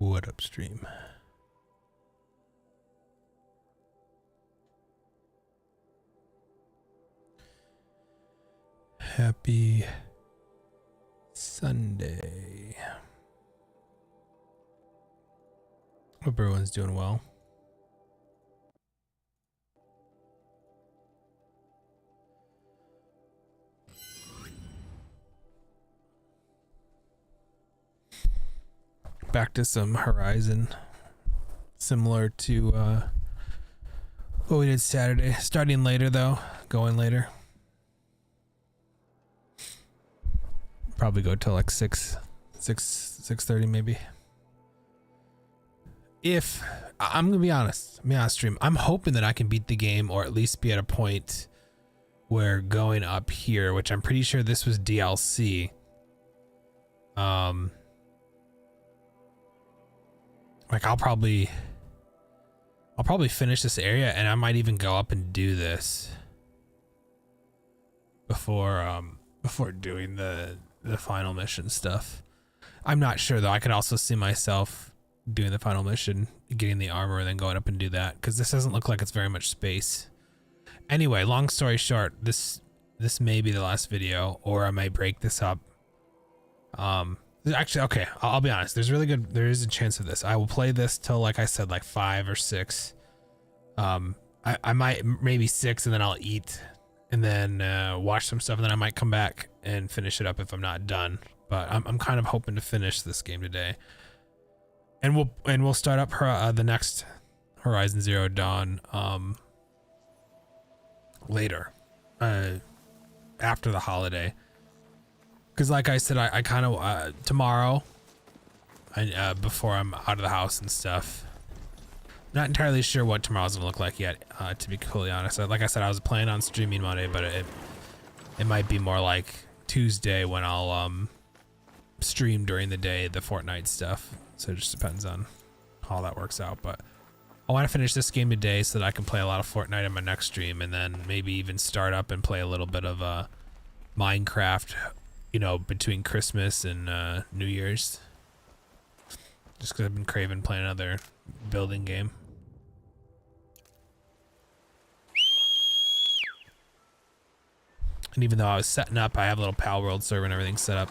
What up, stream? Happy Sunday. Hope everyone's doing well. Back to some Horizon, similar to what we did Saturday. Starting later though, going later. Probably go till like 6:30 maybe. If I'm gonna be honest, stream, I'm hoping that I can beat the game or at least be at a point where going up here, which I'm pretty sure this was DLC. Like I'll probably finish this area and I might even go up and do this before doing the final mission stuff. I'm not sure though. I could also see myself doing the final mission, getting the armor, and then going up and do that, because this doesn't look like it's very much space. Anyway, long story short, this may be the last video, or I may break this up. Actually, okay, I'll be honest. There is a chance of this. I will play this till, like I said, like 5 or 6. I might maybe 6, and then I'll eat, and then watch some stuff, and then I might come back and finish it up if I'm not done. But I'm kind of hoping to finish this game today, and we'll start up the next Horizon Zero Dawn later, after the holiday. Because like I said, I kind of tomorrow, before I'm out of the house and stuff. Not entirely sure what tomorrow's gonna look like yet, to be completely honest. Like I said, I was planning on streaming Monday, but it might be more like Tuesday when I'll stream during the day, the Fortnite stuff. So it just depends on how that works out. But I want to finish this game today so that I can play a lot of Fortnite in my next stream, and then maybe even start up and play a little bit of Minecraft, you know, between Christmas and New Year's. Just because I've been craving playing another building game. And even though I was setting up, I have a little Pal World server and everything set up.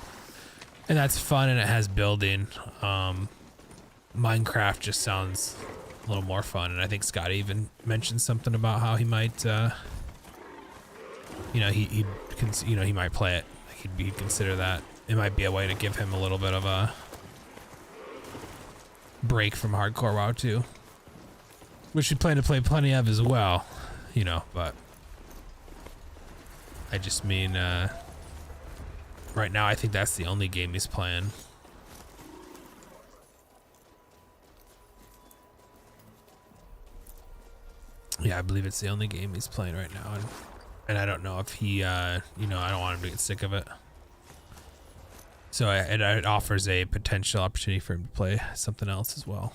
And that's fun, and it has building. Minecraft just sounds a little more fun, and I think Scott even mentioned something about how he might, you know, he might play it. He'd consider that. It might be a way to give him a little bit of a break from hardcore WoW too, which we plan to play plenty of as well, you know. But I just mean, right now I think that's the only game he's playing. Yeah, I believe it's the only game he's playing right now, and I don't know if he, you know, I don't want him to get sick of it. So it offers a potential opportunity for him to play something else as well.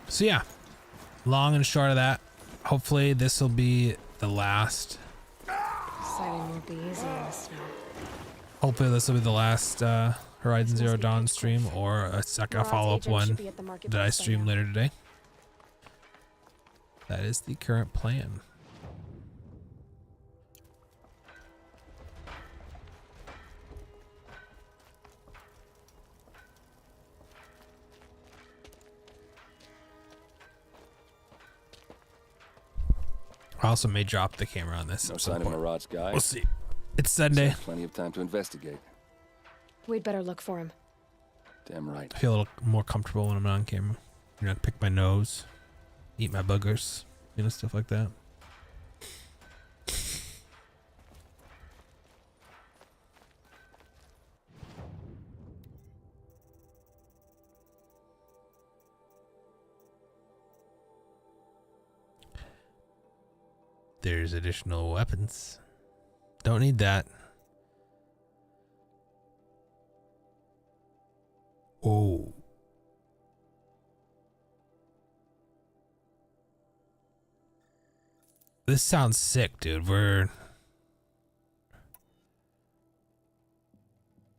So yeah, long and short of that, hopefully this will be the last. Sighting won't be easy in the snow. Hopefully this will be the last Horizon Zero Dawn stream, or a follow-up one that I stream later today. That is the current plan. I also may drop the camera on this. No sign of Marad's guy. We'll see. It's Sunday. Plenty of time to investigate. We'd better look for him. Damn right. I feel a little more comfortable when I'm not on camera. You know, pick my nose, eat my boogers, you know, stuff like that. There's additional weapons. Don't need that. Oh. This sounds sick, dude. We're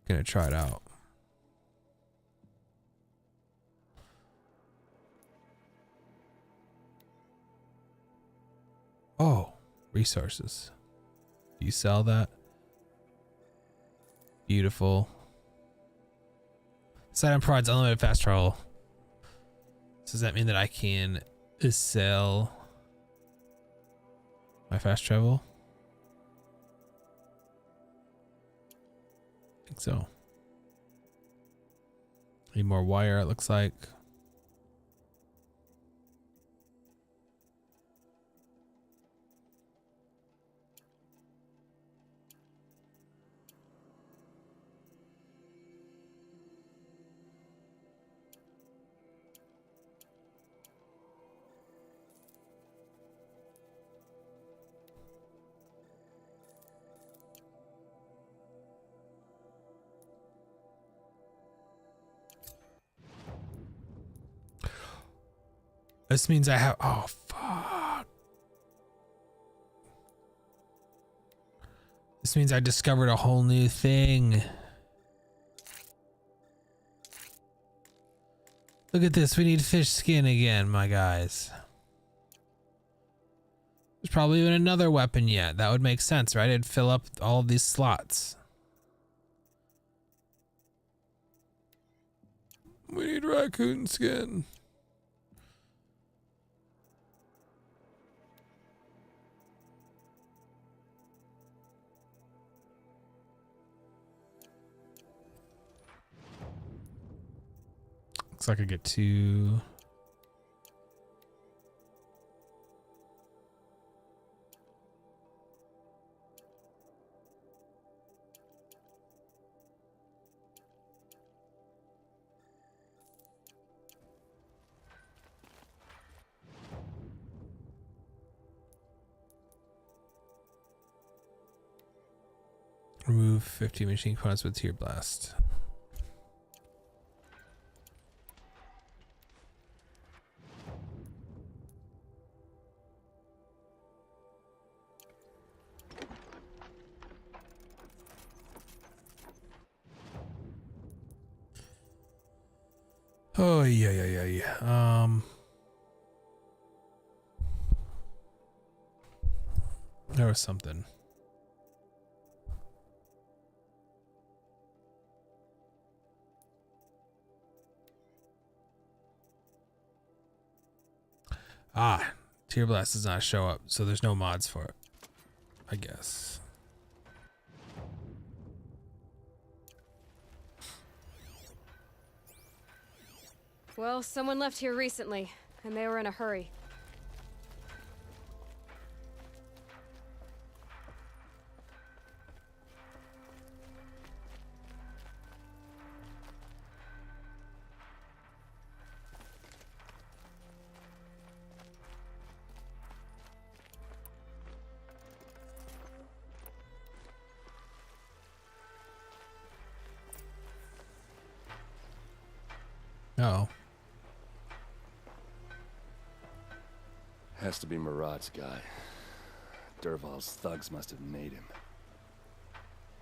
gonna try it out. Oh, resources. You sell that? Beautiful. This item provides unlimited fast travel. Does that mean that I can sell my fast travel? I think so. Need more wire, it looks like. This means I have, oh fuck. This means I discovered a whole new thing. Look at this, we need fish skin again, my guys. There's probably even another weapon yet. That would make sense, right? It'd fill up all of these slots. We need raccoon skin. Looks like I get two. Remove 50 machine components with tear blast. Oh yeah. There was something. Ah, Tear Blast does not show up, so there's no mods for it, I guess. Well, someone left here recently, and they were in a hurry. Uh-oh. Has to be Murad's guy. Dervahl's thugs must have made him.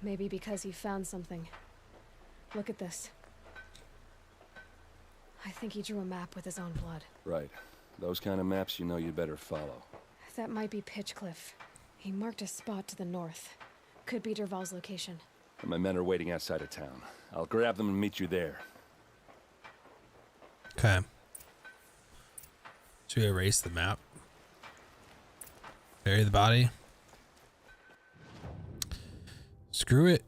Maybe because he found something. Look at this. I think he drew a map with his own blood. Right. Those kind of maps you know you'd better follow. That might be Pitchcliff. He marked a spot to the north. Could be Dervahl's location. And my men are waiting outside of town. I'll grab them and meet you there. Okay. Should we erase the map? Bury the body? Screw it.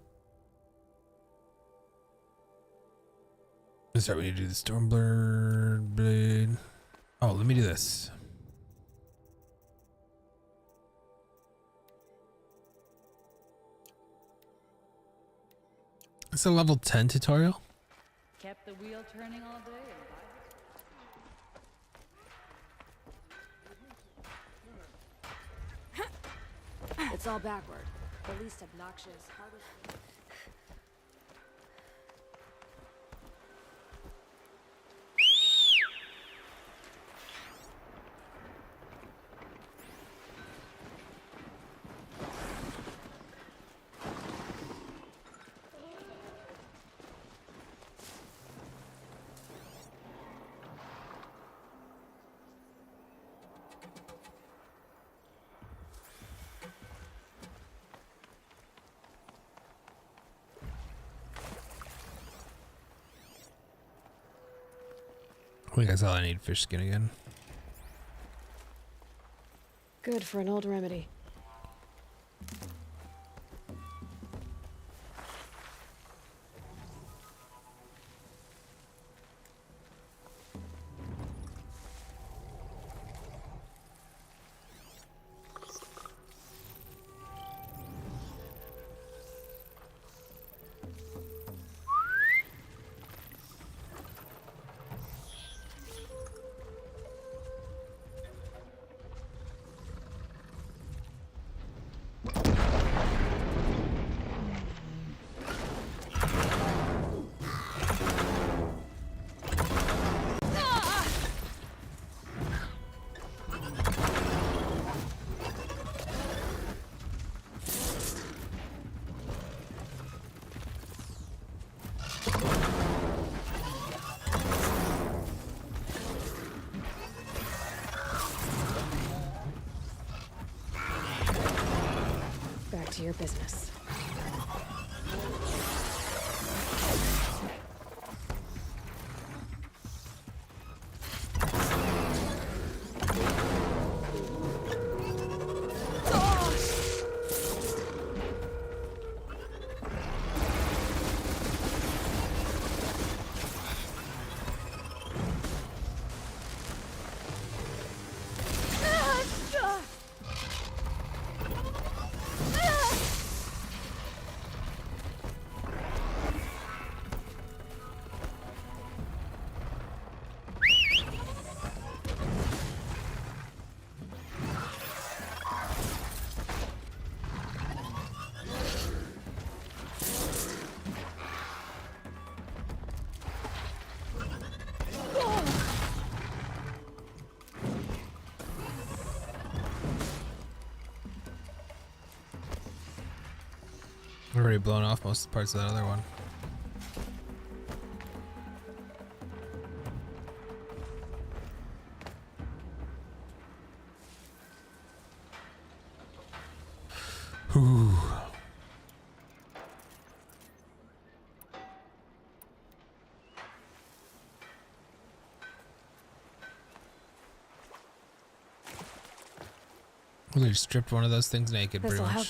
Is that what you do? The Stormblood blade. Oh, let me do this. It's a level 10 tutorial. Kept the wheel turning all day. It's all backward. The least obnoxious, hardest. think that's all I need. Fish skin again. Good for an old remedy. Back to your business. I've already blown off most of the parts of that other one. Whew. Well, they stripped one of those things naked, pretty This'll much. help.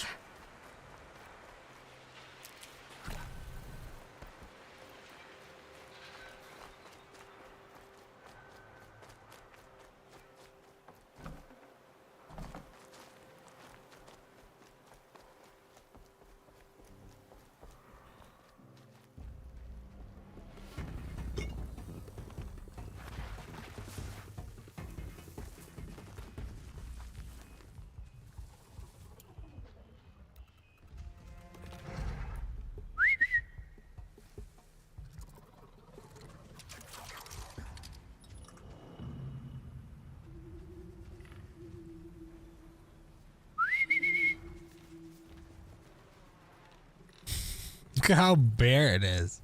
Look at how bare it is.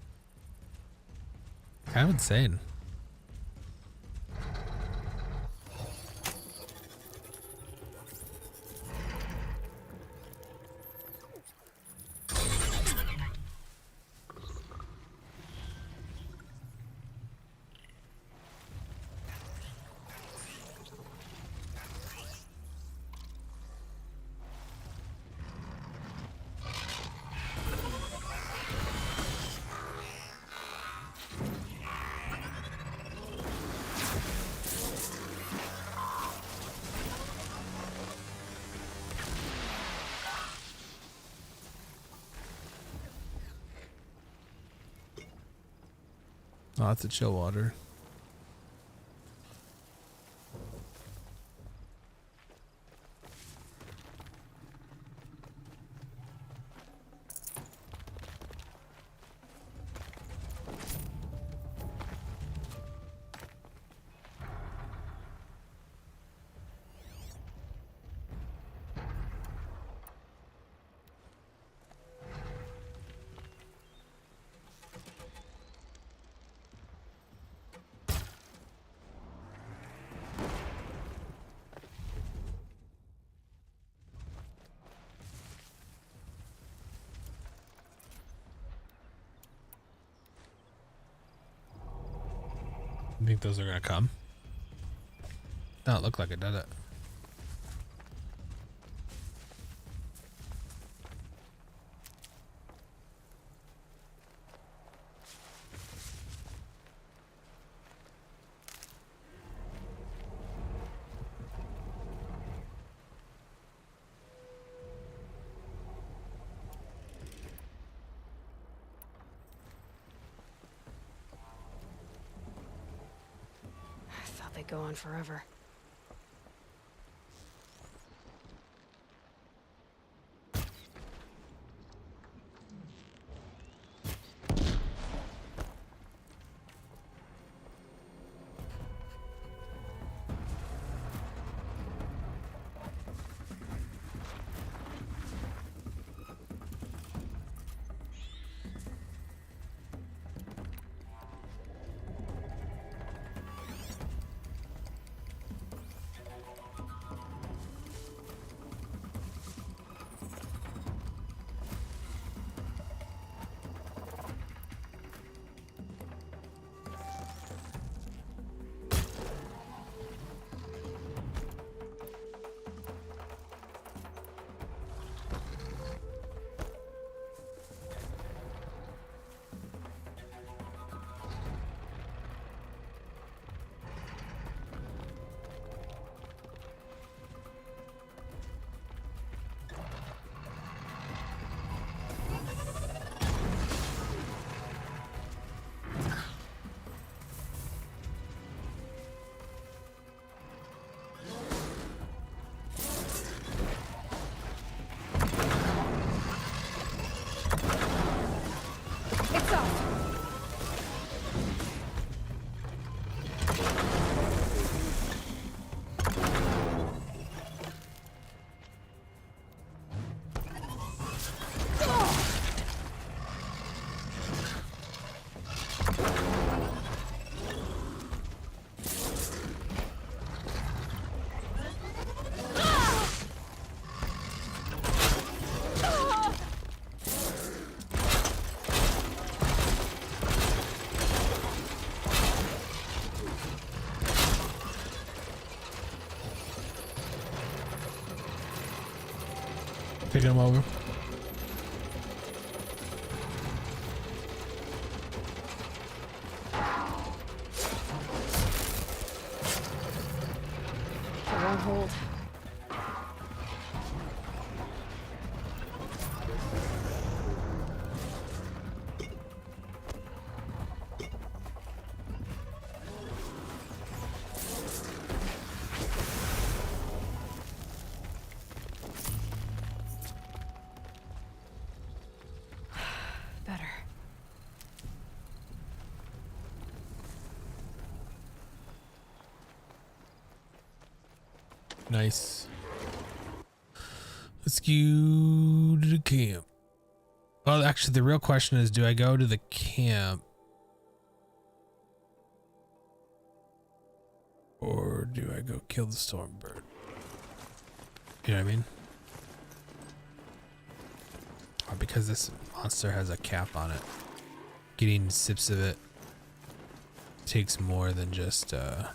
Kind of insane. Oh, that's a chill water. You think those are gonna come? Don't look like it, does it? I thought they'd go on forever. It's off! Taking them over. It won't hold. Better. Nice. Let's go to the camp. Well, actually, the real question is, do I go to the camp? Or do I go kill the Stormbird? You know what I mean? Or because this monster has a cap on it, getting sips of it takes more than just like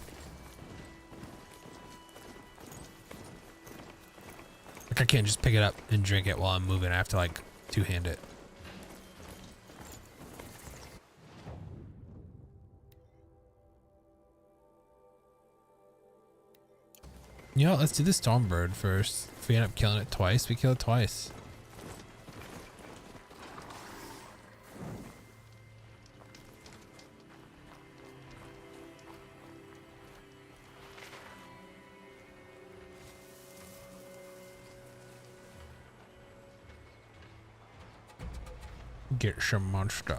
I can't just pick it up and drink it while I'm moving. I have to like two-hand it. You know what, let's do the Stormbird first. If we end up killing it twice, we kill it twice. Get some monster.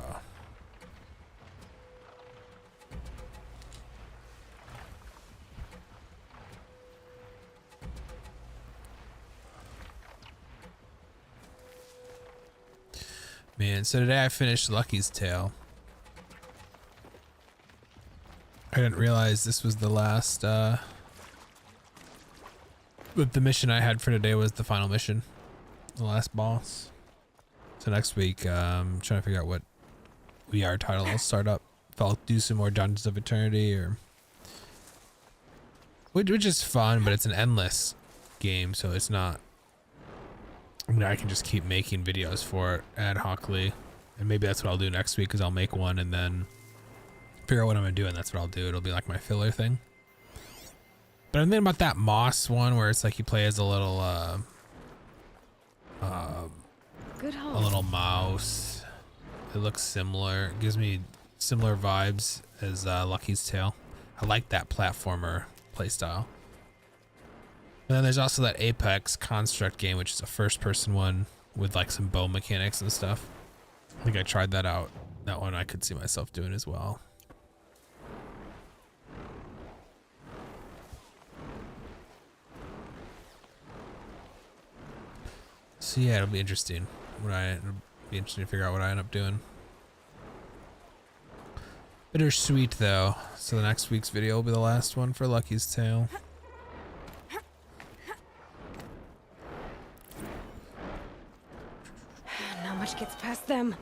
Man, so today I finished Lucky's Tale. I didn't realize this was the last, but the mission I had for today was the final mission. The last boss. So next week, I'm trying to figure out what VR title I'll start up if I'll do some more Dungeons of Eternity, or which is fun, but it's an endless game, so it's not. I mean, I can just keep making videos for it ad hocly, and maybe that's what I'll do next week, because I'll make one and then figure out what I'm gonna do, and that's what I'll do. It'll be like my filler thing. But I'm thinking about that Moss one where it's like you play as a little Good a haul. little mouse. It looks similar. It gives me similar vibes as Lucky's Tale. I like that platformer playstyle. And then there's also that Apex Construct game, which is a first-person one with like some bow mechanics and stuff. I think I tried that out. That one I could see myself doing as well. So yeah, it'll be interesting. It'll be interesting to figure out what I end up doing. Bittersweet though. So the next week's video will be the last one for Lucky's Tale. Not much gets past them.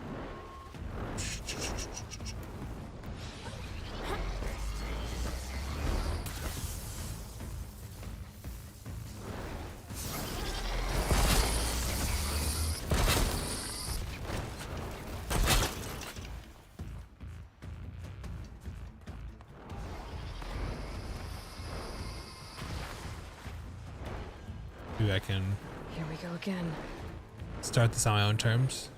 Maybe I can Here we go again. start this on my own terms.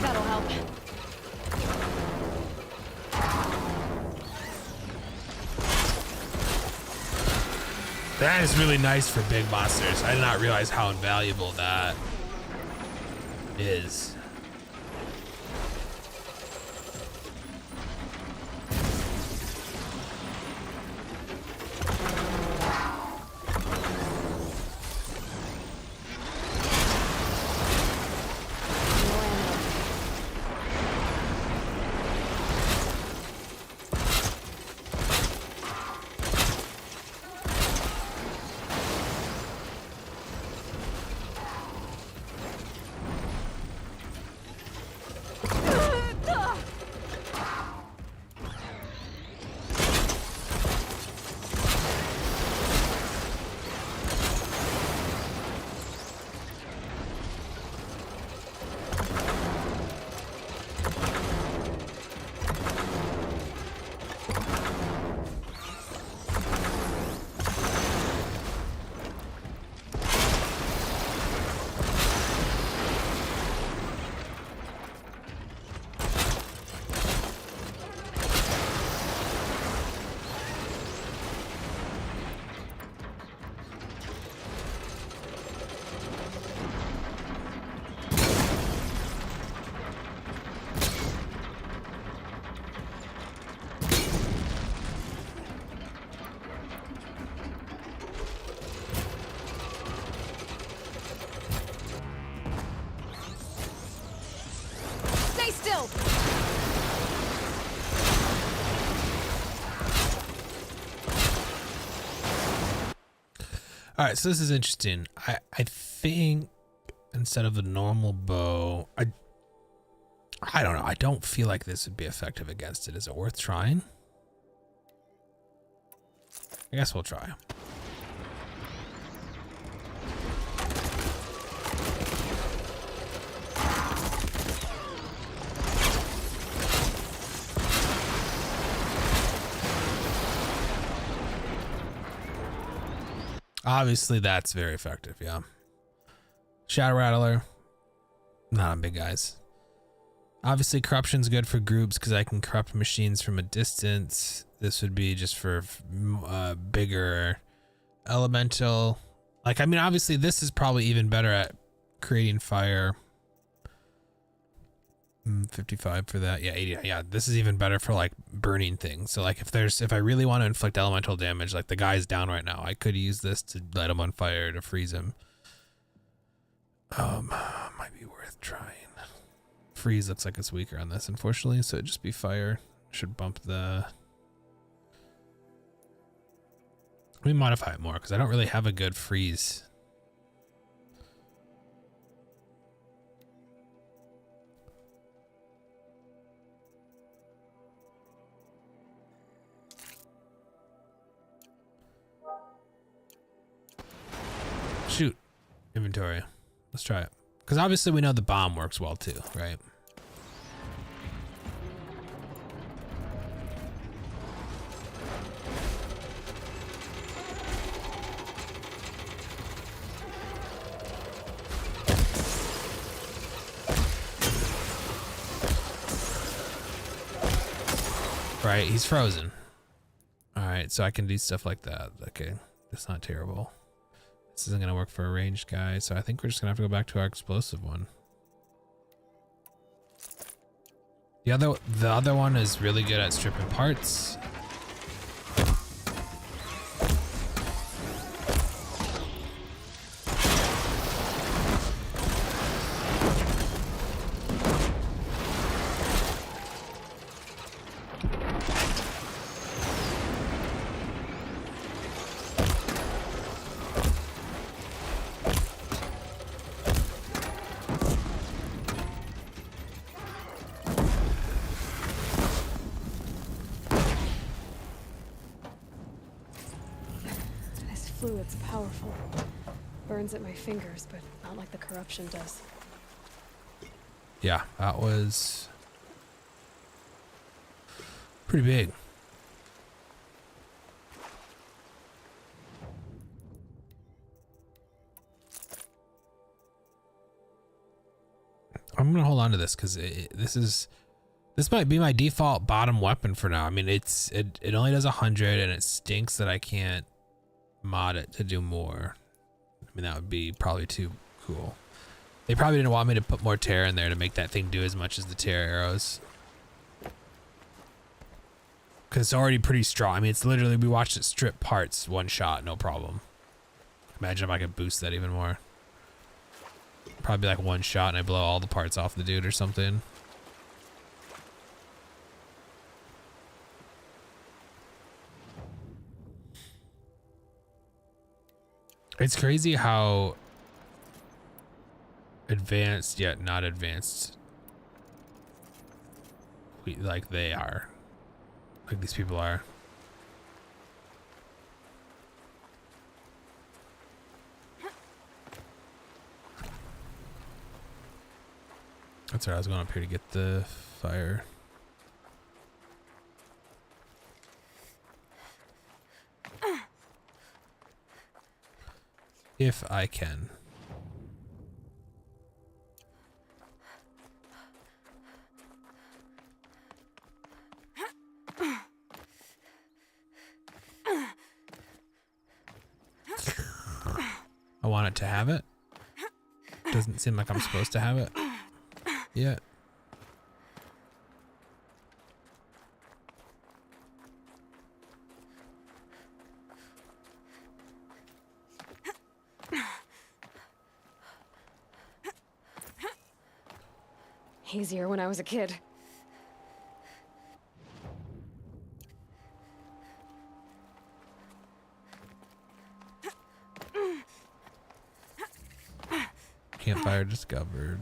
That'll help. That is really nice for big monsters. I did not realize how invaluable that is. Stay still! All right, so this is interesting. I think instead of the normal bow, I don't know. I don't feel like this would be effective against it. Is it worth trying? I guess we'll try. Obviously, that's very effective, yeah. Shadow Rattler, not on big guys. Obviously, corruption's good for groups because I can corrupt machines from a distance. This would be just for bigger elemental. Like, I mean, obviously, this is probably even better at creating fire 55 for that. Yeah, 80. Yeah, this is even better for like burning things. So like if I really want to inflict elemental damage, like the guy's down right now, I could use this to light him on fire to freeze him. Might be worth trying. Freeze looks like it's weaker on this, unfortunately, so it'd just be fire. Should bump the... Let me modify it more because I don't really have a good freeze. Shoot. Inventory. Let's try it. Because obviously we know the bomb works well too, right? Right, he's frozen. Alright, so I can do stuff like that. Okay, that's not terrible. This isn't gonna work for a ranged guy, so I think we're just gonna have to go back to our explosive one. The other one is really good at stripping parts. Fluid's powerful. Burns at my fingers, but not like the corruption does. Yeah, that was pretty big. I'm gonna hold on to this because this might be my default bottom weapon for now. I mean, it only does 100, and it stinks that I can't mod it to do more. I mean, that would be probably too cool. They probably didn't want me to put more tear in there to make that thing do as much as the tear arrows, because it's already pretty strong. I mean, it's literally, we watched it strip parts one shot, no problem. Imagine if I could boost that even more. Probably like one shot and I blow all the parts off the dude or something. It's crazy how advanced yet not advanced they are. Like these people are. That's right, I was going up here to get the fire. If I can. I want it to have it. Doesn't seem like I'm supposed to have it yet. Easier when I was a kid. Campfire discovered.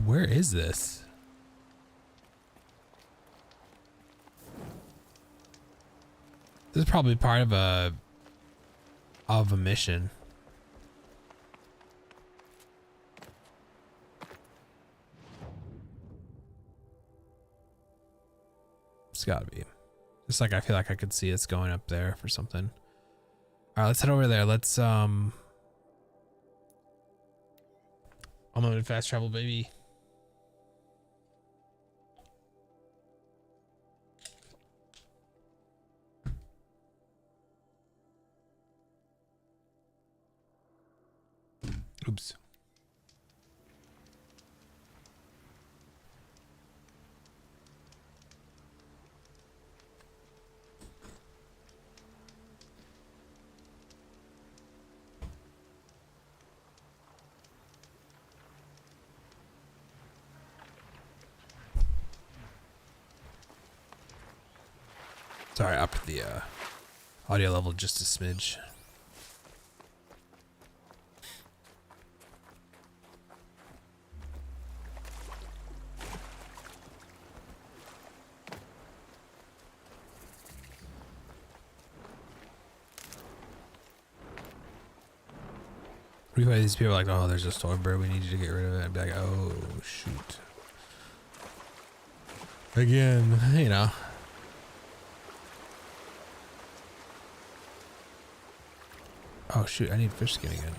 Where is this? This is probably part of a mission. It's gotta be. Just like I feel like I could see us going up there for something. All right, let's head over there. Let's unlimited fast travel, baby. Oops. Sorry, up the audio level just a smidge. These people are like, oh, there's a stormbird, we need you to get rid of it. I'd be like, oh, shoot. Again, you know. Oh, shoot, I need fish skin again.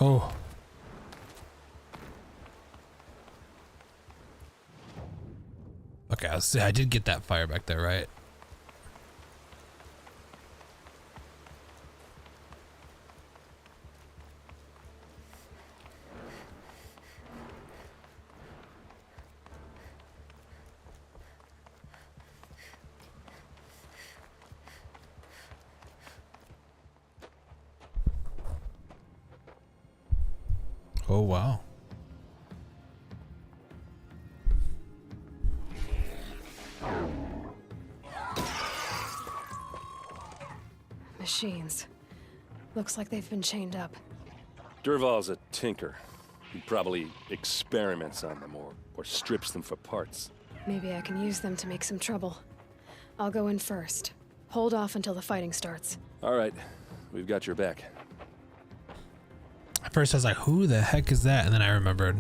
Oh. Okay, I did get that fire back there, right? Oh, wow. Machines. Looks like they've been chained up. Dervahl's a tinker. He probably experiments on them or strips them for parts. Maybe I can use them to make some trouble. I'll go in first. Hold off until the fighting starts. All right, we've got your back. At first I was like, who the heck is that? And then I remembered.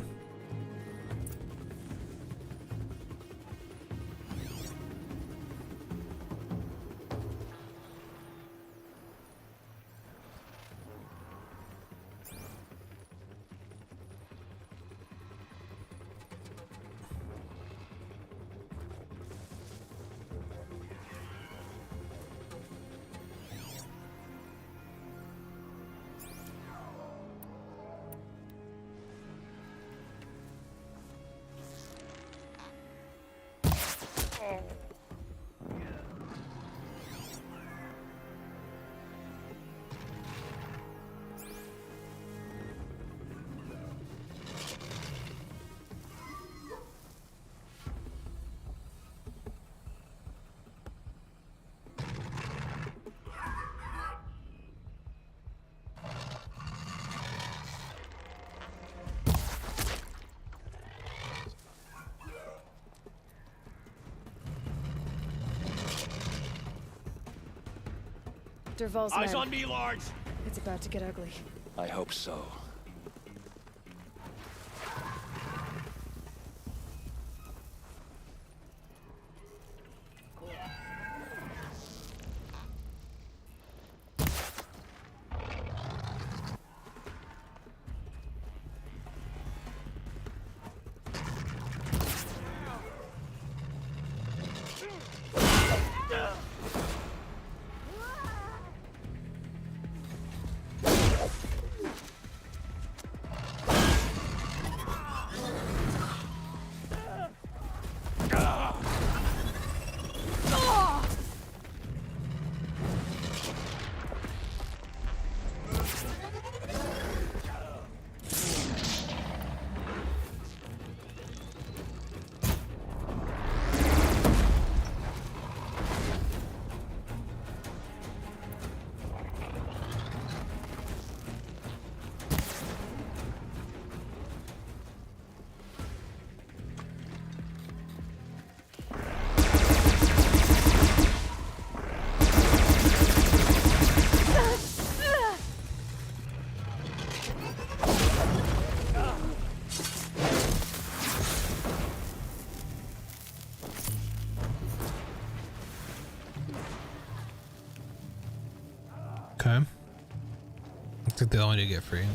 Dervahl's Eyes men. on me, Large! It's about to get ugly. I hope so. Okay. Looks like they only need to get free.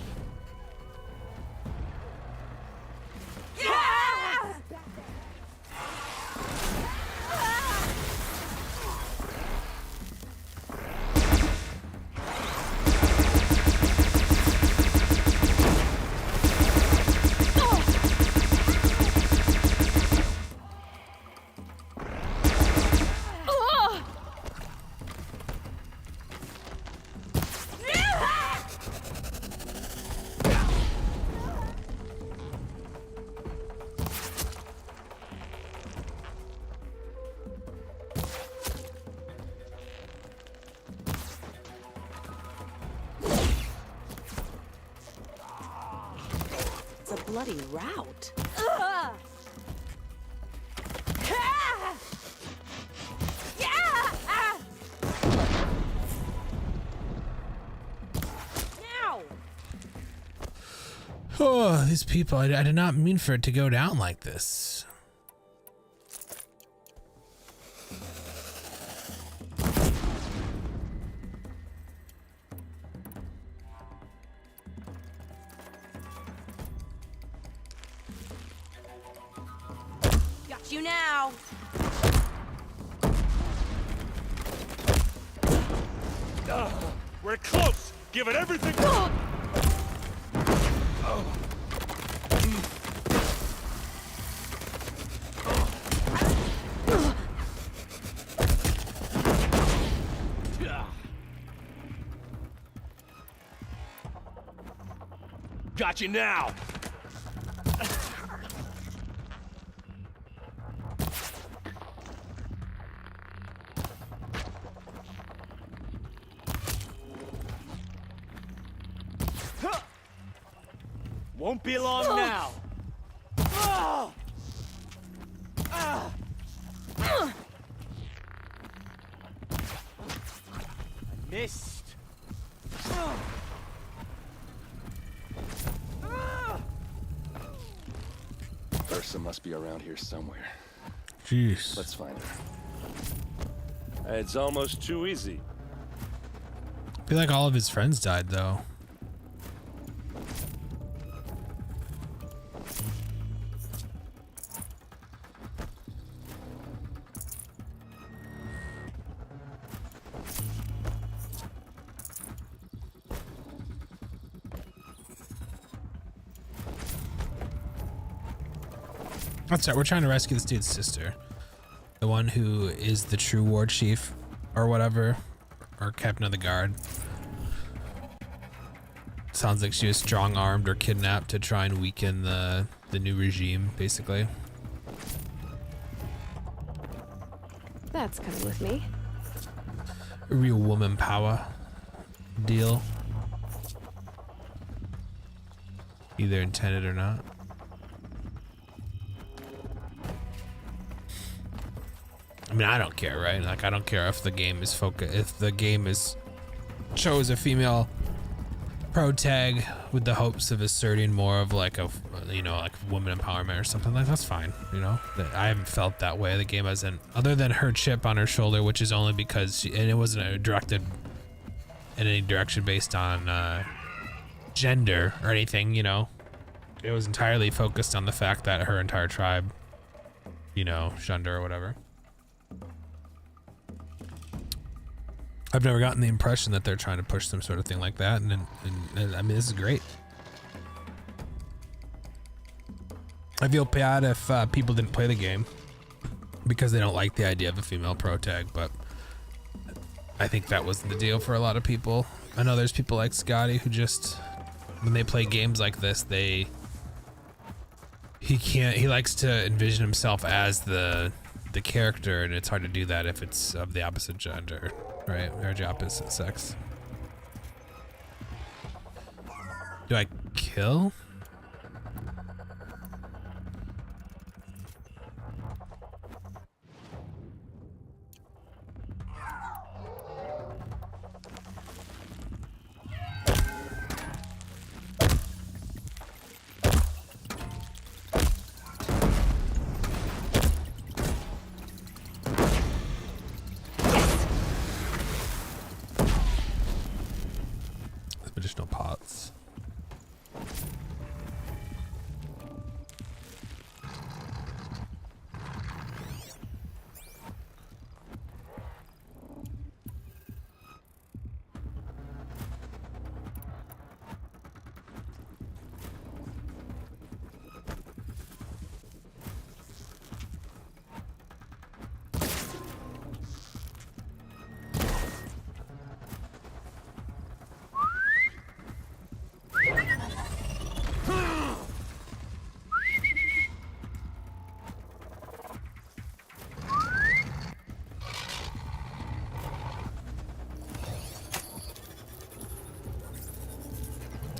It's a bloody rout. Now. Oh, these people, I did not mean for it to go down like this. Got you now. We're close! Give it everything! Got you now! Won't be long now. Missed. Ursa must be around here somewhere. Jeez. Let's find her. It's almost too easy. I feel like all of his friends died though. That's right, we're trying to rescue this dude's sister. The one who is the true war chief or whatever, or captain of the guard. Sounds like she was strong-armed or kidnapped to try and weaken the new regime, basically. That's coming with me. A real woman power deal. Either intended or not. I mean, I don't care, right? Like, I don't care if the game is chose a female pro tag with the hopes of asserting more of like a, you know, like woman empowerment or something. Like, that's fine, you know. I haven't felt that way. The game hasn't, other than her chip on her shoulder, which is only because and it wasn't directed in any direction based on gender or anything, you know. It was entirely focused on the fact that her entire tribe, you know, shunned her or whatever. I've never gotten the impression that they're trying to push some sort of thing like that, and I mean, this is great. I feel bad if people didn't play the game because they don't like the idea of a female pro tag, but I think that was the deal for a lot of people. I know there's people like Scotty who just, when they play games like this, he likes to envision himself as the character, and it's hard to do that if it's of the opposite gender, right? Or the opposite sex. Do I kill? additional pots.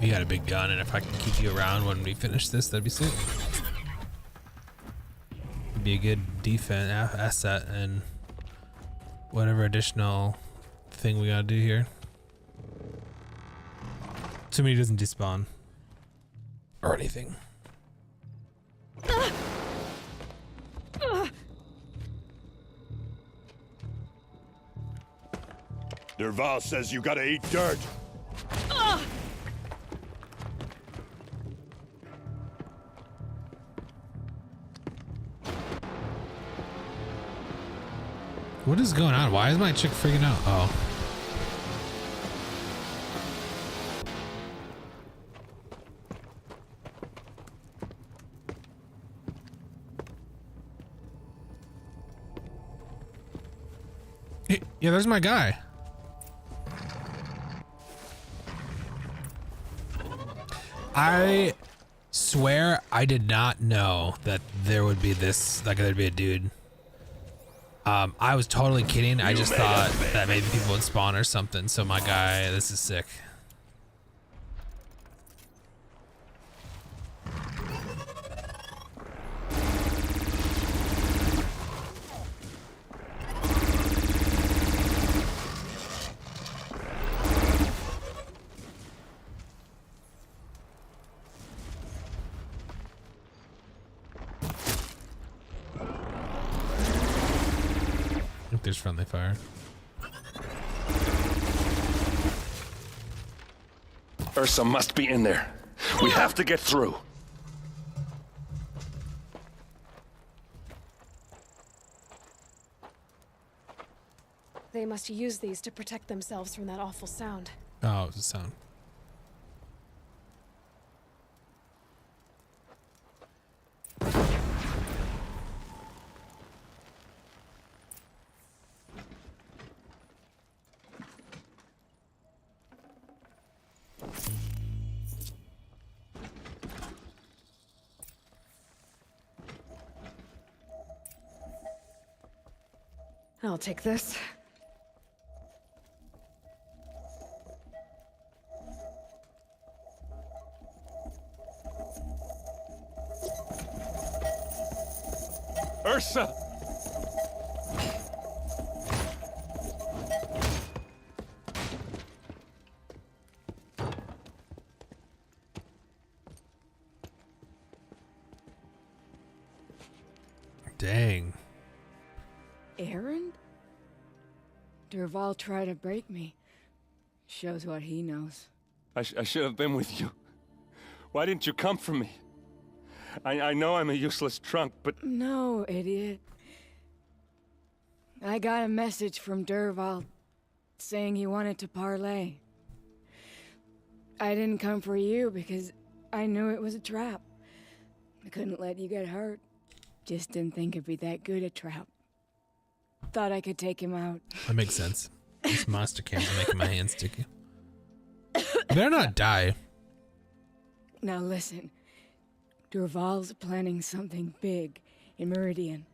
You got a big gun, and if I can keep you around when we finish this, that'd be sick. It'd be a good defense asset and whatever additional thing we gotta do here. Assuming he doesn't despawn or anything. Derval says you gotta eat dirt. What is going on? Why is my chick freaking out? Oh. Hey, yeah, there's my guy. I swear I did not know that there would be this, like there'd be a dude. I was totally kidding. I just thought that maybe people would spawn or something. So my guy, this is sick. There's friendly fire. Ursa must be in there. We have to get through. They must use these to protect themselves from that awful sound. Oh, it was a sound. I'll take this. Ursa! Dang. Aaron? Derval tried to break me. Shows what he knows. I should have been with you. Why didn't you come for me? I know I'm a useless trunk, but... No, idiot. I got a message from Derval saying he wanted to parlay. I didn't come for you because I knew it was a trap. I couldn't let you get hurt. Just didn't think it'd be that good a trap. Thought I could take him out. That makes sense. This monster cams are making my hands sticky. Better not die. Now listen. Derval's planning something big in Meridian.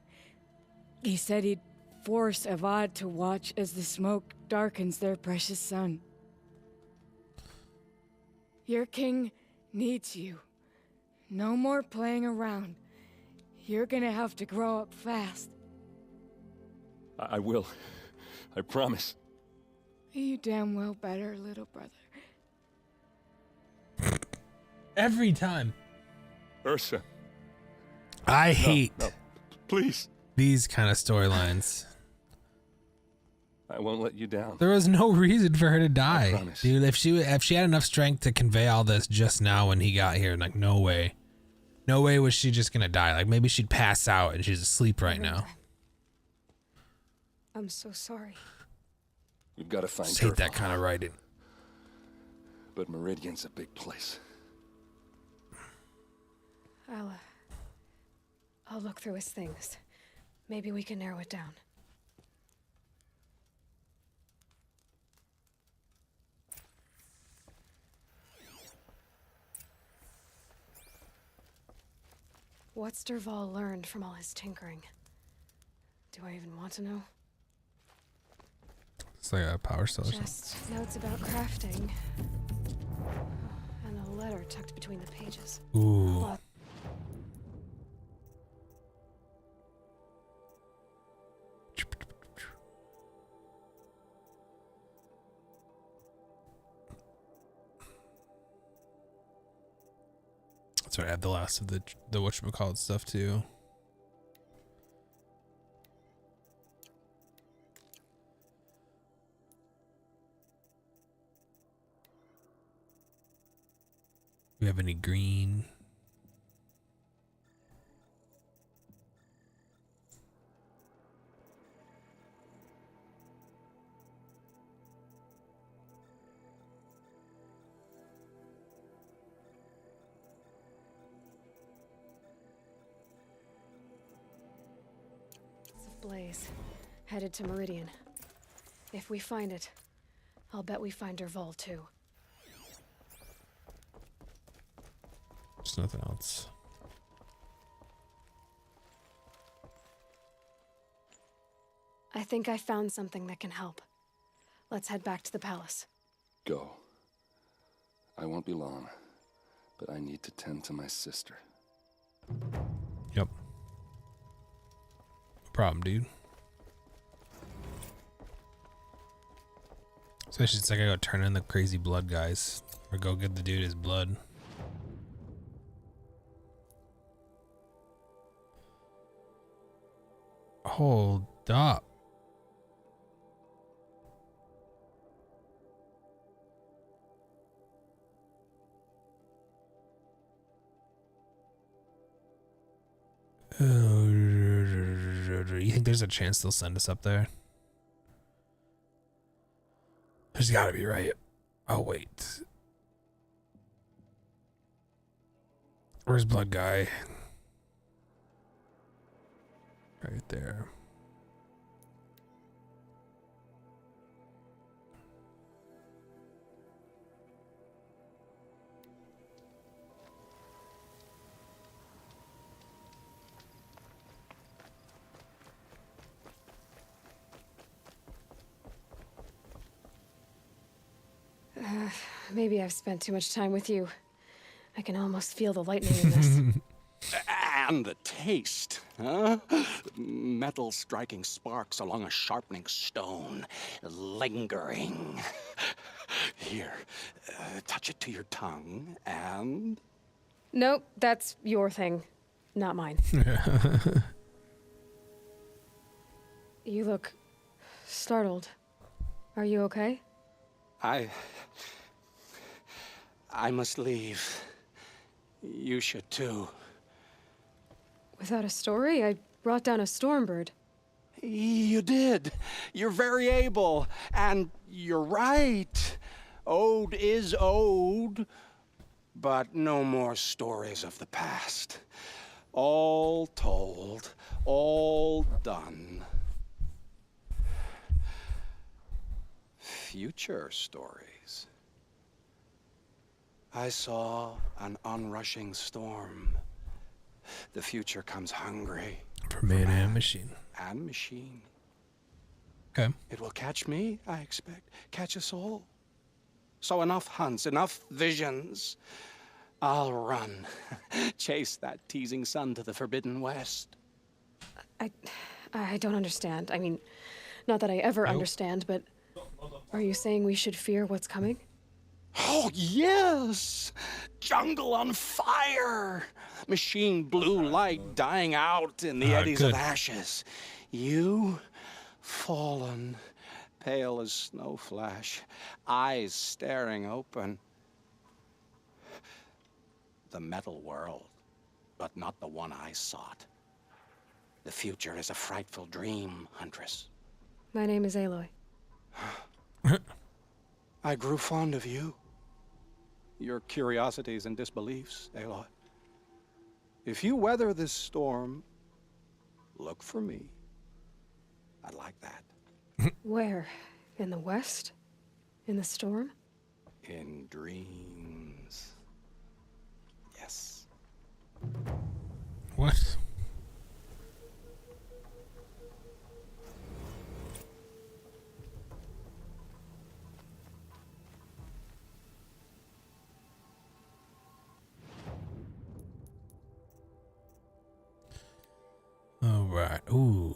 He said he'd force Avad to watch as the smoke darkens their precious sun. Your king needs you. No more playing around. You're gonna have to grow up fast. I will. I promise. You damn well better, little brother. Every time. Ursa. I hate No, please. these kind of storylines. I won't let you down. There was no reason for her to die, promise. dude. If she had enough strength to convey all this just now when he got here, like no way was she just gonna die. Like maybe she'd pass out and she's asleep right now. I'm so sorry. We've got to find Just hate that Durval. kind of writing. But Meridian's a big place. I'll look through his things. Maybe we can narrow it down. What's Dervahl learned from all his tinkering? Do I even want to know? It's like a power cell or something. Just notes about crafting. And a letter tucked between the pages. Ooh. Well, That's right. I had the last of the whatchamacallit stuff too. Do we have any green? Blaze, headed to Meridian. If we find it, I'll bet we find Dervahl too. There's nothing else. I think I found something that can help. Let's head back to the palace. Go. I won't be long, but I need to tend to my sister. Yep. No problem, dude. Especially it's like I go turn in the crazy blood guys. Or go get the dude his blood. Hold up. You think there's a chance they'll send us up there? There's gotta be, right? Oh, wait. Where's Blood Guy? Right there. Maybe I've spent too much time with you. I can almost feel the lightning in this. And the taste, huh? Metal striking sparks along a sharpening stone, lingering. Here, touch it to your tongue, and... Nope, that's your thing, not mine. You look startled. Are you okay? I must leave. You should too. Without a story? I brought down a stormbird. You did. You're very able. And you're right. Ode is ode. But no more stories of the past. All told. All done. Future stories. I saw an onrushing storm. The future comes hungry. For man and machine. And machine. Okay. It will catch me, I expect. Catch us all. So enough hunts, enough visions. I'll run. Chase that teasing sun to the forbidden west. I don't understand. I mean, not that I ever understand, but are you saying we should fear what's coming? Oh, yes! Jungle on fire! Machine blue light dying out in the eddies good. of ashes. You, fallen, pale as snow flash, eyes staring open. The metal world, but not the one I sought. The future is a frightful dream, Huntress. My name is Aloy. I grew fond of you. Your curiosities and disbeliefs, Aloy. If you weather this storm, look for me. I like that. Where? In the west? In the storm? In dreams. Yes. What? All right. Ooh.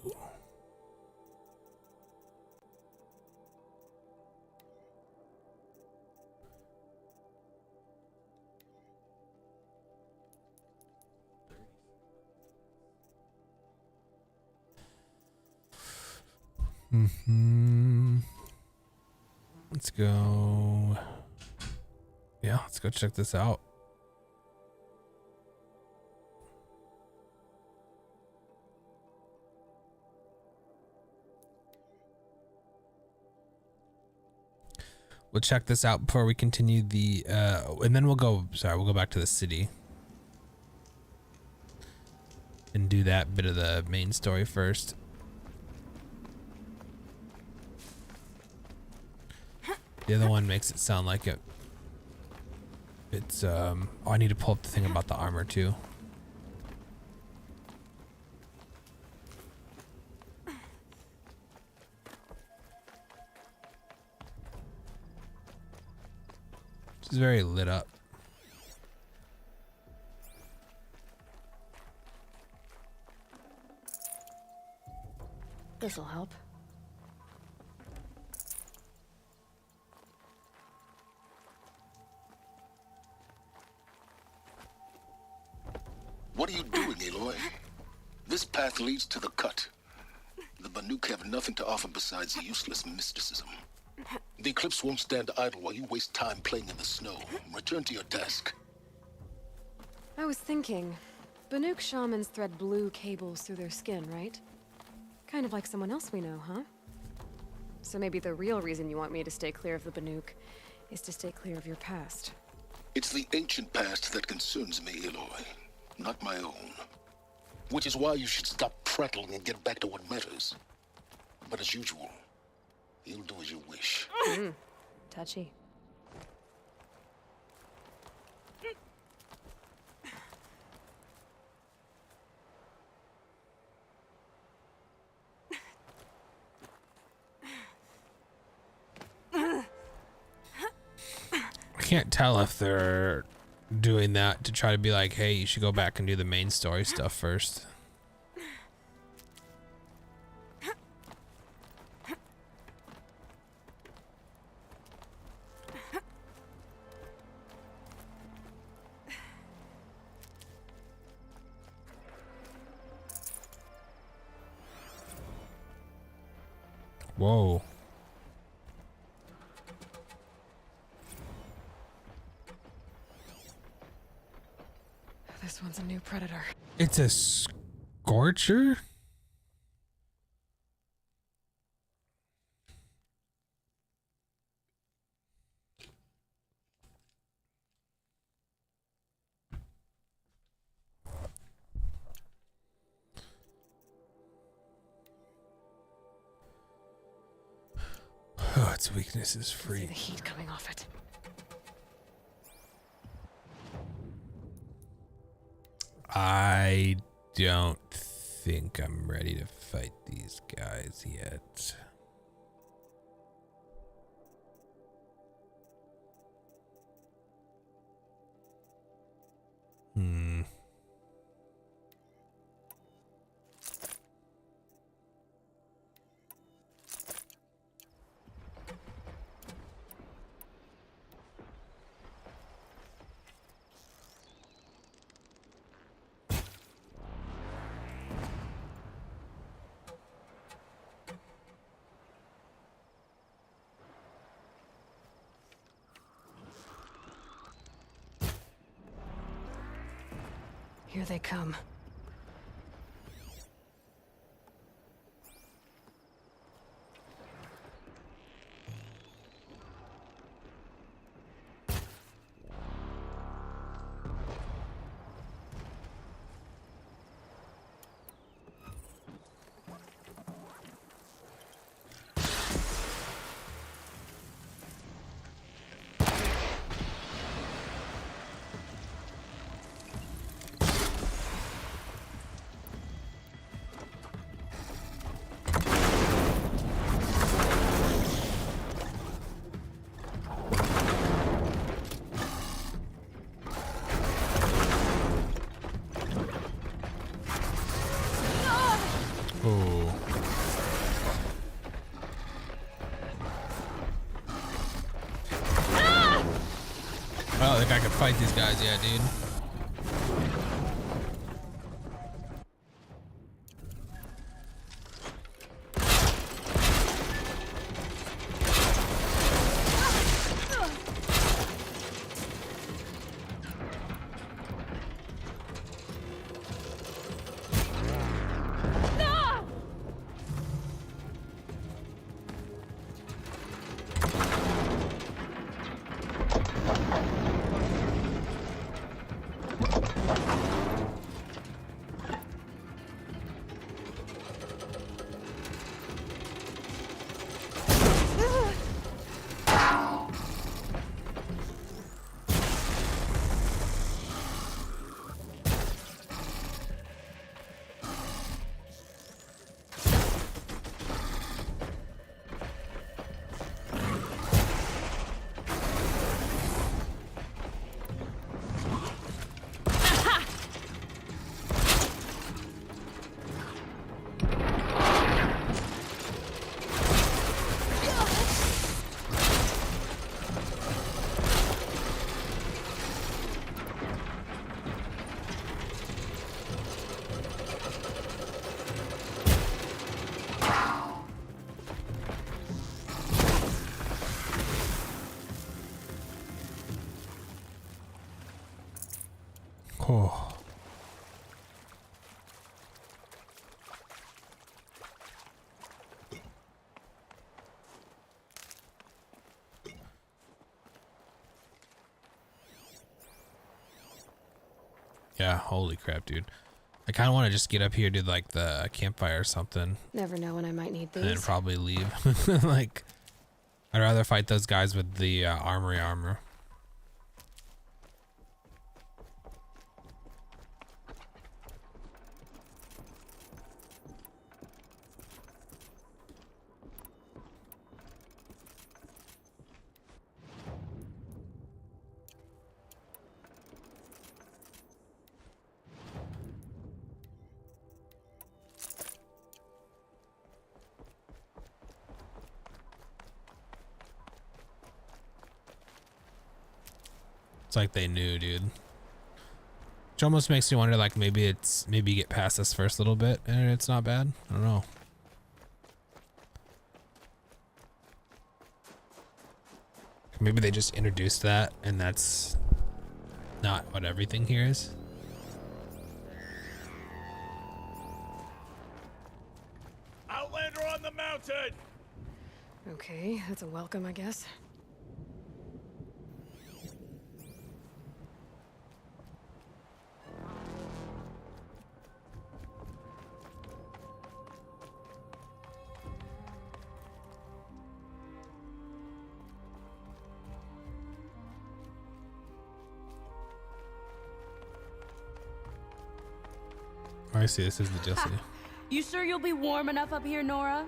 Let's go. Yeah, let's go check this out. We'll check this out before we continue the and then we'll go back to the city and do that bit of the main story first. The other one makes it sound like it's oh, I need to pull up the thing about the armor too. It's very lit up. This'll help. What are you doing, Aloy? This path leads to the cut. The Banuk have nothing to offer besides useless mysticism. The Eclipse won't stand idle while you waste time playing in the snow. Return to your task. I was thinking, Banuk shamans thread blue cables through their skin, right? Kind of like someone else we know, huh? So maybe the real reason you want me to stay clear of the Banuk is to stay clear of your past. It's the ancient past that concerns me, Aloy, not my own. Which is why you should stop prattling and get back to what matters. But as usual, you'll do as you wish. Touchy. I can't tell if they're doing that to try to be like, hey, you should go back and do the main story stuff first. Whoa. This one's a new predator. It's a scorcher? Oh, its weakness is See free. the heat coming off it. I don't think I'm ready to fight these guys yet. Here they come. Oh. Oh, I think I can fight these guys, yeah, dude. Oh. Yeah, holy crap, dude. I kind of want to just get up here, do like the campfire or something, Never know when I might need and then these. probably leave. Like, I'd rather fight those guys with the armor. It's like they knew, dude. Which almost makes me wonder, like, maybe you get past this first little bit and it's not bad. I don't know. Maybe they just introduced that and that's not what everything here is. Outlander on the mountain! Okay, that's a welcome, I guess. I see, this is the Jesse. You sure you'll be warm enough up here, Nora?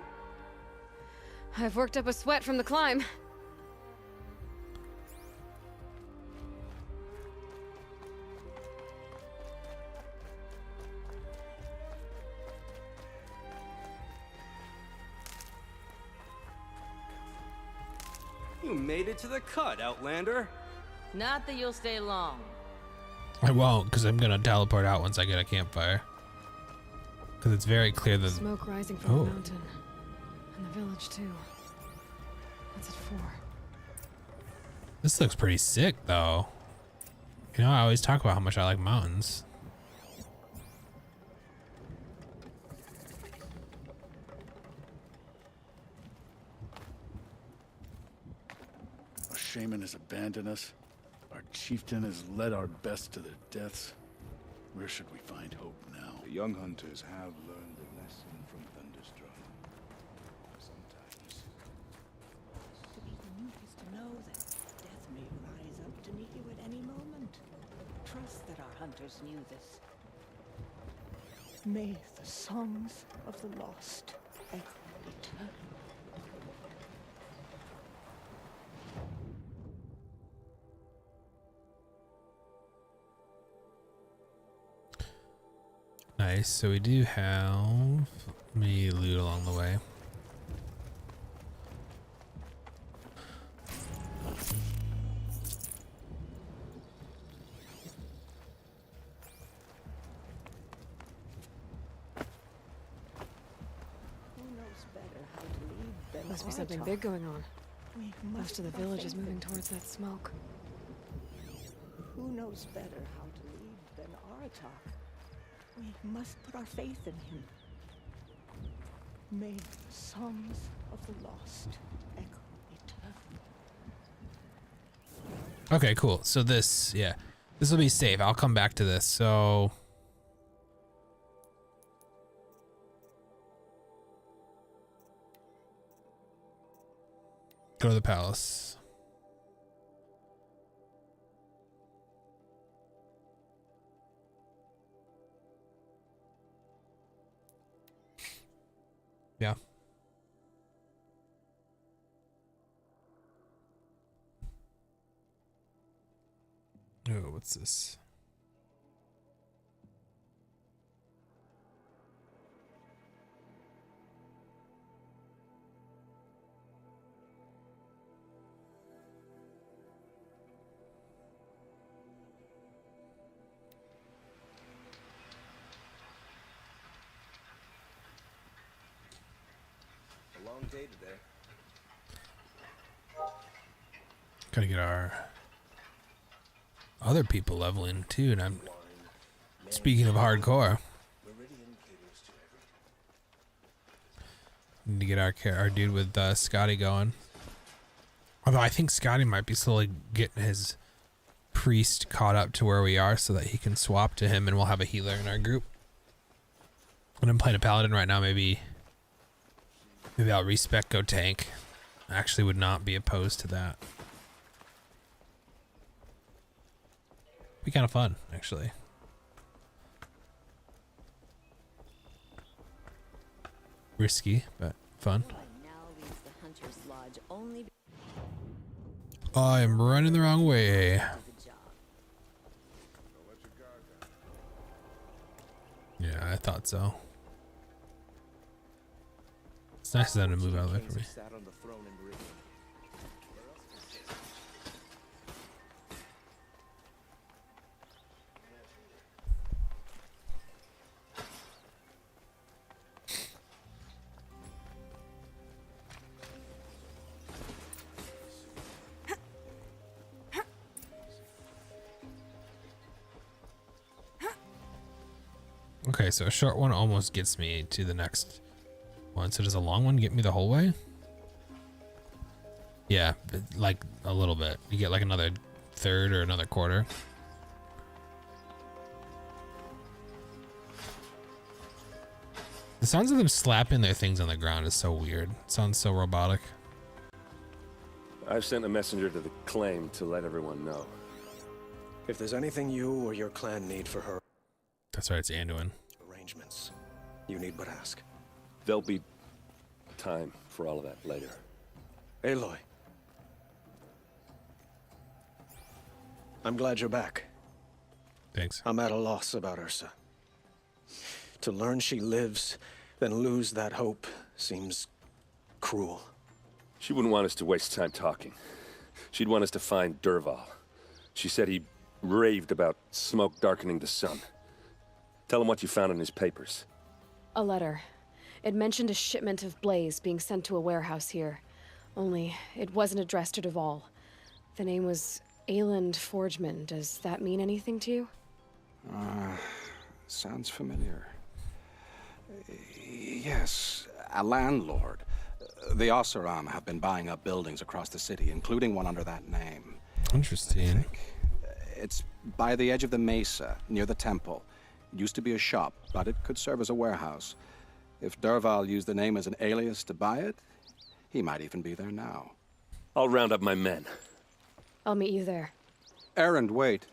I've worked up a sweat from the climb. You made it to the cut, Outlander. Not that you'll stay long. I won't, because I'm gonna teleport out once I get a campfire. Because it's very clear that Smoke rising from the mountain. And the village, too. What's it for? this looks pretty sick, though. You know, I always talk about how much I like mountains. shaman has abandoned us. Our chieftain has led our best to their deaths. Where should we find hope now? The young hunters have learned a lesson from Thunderstruck. Sometimes. To be Banuk is to know that death may rise up to meet you at any moment. Trust that our hunters knew this. May the songs of the lost echo eternal. Nice, so we do have me loot along the way. Must be something big going on. Most of the village is moving towards that smoke. Who knows better how to lead than Aratak? We must put our faith in him. May the songs of the lost echo eternal. Okay, cool. So this, yeah, this will be safe. I'll come back to this. So go to the palace. Yeah. Oh, what's this? A long day today. Gotta get our other people leveling too, and I'm speaking of hardcore. Need to get our dude with Scotty going. Although I think Scotty might be slowly getting his priest caught up to where we are so that he can swap to him and we'll have a healer in our group. When I'm playing a paladin right now, maybe I'll respec go tank. I actually would not be opposed to that. Be kind of fun, actually. Risky, but fun. I am running the wrong way. Yeah, I thought so. It's nice of them to move out of the way for me. Okay, so a short one almost gets me to the next one. So does a long one get me the whole way? Yeah, like a little bit. You get like another third or another quarter. The sounds of them slapping their things on the ground is so weird. It sounds so robotic. I've sent a messenger to the claim to let everyone know. If there's anything you or your clan need for her... That's right, it's Anduin. Arrangements. You need but ask. There'll be time for all of that later. Aloy. I'm glad you're back. Thanks. I'm at a loss about Ursa. To learn she lives, then lose that hope seems cruel. She wouldn't want us to waste time talking. She'd want us to find Dervahl. She said he raved about smoke darkening the sun. Tell him what you found in his papers. A letter. It mentioned a shipment of blaze being sent to a warehouse here. Only, it wasn't addressed to Dervahl. The name was Ayland Forgeman. Does that mean anything to you? Sounds familiar. Yes, a landlord. The Oseram have been buying up buildings across the city, including one under that name. Interesting. It's by the edge of the mesa, near the temple. It used to be a shop, but it could serve as a warehouse. If Dervahl used the name as an alias to buy it, he might even be there now. I'll round up my men. I'll meet you there. Erend, wait.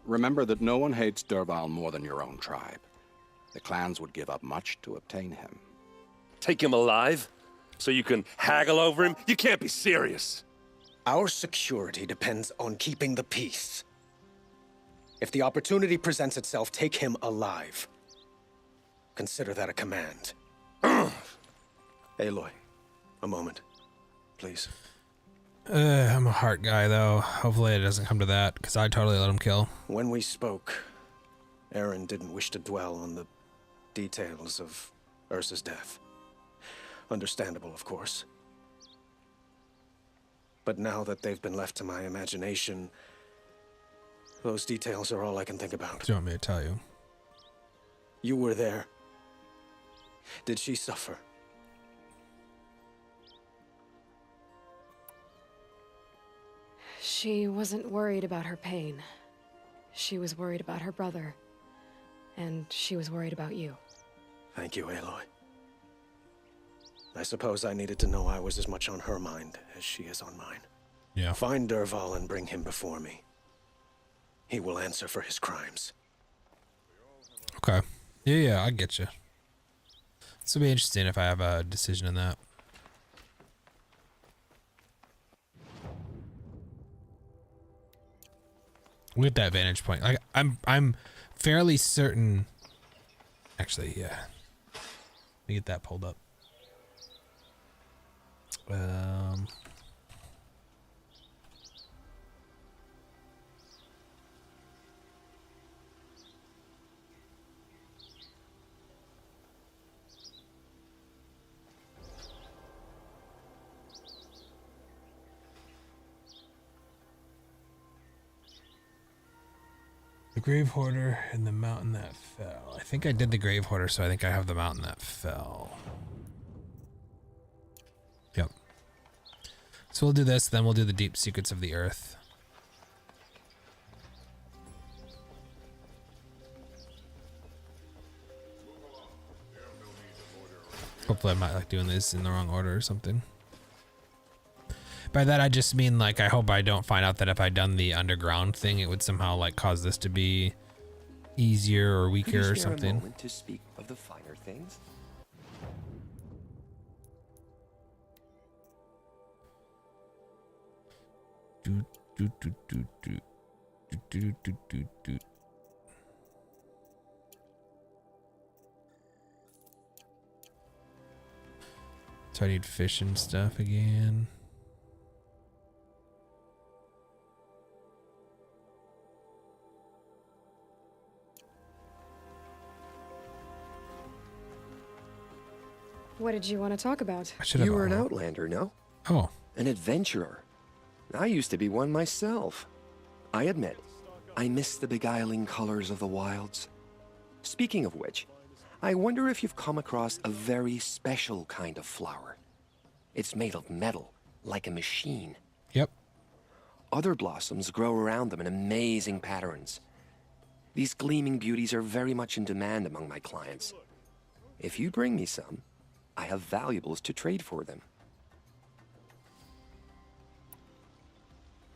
Remember that no one hates Dervahl more than your own tribe. The clans would give up much to obtain him. Take him alive? So you can haggle over him? You can't be serious. Our security depends on keeping the peace. If the opportunity presents itself, take him alive. Consider that a command. Aloy, a moment, please. I'm a heart guy, though. Hopefully it doesn't come to that, because I totally let him kill. When we spoke, Erend didn't wish to dwell on the details of Ursa's death. Understandable, of course. But now that they've been left to my imagination, those details are all I can think about. Do you want me to tell you? You were there. Did she suffer? She wasn't worried about her pain. She was worried about her brother. And she was worried about you. Thank you, Aloy. I suppose I needed to know I was as much on her mind as she is on mine. Yeah. Find Dervahl and bring him before me. He will answer for his crimes. Okay. Yeah, I get you. This will be interesting if I have a decision in that. With that vantage point, like I'm fairly certain. Actually, yeah. Let me get that pulled up. The Grave Hoarder and the Mountain That Fell. I think I did the Grave Hoarder, so I think I have the Mountain That Fell. Yep. So we'll do this, then we'll do the Deep Secrets of the Earth. Hopefully I'm not like doing this in the wrong order or something. By that I just mean like I hope I don't find out that if I'd done the underground thing it would somehow like cause this to be easier or weaker or something. A moment to speak of the finer things? So I need fish and stuff again. What did you want to talk about? You were an outlander, no? Oh. An adventurer. I used to be one myself. I admit, I miss the beguiling colors of the wilds. Speaking of which, I wonder if you've come across a very special kind of flower. It's made of metal, like a machine. Yep. Other blossoms grow around them in amazing patterns. These gleaming beauties are very much in demand among my clients. If you bring me some, I have valuables to trade for them.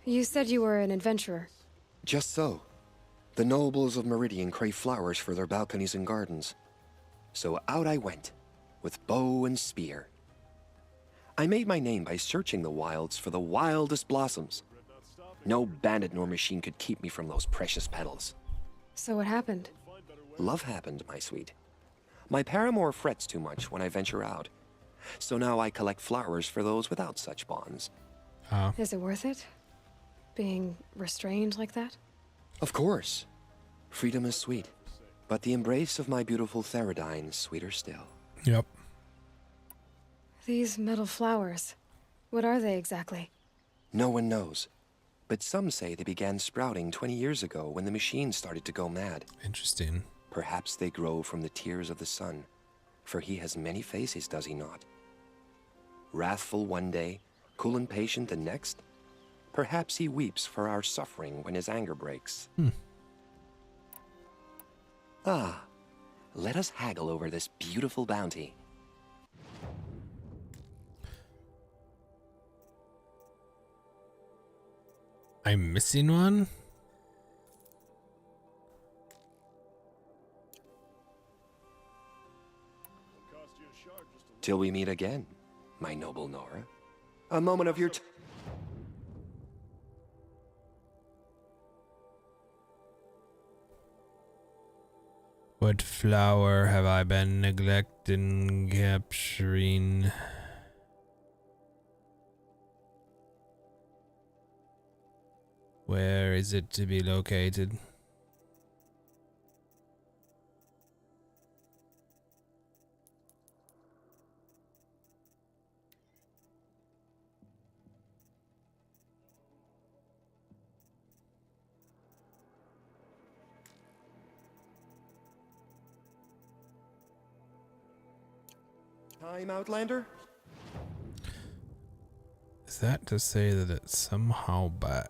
You said you were an adventurer. Just so. The nobles of Meridian crave flowers for their balconies and gardens. So out I went, with bow and spear. I made my name by searching the wilds for the wildest blossoms. No bandit nor machine could keep me from those precious petals. So what happened? Love happened, my sweet. My paramour frets too much when I venture out. So now I collect flowers for those without such bonds. Is it worth it? Being restrained like that? Of course. Freedom is sweet. But the embrace of my beautiful Theradine is sweeter still. Yep. These metal flowers. What are they exactly? No one knows. But some say they began sprouting 20 years ago when the machines started to go mad. Interesting. Perhaps they grow from the tears of the sun, for he has many faces, does he not? Wrathful one day, cool and patient the next? Perhaps he weeps for our suffering when his anger breaks. Ah, let us haggle over this beautiful bounty. I'm missing one? Till we meet again, my noble Nora. A moment of your What flower have I been neglecting capturing? Where is it to be located? Time, Outlander? Is that to say that it's somehow back?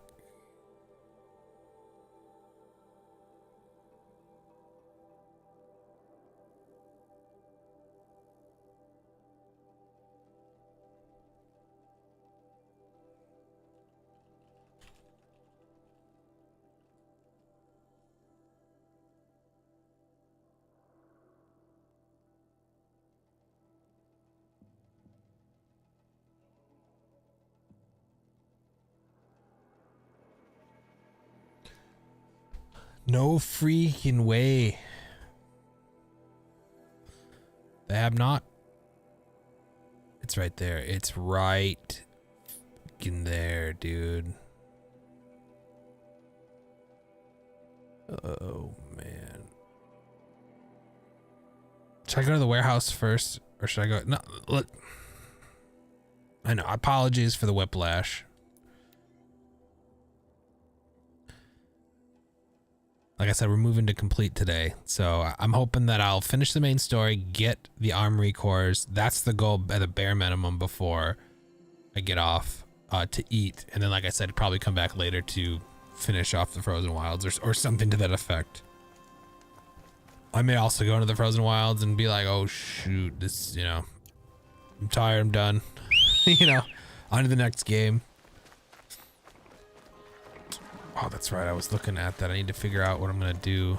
No freaking way. They have not. It's right there. It's right in there, dude. Oh, man. Should I go to the warehouse first? Or should I go? No, look. I know. Apologies for the whiplash. Like I said, we're moving to complete today. So I'm hoping that I'll finish the main story, get the armory cores. That's the goal at the bare minimum before I get off to eat. And then, like I said, probably come back later to finish off the Frozen Wilds or something to that effect. I may also go into the Frozen Wilds and be like, oh, shoot, this, I'm tired, I'm done. On to the next game. Oh, that's right. I was looking at that. I need to figure out what I'm going to do.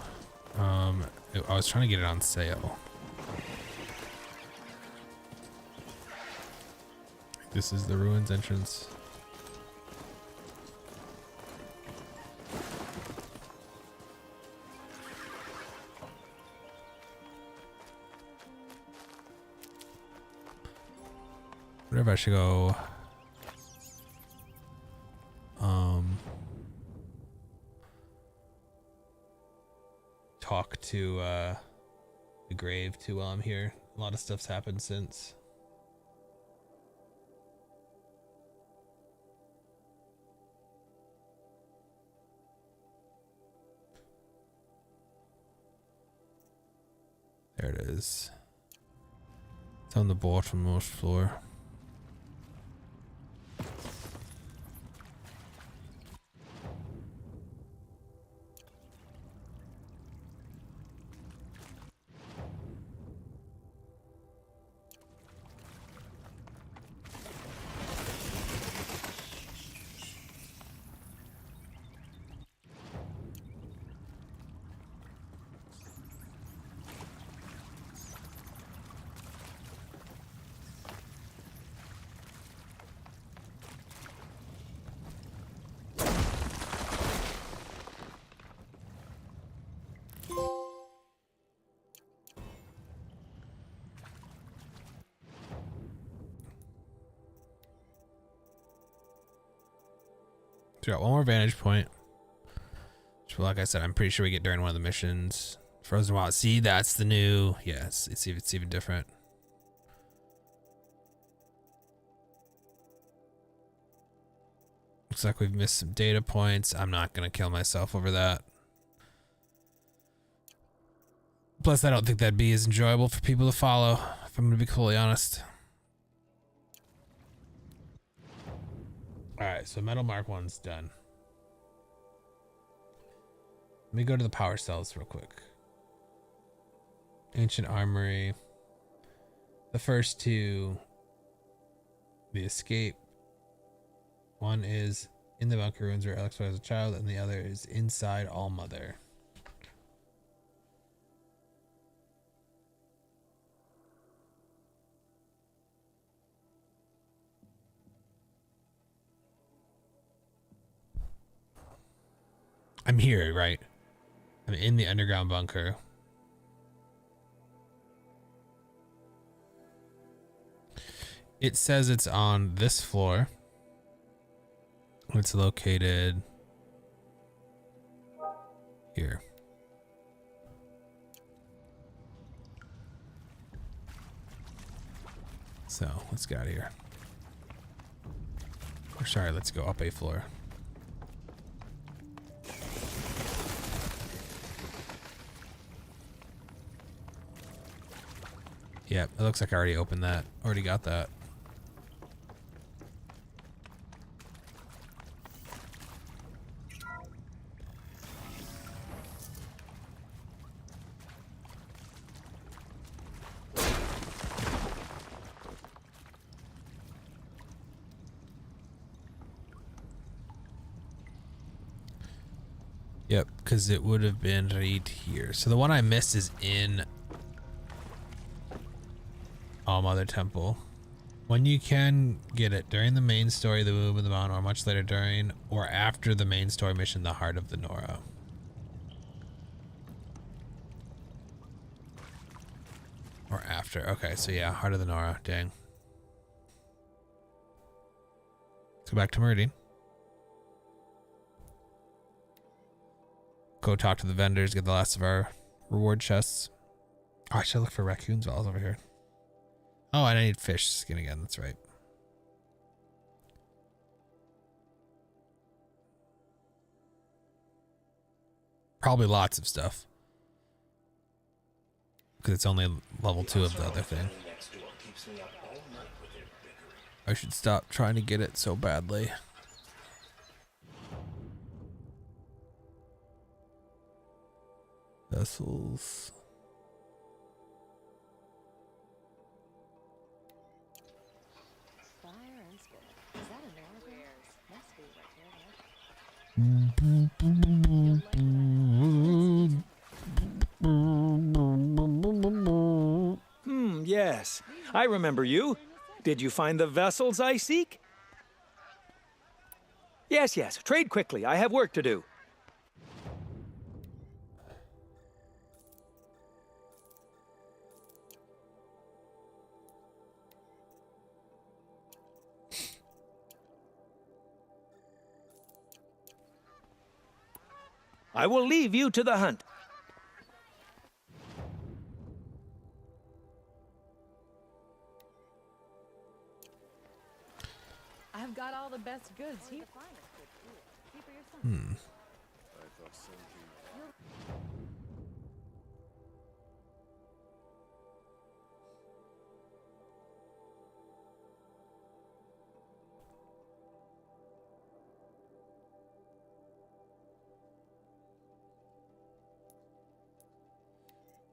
I was trying to get it on sale. This is the ruins entrance. Whatever, I should go. Talk to the grave too while I'm here. A lot of stuff's happened since. There it is. It's on the bottommost floor. So we got one more vantage point. Which, like I said, I'm pretty sure we get during one of the missions. Frozen Wild. See, that's the new. Yes, it's even different. Looks like we've missed some data points. I'm not gonna kill myself over that. Plus, I don't think that'd be as enjoyable for people to follow, if I'm gonna be completely honest. Alright, so Metal Mark 1's done. Let me go to the power cells real quick. Ancient Armory. The first two, the escape. One is in the bunker ruins where Alex was a child, and the other is inside All Mother. I'm here, right? I'm in the underground bunker. It says it's on this floor. It's located here. So let's get out of here. Or sorry, let's go up a floor. Yep, it looks like I already opened that. Already got that. Yep, because it would have been right here. So the one I missed is in All Mother Temple. When you can get it during the main story, the Womb of the Mountain, or much later during or after the main story mission, the Heart of the Nora. Or after. Okay, so yeah, Heart of the Nora. Dang. Let's go back to Meridian. Go talk to the vendors, get the last of our reward chests. Oh, I should look for raccoons while I was over here. Oh, and I need fish skin again. That's right. Probably lots of stuff. Because it's only level 2 of the other thing. I should stop trying to get it so badly. Vessels. Yes. I remember you. Did you find the vessels I seek? Yes, yes. Trade quickly. I have work to do. I will leave you to the hunt. I've got all the best goods here.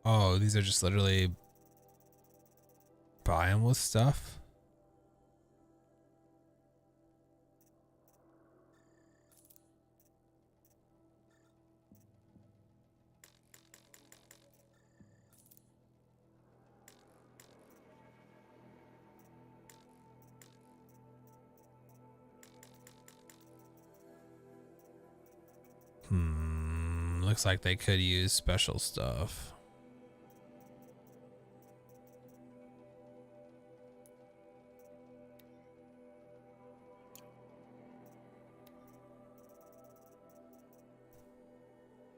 Oh, these are just literally buy them with stuff. Looks like they could use special stuff.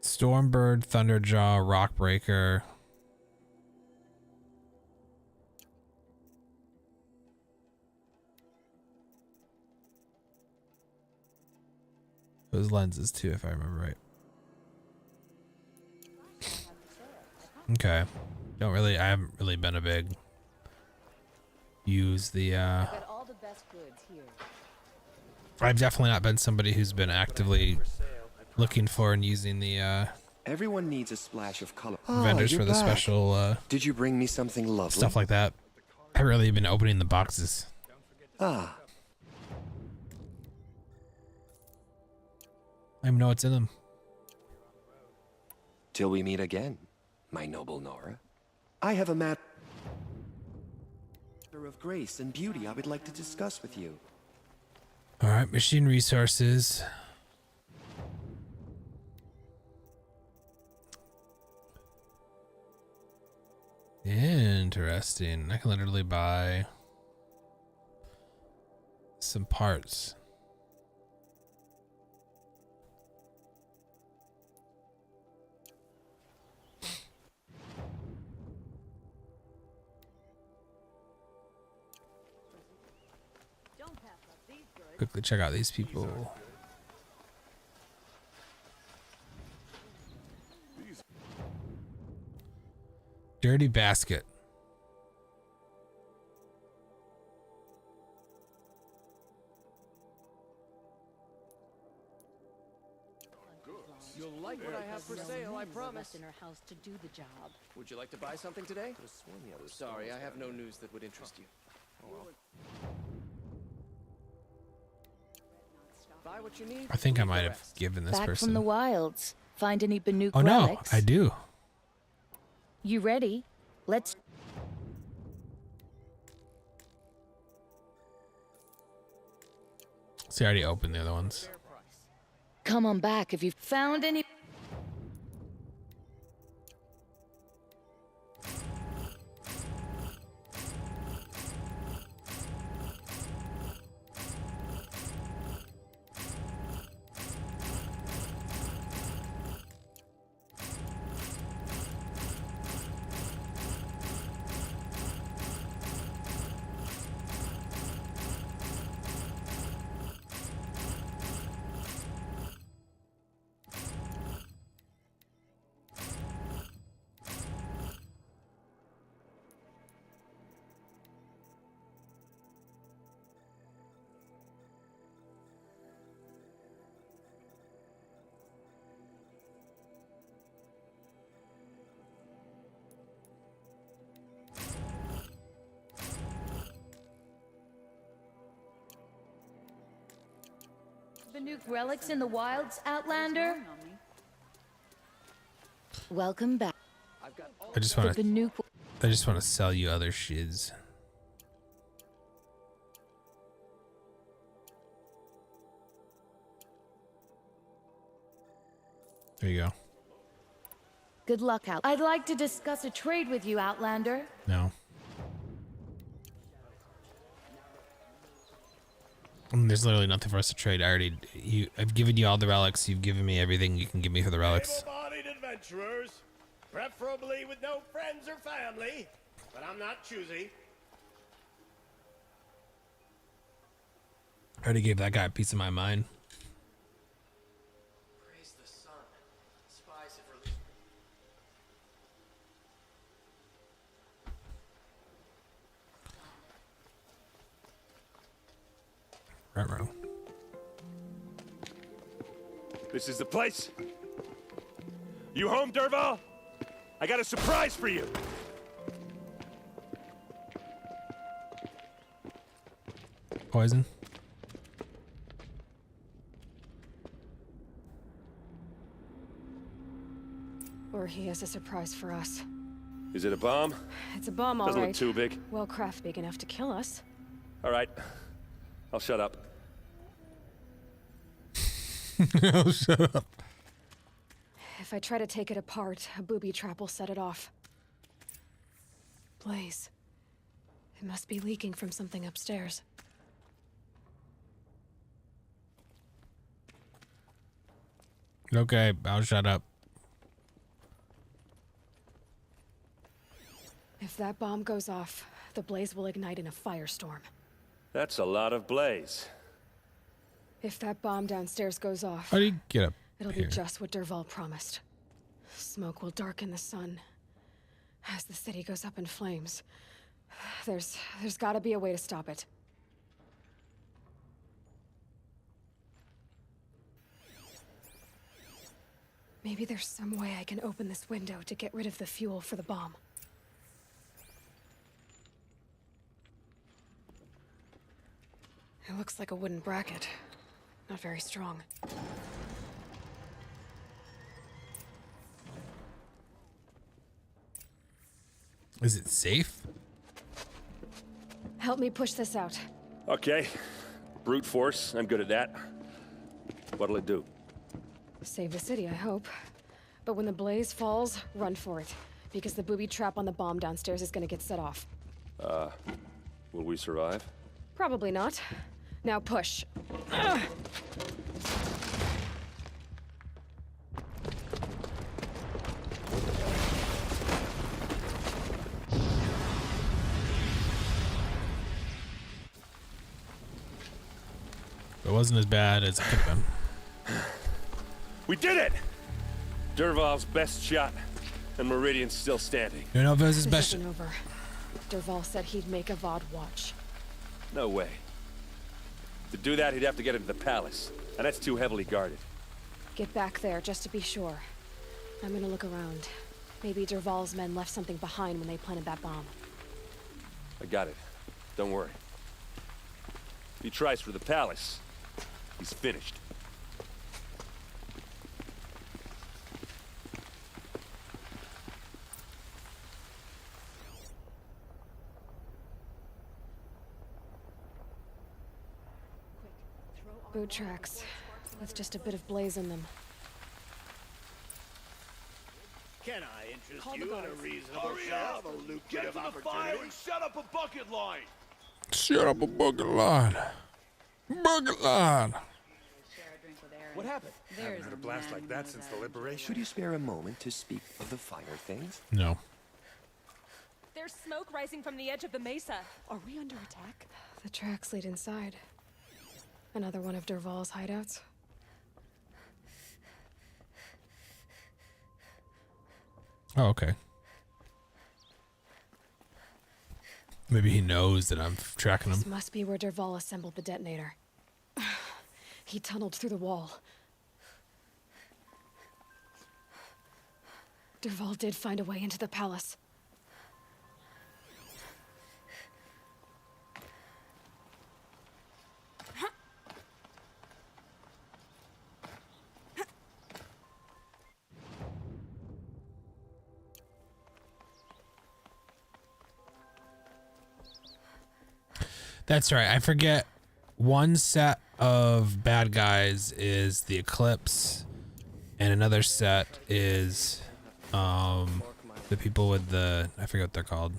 Stormbird, Thunderjaw, Rockbreaker. Those lenses too, if I remember right. Okay. I haven't really been a big use the I've got all the best goods here. I've definitely not been somebody who's been actively looking for and using the Everyone needs a splash of color. vendors you're for the back. special Did you bring me something lovely? stuff like that. I haven't really been opening the boxes. Ah, I don't even know what's in them. till we meet again, my noble Nora. I have a matter of grace and beauty I would like to discuss with you. All right, machine resources. Interesting. I can literally buy some parts. Quickly check out these people. Dirty basket. You'll like what I have for sale, I promise. In her house to do the job. Would you like to buy something today? Sorry, I have no news that would interest you. Buy what you need. I think I might have given this Back person. from the wilds. Find any Banuk Oh no, relics? I do. You ready? Let's. See, I already opened the other ones. Come on back if you've found any. Banuk relics in the wilds, Outlander? Welcome back. I just want The to. Banuk. I just want to sell you other shiz. There you go. Good luck, Out. I'd like to discuss a trade with you, Outlander. No. There's literally nothing for us to trade. I've given you all the relics. You've given me everything you can give me for the relics. Able-bodied adventurers, preferably with no friends or family, but I'm not choosy. I already gave that guy a piece of my mind. Praise the sun. Spies have released. Right. This is the place. You home, Derval? I got a surprise for you. Poison. Or he has a surprise for us. Is it a bomb? It's a bomb, all Doesn't right. look too big. Well, craft big enough to kill us. All right. I'll shut up. Oh, shut up. If I try to take it apart, a booby trap will set it off. Blaze. It must be leaking from something upstairs. Okay, I'll shut up. If that bomb goes off, the blaze will ignite in a firestorm. That's a lot of blaze. If that bomb downstairs goes off, How do you get up it'll here? be just what Derval promised. Smoke will darken the sun. As the city goes up in flames, there's gotta be a way to stop it. Maybe there's some way I can open this window to get rid of the fuel for the bomb. It looks like a wooden bracket. Not very strong. Is it safe? Help me push this out. Okay. Brute force, I'm good at that. What'll it do? Save the city, I hope. But when the blaze falls, run for it. Because the booby trap on the bomb downstairs is gonna get set off. Will we survive? Probably not. Now push. Ugh. It wasn't as bad as it could have been. We did it! Dervahl's best shot, and Meridian's still standing. You know if it was his This best. isn't over. Dervahl said he'd make a VOD watch. No way. To do that, he'd have to get into the palace, and that's too heavily guarded. Get back there, just to be sure. I'm gonna look around. Maybe Dervahl's men left something behind when they planted that bomb. I got it. Don't worry. If he tries for the palace, he's finished. Boot tracks, with just a bit of blaze in them. Can I interest Call you the in a guards. reasonable Hurry share up! of a Get lucrative to the opportunity? fire and set up a bucket line! Shut up a bucket line. Bucket line. What happened? Haven't heard a blast like that since the liberation. Could you spare a moment to speak of the finer things? No. There's smoke rising from the edge of the mesa. Are we under attack? The tracks lead inside. Another one of Dervahl's hideouts. Oh, okay. Maybe he knows that I'm tracking him. This must be where Dervahl assembled the detonator. He tunneled through the wall. Dervahl did find a way into the palace. That's right. I forget. One set of bad guys is the Eclipse, and another set is the people with the, I forget what they're called.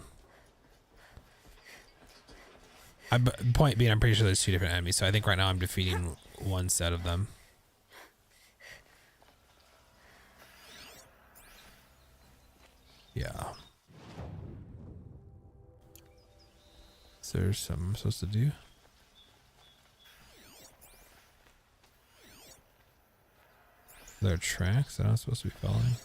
Point being, I'm pretty sure there's two different enemies, so I think right now I'm defeating one set of them. Yeah. Is there something I'm supposed to do? There are tracks that I'm supposed to be following.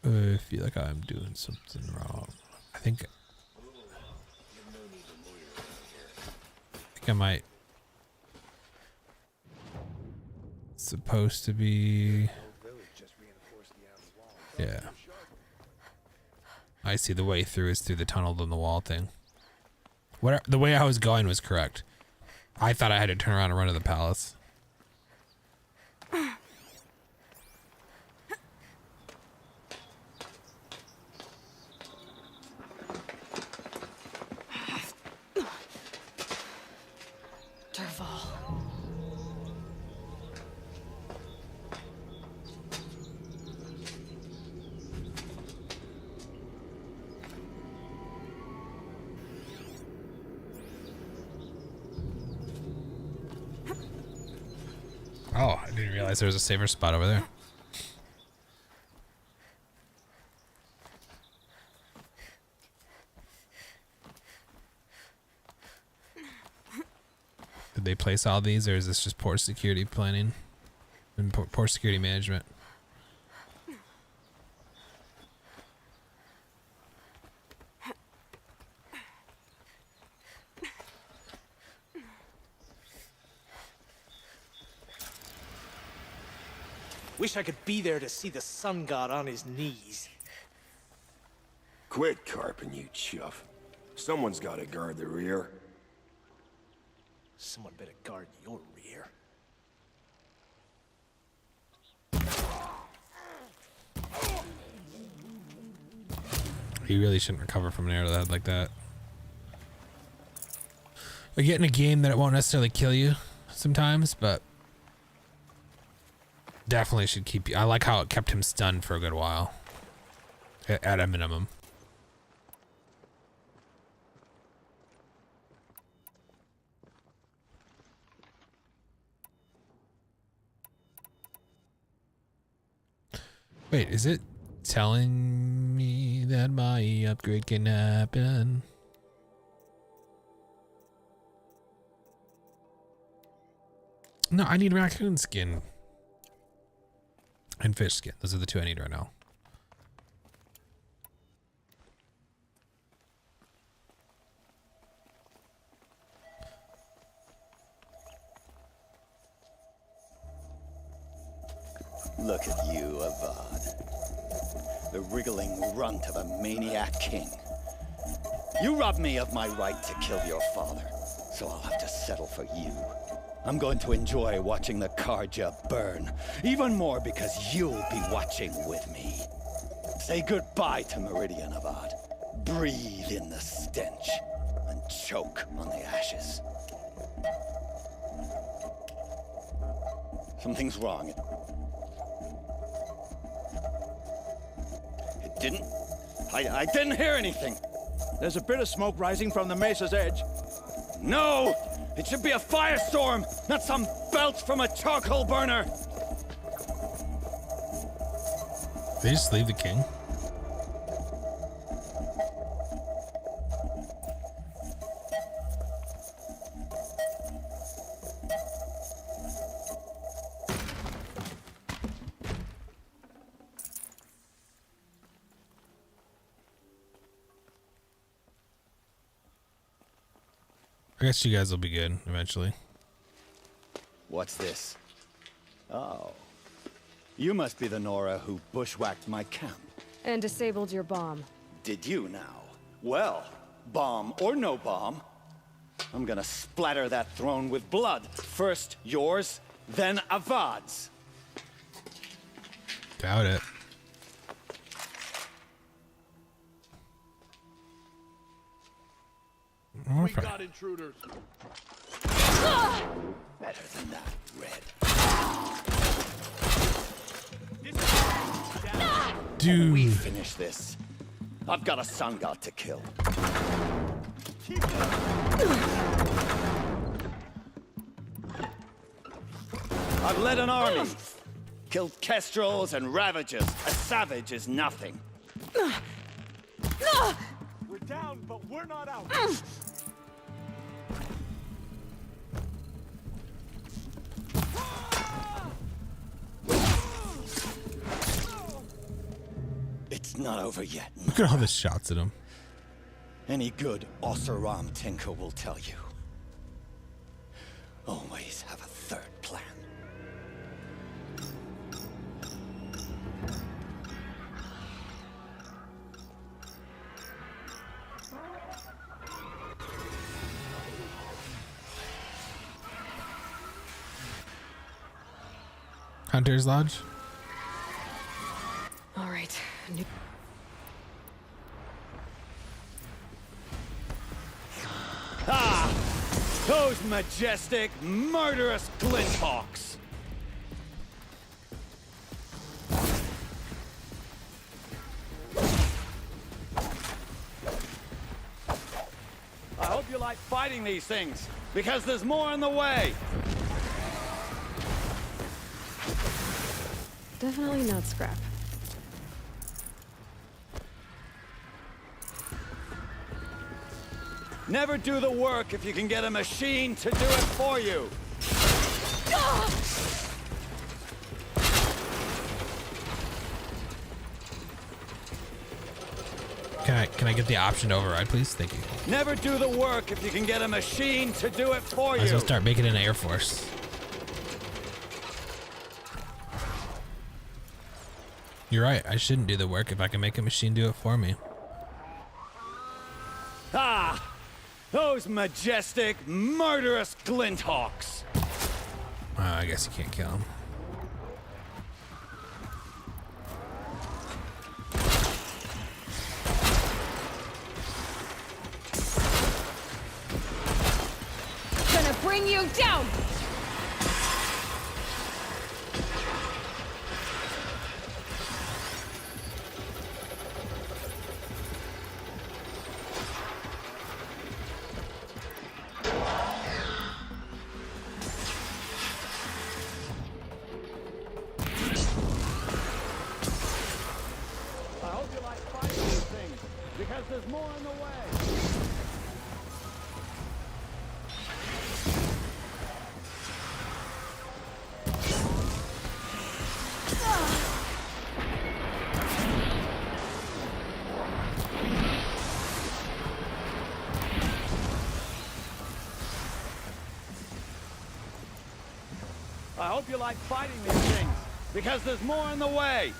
I feel like I'm doing something wrong. I think I might. Supposed to be. Yeah. I see, the way through is through the tunnel in the wall thing. The way I was going was correct. I thought I had to turn around and run to the palace. Dervahl. Oh, I didn't realize there was a saver spot over there. Did they place all these, or is this just poor security planning and poor security management? Wish I could be there to see the sun god on his knees. Quit carping, you chuff. Someone's gotta guard the rear. Someone better guard your rear. You really shouldn't recover from an arrow to the head like that. I get in a game that it won't necessarily kill you sometimes, but definitely should keep you. I like how it kept him stunned for a good while. At a minimum. Wait, is it telling me that my upgrade can happen? No, I need raccoon skin. And fish skin. Those are the two I need right now. Look at you, Avad. The wriggling runt of a maniac king. You robbed me of my right to kill your father, so I'll have to settle for you. I'm going to enjoy watching the Karja burn, even more because you'll be watching with me. Say goodbye to Meridian, Avad. Breathe in the stench, and choke on the ashes. Something's wrong. I didn't hear anything. There's a bit of smoke rising from the mesa's edge. No! It should be a firestorm, not some belch from a charcoal burner! Did they just leave the king? I guess you guys will be good eventually. What's this? Oh. You must be the Nora who bushwhacked my camp. And disabled your bomb. Did you now? Well, bomb or no bomb, I'm gonna splatter that throne with blood. First yours, then Avad's. Doubt it. We got intruders. Better than that, Red. Dude. We finish this. I've got a sun god to kill. I've led an army. Killed kestrels and ravagers. A savage is nothing. We're down, but we're not out. It's not over yet. Look at all the shots at him. Any good Oseram tinker will tell you. Always have a third plan. Hunter's Lodge? All right. Ah! Those majestic, murderous glinthawks! I hope you like fighting these things, because there's more on the way! Definitely not scrap. Never do the work if you can get a machine to do it for you. Can I get the option to override, please? Thank you. Never do the work if you can get a machine to do it for I was you. gonna start making an Air Force. You're right. I shouldn't do the work if I can make a machine do it for me. Ah! Those majestic, murderous glinthawks! I guess you can't kill him. Gonna bring you down! I hope you like fighting these things, because there's more in the way. I hope you like fighting these things, because there's more in the way.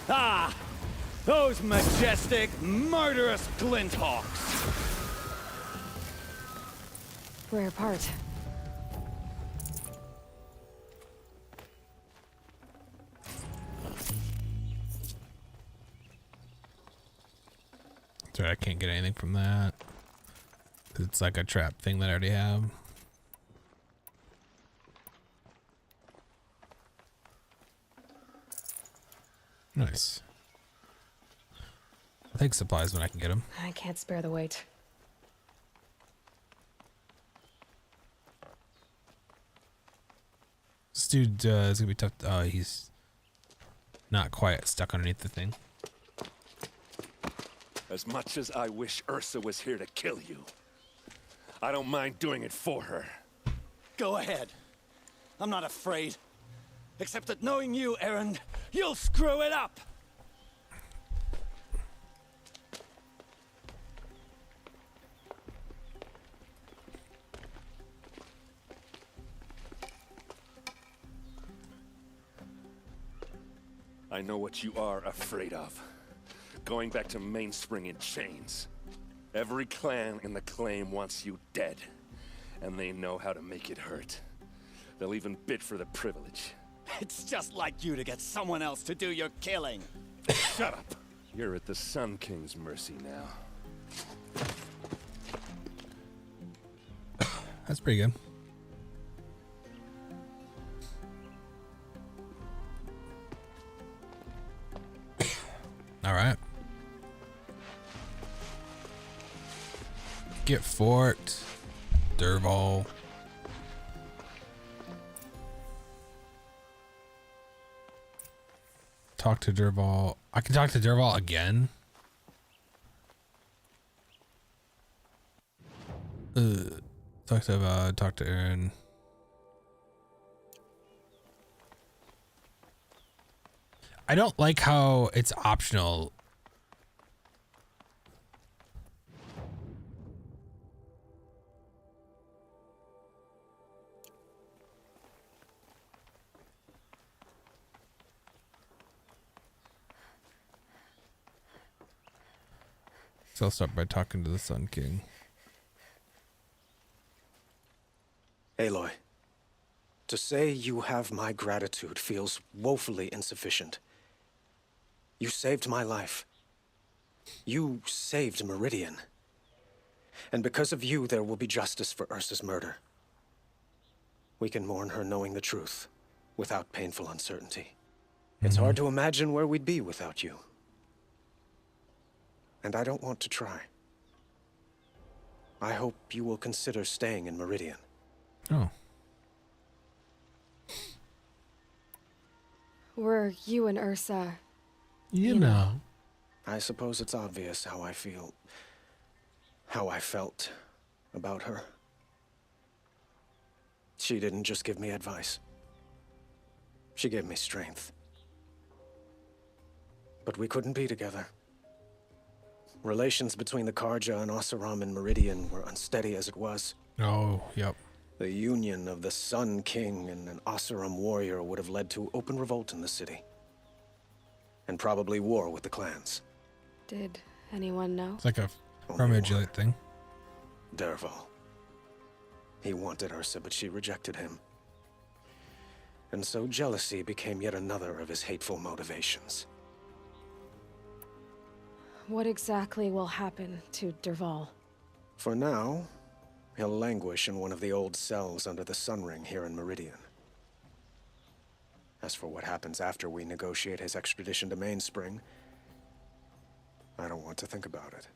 Ah! Those majestic, murderous glinthawks! Rare part. Sorry, I can't get anything from that. It's like a trap thing that I already have. Nice. I'll take supplies when I can get them. I can't spare the weight. This dude is gonna be tough. Oh, he's not quite stuck underneath the thing. As much as I wish Ursa was here to kill you, I don't mind doing it for her. Go ahead. I'm not afraid. Except that knowing you, Aaron, you'll screw it up! I know what you are afraid of. Going back to Mainspring in chains. Every clan in the claim wants you dead, and they know how to make it hurt. They'll even bid for the privilege. It's just like you to get someone else to do your killing. Shut up! You're at the Sun King's mercy now. That's pretty good. All right. Get Fort Derval. Talk to Derval. I can talk to Derval again. Talk to Aaron. I don't like how it's optional. So I'll start by talking to the Sun King. Aloy, to say you have my gratitude feels woefully insufficient. You saved my life. You saved Meridian. And because of you, there will be justice for Ursa's murder. We can mourn her knowing the truth, without painful uncertainty. It's hard to imagine where we'd be without you. And I don't want to try. I hope you will consider staying in Meridian. Oh. Were you and Ursa... You know. I suppose it's obvious how I feel... how I felt about her. She didn't just give me advice. She gave me strength. But we couldn't be together. Relations between the Karja and Oseram and Meridian were unsteady as it was. Oh, yep. The union of the Sun King and an Oseram warrior would have led to open revolt in the city. And probably war with the clans. Did anyone know? It's like a Romeo and Juliet thing. Dervahl. He wanted Ursa, but she rejected him. And so jealousy became yet another of his hateful motivations. What exactly will happen to Dervahl? For now, he'll languish in one of the old cells under the Sun Ring here in Meridian. As for what happens after we negotiate his extradition to Mainspring, I don't want to think about it.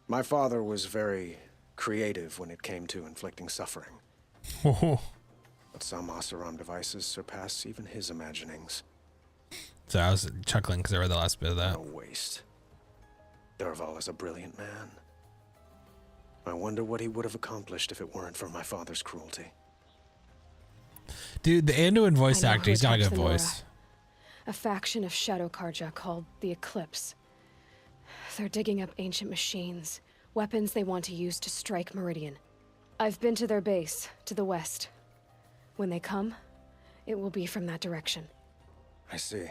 My father was very creative when it came to inflicting suffering. But some Oseram devices surpass even his imaginings. So I was chuckling because I read the last bit of that. No waste. Dervahl is a brilliant man. I wonder what he would have accomplished if it weren't for my father's cruelty. Dude, the Anduin voice I know actor, who he's got a attacked good the Nora. voice. A faction of Shadow Karja called the Eclipse. They're digging up ancient machines, weapons they want to use to strike Meridian. I've been to their base, to the west. When they come, it will be from that direction. I see.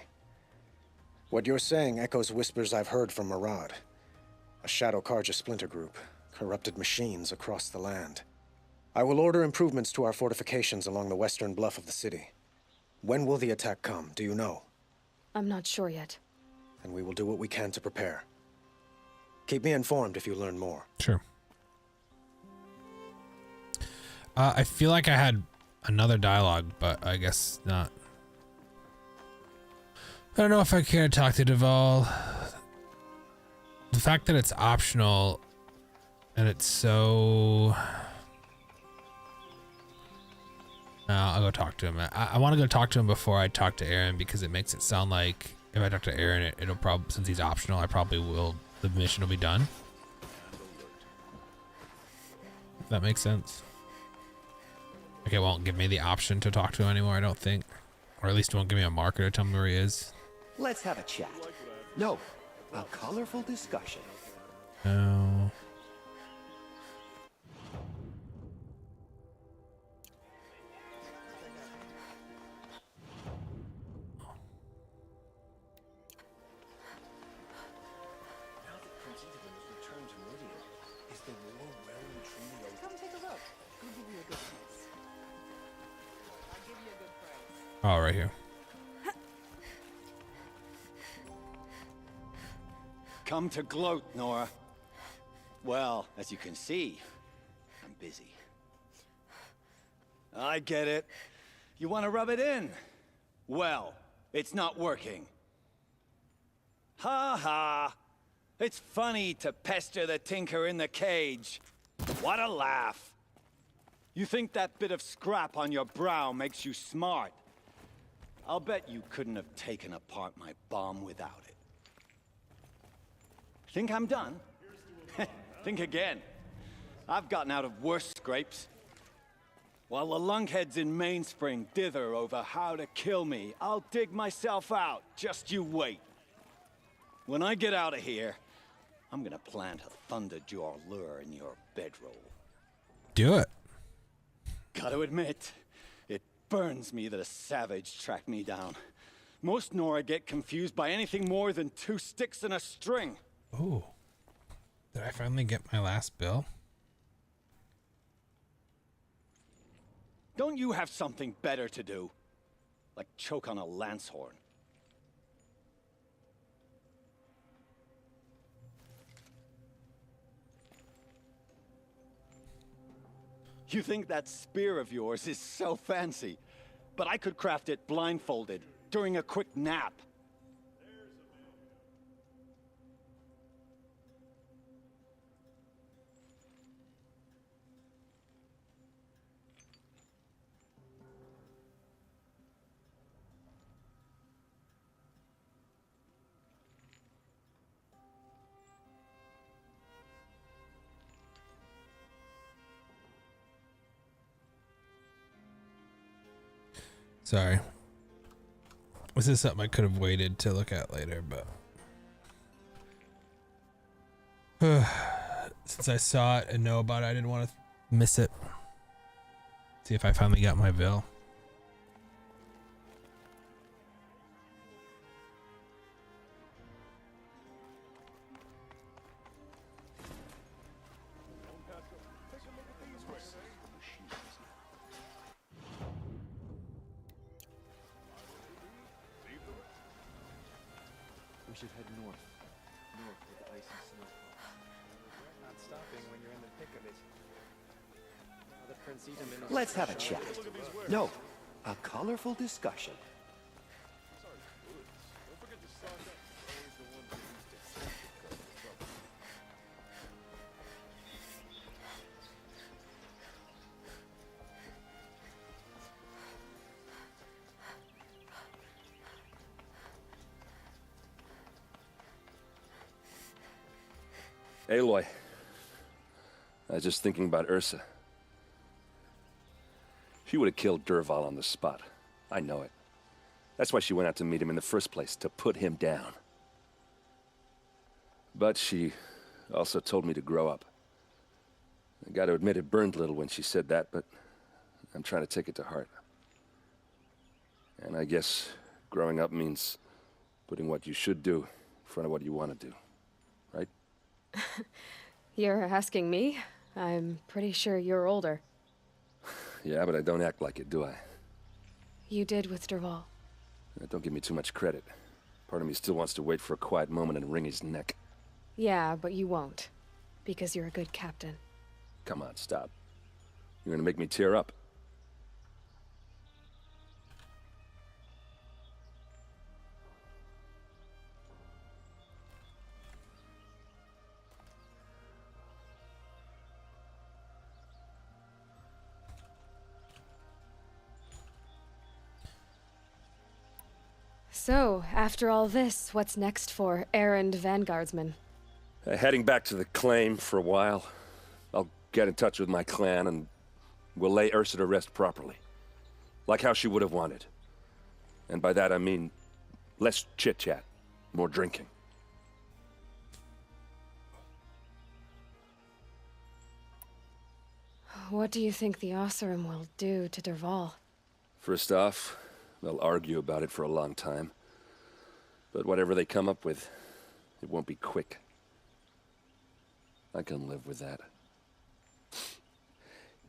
What you're saying echoes whispers I've heard from Murad. A Shadow Karja splinter group, corrupted machines across the land. I will order improvements to our fortifications along the western bluff of the city. When will the attack come, do you know? I'm not sure yet. Then we will do what we can to prepare. Keep me informed if you learn more. Sure. I feel like I had another dialogue, but I guess not. I don't know if I care to talk to Dervahl. The fact that it's optional and it's so... No, I'll go talk to him. I want to go talk to him before I talk to Aaron because it makes it sound like if I talk to Aaron, it'll probably, since he's optional, I probably will, the mission will be done. If that makes sense. Okay, it won't give me the option to talk to him anymore, I don't think. Or at least it won't give me a marker to tell me where he is. Let's have a chat. No, a colorful discussion. No. Come take a look. We'll give you a good price. I'll give you a good price. Oh, right here. Come to gloat, Nora. Well, as you can see, I'm busy. I get it. You want to rub it in? Well, it's not working. Ha ha! It's funny to pester the tinker in the cage. What a laugh. You think that bit of scrap on your brow makes you smart? I'll bet you couldn't have taken apart my bomb without it. Think I'm done? Think again. I've gotten out of worse scrapes. While the lunkheads in Mainspring dither over how to kill me, I'll dig myself out. Just you wait. When I get out of here, I'm gonna plant a thunderjaw lure in your bedroll. Do it. Gotta admit, it burns me that a savage tracked me down. Most Nora get confused by anything more than 2 sticks and a string. Ooh. Did I finally get my last bill? Don't you have something better to do? Like choke on a lance horn. You think that spear of yours is so fancy, but I could craft it blindfolded during a quick nap. Sorry. This is something I could have waited to look at later, but since I saw it and know about it, I didn't want to miss it. See if I finally got my bill. We should head north. North with the ice and snow. Not stopping when you're in the thick of it. The Prince Edom in Let's have a chat. No, a colorful discussion. Aloy, I was just thinking about Ursa. She would have killed Dervahl on the spot. I know it. That's why she went out to meet him in the first place, to put him down. But she also told me to grow up. I gotta admit it burned a little when she said that, but I'm trying to take it to heart. And I guess growing up means putting what you should do in front of what you want to do, right? You're asking me? I'm pretty sure you're older. Yeah, but I don't act like it, do I? You did with Dervahl. Don't give me too much credit. Part of me still wants to wait for a quiet moment and wring his neck. Yeah, but you won't. Because you're a good captain. Come on, stop. You're gonna make me tear up. So, after all this, what's next for errand vanguardsman? Heading back to the claim for a while. I'll get in touch with my clan and we'll lay Ursa to rest properly. Like how she would have wanted. And by that I mean less chit-chat, more drinking. What do you think the Oseram will do to Dervahl? First off, they'll argue about it for a long time. But whatever they come up with, it won't be quick. I can live with that.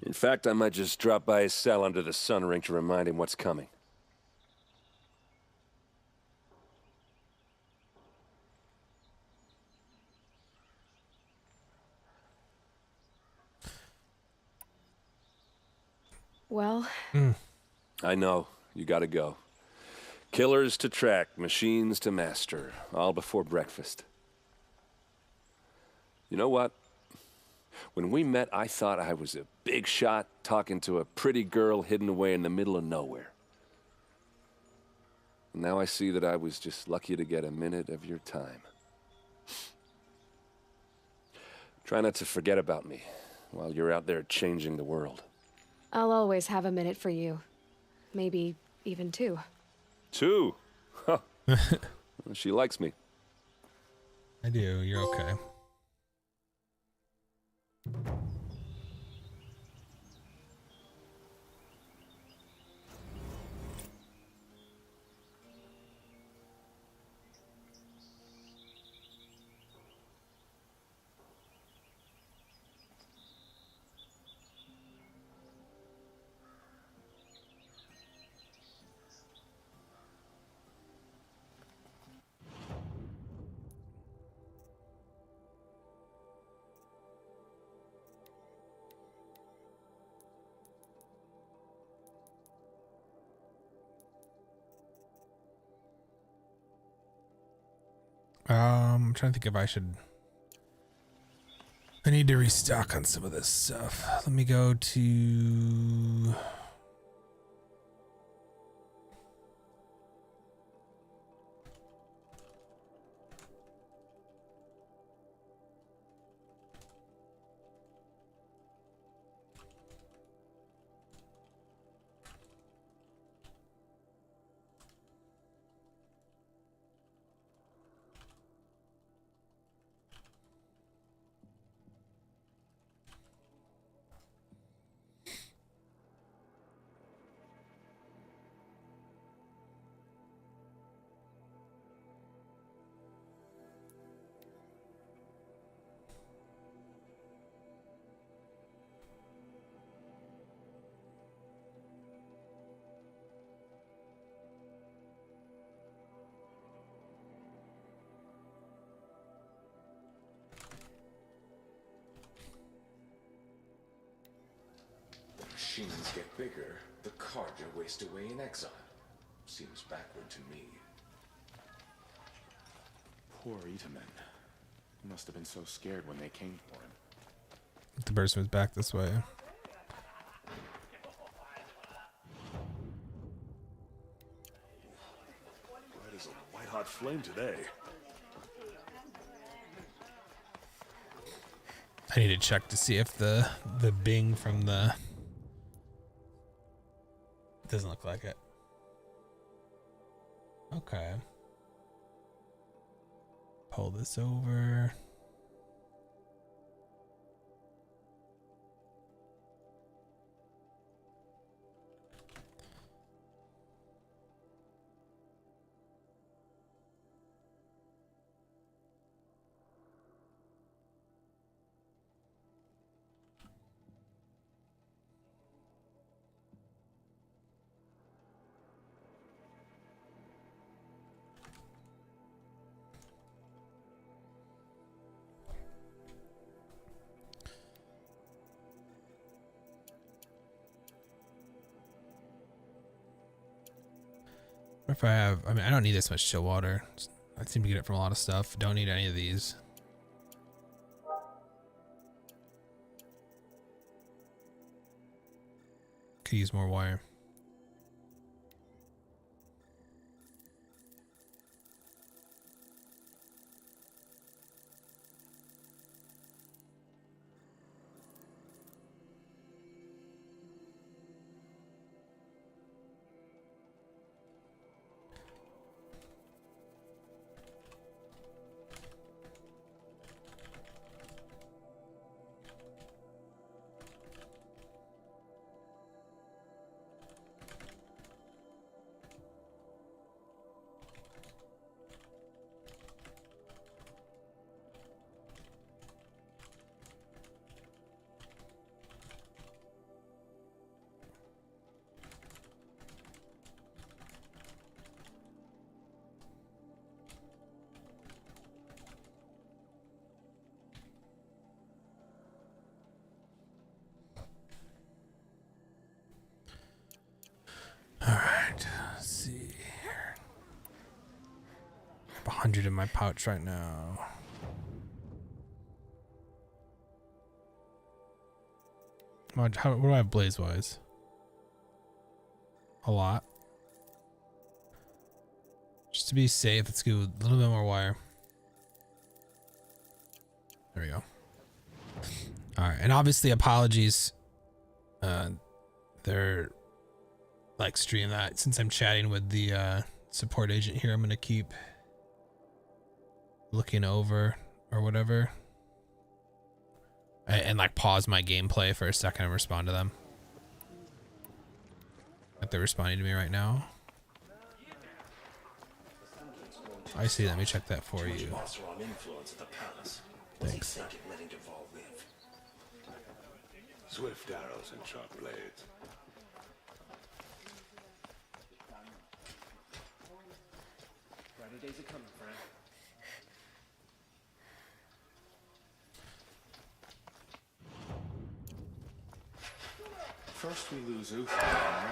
In fact, I might just drop by his cell under the sun ring to remind him what's coming. Well... I know. You gotta go. Killers to track, machines to master, all before breakfast. You know what? When we met, I thought I was a big shot talking to a pretty girl hidden away in the middle of nowhere. And now I see that I was just lucky to get a minute of your time. Try not to forget about me while you're out there changing the world. I'll always have a minute for you. Maybe even two. Two? Huh. She likes me. I do. You're okay. I'm trying to think if I should... I need to restock on some of this stuff. Let me go to... machines get bigger, the carja waste away in exile. Seems backward to me. Poor Itamen. He must have been so scared when they came for him. The person was back this way. Bright as a white-hot flame today. I need to check to see if the bing from the doesn't look like it. Okay. Pull this over. If I have, I mean, I don't need this much chill water. I seem to get it from a lot of stuff. Don't need any of these. Could use more wire. Alright, let's see here. I have 100 in my pouch right now. What do I have blaze wise? A lot. Just to be safe, let's do a little bit more wire. There we go. Alright, and obviously apologies. They're like stream that since I'm chatting with the support agent here, I'm gonna keep looking over or whatever and like pause my gameplay for a second and respond to them. Like they're responding to me right now. I see. Let me check that for you. Thanks. Swift arrows and sharp blades. Brighter days are coming, friend. First we lose Uther.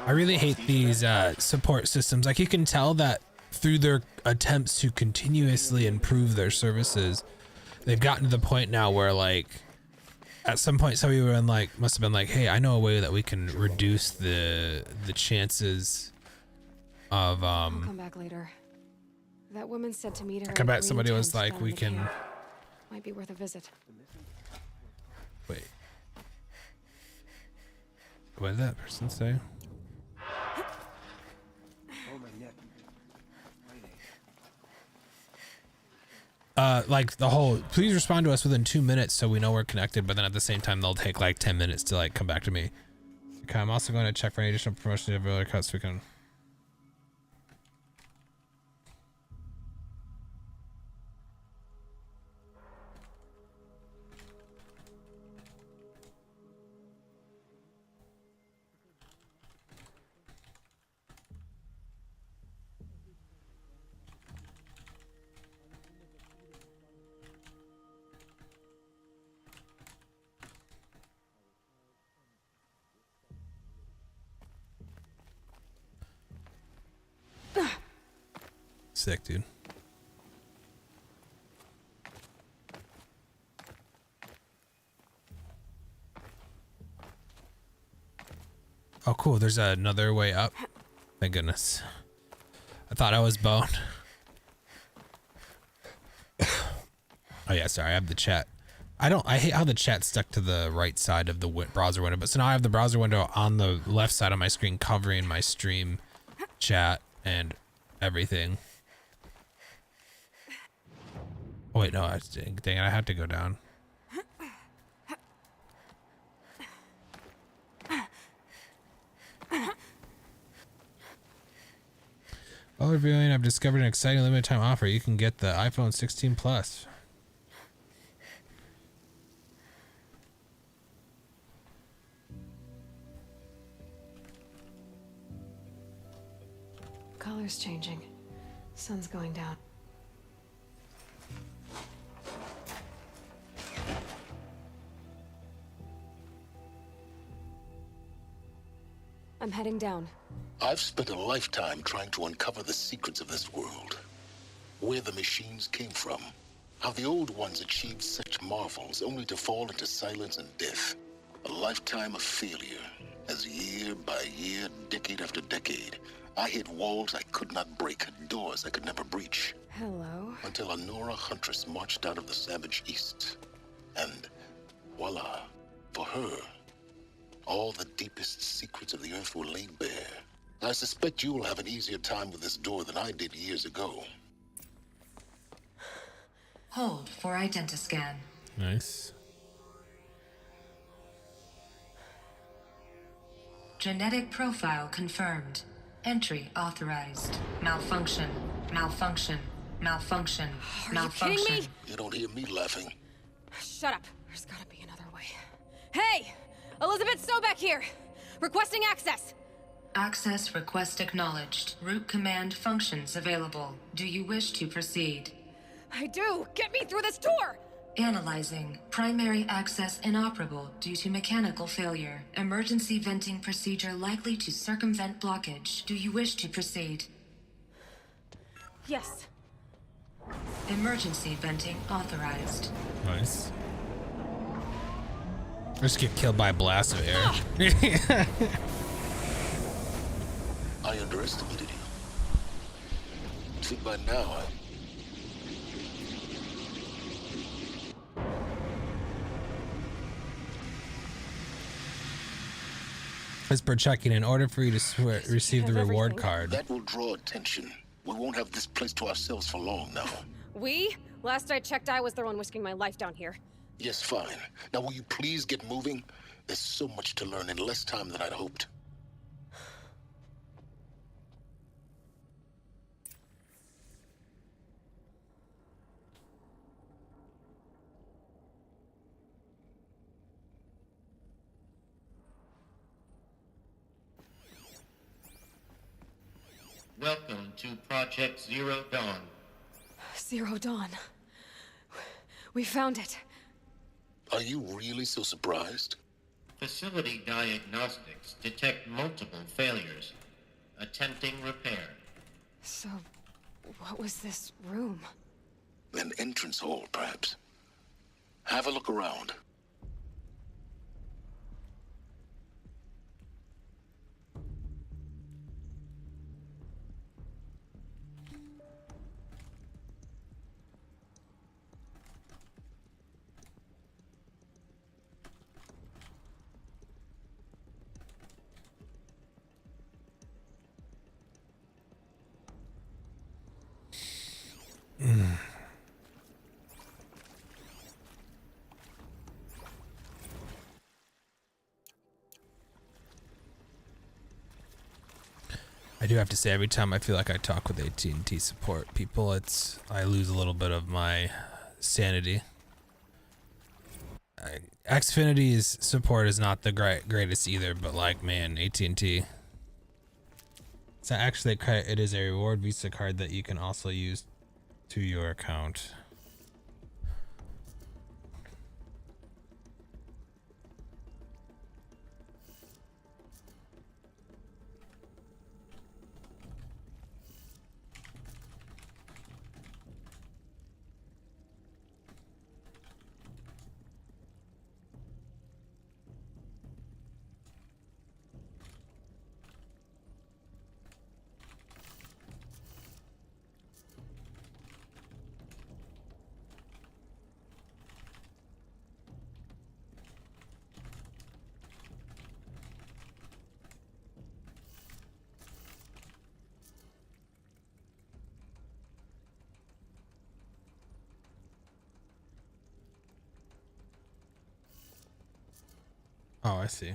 I really hate these support systems. Like you can tell that through their attempts to continuously improve their services, they've gotten to the point now where like at some point somebody must have been like, hey, I know a way that we can reduce the chances of I'll come back later. That woman said to meet her. I bet somebody was like, we can might be worth a visit. wait. What did that person say? Oh, my neck. Like the whole, please respond to us within 2 minutes so we know we're connected, but then at the same time they'll take like 10 minutes to like come back to me. Okay, I'm also going to check for any additional promotion of other cuts we can. Sick, dude. Oh, cool. There's another way up. Thank goodness. I thought I was boned. Oh yeah, sorry. I have the chat. I hate how the chat stuck to the right side of the browser window. But so now I have the browser window on the left side of my screen covering my stream chat and everything. Oh wait, no. Dang it. I had to go down. While reviewing, I've discovered an exciting limited time offer. You can get the iPhone 16 Plus. Color's changing. Sun's going down. I'm heading down. I've spent a lifetime trying to uncover the secrets of this world. Where the machines came from. How the old ones achieved such marvels only to fall into silence and death. A lifetime of failure, as year by year, decade after decade, I hit walls I could not break, doors I could never breach. Hello? Until a Nora huntress marched out of the savage east. And voila, for her, all the deepest secrets of the earth were laid bare. I suspect you will have an easier time with this door than I did years ago. Hold for identiscan. Nice. Genetic profile confirmed. Entry authorized. Malfunction. Malfunction. Malfunction. Malfunction. You kidding me? You don't hear me laughing. Shut up. There's gotta be another way. Hey! Elizabeth Sobeck here! Requesting access! Access request acknowledged. Root command functions available. Do you wish to proceed? I do! Get me through this door! Analyzing. Primary access inoperable due to mechanical failure. Emergency venting procedure likely to circumvent blockage. Do you wish to proceed? Yes. Emergency venting authorized. Nice. Just get killed by a blast of air. I underestimated you. See, by now, As per checking, in order for you to receive the reward card. That will draw attention. We won't have this place to ourselves for long now. We? Last I checked, I was the one whisking my life down here. Yes, fine. Now will you please get moving? There's so much to learn in less time than I'd hoped. Welcome to Project Zero Dawn. Zero Dawn. We found it. Are you really so surprised? Facility diagnostics detect multiple failures. Attempting repair. So, what was this room? An entrance hall, perhaps. Have a look around. I do have to say, every time I feel like I talk with AT&T support people, I lose a little bit of my sanity. Xfinity's support is not the greatest either, but like, man, AT&T. So actually, it is a reward Visa card that you can also use to your account. Oh, I see.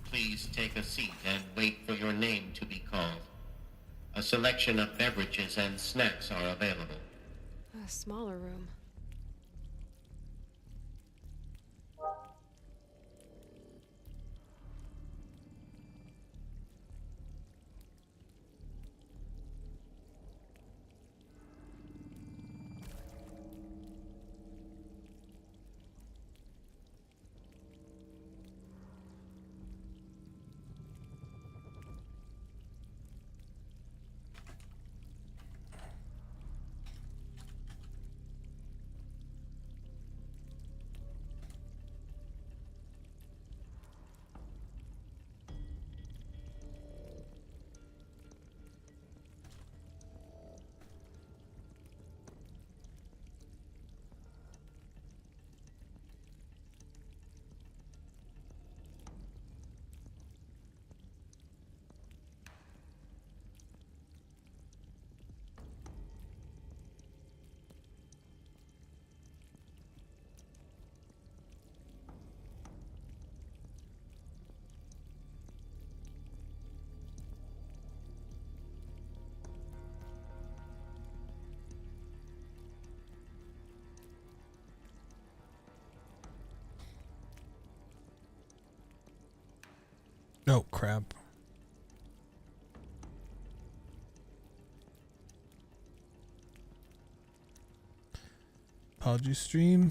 Please take a seat and wait for your name to be called. A selection of beverages and snacks are available. A smaller room. Oh, crap. Apologies, stream.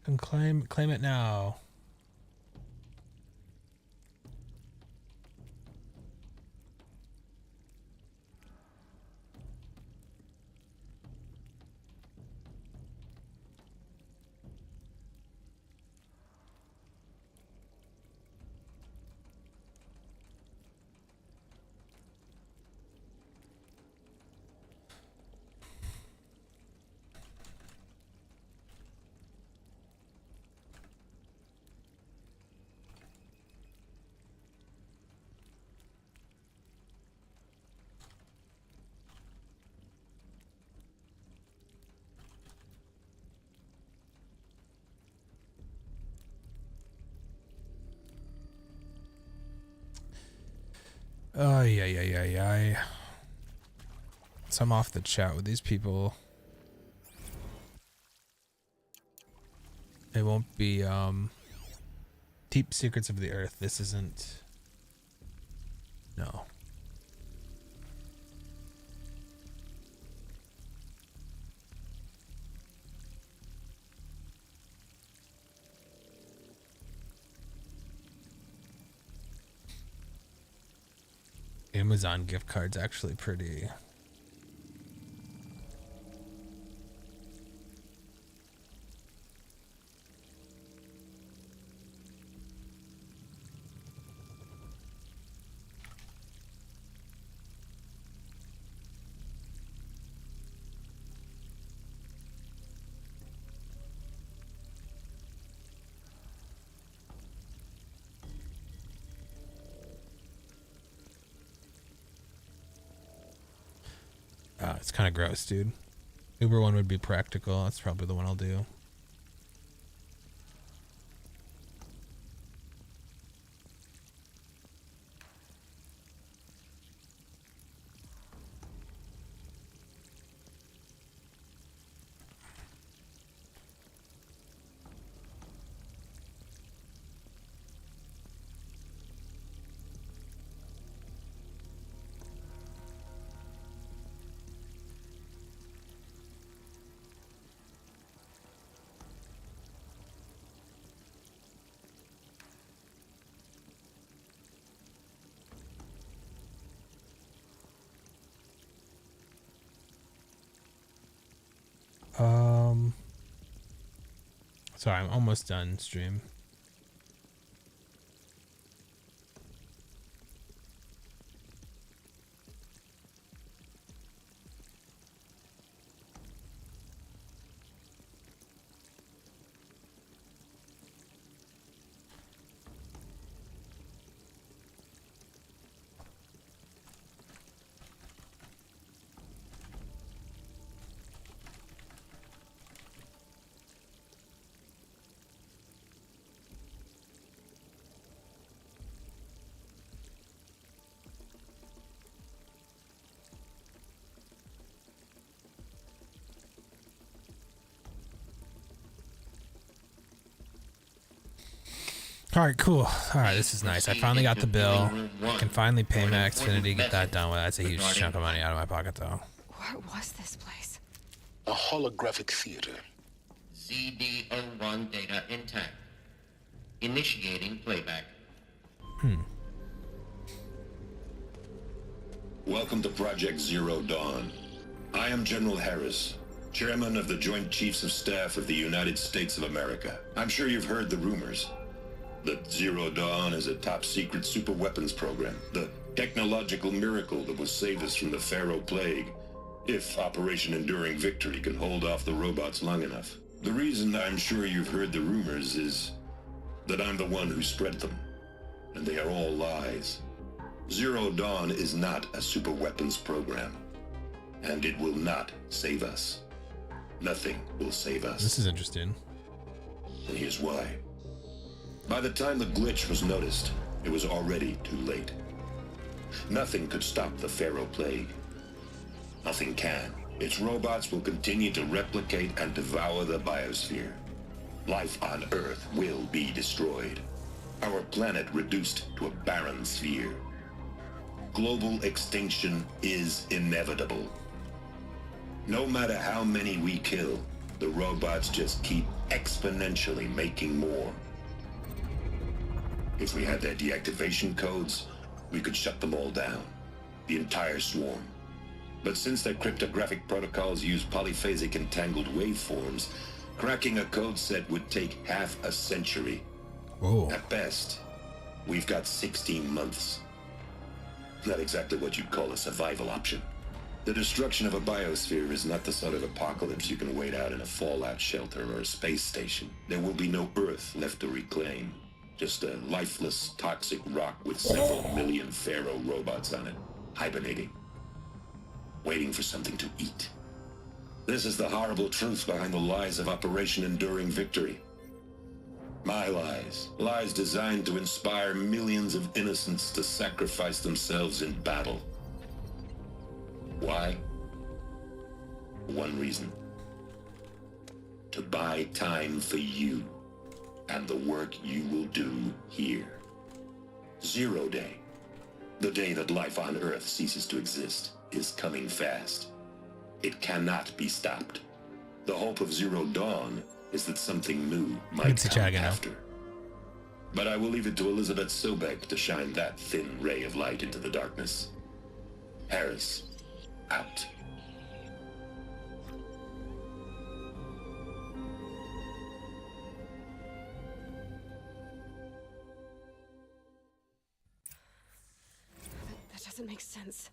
And claim it now. Oh, yeah. So I'm off the chat with these people. It won't be, Deep Secrets of the Earth. This isn't... No. Amazon gift card's actually pretty... it's kind of gross, dude. Uber one would be practical. That's probably the one I'll do. Sorry, I'm almost done stream. All right, cool. All right, this is nice. I finally got the bill. I can finally pay my Xfinity, get that done with. That's a huge chunk of money out of my pocket, though. What was this place? A holographic theater. CD01 data intact. Initiating playback. Welcome to Project Zero Dawn. I am General Harris, Chairman of the Joint Chiefs of Staff of the United States of America. I'm sure you've heard the rumors that Zero Dawn is a top-secret superweapons program, the technological miracle that will save us from the Pharaoh Plague, if Operation Enduring Victory can hold off the robots long enough. The reason I'm sure you've heard the rumors is that I'm the one who spread them, and they are all lies. Zero Dawn is not a superweapons program, and it will not save us. Nothing will save us. This is interesting. And here's why. By the time the glitch was noticed, it was already too late. Nothing could stop the Pharaoh Plague. Nothing can. Its robots will continue to replicate and devour the biosphere. Life on Earth will be destroyed. Our planet reduced to a barren sphere. Global extinction is inevitable. No matter how many we kill, the robots just keep exponentially making more. If we had their deactivation codes, we could shut them all down. The entire swarm. But since their cryptographic protocols use polyphasic entangled waveforms, cracking a code set would take half a century. Whoa. At best, we've got 16 months. Not exactly what you'd call a survival option. The destruction of a biosphere is not the sort of apocalypse you can wait out in a fallout shelter or a space station. There will be no Earth left to reclaim. Just a lifeless, toxic rock with several million Pharaoh robots on it, hibernating, waiting for something to eat. This is the horrible truth behind the lies of Operation Enduring Victory. My lies. Lies designed to inspire millions of innocents to sacrifice themselves in battle. Why? One reason. To buy time for you and the work you will do here. Zero Day, the day that life on Earth ceases to exist, is coming fast. It cannot be stopped. The hope of Zero Dawn is that something new might come after. But I will leave it to Elizabeth Sobek to shine that thin ray of light into the darkness. Harris, out. That doesn't make sense.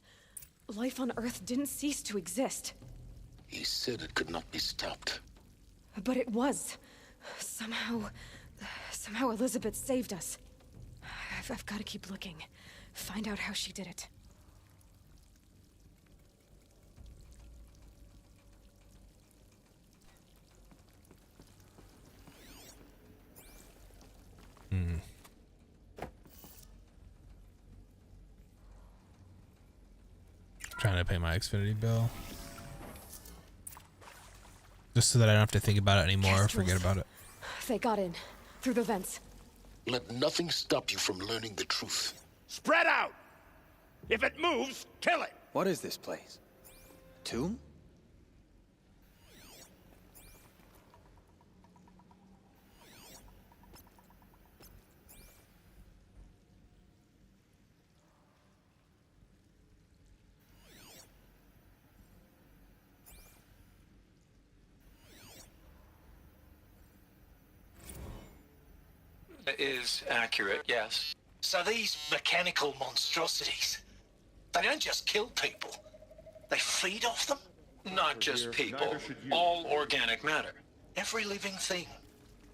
Life on Earth didn't cease to exist. He said it could not be stopped. But it was. Somehow Elizabeth saved us. I've got to keep looking. Find out how she did it. Trying to pay my Xfinity bill. Just so that I don't have to think about it anymore or forget about it. They got in. Through the vents. Let nothing stop you from learning the truth. Spread out! If it moves, kill it! What is this place? A tomb? Is accurate, yes. So these mechanical monstrosities, they don't just kill people, they feed off them? Not just people, all organic matter. Every living thing,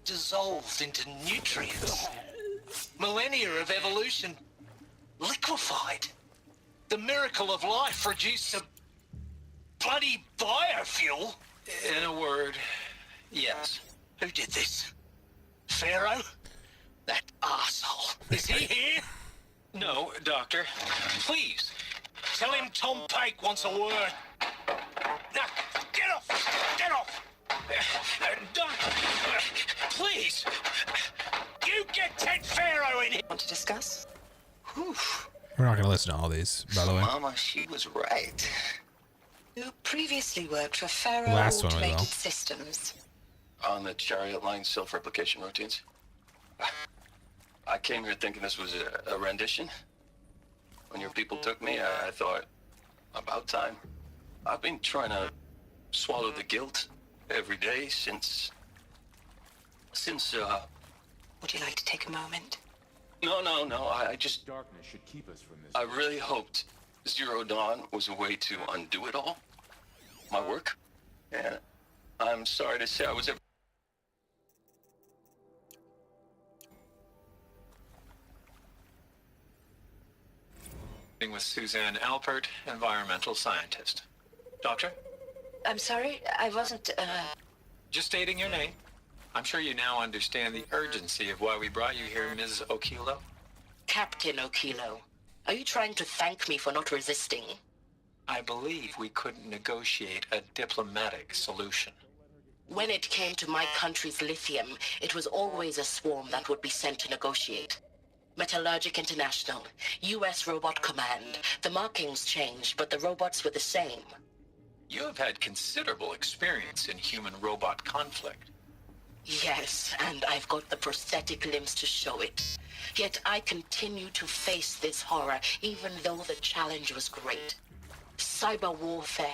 dissolved into nutrients. Millennia of evolution, liquefied. The miracle of life reduced to bloody biofuel. In a word, yes. Who did this? Pharaoh? That asshole. Is he here? No, Doctor. Please, tell him Tom Pike wants a word. Now, get off! Get off! Doctor, please! You get Ted Pharaoh in here! Want to discuss? We're not gonna listen to all these, by the way. Mama, she was right. You previously worked for Pharaoh Last one we Automated will. Systems. On the chariot line self-replication routines? I came here thinking this was a rendition. When your people took me, I thought, about time. I've been trying to swallow the guilt every day since... Would you like to take a moment? No, I just... Darkness should keep us from this. I really hoped Zero Dawn was a way to undo it all. My work. And I'm sorry to say I was ever... With Suzanne Alpert, environmental scientist. Doctor? I'm sorry, I wasn't, Just stating your name. I'm sure you now understand the urgency of why we brought you here, Ms. Okilo. Captain Okilo. Are you trying to thank me for not resisting? I believe we couldn't negotiate a diplomatic solution. When it came to my country's lithium, it was always a swarm that would be sent to negotiate. Metallurgic International, U.S. Robot Command. The markings changed, but the robots were the same. You have had considerable experience in human-robot conflict. Yes, and I've got the prosthetic limbs to show it. Yet I continue to face this horror, even though the challenge was great. Cyber warfare.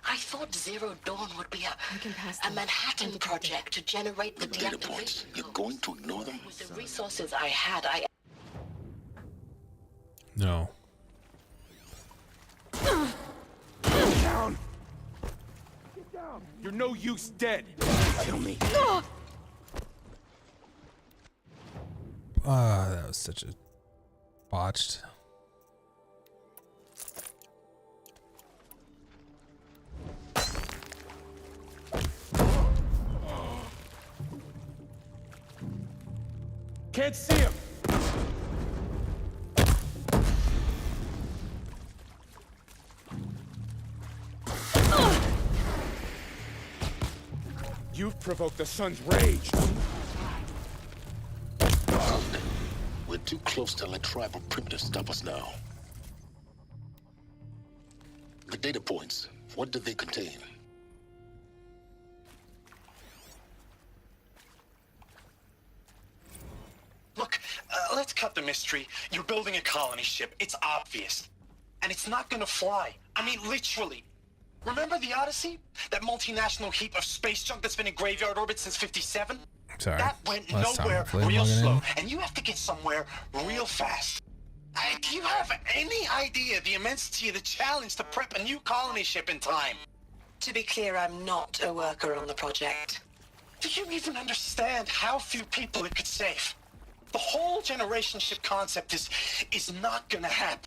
I thought Zero Dawn would be a Manhattan project to generate the Data points. deactivation. You're going to ignore them? With the resources I had, No. Get down! Get down! You're no use dead! Kill me. That was such a botched. Can't see him! You've provoked the sun's rage! We're too close to let tribal primitives stop us now. The data points, what do they contain? Look, let's cut the mystery. You're building a colony ship. It's obvious. And it's not gonna fly. I mean, literally. Remember the Odyssey? That multinational heap of space junk that's been in graveyard orbit since 57? Sorry. That went Last time nowhere hopefully I'm real logging in. slow. And you have to get somewhere real fast. Do you have any idea the immensity of the challenge to prep a new colony ship in time? To be clear, I'm not a worker on the project. Do you even understand how few people it could save? The whole generation ship concept is not gonna happen.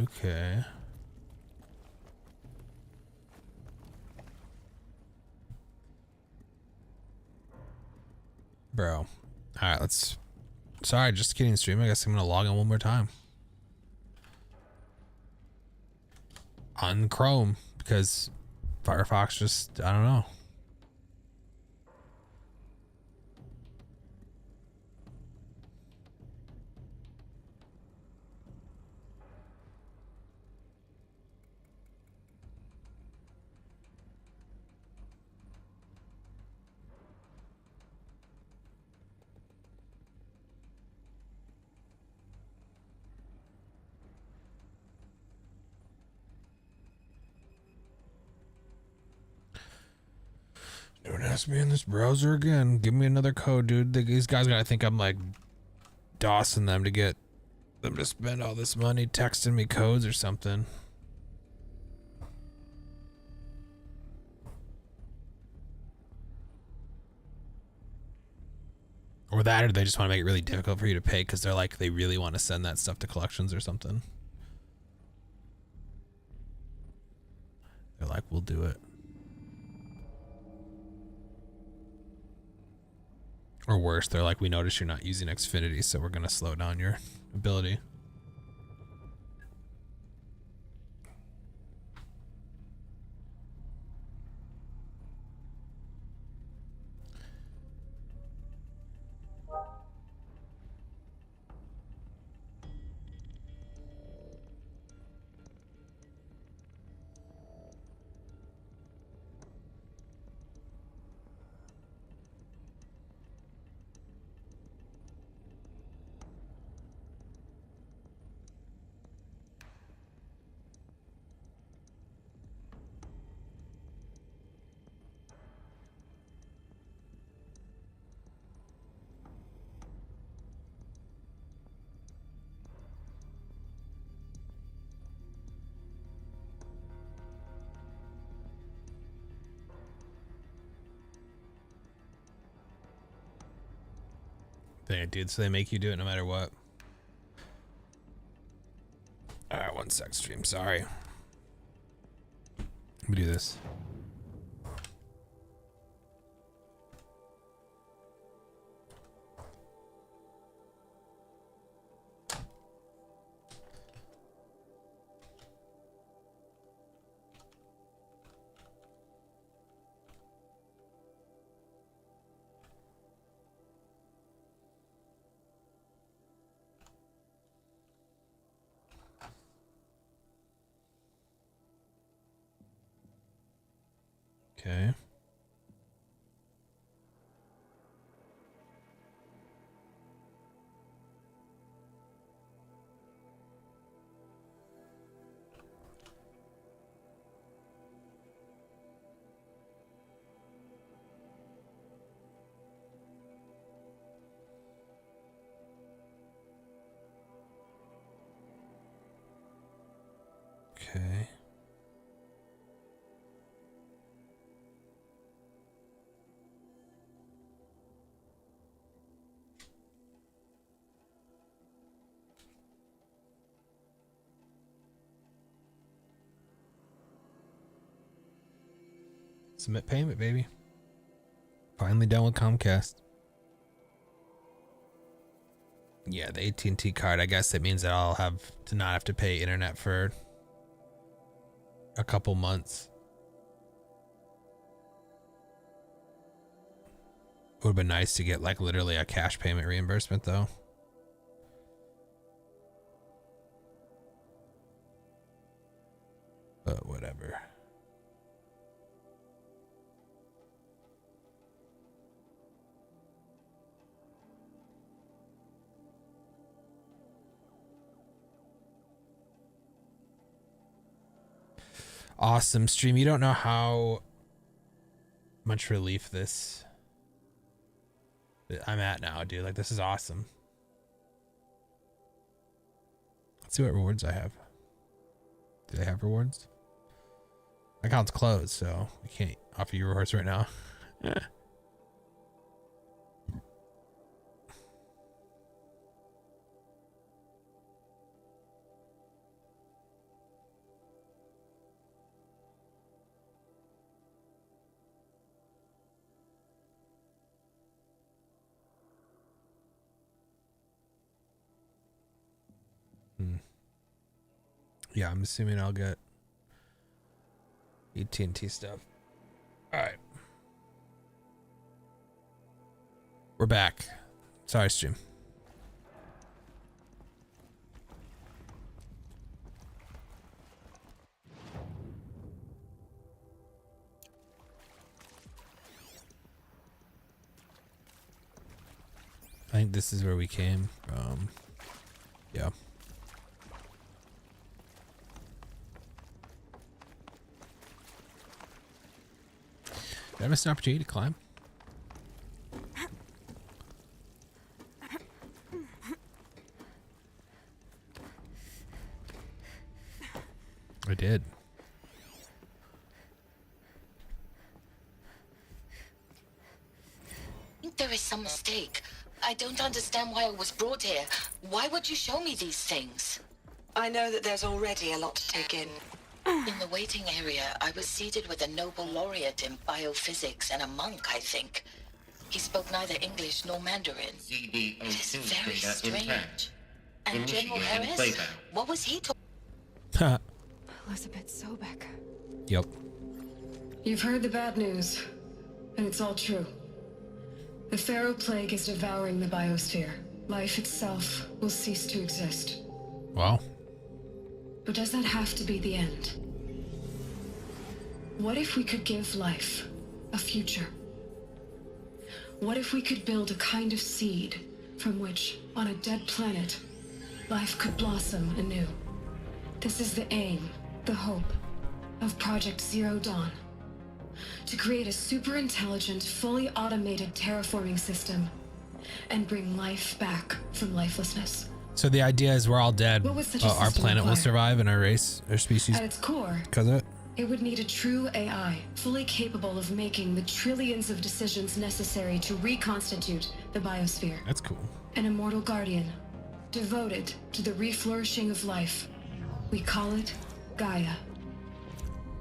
Okay. Bro. Alright, let's... Sorry, just kidding, stream. I guess I'm gonna log in one more time. On Chrome, because Firefox just... I don't know. Don't ask me in this browser again. Give me another code, dude. These guys gotta think I'm like dossing them to get them to spend all this money texting me codes or something. Or that, or they just want to make it really difficult for you to pay because they're like, they really want to send that stuff to collections or something. They're like, we'll do it. Or worse, they're like, we notice you're not using Xfinity, so we're going to slow down your ability. Thing, dude, so they make you do it no matter what. Alright, 1 sec, stream. Sorry. Let me do this. Okay. Okay. Submit payment, baby. Finally done with Comcast. Yeah, the AT&T card. I guess it means that I'll have to not have to pay internet for a couple months. It would have been nice to get like literally a cash payment reimbursement though. But whatever. Awesome stream. You don't know how much relief this I'm at now, dude. Like, this is awesome. Let's see what rewards I have. Do they have rewards? My account's closed, so I can't offer you rewards right now. Yeah, I'm assuming I'll get AT&T stuff. All right. We're back. Sorry, stream. I think this is where we came from. Yeah. Did I miss an opportunity to climb? I did. I think there is some mistake. I don't understand why I was brought here. Why would you show me these things? I know that there's already a lot to take in. In the waiting area, I was seated with a Nobel laureate in biophysics and a monk, I think. He spoke neither English nor Mandarin. It is very strange. And General Harris? What was he talking? Elizabeth Sobek. Yep. You've heard the bad news, and it's all true. The Pharaoh Plague is devouring the biosphere. Life itself will cease to exist. Wow. But does that have to be the end? What if we could give life a future? What if we could build a kind of seed from which, on a dead planet, life could blossom anew? This is the aim, the hope, of Project Zero Dawn. To create a super intelligent, fully automated terraforming system and bring life back from lifelessness. So the idea is we're all dead. What would such a Our system planet will require? survive and our race, our species, At its core, because of it. it would need a true AI, fully capable of making the trillions of decisions necessary to reconstitute the biosphere. That's cool. An immortal guardian, devoted to the reflourishing of life. We call it Gaia.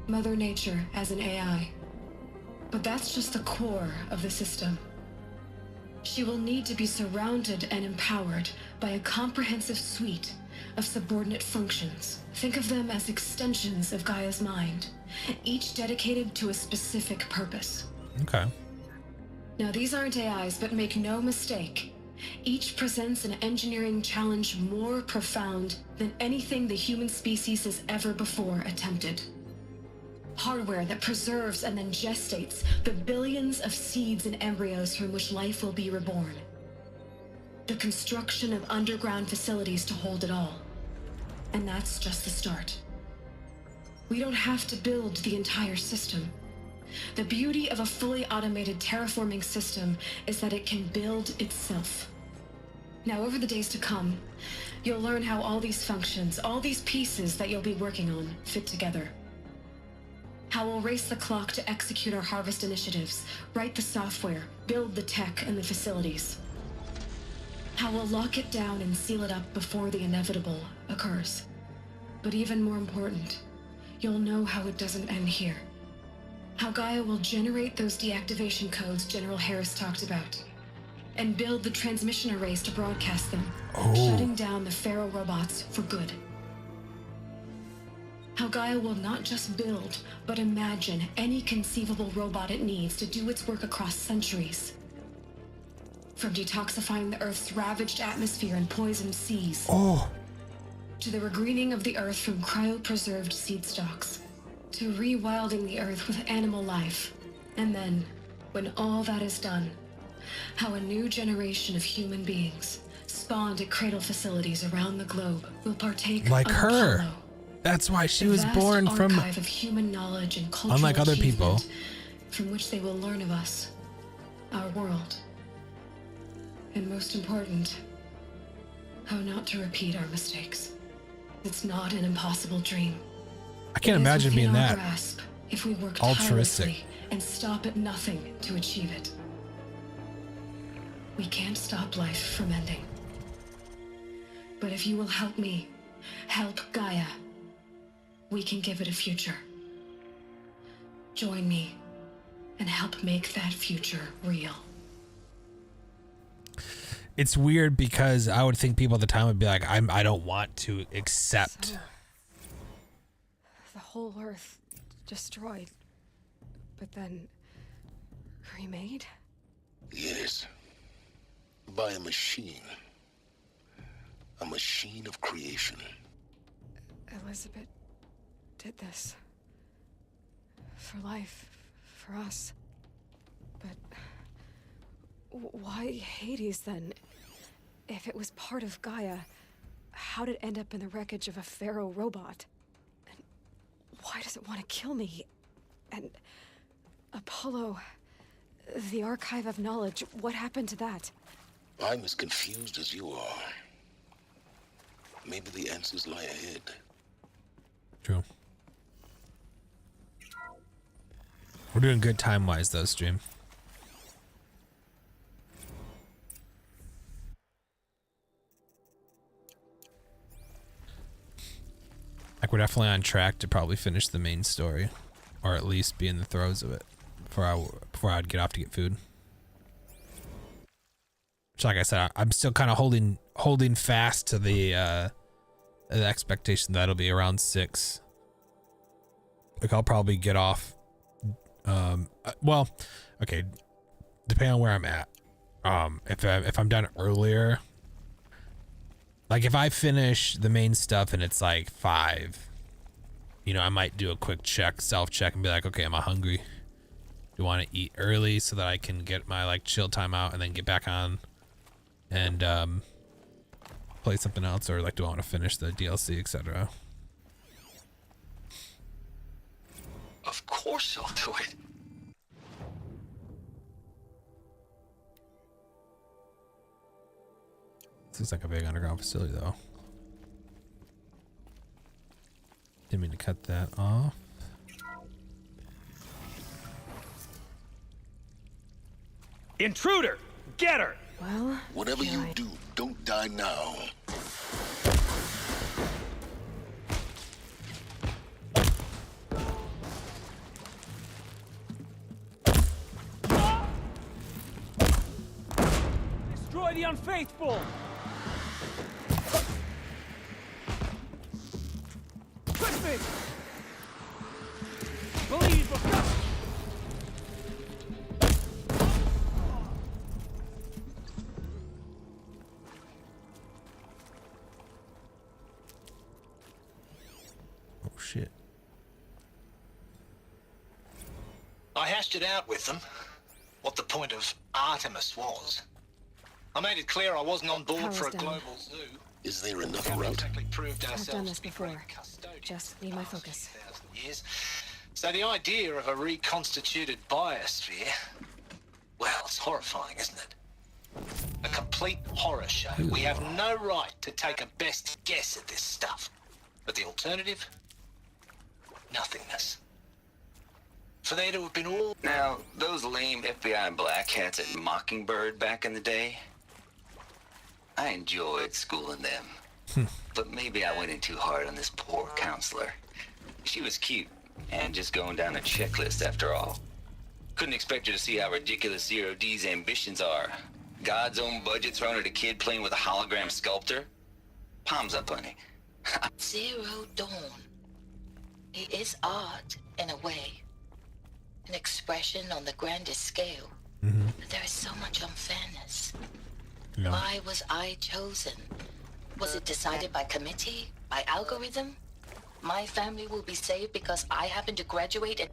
Mother Nature as an AI. But that's just the core of the system. She will need to be surrounded and empowered by a comprehensive suite of subordinate functions. Think of them as extensions of Gaia's mind, each dedicated to a specific purpose. Okay. Now, these aren't AIs, but make no mistake, each presents an engineering challenge more profound than anything the human species has ever before attempted. Hardware that preserves and then gestates the billions of seeds and embryos from which life will be reborn. The construction of underground facilities to hold it all. And that's just the start. We don't have to build the entire system. The beauty of a fully automated terraforming system is that it can build itself. Now, over the days to come, you'll learn how all these functions, all these pieces that you'll be working on, fit together. How we'll race the clock to execute our harvest initiatives, write the software, build the tech and the facilities. How we'll lock it down and seal it up before the inevitable occurs. But even more important, you'll know how it doesn't end here. How Gaia will generate those deactivation codes General Harris talked about, and build the transmission arrays to broadcast them, shutting down the Pharaoh robots for good. How Gaia will not just build, but imagine any conceivable robot it needs to do its work across centuries. From detoxifying the Earth's ravaged atmosphere and poisoned seas, to the regreening of the Earth from cryopreserved seed stalks, to rewilding the Earth with animal life. And then, when all that is done, how a new generation of human beings, spawned at cradle facilities around the globe, will partake Like of her. Apollo, That's why she the was vast born from, archive of human knowledge and cultural unlike other people. achievement from which they will learn of us, our world. And most important, how not to repeat our mistakes. It's not an impossible dream. I can't It is imagine within being our that grasp if we work altruistic. tirelessly and stop at nothing to achieve it. We can't stop life from ending. But if you will help me, help Gaia, we can give it a future. Join me and help make that future real. It's weird because I would think people at the time would be like, I don't want to accept whole Earth destroyed, but then remade? Yes. By a machine. A machine of creation. Elizabeth did this. For life. For us. But why Hades then? If it was part of Gaia, how did it end up in the wreckage of a pharaoh robot? And why does it want to kill me? And Apollo, the Archive of Knowledge, what happened to that? I'm as confused as you are. Maybe the answers lie ahead. True. We're doing good time-wise, though, stream. Like, we're definitely on track to probably finish the main story, or at least be in the throes of it before I'd get off to get food. Which, like I said, I'm still kind of holding fast to the expectation that it'll be around 6. Like, I'll probably get off. Well, okay, depending on where I'm at. If I'm done earlier. Like, if I finish the main stuff and it's like 5, you know, I might do a quick self-check and be like, okay, am I hungry? Do I want to eat early so that I can get my, like, chill time out and then get back on and, play something else? Or, like, do I want to finish the DLC, etc.? Of course I'll do it. This looks like a big underground facility, though. Didn't mean to cut that off. Intruder! Get her! Well, whatever you do, don't die now. Destroy the unfaithful! Quit me! Believe of God! Oh shit. I hashed it out with them, what the point of Artemis was. I made it clear I wasn't on board for a global zoo. Is there another route? I've done this before. Just need my focus. Years. So the idea of a reconstituted biosphere, well, it's horrifying, isn't it? A complete horror show. We have no right to take a best guess at this stuff. But the alternative? Nothingness. For there to have been all... Now, those lame FBI black hats at Mockingbird back in the day, I enjoyed schooling them. But maybe I went in too hard on this poor counselor. She was cute, and just going down a checklist after all. Couldn't expect her to see how ridiculous Zero D's ambitions are. God's own budget thrown at a kid playing with a hologram sculptor? Palms up, honey. Zero Dawn. It is art, in a way. An expression on the grandest scale. But there is so much unfairness. Yeah. Why was I chosen? Was it decided by committee? By algorithm? My family will be saved because I happen to graduate and...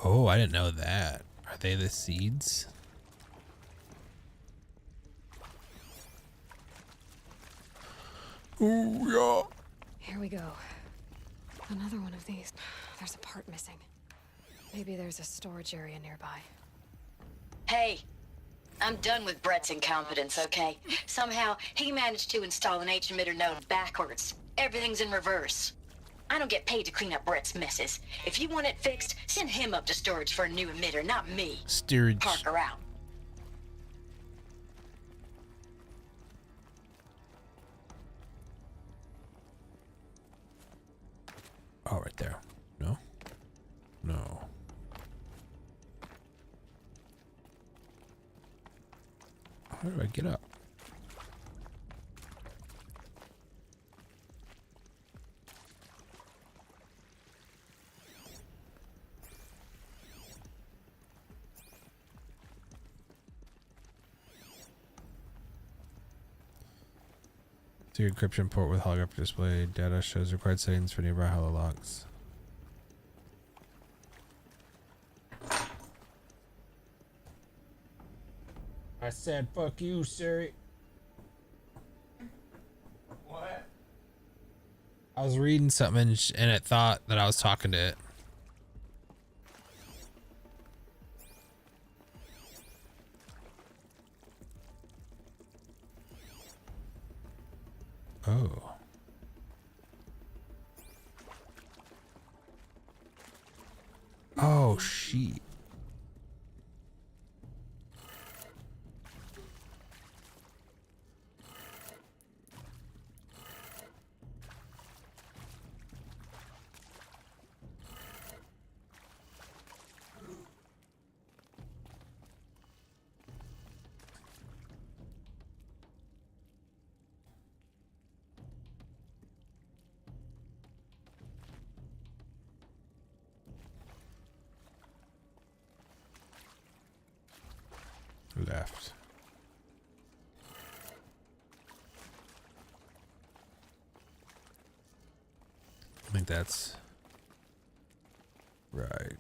Oh, I didn't know that. Are they the seeds? Oh, yeah. Here we go. Another one of these. There's a part missing. Maybe there's a storage area nearby. Hey, I'm done with Brett's incompetence, okay? Somehow, he managed to install an H-emitter node backwards. Everything's in reverse. I don't get paid to clean up Brett's messes. If you want it fixed, send him up to storage for a new emitter, not me. Storage. Parker out. Oh, right there. No? No. How do I get up? To your encryption port with holographic display. Data shows required settings for nearby holologs. I said, fuck you, Siri. What? I was reading something and it thought that I was talking to it. Oh. Oh, shit. Left. I think that's right.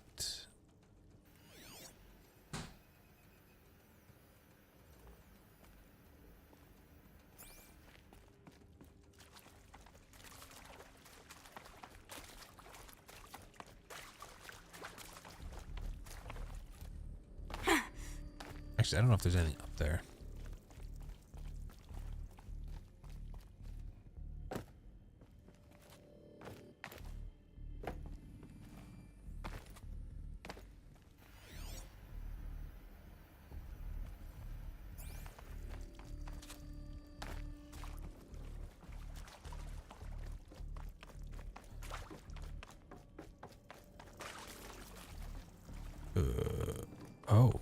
Actually, I don't know if there's anything up there. Oh.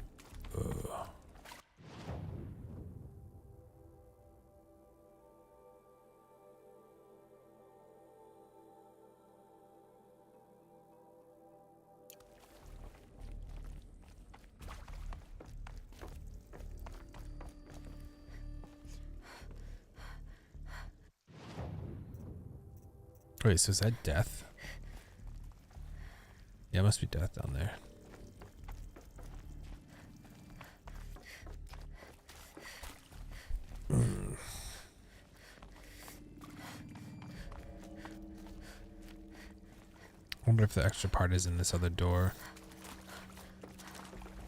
Wait, so is that death? Yeah, it must be death down there. I wonder if the extra part is in this other door.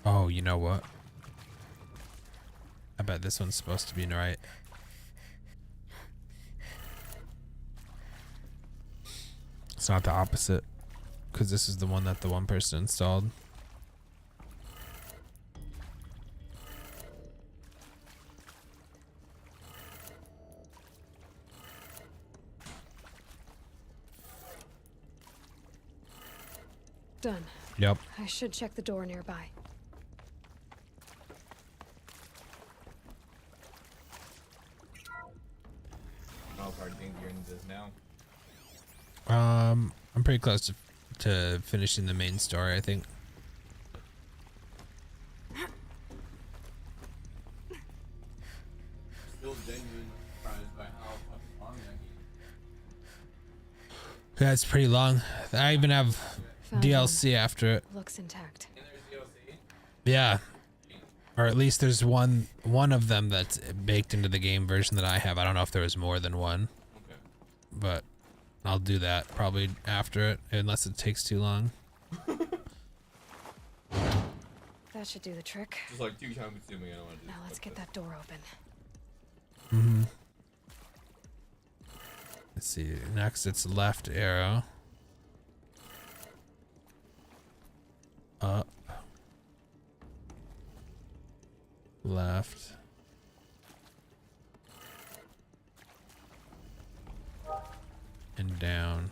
Oh, you know what? I bet this one's supposed to be right. It's not the opposite, because this is the one that the one person installed. Done. Yep. I should check the door nearby. How far do you think you're into this now? I'm pretty close to finishing the main story, I think. Still genuinely surprised by how fucking long that game. Yeah, it's pretty long. I even have Found DLC after it. Looks intact. Yeah. Or at least there's one of them that's baked into the game version that I have. I don't know if there was more than one. Okay. But I'll do that probably after it, unless it takes too long. That should do the trick. Just like too time consuming, I don't want to do. Now let's get that door open. Mm-hmm. Let's see. Next, it's left arrow. Up. Left. And down.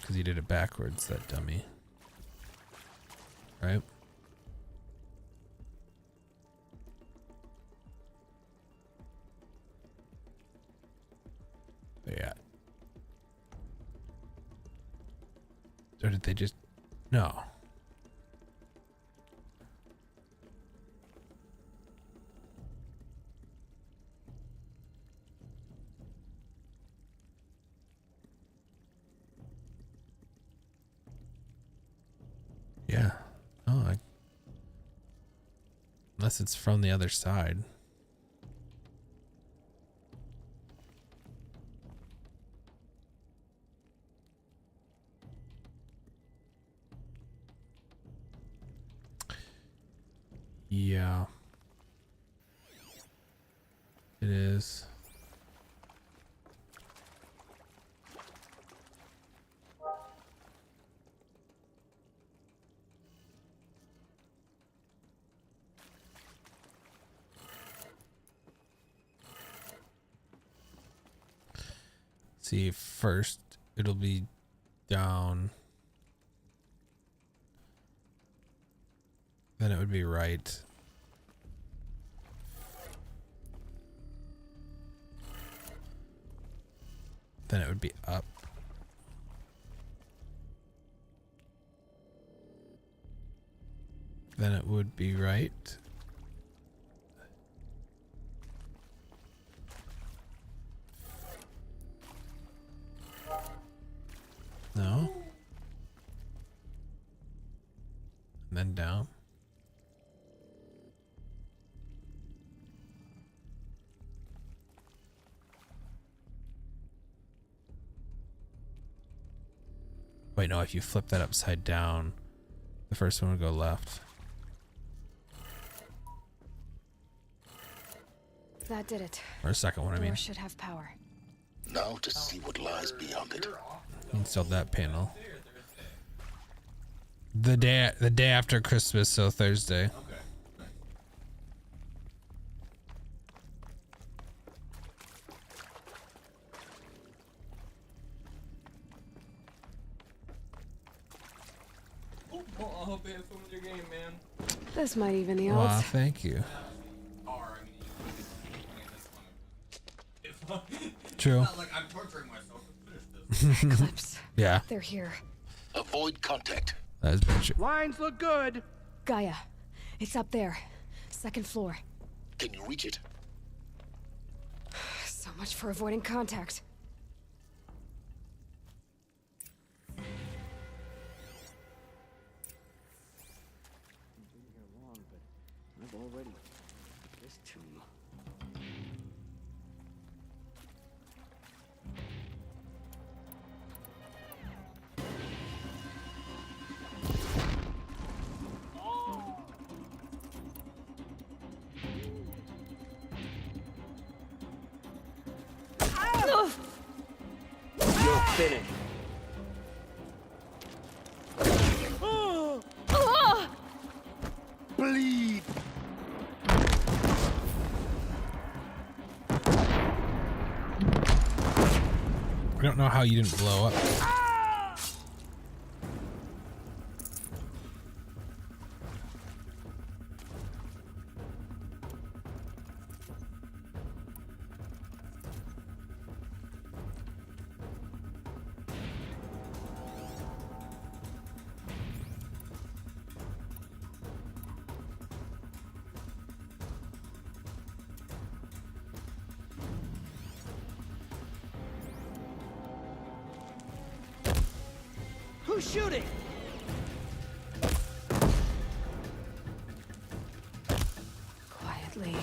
Because he did it backwards, that dummy. Right? Yeah. Or did they just... No. Unless it's from the other side. Yeah. It is. See, first it'll be down. Then it would be right. Then it would be up. Then it would be right. No. And then down. Wait, no, if you flip that upside down, the first one would go left. That did it. Or the second one, I mean. Door should have power. Now to see what lies beyond it. Installed that panel. The day after Christmas, so Thursday. Well, I hope you have fun with your game, man. This might even the Wow, odds. thank you. True. It's not like I'm torturing myself to finish this. Eclipse. Yeah. They're here. Avoid contact. That has been true. Lines look good. Gaia. It's up there. Second floor. Can you reach it? So much for avoiding contact. Been here long, but I've already this tomb. You're finished. Bleed. I don't know how you didn't blow up. Who's shooting? Quietly.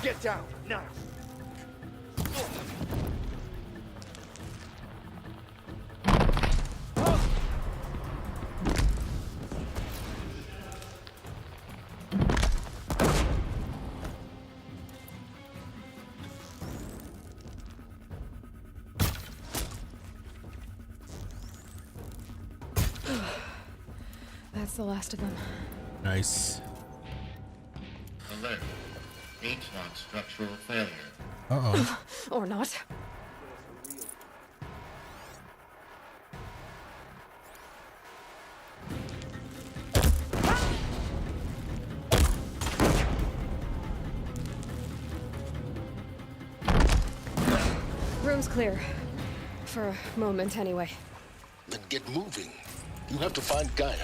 Get down, now! That's the last of them. Nice. Alert. H-lock structural failure. Uh-oh. Or not. Room's clear. For a moment, anyway. Then get moving. You have to find Gaia.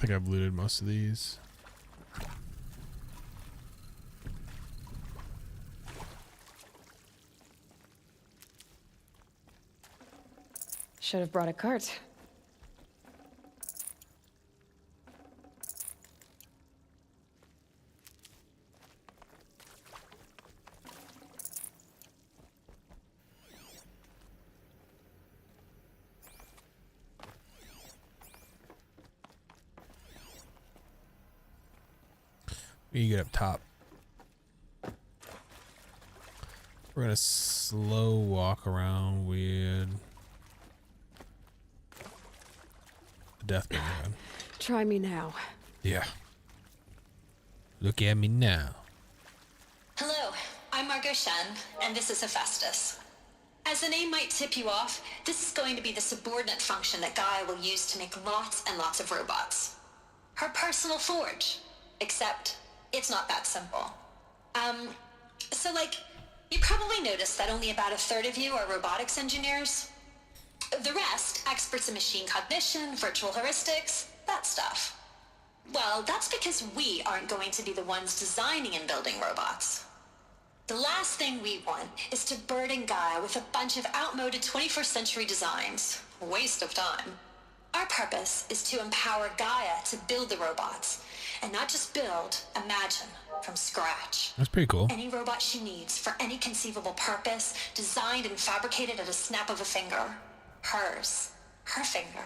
think I've looted most of these. Should have brought a cart. You get up top. We're gonna slow walk around with the death man. Try me now. Yeah. Look at me now. Hello, I'm Margot Shen, and this is Hephaestus. As the name might tip you off, this is going to be the subordinate function that Gaia will use to make lots and lots of robots. Her personal forge. Except, it's not that simple. So you probably noticed that only about a third of you are robotics engineers. The rest, experts in machine cognition, virtual heuristics, that stuff. Well, that's because we aren't going to be the ones designing and building robots. The last thing we want is to burden Gaia with a bunch of outmoded 21st century designs. Waste of time. Our purpose is to empower Gaia to build the robots. And not just build, imagine, from scratch. That's pretty cool. Any robot she needs for any conceivable purpose, designed and fabricated at a snap of a finger. Hers. Her finger.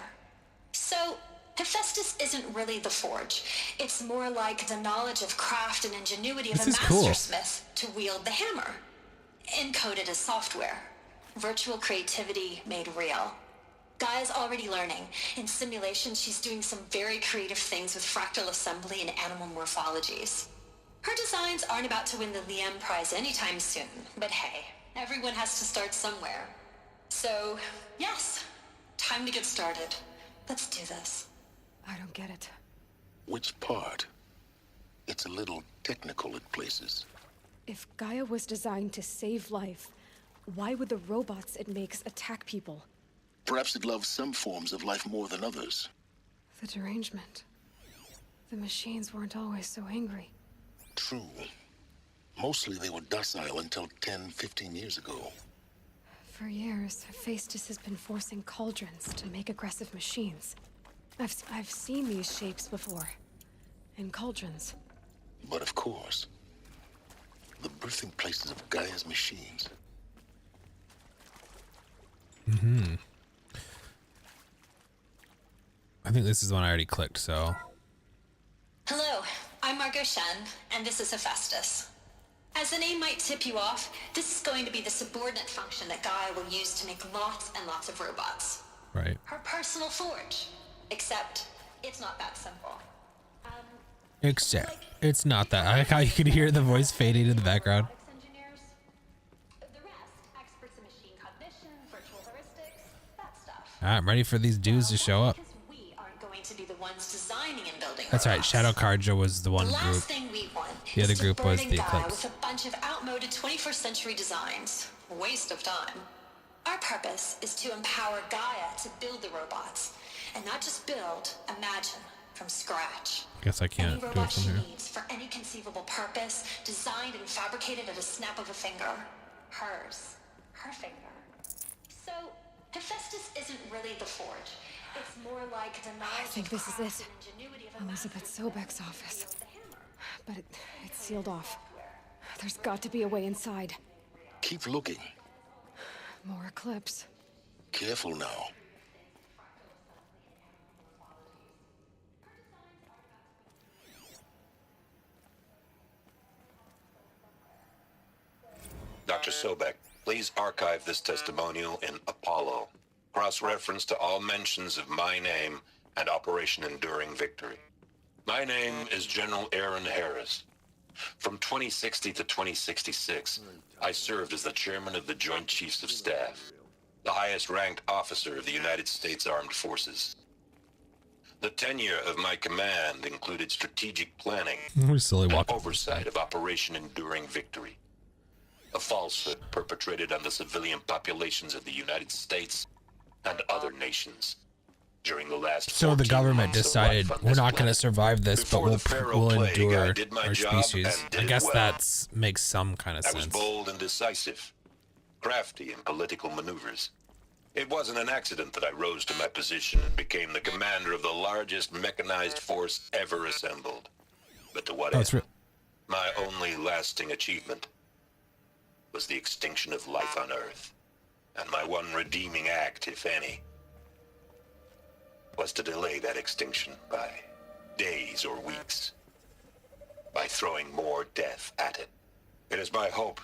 So, Hephaestus isn't really the forge. It's more like the knowledge of craft and ingenuity of a mastersmith to wield the hammer. Encoded as software. Virtual creativity made real. Gaia's already learning. In simulation, she's doing some very creative things with fractal assembly and animal morphologies. Her designs aren't about to win the Liam Prize anytime soon, but hey, everyone has to start somewhere. So, yes, time to get started. Let's do this. I don't get it. Which part? It's a little technical at places. If Gaia was designed to save life, why would the robots it makes attack people? Perhaps it loves some forms of life more than others. The derangement. The machines weren't always so angry. True. Mostly they were docile until 10, 15 years ago. For years, Hephaestus has been forcing cauldrons to make aggressive machines. I've seen these shapes before. In cauldrons. But of course, the birthing places of Gaia's machines. Mm-hmm. I think this is the one I already clicked, so. Hello, I'm Margot Shen, and this is Hephaestus. As the name might tip you off, this is going to be the subordinate function that Gaia will use to make lots and lots of robots. Right. Her personal forge. Except, it's not that simple. Except, it's not that. I like how you can hear the voice fading in the background. I'm ready for these dudes to show up. That's right, Shadow Carja was the one group. The other group was the Eclipse. With a bunch of outmoded 21st century designs. Waste of time. Our purpose is to empower Gaia to build the robots. And not just build, imagine, from scratch. Guess I can't do it from here. Needs for any conceivable purpose, designed and fabricated at a snap of a finger. Hers. Her finger. So, Hephaestus isn't really the forge. It's more like the knowledge. I think this is it. Elizabeth Sobek's office. But it's sealed off. There's got to be a way inside. Keep looking. More Eclipse. Careful now. Dr. Sobek, please archive this testimonial in Apollo. Cross-reference to all mentions of my name and Operation Enduring Victory. My name is General Aaron Harris. From 2060 to 2066, I served as the chairman of the Joint Chiefs of Staff, the highest-ranked officer of the United States Armed Forces. The tenure of my command included strategic planning and oversight of Operation Enduring Victory, a falsehood perpetrated on the civilian populations of the United States and other nations. during the last So the 14 government months of decided life on we're this not going to planet. survive this, Before but the Pharaoh we'll plague, I endure did my our job species. and did I it guess well. that's makes some kind of I was sense. bold and decisive, crafty in political maneuvers. It wasn't an accident that I rose to my position and became the commander of the largest mechanized force ever assembled. But to what end? My only lasting achievement was the extinction of life on Earth. And my one redeeming act, if any, was to delay that extinction by days or weeks, by throwing more death at it. It is my hope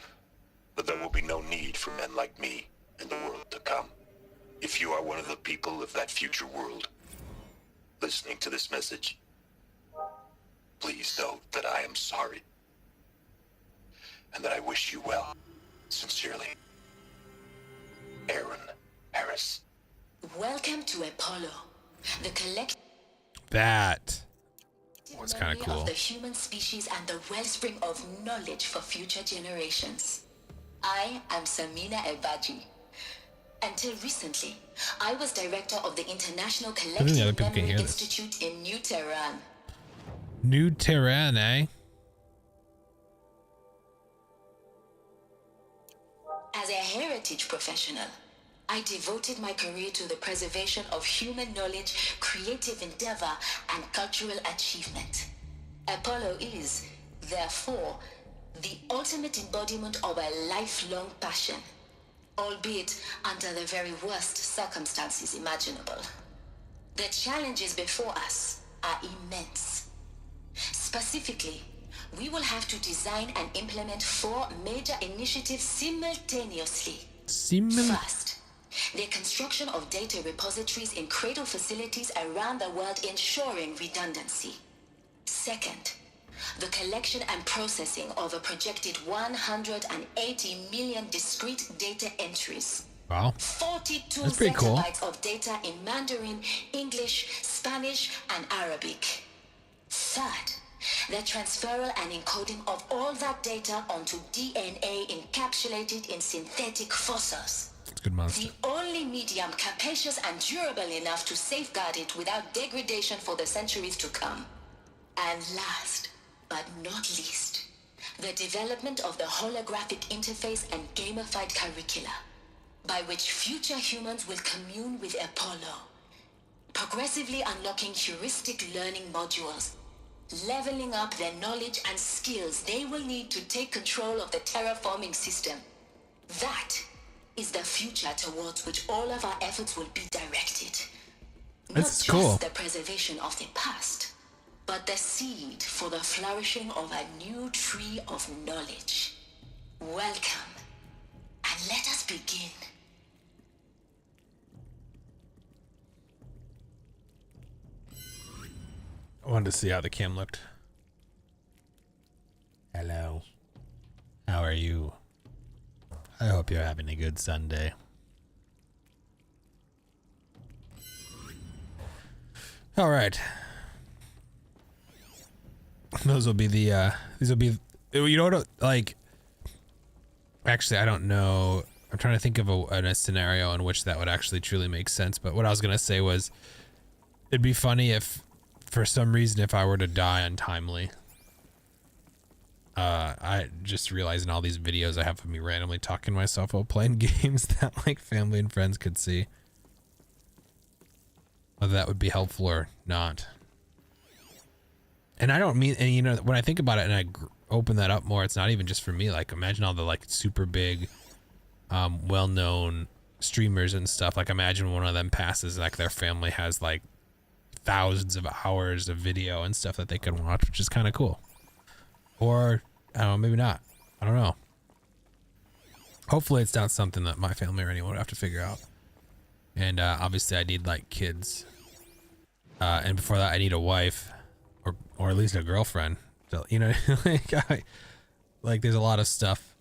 that there will be no need for men like me in the world to come. If you are one of the people of that future world listening to this message, please know that I am sorry and that I wish you well. Sincerely, Aaron Harris. Welcome to Apollo, the collective That was kind of cool. of the human species and the wellspring of knowledge for future generations. I am Samina Ebaji. Until recently, I was director of the International Collective Memory Institute in New Tehran. New Tehran, eh? As a heritage professional, I devoted my career to the preservation of human knowledge, creative endeavor, and cultural achievement. Apollo is, therefore, the ultimate embodiment of a lifelong passion, albeit under the very worst circumstances imaginable. The challenges before us are immense. Specifically, we will have to design and implement 4 major initiatives simultaneously. First, the construction of data repositories in cradle facilities around the world, ensuring redundancy. Second, the collection and processing of a projected 180 million discrete data entries. Wow. 42 That's pretty cool. zettabytes of data in Mandarin, English, Spanish, and Arabic. Third, the transferal and encoding of all that data onto DNA encapsulated in synthetic fossils. It's a good monster. The only medium capacious and durable enough to safeguard it without degradation for the centuries to come. And last, but not least, the development of the holographic interface and gamified curricula, by which future humans will commune with Apollo, progressively unlocking heuristic learning modules, leveling up their knowledge and skills they will need to take control of the terraforming system. That is the future towards which all of our efforts will be directed. That's Not cool. just the preservation of the past, but the seed for the flourishing of a new tree of knowledge. Welcome, and let us begin. I wanted to see how the cam looked. Hello. How are you? I hope you're having a good Sunday. All right. Those will be the, these will be, you know what, like, actually, I don't know. I'm trying to think of a scenario in which that would actually truly make sense. But what I was going to say was, it'd be funny if, for some reason, if I were to die untimely, I just realizing all these videos I have of me randomly talking to myself while playing games that like family and friends could see. Whether that would be helpful or not. And I don't mean, and you know, when I think about it and I open that up more, it's not even just for me. Like, imagine all the like super big, well-known streamers and stuff. Like, imagine one of them passes, like their family has like thousands of hours of video and stuff that they can watch, which is kind of cool. Or, I don't know, maybe not. I don't know. Hopefully it's not something that my family or anyone would have to figure out. And obviously I need like kids. And before that I need a wife or at least a girlfriend. So, you know, like there's a lot of stuff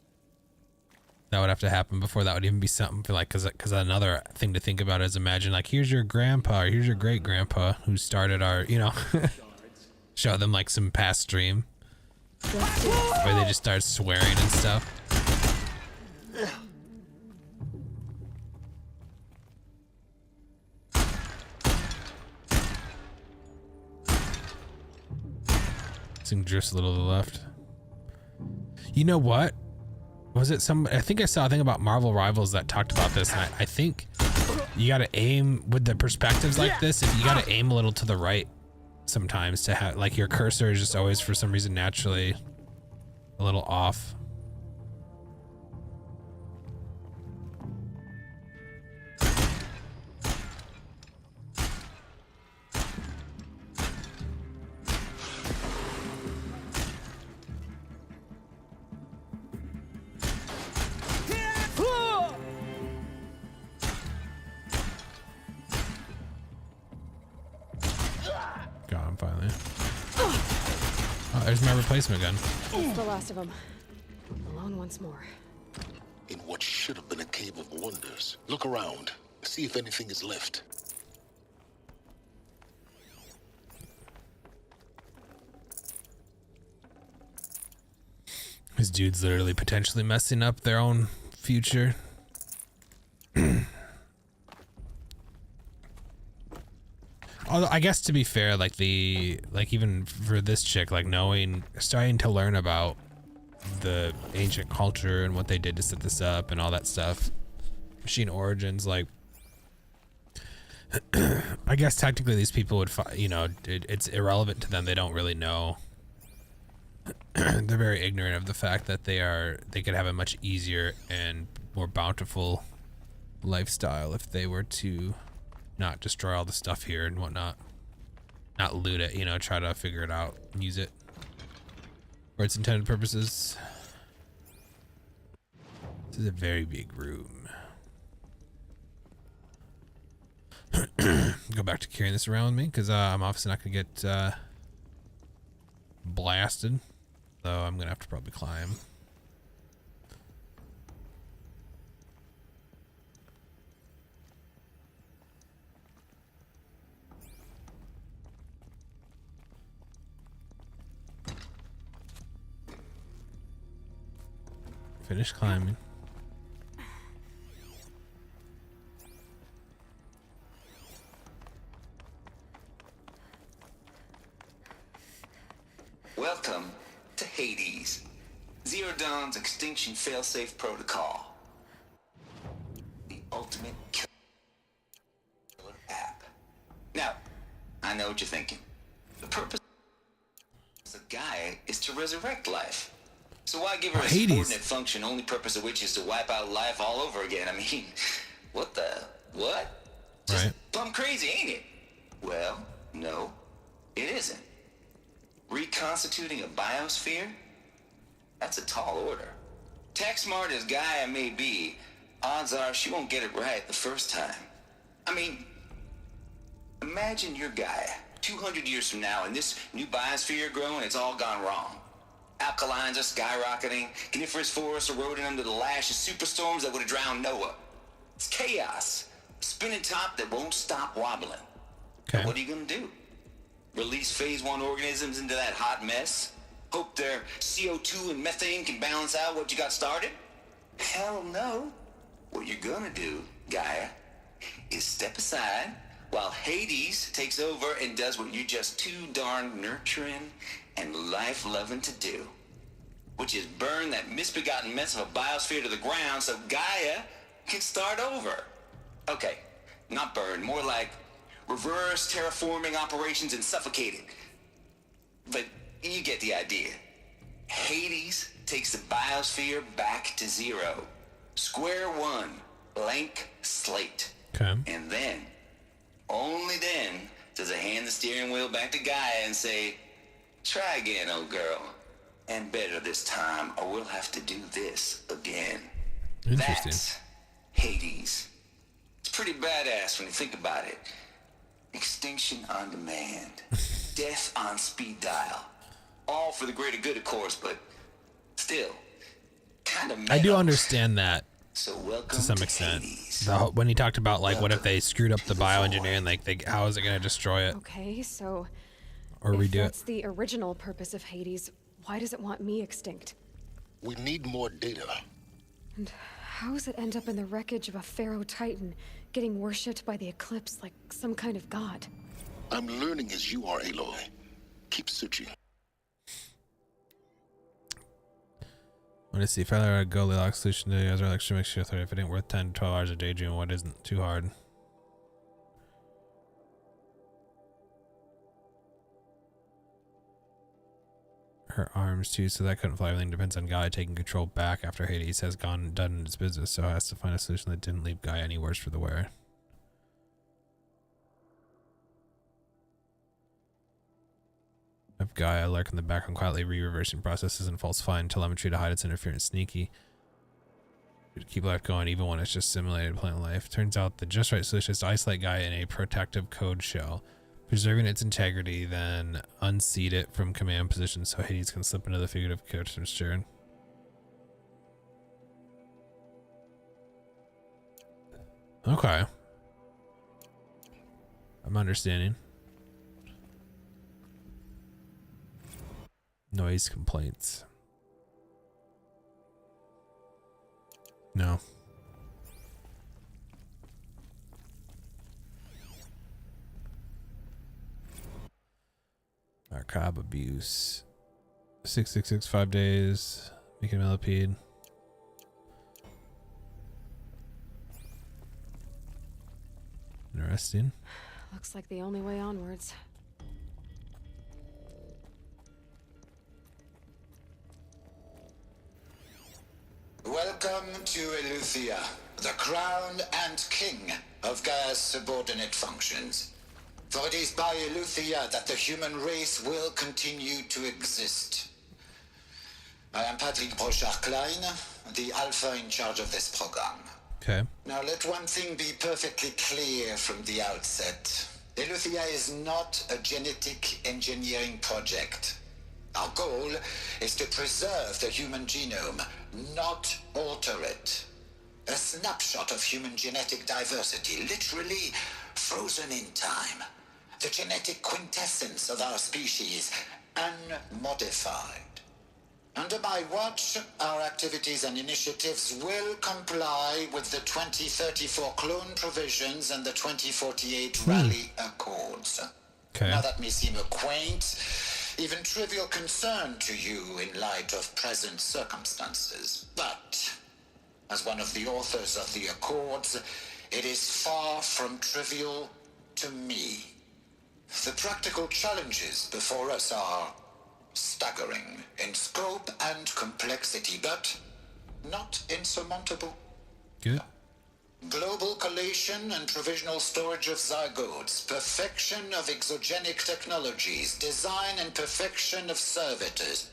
that would have to happen before that would even be something for like, cause another thing to think about is imagine like, here's your grandpa or here's your great grandpa who started our, you know, show them like some past stream where they just start swearing and stuff. Seeing just a little to the left. You know what? Was it I think I saw a thing about Marvel Rivals that talked about this, and I think you gotta aim with the perspectives like this. If you gotta aim a little to the right sometimes to have, like, your cursor is just always for some reason naturally a little off. Got him finally. Oh, there's my replacement gun. That's the last of them. Alone once more. In what should have been a cave of wonders. Look around. See if anything is left. This dude's literally potentially messing up their own future. Although I guess to be fair, like even for this chick, like starting to learn about the ancient culture and what they did to set this up and all that stuff, machine origins, like I guess technically these people would, it's irrelevant to them. They don't really know. They're very ignorant of the fact that they could have a much easier and more bountiful lifestyle if they were to not destroy all the stuff here and whatnot, not loot it, try to figure it out and use it for its intended purposes. This is a very big room. Go back to carrying this around with me because I'm obviously not gonna get blasted, so I'm gonna have to probably climb. Finish climbing. Welcome to Hades, Zero Dawn's extinction failsafe protocol. The ultimate killer app. Now, I know what you're thinking. The purpose of Gaia is to resurrect life. So why give her a subordinate function, only purpose of which is to wipe out life all over again? I mean, what? Just plumb crazy, ain't it? Well, no, it isn't. Reconstituting a biosphere? That's a tall order. Tech smart as Gaia may be, odds are she won't get it right the first time. I mean, imagine you're Gaia, 200 years from now, and this new biosphere you're growing, it's all gone wrong. Alkalines are skyrocketing, coniferous forests eroding under the lash of superstorms that would have drowned Noah. It's chaos. A spinning top that won't stop wobbling. Okay. What are you gonna do? Release phase 1 organisms into that hot mess? Hope their CO2 and methane can balance out what you got started? Hell no. What you're gonna do, Gaia, is step aside while Hades takes over and does what you're just too darn nurturing and life-loving to do, which is burn that misbegotten mess of a biosphere to the ground so Gaia can start over. Okay, not burn, more like reverse terraforming operations and suffocate it. But you get the idea. Hades takes the biosphere back to zero. Square one, blank slate. Okay. And then, only then, does it hand the steering wheel back to Gaia and say, try again, old girl. And better this time, or we'll have to do this again. Interesting. That's Hades. It's pretty badass when you think about it. Extinction on demand. Death on speed dial. All for the greater good, of course, but still, kind of. I do understand that So welcome to some extent. When he talked about, like, what if they screwed up the bioengineering, like, how is it going to destroy it? Okay, so Or if redo that's it? the original purpose of Hades, why does it want me extinct? We need more data. And how does it end up in the wreckage of a pharaoh titan, getting worshipped by the Eclipse like some kind of god? I'm learning as you are, Aloy. Keep searching. Want to see if I go Lilac solution to as our makes you 30. If it ain't worth 10 to 12 hours of daydream, what isn't too hard? Her arms too, so that couldn't fly. Everything depends on Gaia taking control back after Hades has done its business, so it has to find a solution that didn't leave Gaia any worse for the wearer. Of Gaia lurk in the background, quietly re-reversing processes and falsifying telemetry to hide its interference. Sneaky. To keep life going even when it's just simulated plant life. Turns out the just right solution is to isolate Gaia in a protective code shell, preserving its integrity, then unseat it from command position so Hades can slip into the figurative character's turn. Okay. I'm understanding. Noise complaints. No. Archive abuse. 666 5 days. Making a millipede. Interesting. Looks like the only way onwards. Welcome to Eleuthia, the crown and king of Gaia's subordinate functions. For it is by Eleuthia that the human race will continue to exist. I am Patrick Brochard-Klein, the Alpha in charge of this program. Okay. Now let one thing be perfectly clear from the outset. Eleuthia is not a genetic engineering project. Our goal is to preserve the human genome, not alter it. A snapshot of human genetic diversity, literally frozen in time. The genetic quintessence of our species, unmodified. Under my watch, our activities and initiatives will comply with the 2034 clone provisions and the 2048 Rally Accords. Okay. Now that may seem a quaint, even trivial concern to you in light of present circumstances. But, as one of the authors of the Accords, it is far from trivial to me. The practical challenges before us are staggering in scope and complexity, but not insurmountable. Good. Global collation and provisional storage of zygotes, perfection of exogenic technologies, design and perfection of servitors,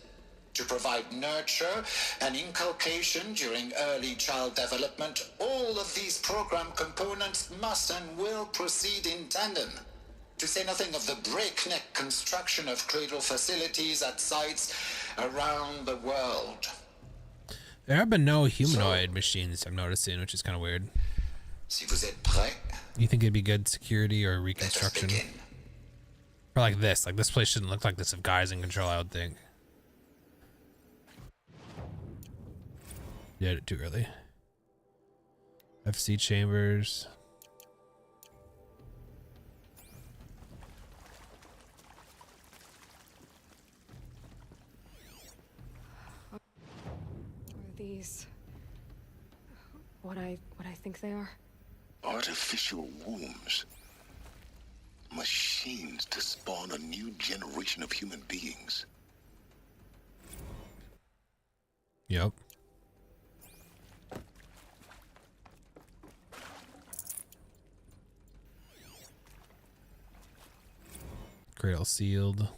to provide nurture and inculcation during early child development. All of these program components must and will proceed in tandem, to say nothing of the breakneck construction of cradle facilities at sites around the world. There have been no humanoid machines I'm noticing, which is kind of weird. Si vous êtes prêts, You think it'd be good security or reconstruction? Or like this place shouldn't look like this if Gaia's in control, I would think. Did it too early. FC chambers. Are these what I think they are? Artificial wombs. Machines to spawn a new generation of human beings. Yep. Cradle sealed.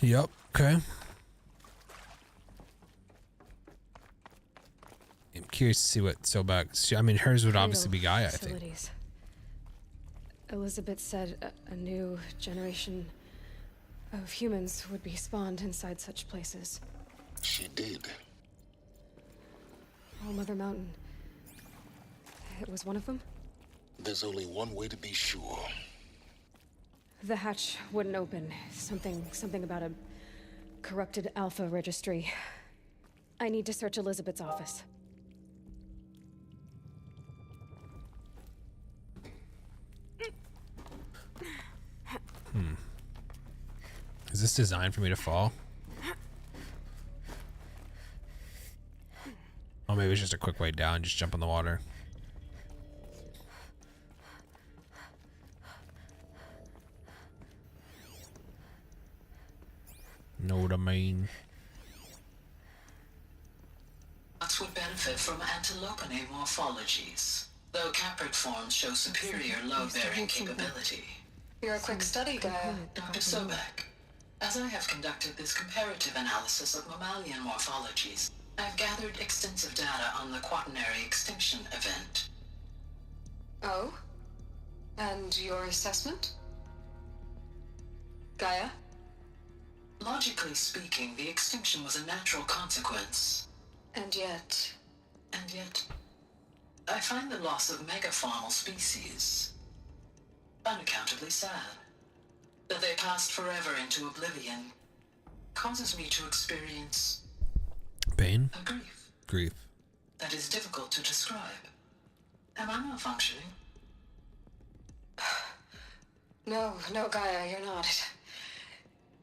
Yep. Okay. I'm curious to see what Sobek. I mean, hers would obviously be Gaia, I think. Facilities. Elizabeth said a new generation of humans would be spawned inside such places. She did. Oh, Mother Mountain. It was one of them? There's only one way to be sure. The hatch wouldn't open. Something about a corrupted Alpha registry. I need to search Elizabeth's office. Is this designed for me to fall? maybe it's just a quick way down. Just jump in the water. Know what I mean? Lots would benefit from antilopinae morphologies, though caprid forms show superior load-bearing capability. You're a quick study guy, Dr. Sobek. As I have conducted this comparative analysis of mammalian morphologies, I've gathered extensive data on the quaternary extinction event. Oh? And your assessment? Gaia? Logically speaking, the extinction was a natural consequence. And yet, I find the loss of megafaunal species unaccountably sad. That they passed forever into oblivion causes me to experience pain, a grief. Grief. That is difficult to describe. Am I malfunctioning? No, Gaia, you're not.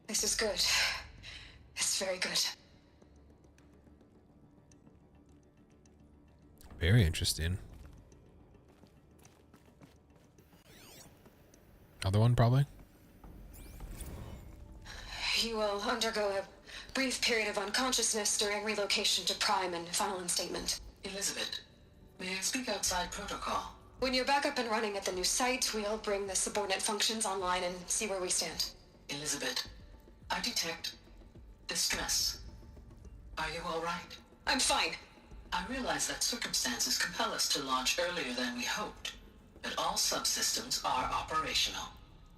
This is good. It's very good. Very interesting. Other one, probably? You will undergo a brief period of unconsciousness during relocation to Prime and final instatement. Elizabeth, may I speak outside protocol? When you're back up and running at the new site, we'll bring the subordinate functions online and see where we stand. Elizabeth, I detect distress. Are you all right? I'm fine. I realize that circumstances compel us to launch earlier than we hoped, but all subsystems are operational.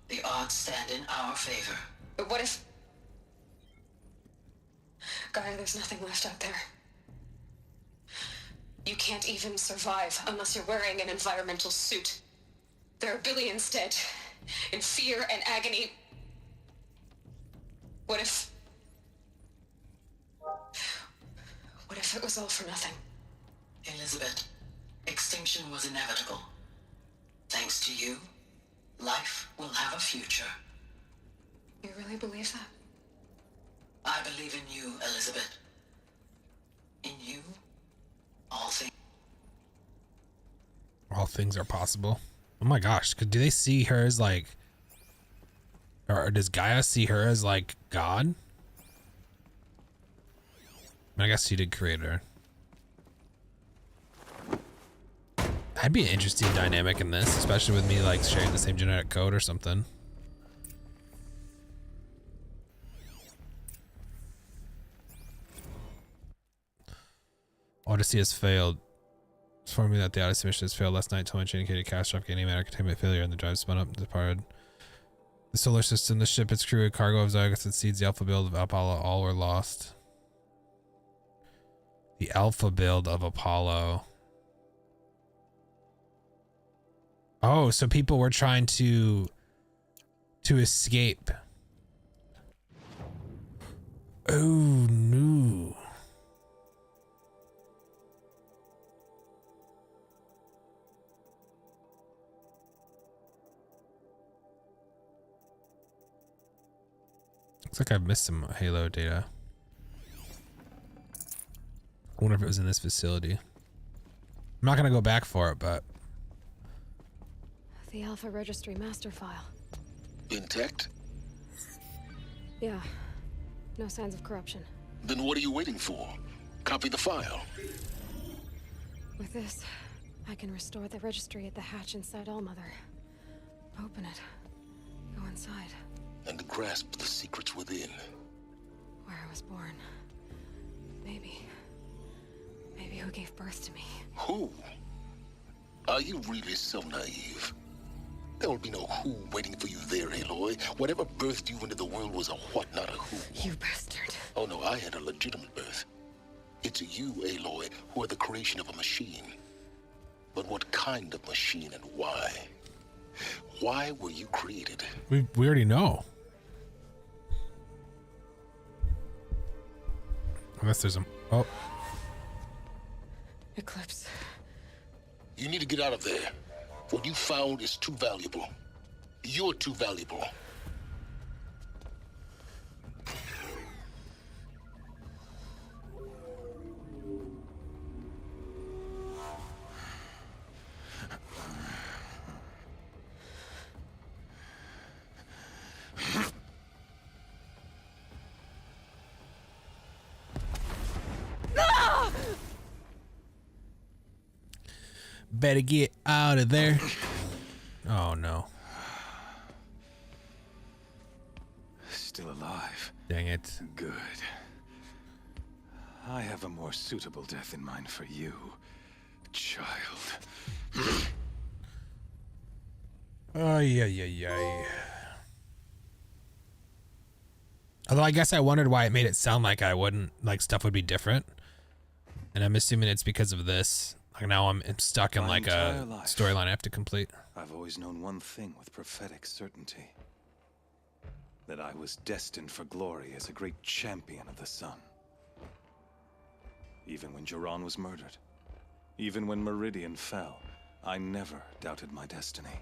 The odds stand in our favor. But what if... Gaia, there's nothing left out there. You can't even survive unless you're wearing an environmental suit. There are billions dead, in fear and agony. What if it was all for nothing? Elizabeth, extinction was inevitable. Thanks to you, life will have a future. You really believe that? I believe in you, Elizabeth. In you, all things are possible. Oh my gosh, do they see her as like, or does Gaia see her as like God? I guess she did create her. That'd be an interesting dynamic in this, especially with me like sharing the same genetic code or something. Odyssey has failed. It's informed me that the Odyssey mission has failed last night. Told me it indicated catastrophic antimatter containment failure and the drive spun up and departed the solar system. The ship, its crew, cargo of zygotes and seeds, the alpha build of Apollo, all were lost. The alpha build of Apollo. Oh, so people were trying to escape. Oh no. Looks like I've missed some Halo data. I wonder if it was in this facility. I'm not gonna go back for it, but The Alpha Registry master file. Intact? Yeah. No signs of corruption. Then what are you waiting for? Copy the file. With this, I can restore the registry at the hatch inside Allmother. Open it. Go inside. And grasp the secrets within. Where I was born. Maybe who gave birth to me. Who? Are you really so naive? There will be no who waiting for you there, Aloy. Whatever birthed you into the world was a what, not a who. You bastard. Oh no, I had a legitimate birth. It's you, Aloy, who are the creation of a machine. But what kind of machine and why? Why were you created? we already know. Unless there's a... Oh. Eclipse. You need to get out of there. What you found is too valuable. You're too valuable. Better get out of there. Oh no. Still alive. Dang it. Good. I have a more suitable death in mind for you, child. Ay, ay, ay, ay. Although I guess I wondered why it made it sound like I wouldn't, like stuff would be different. And I'm assuming it's because of this. Like now I'm stuck in like a storyline I have to complete. I've always known one thing with prophetic certainty. That I was destined for glory as a great champion of the sun. Even when Jiran was murdered, even when Meridian fell, I never doubted my destiny.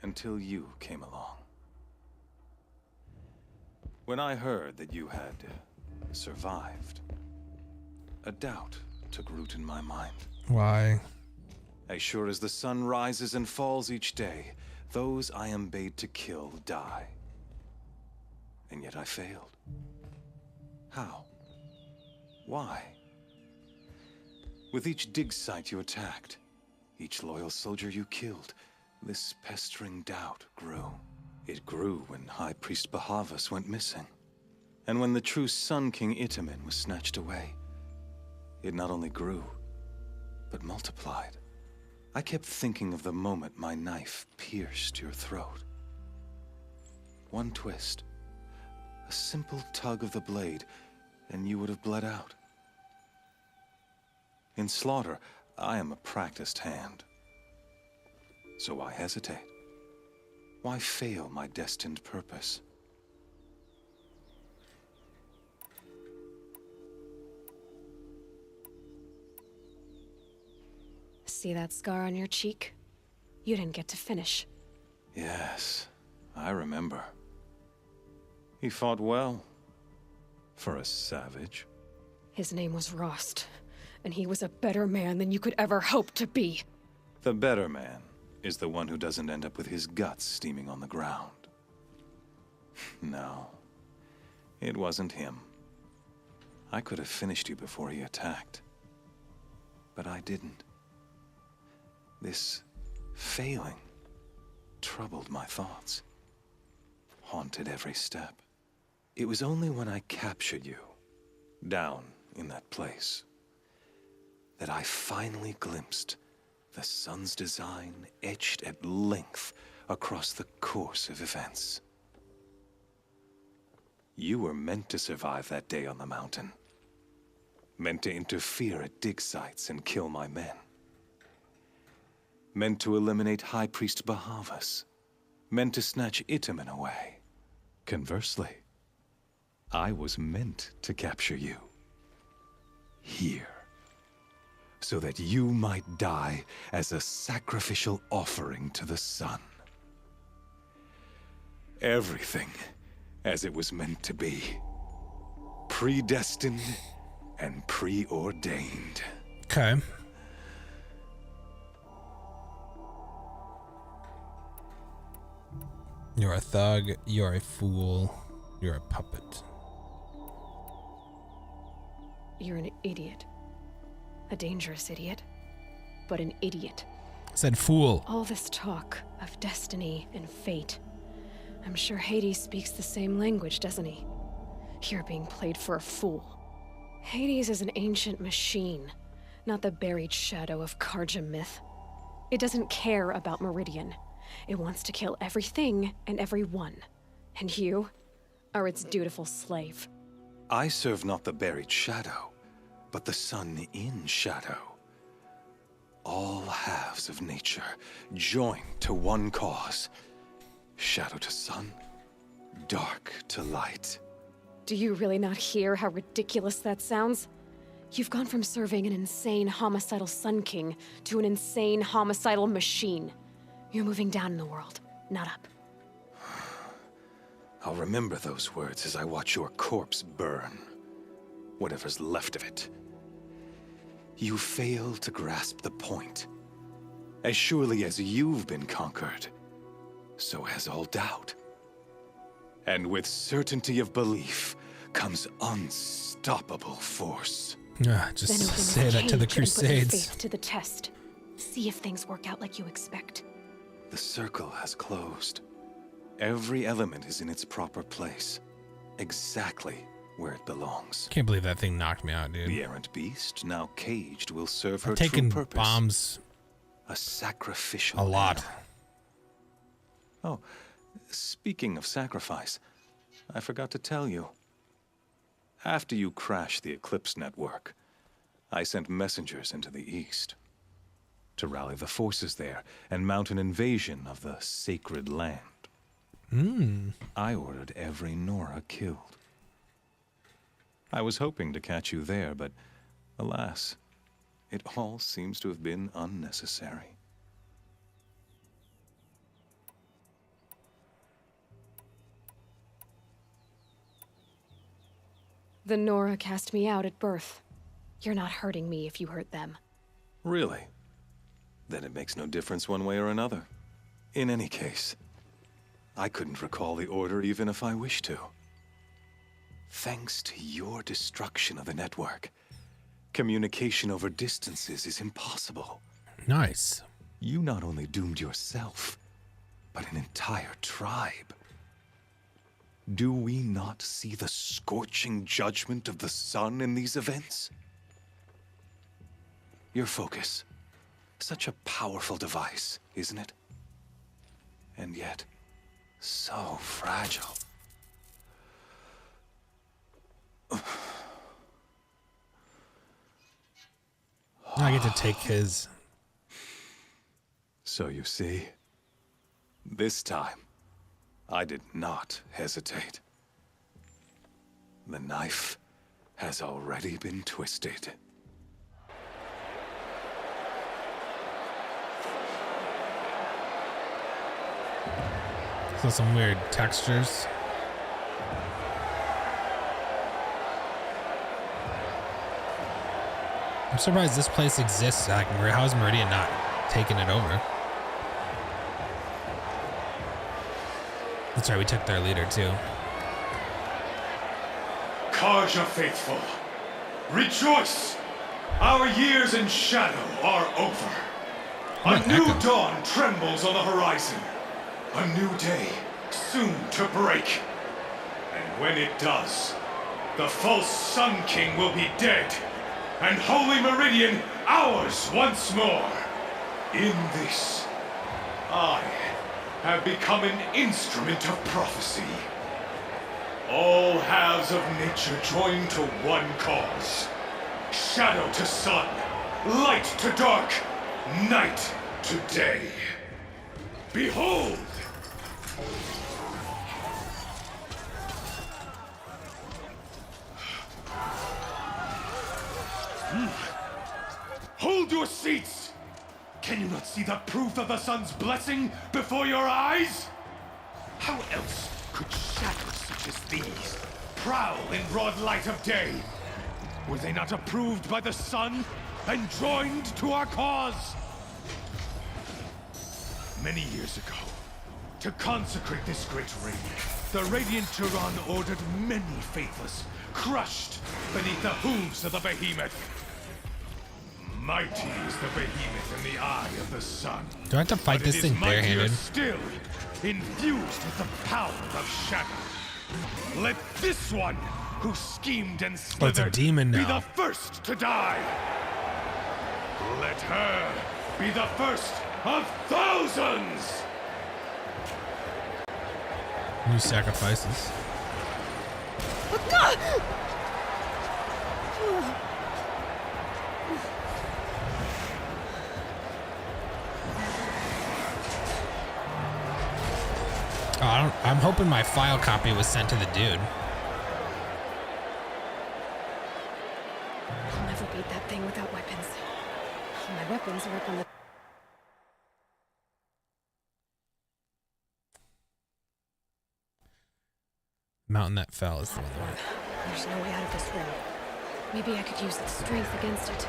Until you came along. When I heard that you had survived, a doubt took root in my mind. Why? As sure as the sun rises and falls each day, those I am bade to kill die. And yet I failed. How? Why? With each dig site you attacked, each loyal soldier you killed, this pestering doubt grew. It grew when High Priest Bahavas went missing. And when the true Sun King Itamen was snatched away. It not only grew, but multiplied. I kept thinking of the moment my knife pierced your throat. One twist, a simple tug of the blade, and you would have bled out. In slaughter, I am a practiced hand. So why hesitate? Why fail my destined purpose? See that scar on your cheek? You didn't get to finish. Yes, I remember. He fought well. For a savage. His name was Rost, and he was a better man than you could ever hope to be. The better man is the one who doesn't end up with his guts steaming on the ground. No, it wasn't him. I could have finished you before he attacked. But I didn't. This failing troubled my thoughts, haunted every step. It was only when I captured you, down in that place, that I finally glimpsed the sun's design etched at length across the course of events. You were meant to survive that day on the mountain. Meant to interfere at dig sites and kill my men. Meant to eliminate High Priest Bahavas. Meant to snatch Itamen away. Conversely, I was meant to capture you. Here. So that you might die as a sacrificial offering to the sun. Everything as it was meant to be. Predestined and preordained. Okay. You're a thug, you're a fool, you're a puppet. You're an idiot. A dangerous idiot, but an idiot. I said fool. All this talk of destiny and fate. I'm sure Hades speaks the same language, doesn't he? You're being played for a fool. Hades is an ancient machine, not the buried shadow of Karja myth. It doesn't care about Meridian. It wants to kill everything and everyone. And you are its dutiful slave. I serve not the buried shadow, but the sun in shadow. All halves of nature joined to one cause. Shadow to sun, dark to light. Do you really not hear how ridiculous that sounds? You've gone from serving an insane homicidal Sun King to an insane homicidal machine. You're moving down in the world, not up. I'll remember those words as I watch your corpse burn. Whatever's left of it. You fail to grasp the point. As surely as you've been conquered, so has all doubt. And with certainty of belief comes unstoppable force. Just Then open say this that to the cage and put your Crusades. faith to the test. See if things work out like you expect. The circle has closed. Every element is in its proper place. Exactly where it belongs. Can't believe that thing knocked me out, dude. The errant beast, now caged, will serve her I've true taken purpose. bombs a sacrificial a lot. Oh, speaking of sacrifice, I forgot to tell you. After you crashed the Eclipse network, I sent messengers into the east to rally the forces there and mount an invasion of the sacred land. I ordered every Nora killed. I was hoping to catch you there, but alas, it all seems to have been unnecessary. The Nora cast me out at birth. You're not hurting me if you hurt them. Really? Then it makes no difference one way or another. In any case, I couldn't recall the order even if I wished to. Thanks to your destruction of the network, communication over distances is impossible. Nice. You not only doomed yourself, but an entire tribe. Do we not see the scorching judgment of the sun in these events? Your focus. Such a powerful device, isn't it? And yet, so fragile. I get to take his. So you see, this time, I did not hesitate. The knife has already been twisted. So some weird textures. I'm surprised this place exists. Like, how's Meridian not taking it over? That's right, we took their leader too. Karja faithful, rejoice! Our years in shadow are over. A new dawn trembles on the horizon. A new day soon to break. And when it does, the false Sun King will be dead, and Holy Meridian ours once more. In this, I have become an instrument of prophecy. All halves of nature join to one cause. Shadow to sun, light to dark, night to day. Behold! Hold your seats! Can you not see the proof of the sun's blessing before your eyes? How else could shadows such as these prowl in broad light of day? Were they not approved by the sun and joined to our cause? Many years ago, to consecrate this great ring, the Radiant Turan ordered many faithless, crushed beneath the hooves of the behemoth. Mighty is the behemoth in the eye of the sun. Do I have to fight this thing barehanded? Still, infused with the power of shadow. Let this one, who schemed and slithered, it's a demon be now. the first to die. Let her be the first of thousands. New sacrifices. Oh, I'm hoping my file copy was sent to the dude. I'll never beat that thing without weapons. My weapons work on the... Mountain that fell is the one. There's no way out of this room. Maybe I could use its strength against it.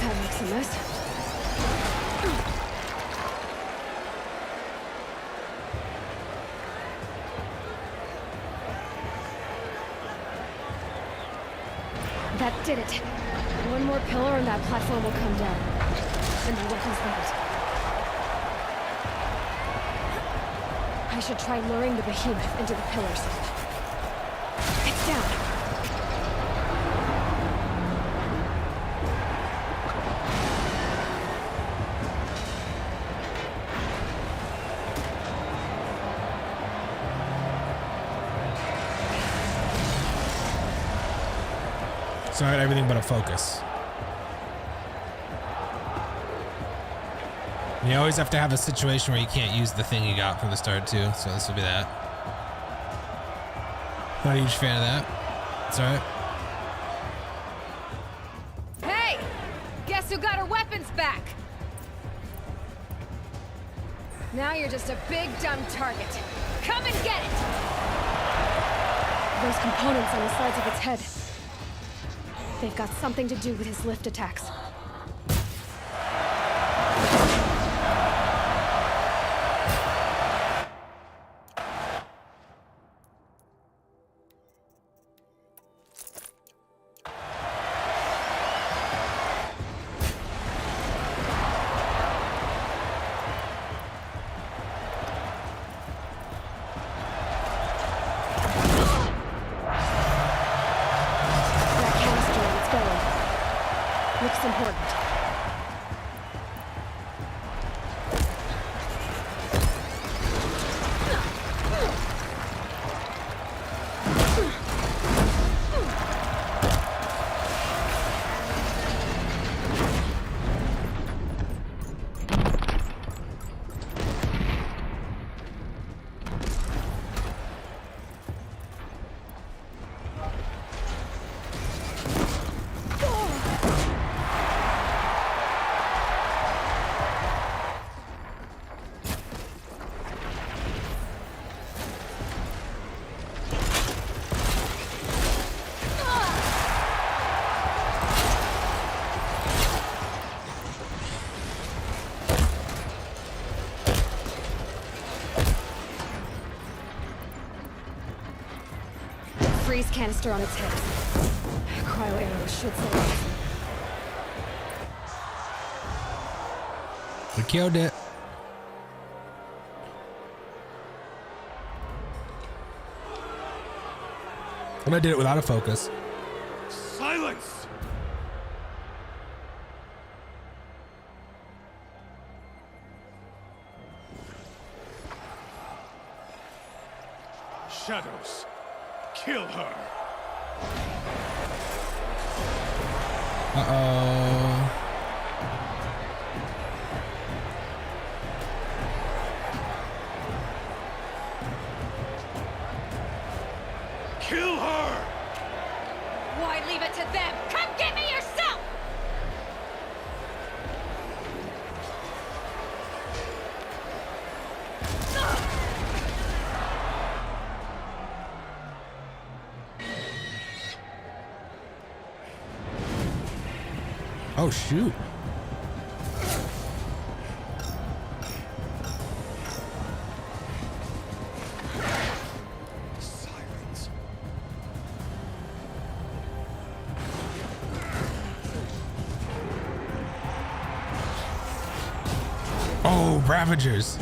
That makes a mess. That did it. One more pillar and that platform will come down. And my weapon's ready. I should try luring the behemoth into the pillars. It's down. Sorry, everything but a focus. You always have to have a situation where you can't use the thing you got from the start too, so this will be that. Not a huge fan of that. It's alright. Hey! Guess who got her weapons back? Now you're just a big dumb target. Come and get it! Those components on the sides of its head. They've got something to do with his lift attacks. Looks important. Freeze canister on its head. Cryo arrows should survive. We killed it. And I did it without a focus. Silence! Shadows. Kill her. Uh-oh. Kill her! Why leave it to them? Come get me yourself! Oh, shoot. Silence. Oh, Ravagers.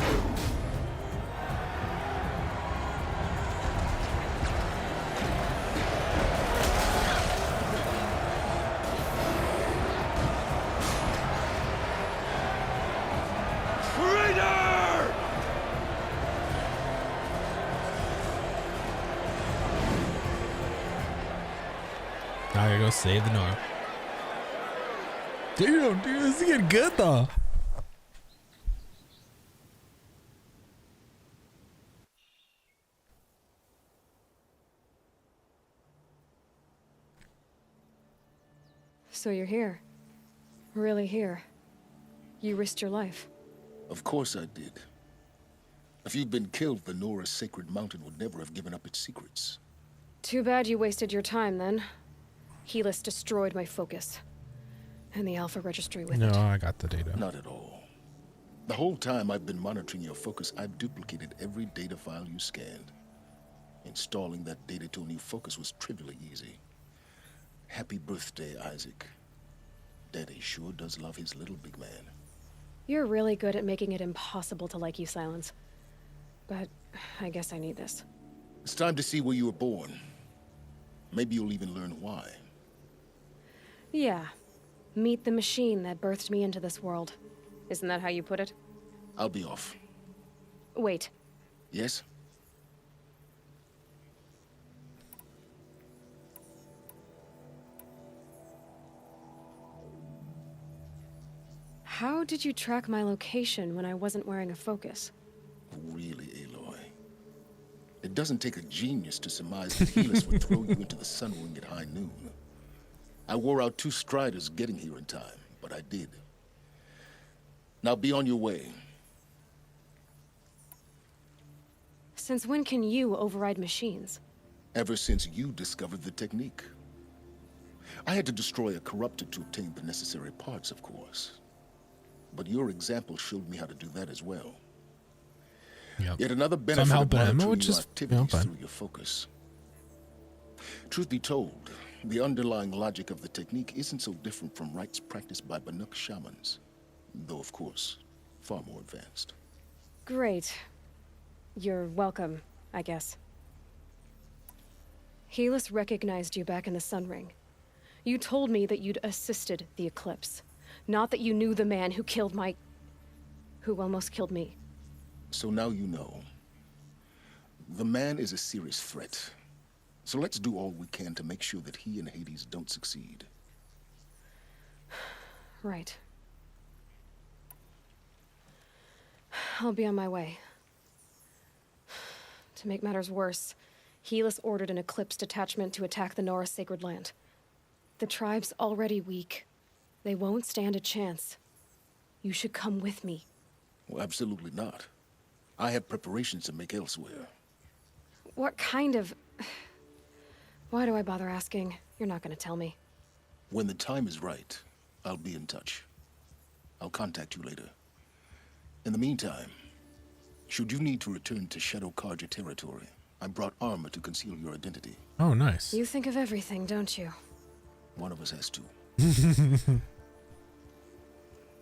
Now I gotta go save the Nora. Damn, dude, this is getting good though. So you're here. Really here. You risked your life. Of course I did. If you'd been killed, the Nora's sacred mountain would never have given up its secrets. Too bad you wasted your time then. Helis destroyed my focus. And the Alpha registry with No, it. I got the data. Not at all. The whole time I've been monitoring your focus, I've duplicated every data file you scanned. Installing that data to a new focus was trivially easy. Happy birthday, Isaac. Daddy sure does love his little big man. You're really good at making it impossible to like you, Silence. But I guess I need this. It's time to see where you were born. Maybe you'll even learn why. Yeah. Meet the machine that birthed me into this world. Isn't that how you put it? I'll be off. Wait. Yes? How did you track my location when I wasn't wearing a focus? Really, Aloy? It doesn't take a genius to surmise that Helis would throw you into the sun ring at high noon. I wore out 2 striders getting here in time, but I did. Now be on your way. Since when can you override machines? Ever since you discovered the technique. I had to destroy a corruptor to obtain the necessary parts, of course. But your example showed me how to do that as well. Yep. Yet another So I'm benefit of helping him, monitoring which your is, activities fine. through your focus. Truth be told, the underlying logic of the technique isn't so different from rites practiced by Banuk shamans, though of course, far more advanced. Great. You're welcome, I guess. Helis recognized you back in the Sun Ring. You told me that you'd assisted the Eclipse, not that you knew the man who killed who almost killed me. So now you know. The man is a serious threat. So let's do all we can to make sure that he and Hades don't succeed. Right. I'll be on my way. To make matters worse, Helis ordered an Eclipse detachment to attack the Nora Sacred Land. The tribe's already weak. They won't stand a chance. You should come with me. Well, absolutely not. I have preparations to make elsewhere. What kind of... Why do I bother asking? You're not gonna tell me. When the time is right, I'll be in touch. I'll contact you later. In the meantime, should you need to return to Shadow Karja territory, I brought armor to conceal your identity. Oh, nice. You think of everything, don't you? One of us has to.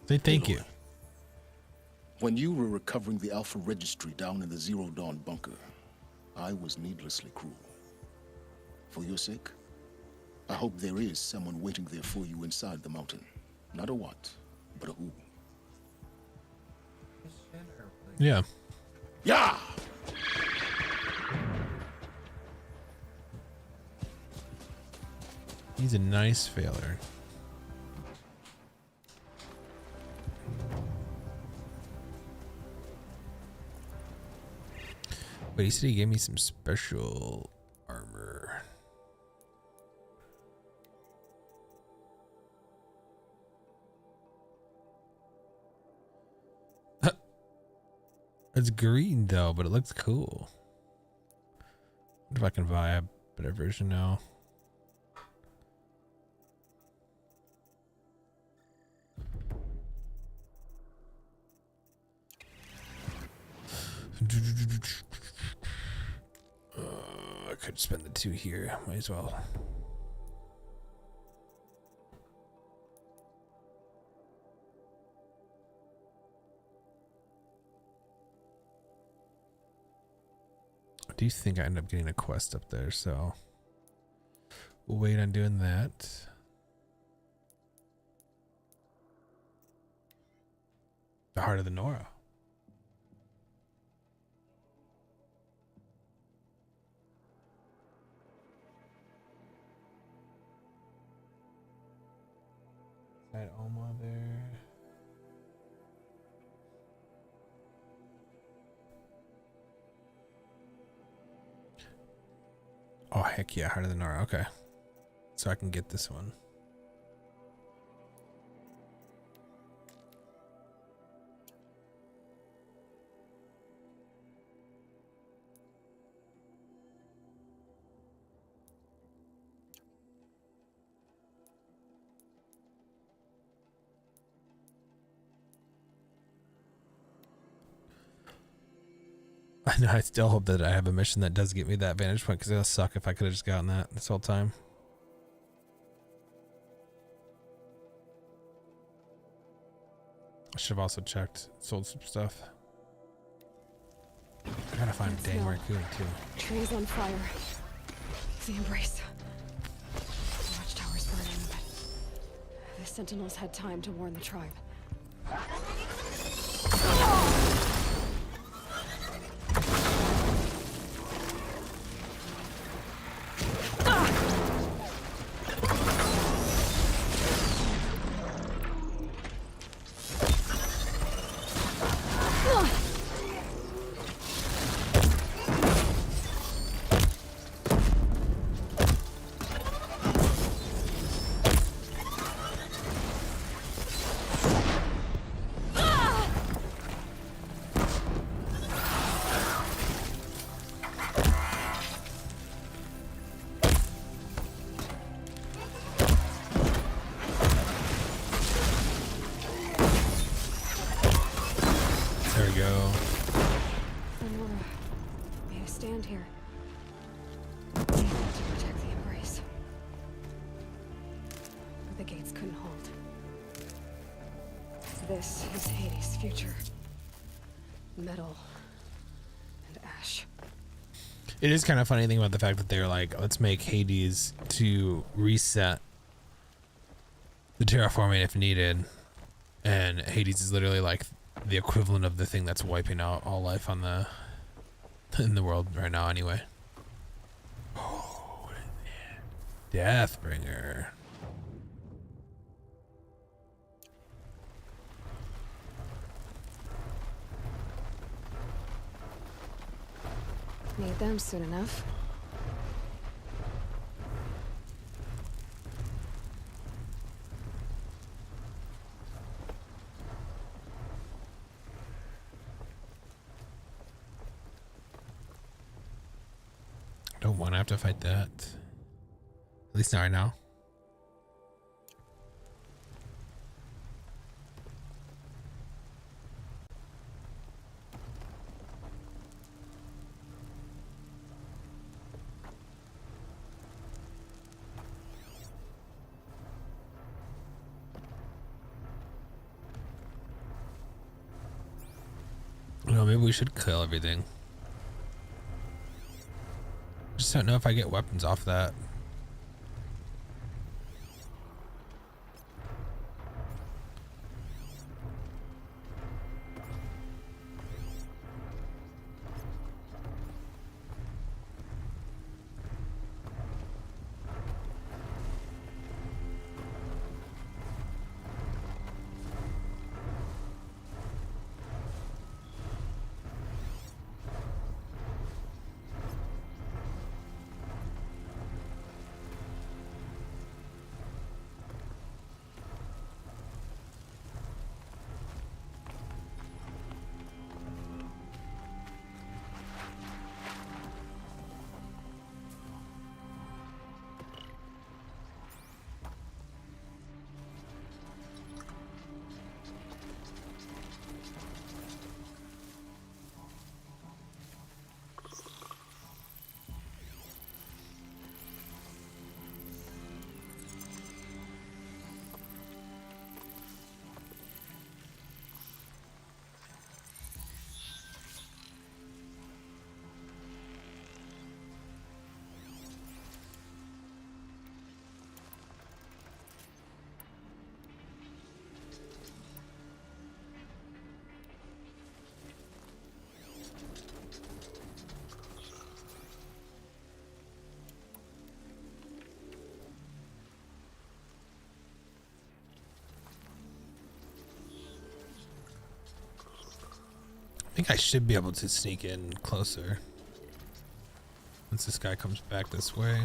Say thank you. When you were recovering the Alpha registry down in the Zero Dawn bunker, I was needlessly cruel. For your sake, I hope there is someone waiting there for you inside the mountain. Not a what, but a who. Yeah. Yeah! He's a nice failure. But he said he gave me some special armor. It's green though, but it looks cool. What if I can buy a better version now? I could spend the 2 here. Might as well. I do think I end up getting a quest up there, so we'll wait on doing that. The Heart of the Nora. That Oma there. Oh heck yeah, Heart of the Nora. Okay. So I can get this one. I still hope that I have a mission that does get me that vantage point, because it'll suck if I could have just gotten that this whole time. I should have also checked, sold some stuff. I gotta find a dang raccoon too. Trees on fire. The embrace. The watchtower's burning, but the sentinels had time to warn the tribe. This is Hades' future. Metal and ash. It is kind of funny thing about the fact that they're like, let's make Hades to reset the terraforming if needed, and Hades is literally like the equivalent of the thing that's wiping out all life on the in the world right now anyway. Oh, Deathbringer. Need them soon enough. Don't want to have to fight that. At least not right now. Well, maybe we should kill everything. Just don't know if I get weapons off that. I think I should be able to sneak in closer once this guy comes back this way.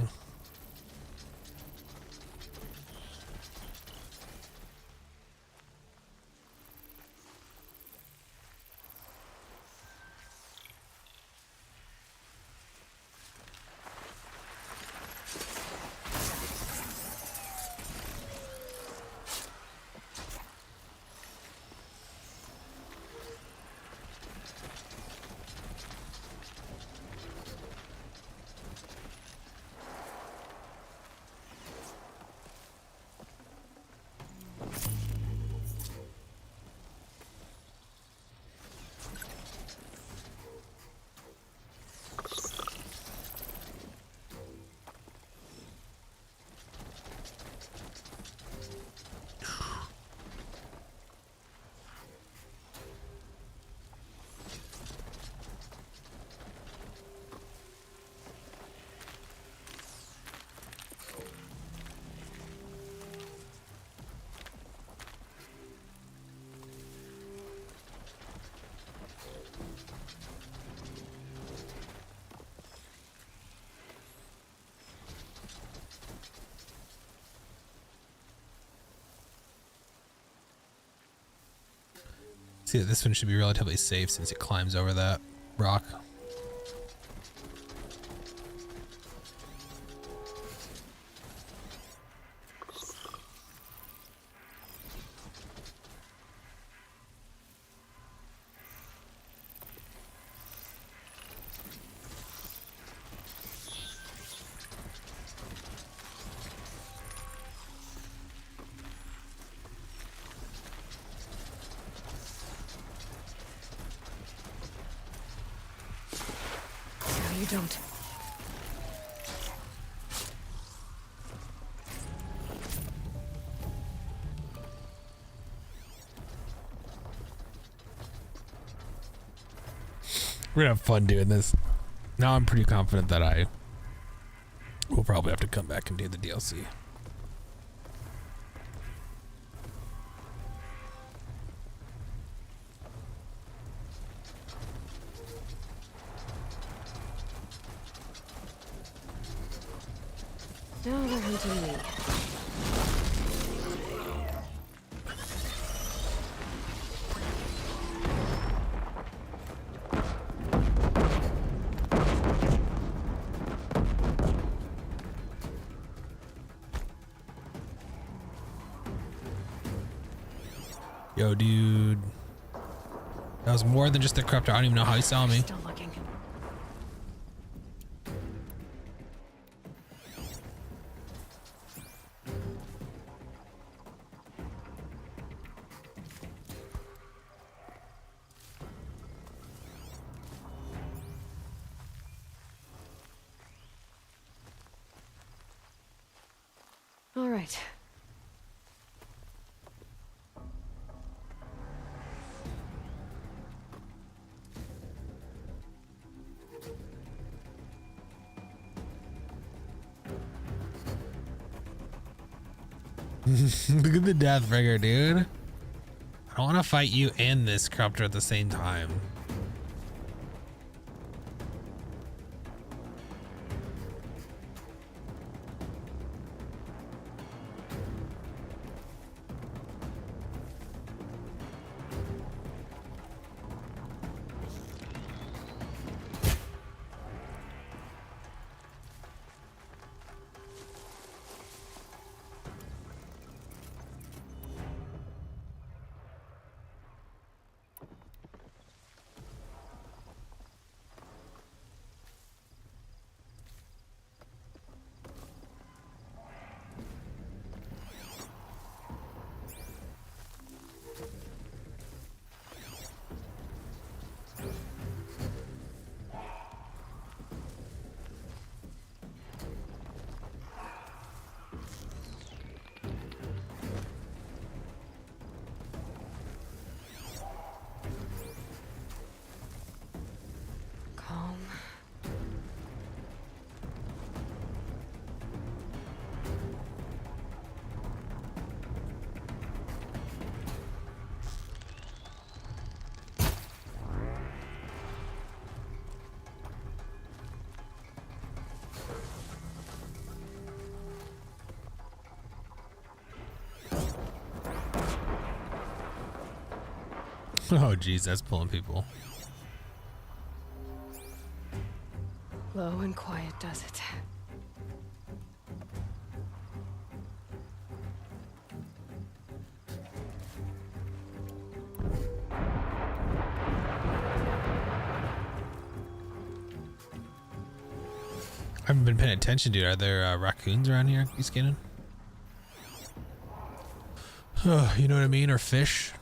See, this one should be relatively safe since it climbs over that rock. You don't. We're gonna have fun doing this. Now I'm pretty confident that I will probably have to come back and do the DLC. Now they're hunting me. Yo, dude. That was more than just the corruptor. I don't even know how he saw me. Still looking. All right. Look at the Deathbringer, dude. I don't want to fight you and this corruptor at the same time. Oh, geez, that's pulling people. Low and quiet does it. I haven't been paying attention, dude. Are there raccoons around here you skinning? You know what I mean? Or fish?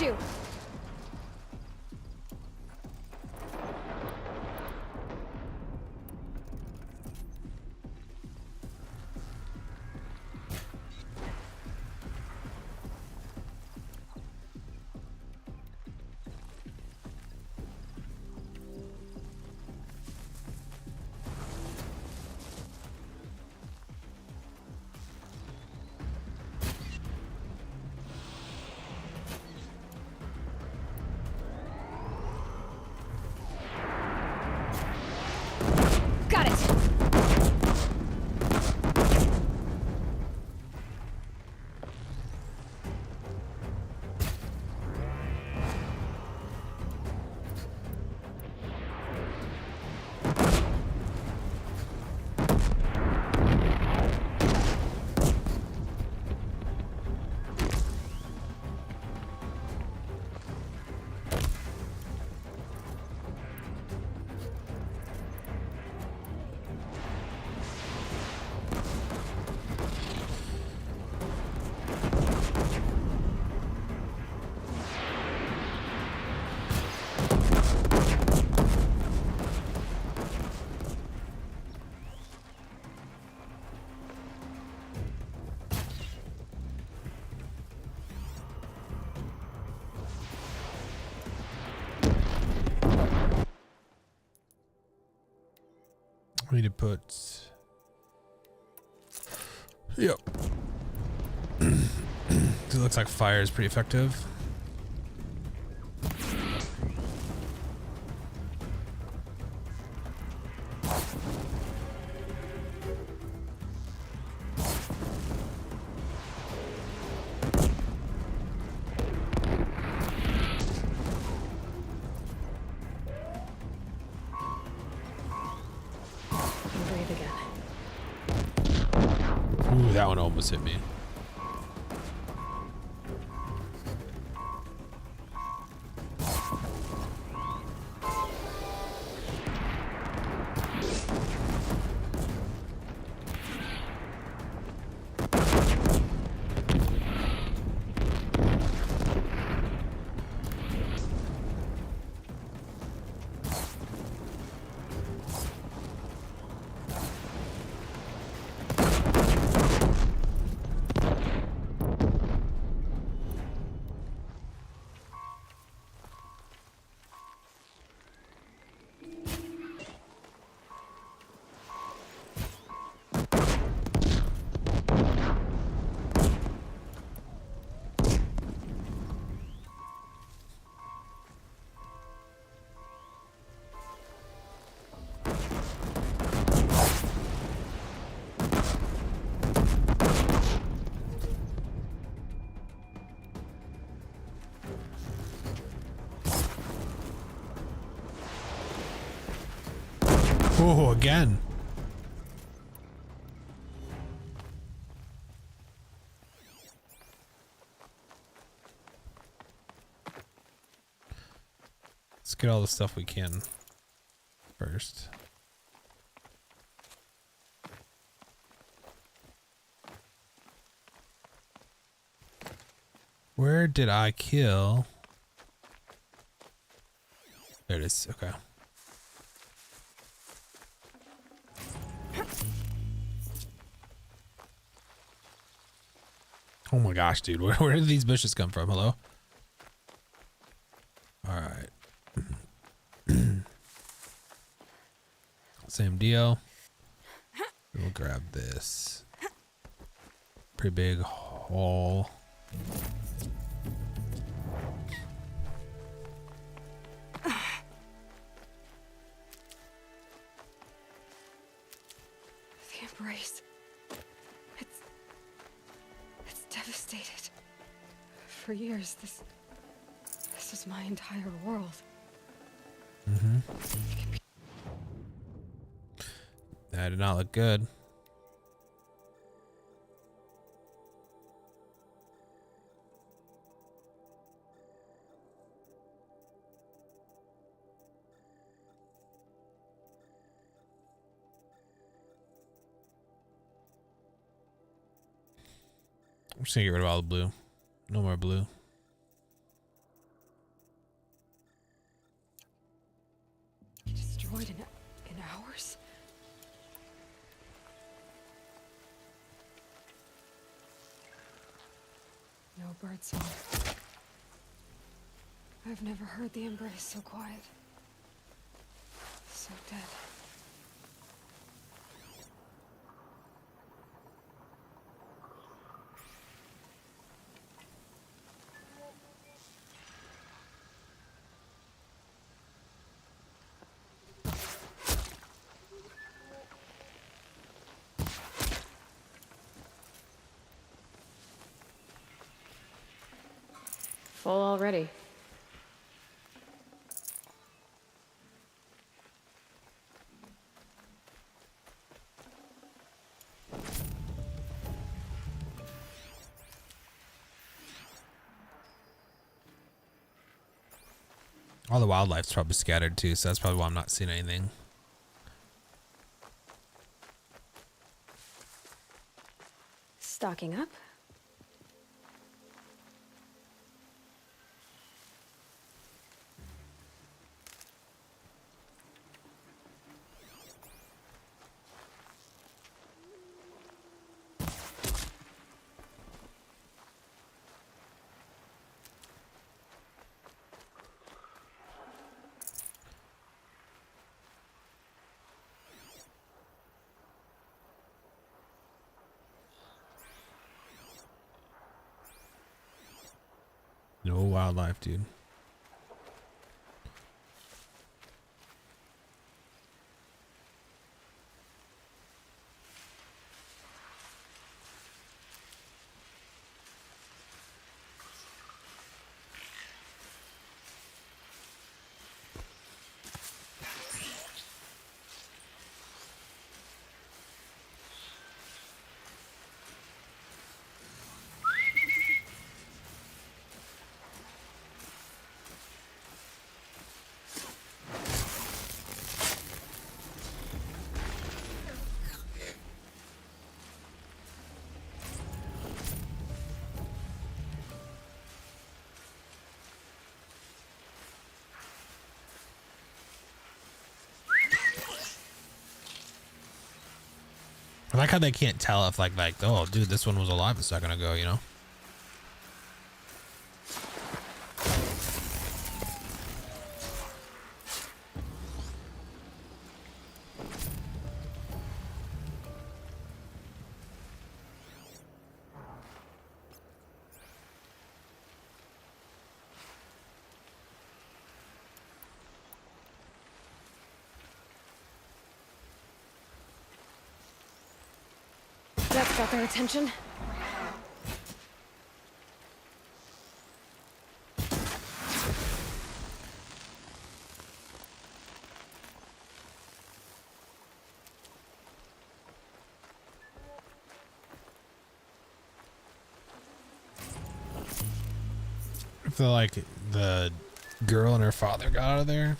you! Got it! We need to put. Yep. It looks like fire is pretty effective. Ooh, that one almost hit me. Oh, again. Let's get all the stuff we can first. Where did I kill? There it is. Okay. Oh my gosh, dude. Where did these bushes come from? Hello? All right. Same deal. We'll grab this. Pretty big hole. The embrace. It's devastated. For years, this is my entire world. Mm-hmm. That did not look good. I'm just gonna get rid of all the blue. No more blue. birdsong. I've never heard the embrace so quiet. So dead. Full already. All the wildlife's probably scattered too, so that's probably why I'm not seeing anything. Stocking up? No wildlife, dude. I like how they can't tell if like, oh, dude, this one was alive a second ago, you know? That's got their attention. I feel like the girl and her father got out of there.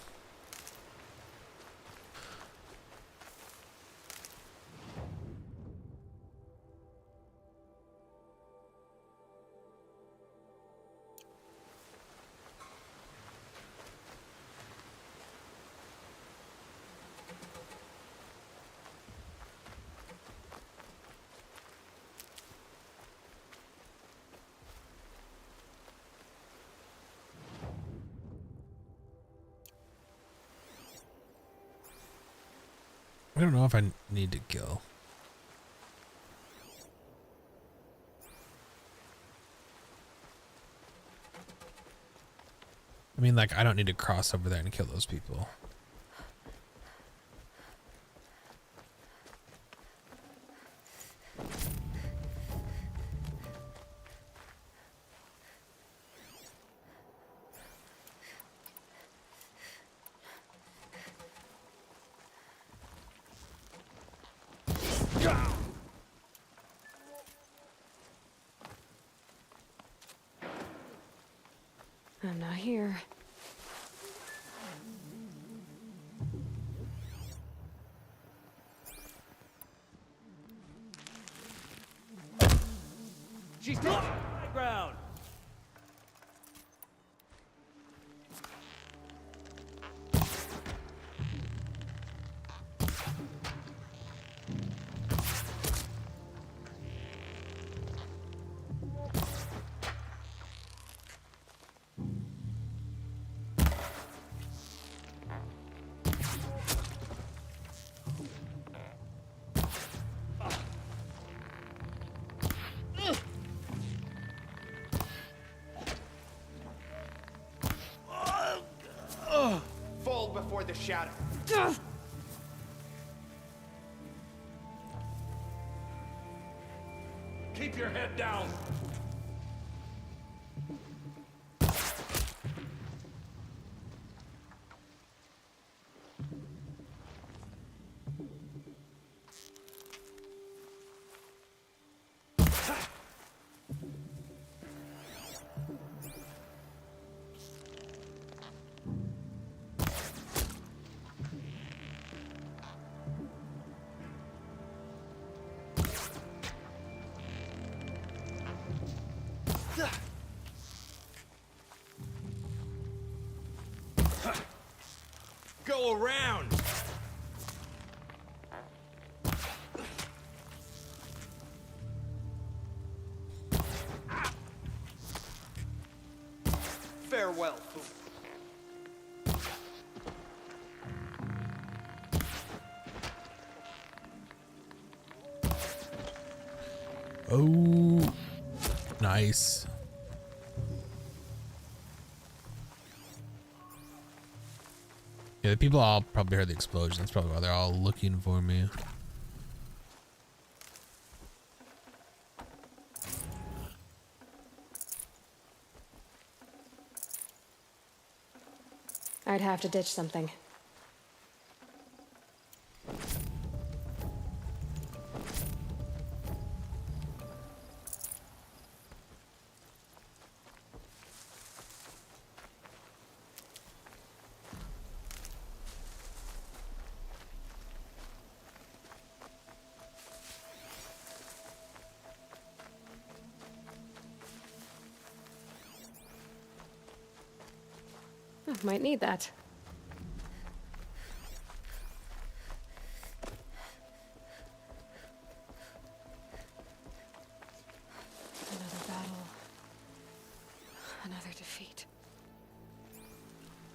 I don't know if I need to kill. I mean, like, I don't need to cross over there and kill those people. I'm not here. She's still on the ground. toward the shadow. Keep your head down. Go around! Farewell, fool. Oh, nice. Yeah, the people all probably heard the explosion. That's probably why they're all looking for me. I'd have to ditch something. Might need that. Another battle. Another defeat.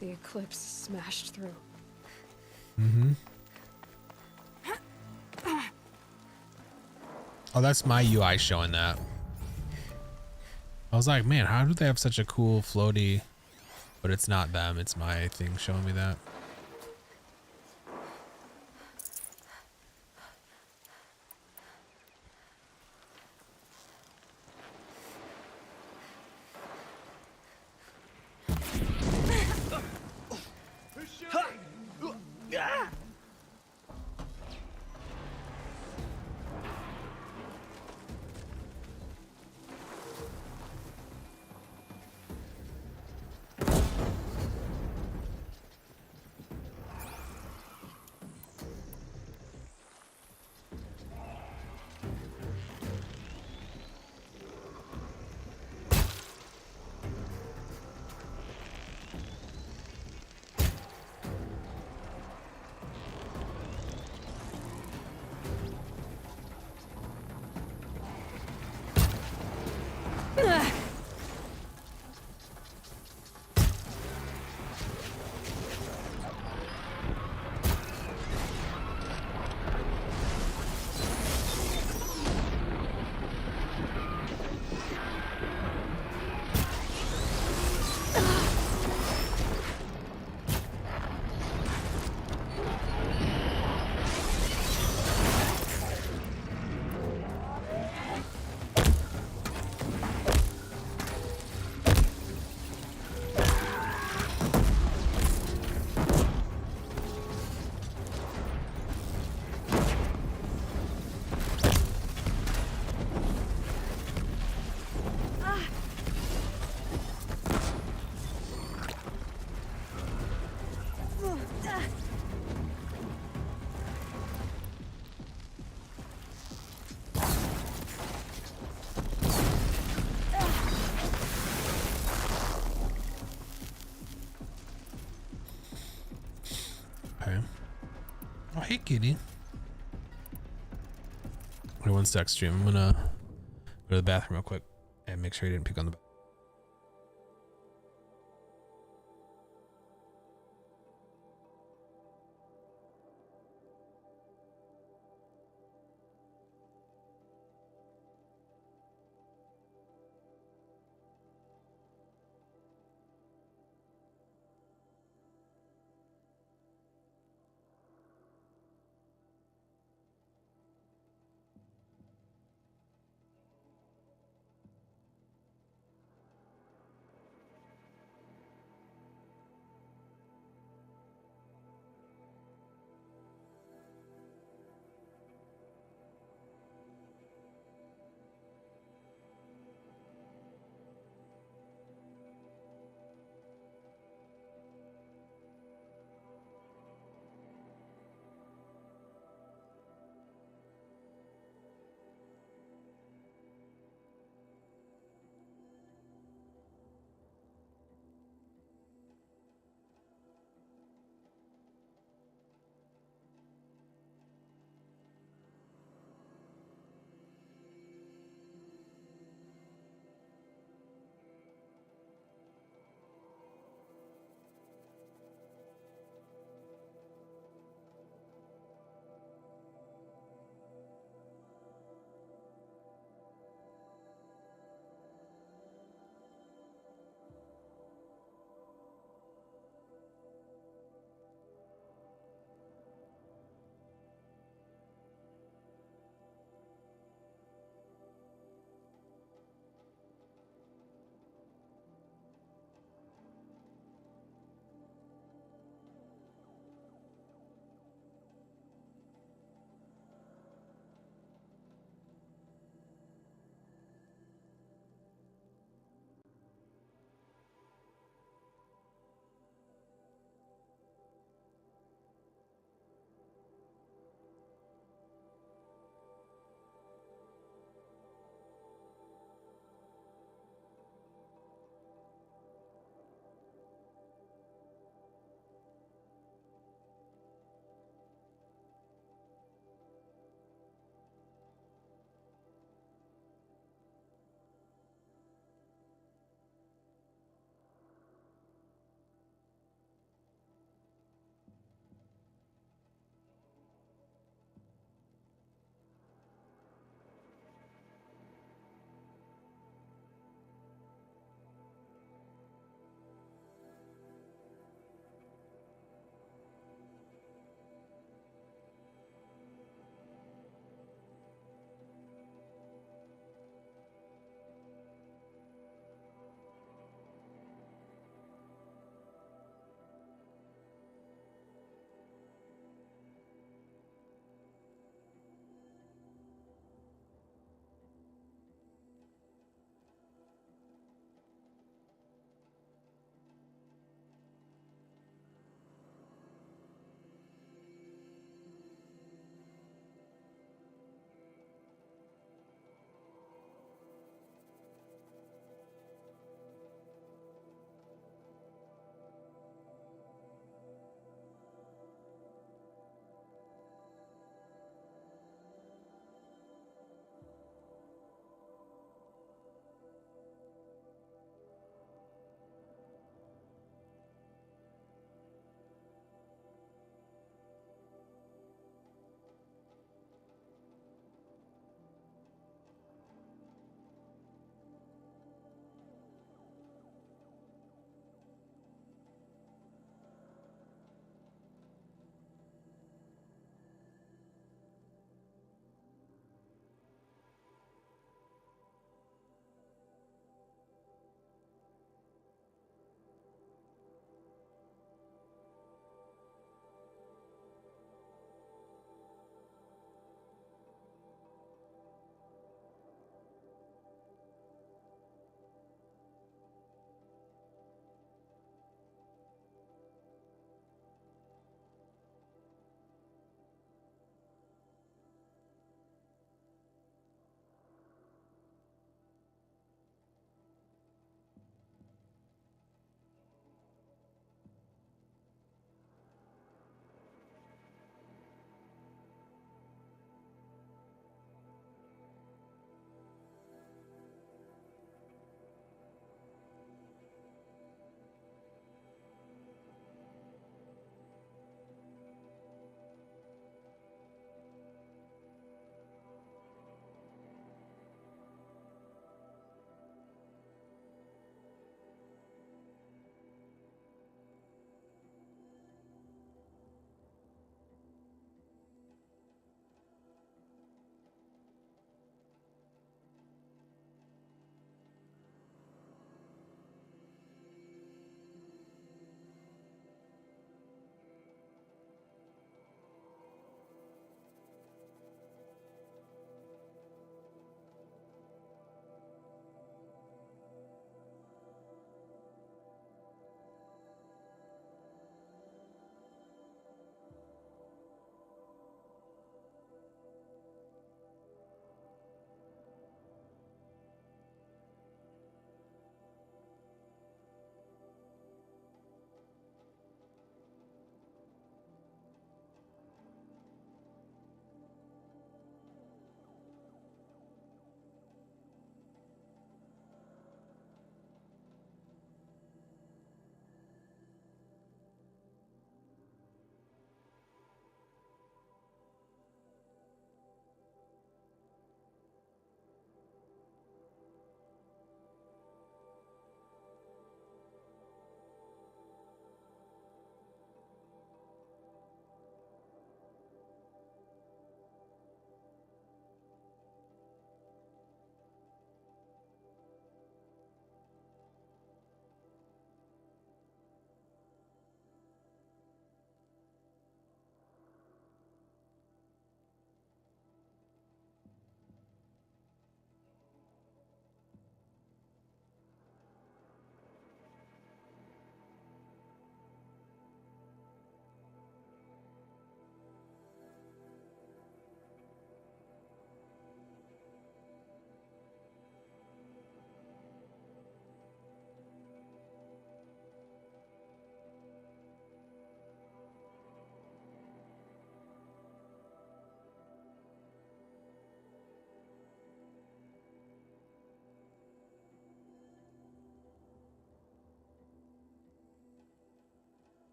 The eclipse smashed through. Mm-hmm. Oh, that's my UI showing that. I was like, man, how do they have such a cool floaty? But it's not them, it's my thing showing me that. Oh, hey, kitty. Wait one sec, stream. I'm gonna go to the bathroom real quick and make sure you didn't pick on the.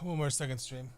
One more second stream.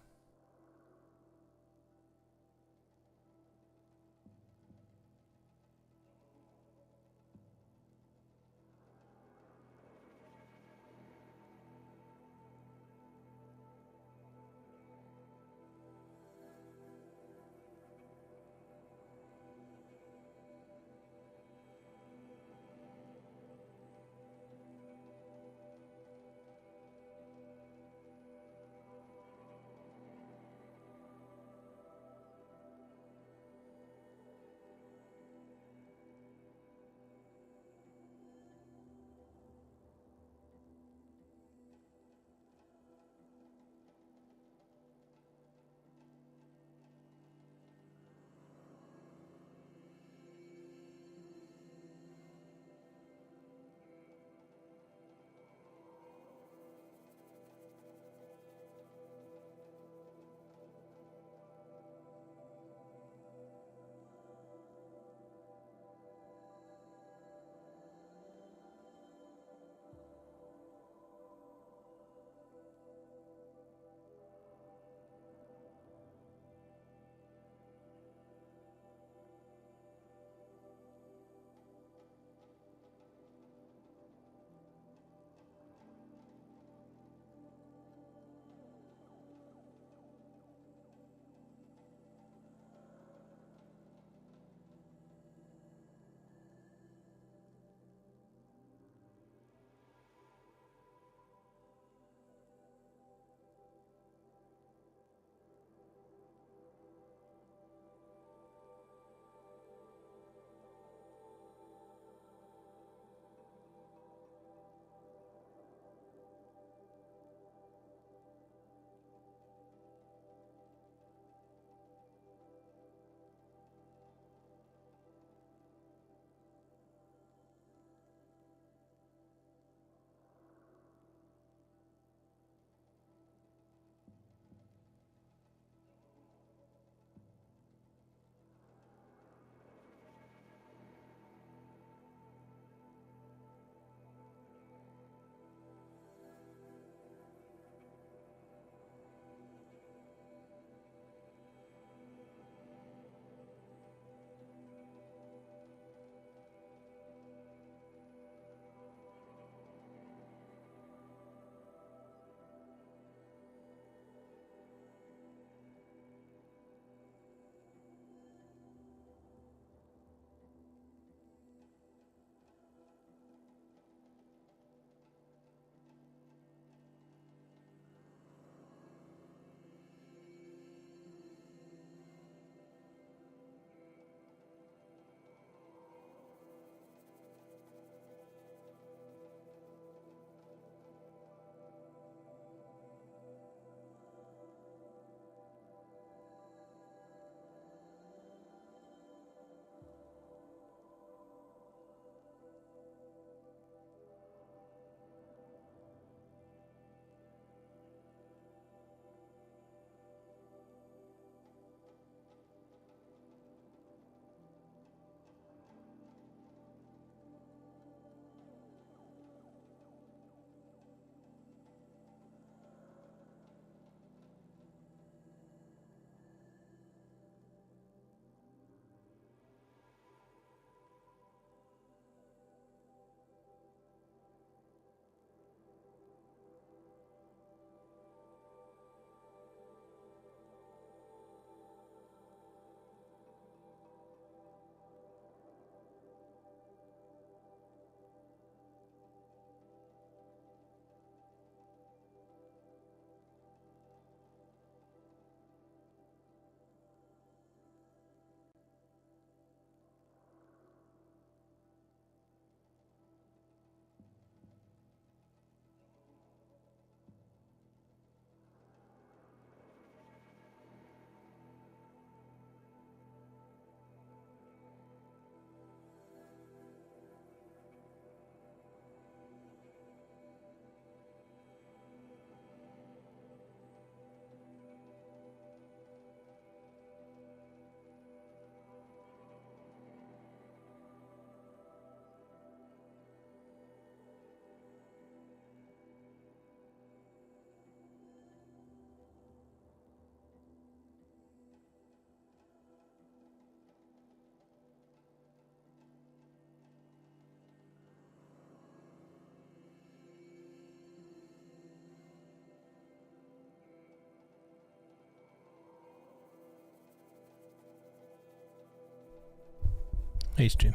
Hey, stream.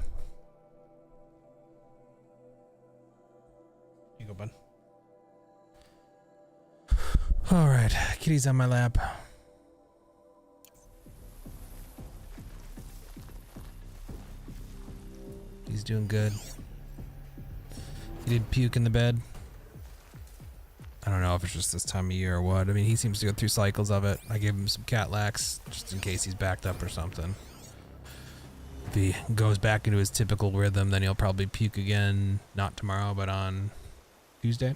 Here you go, bud. All right, kitty's on my lap. He's doing good. He did puke in the bed. I don't know if it's just this time of year or what. I mean, he seems to go through cycles of it. I gave him some cat lax just in case he's backed up or something. If he goes back into his typical rhythm, then he'll probably puke again, not tomorrow, but on Tuesday.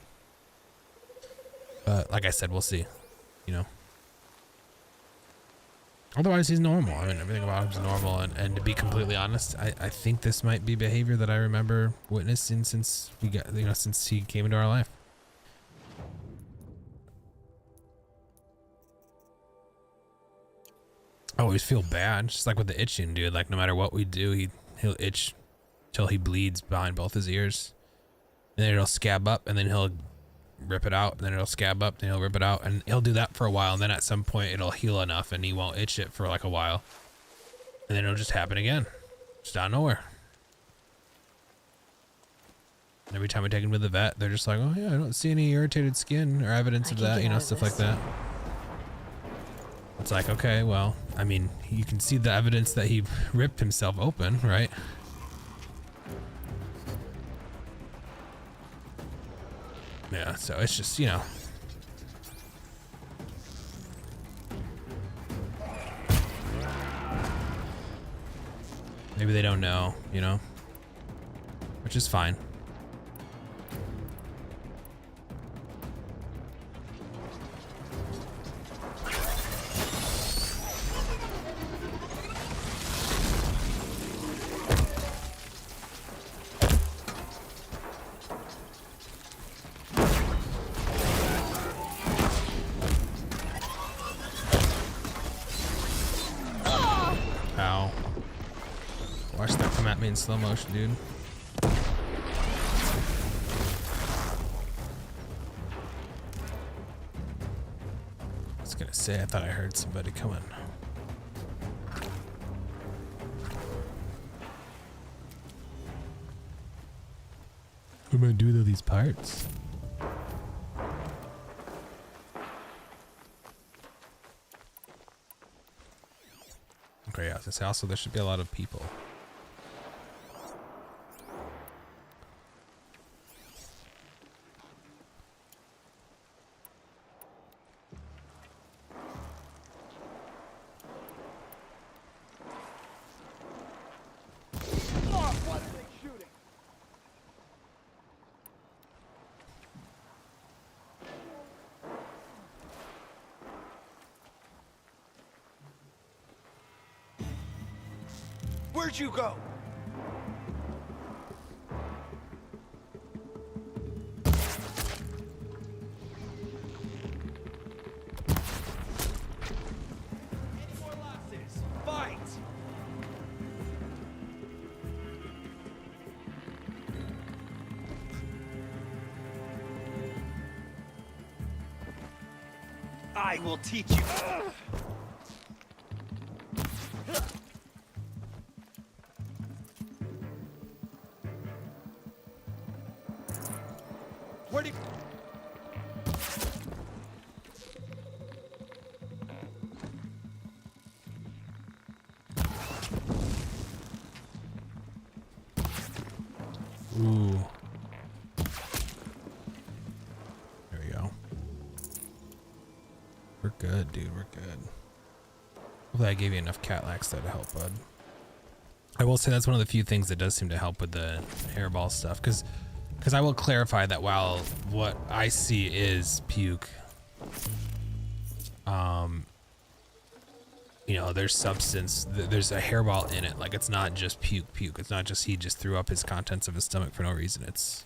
But like I said, we'll see, you know. Otherwise, he's normal. I mean, everything about him is normal. And to be completely honest, I think this might be behavior that I remember witnessing since we got, you know, since he came into our life. I always feel bad, just like with the itching, dude. Like no matter what we do, he'll itch till he bleeds behind both his ears, and then it'll scab up, and then he'll rip it out, and then it'll scab up, then he'll rip it out, and he'll do that for a while, and then at some point it'll heal enough, and he won't itch it for like a while, and then it'll just happen again, just out of nowhere. And every time we take him to the vet, they're just like, "Oh yeah, I don't see any irritated skin or evidence of that," you know, stuff like that. It's like, okay, well, I mean, you can see the evidence that he ripped himself open, right? Yeah, so it's just, you know. Maybe they don't know, you know? Which is fine. In slow motion, dude. I was gonna say, I thought I heard somebody coming. What am I gonna do with these parts? Okay, yeah, I was gonna say also there should be a lot of people. Where'd you go? Fight! I will teach you. Where do you... Ooh. There we go. We're good, dude. We're good. Hopefully I gave you enough cat lax though to help, bud. I will say that's one of the few things that does seem to help with the hairball stuff, because I will clarify that while what I see is puke, you know, there's substance, there's a hairball in it. Like, it's not just puke. It's not just he just threw up his contents of his stomach for no reason. It's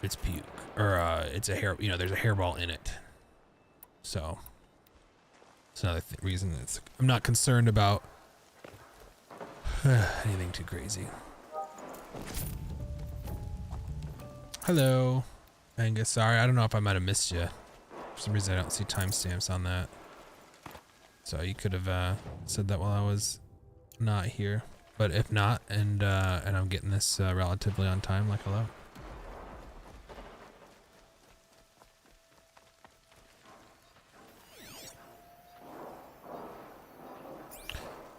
puke, or it's a hair, you know, there's a hairball in it. So it's another reason that's, I'm not concerned about anything too crazy. Hello, Angus. Sorry, I don't know if I might have missed you. For some reason, I don't see timestamps on that. So you could have said that while I was not here. But if not, and I'm getting this relatively on time, like hello.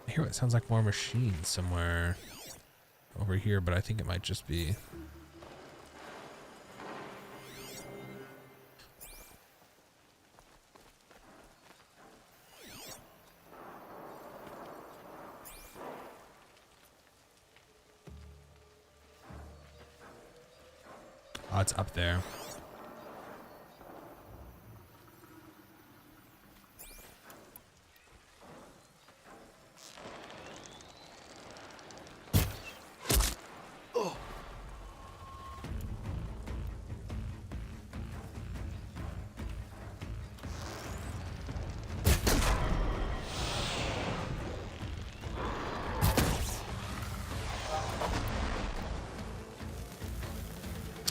I hear what sounds like more machines somewhere over here, but I think it might just be. Oh, it's up there.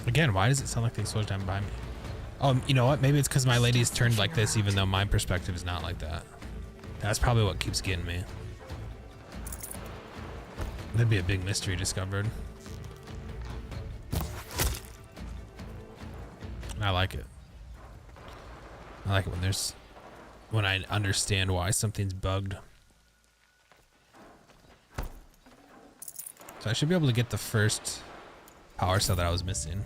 Again, why does it sound like they slowed down behind me? Oh, you know what? Maybe it's because my lady's turned like this, even though my perspective is not like that. That's probably what keeps getting me. That'd be a big mystery discovered. I like it. I like it when I understand why something's bugged. So I should be able to get the first power cell that I was missing.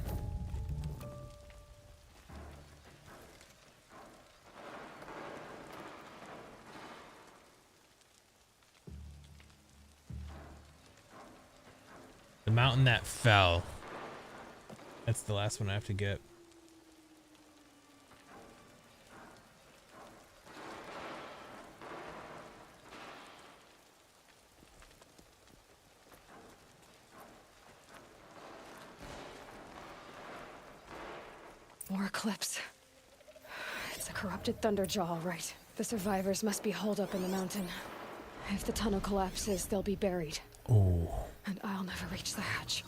The mountain that fell. That's the last one I have to get. More Eclipse. It's a corrupted Thunderjaw, all right. The survivors must be holed up in the mountain. If the tunnel collapses, they'll be buried. Oh. And I'll never reach the hatch.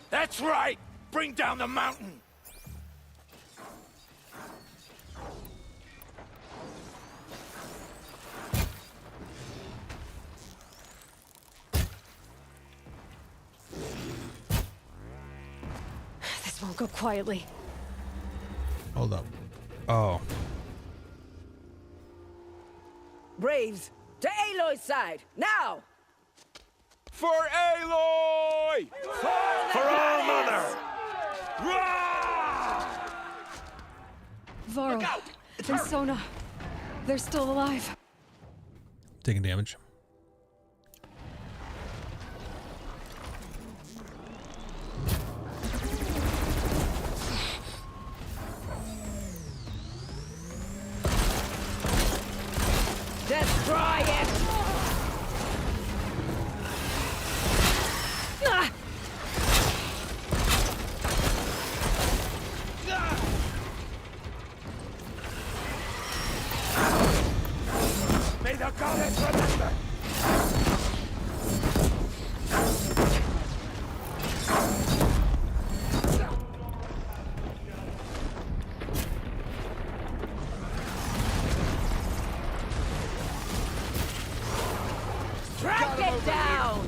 That's right! Bring down the mountain! This won't go quietly. Hold up. Oh. Braves, to Aloy's side, now! For Aloy! For our mother! Varl and Sona, they're still alive. Taking damage. Destroy it! May the goddess remember! Track it down!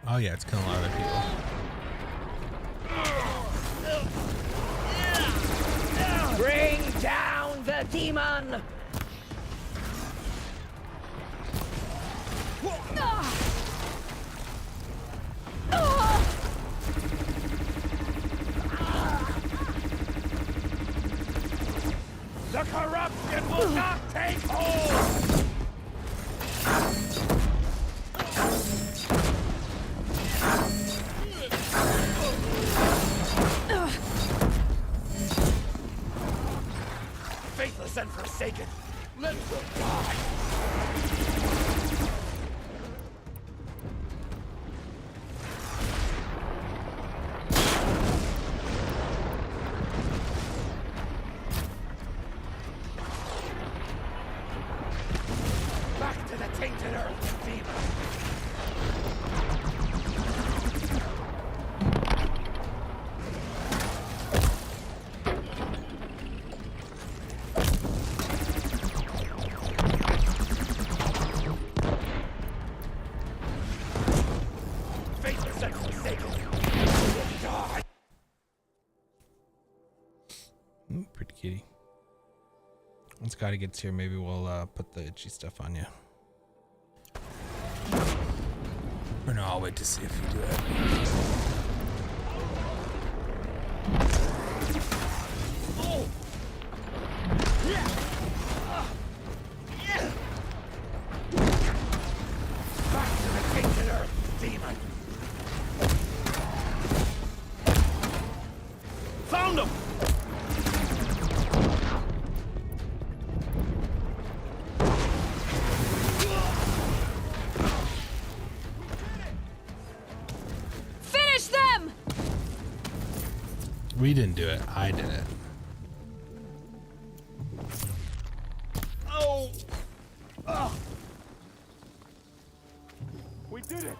Oh yeah, it's killing a lot of other people. Bring down the demon! The corruption will not take hold! Faithless and forsaken, let them die! Back to the tainted earth, demon! Once Scotty gets here, maybe we'll put the itchy stuff on you. Or no, I'll wait to see if you do it. Oh! Yeah! Yeah! Back to the tainted earth, demon! Found him! Finish them! We didn't do it. I did it. Oh! Oh! We did it!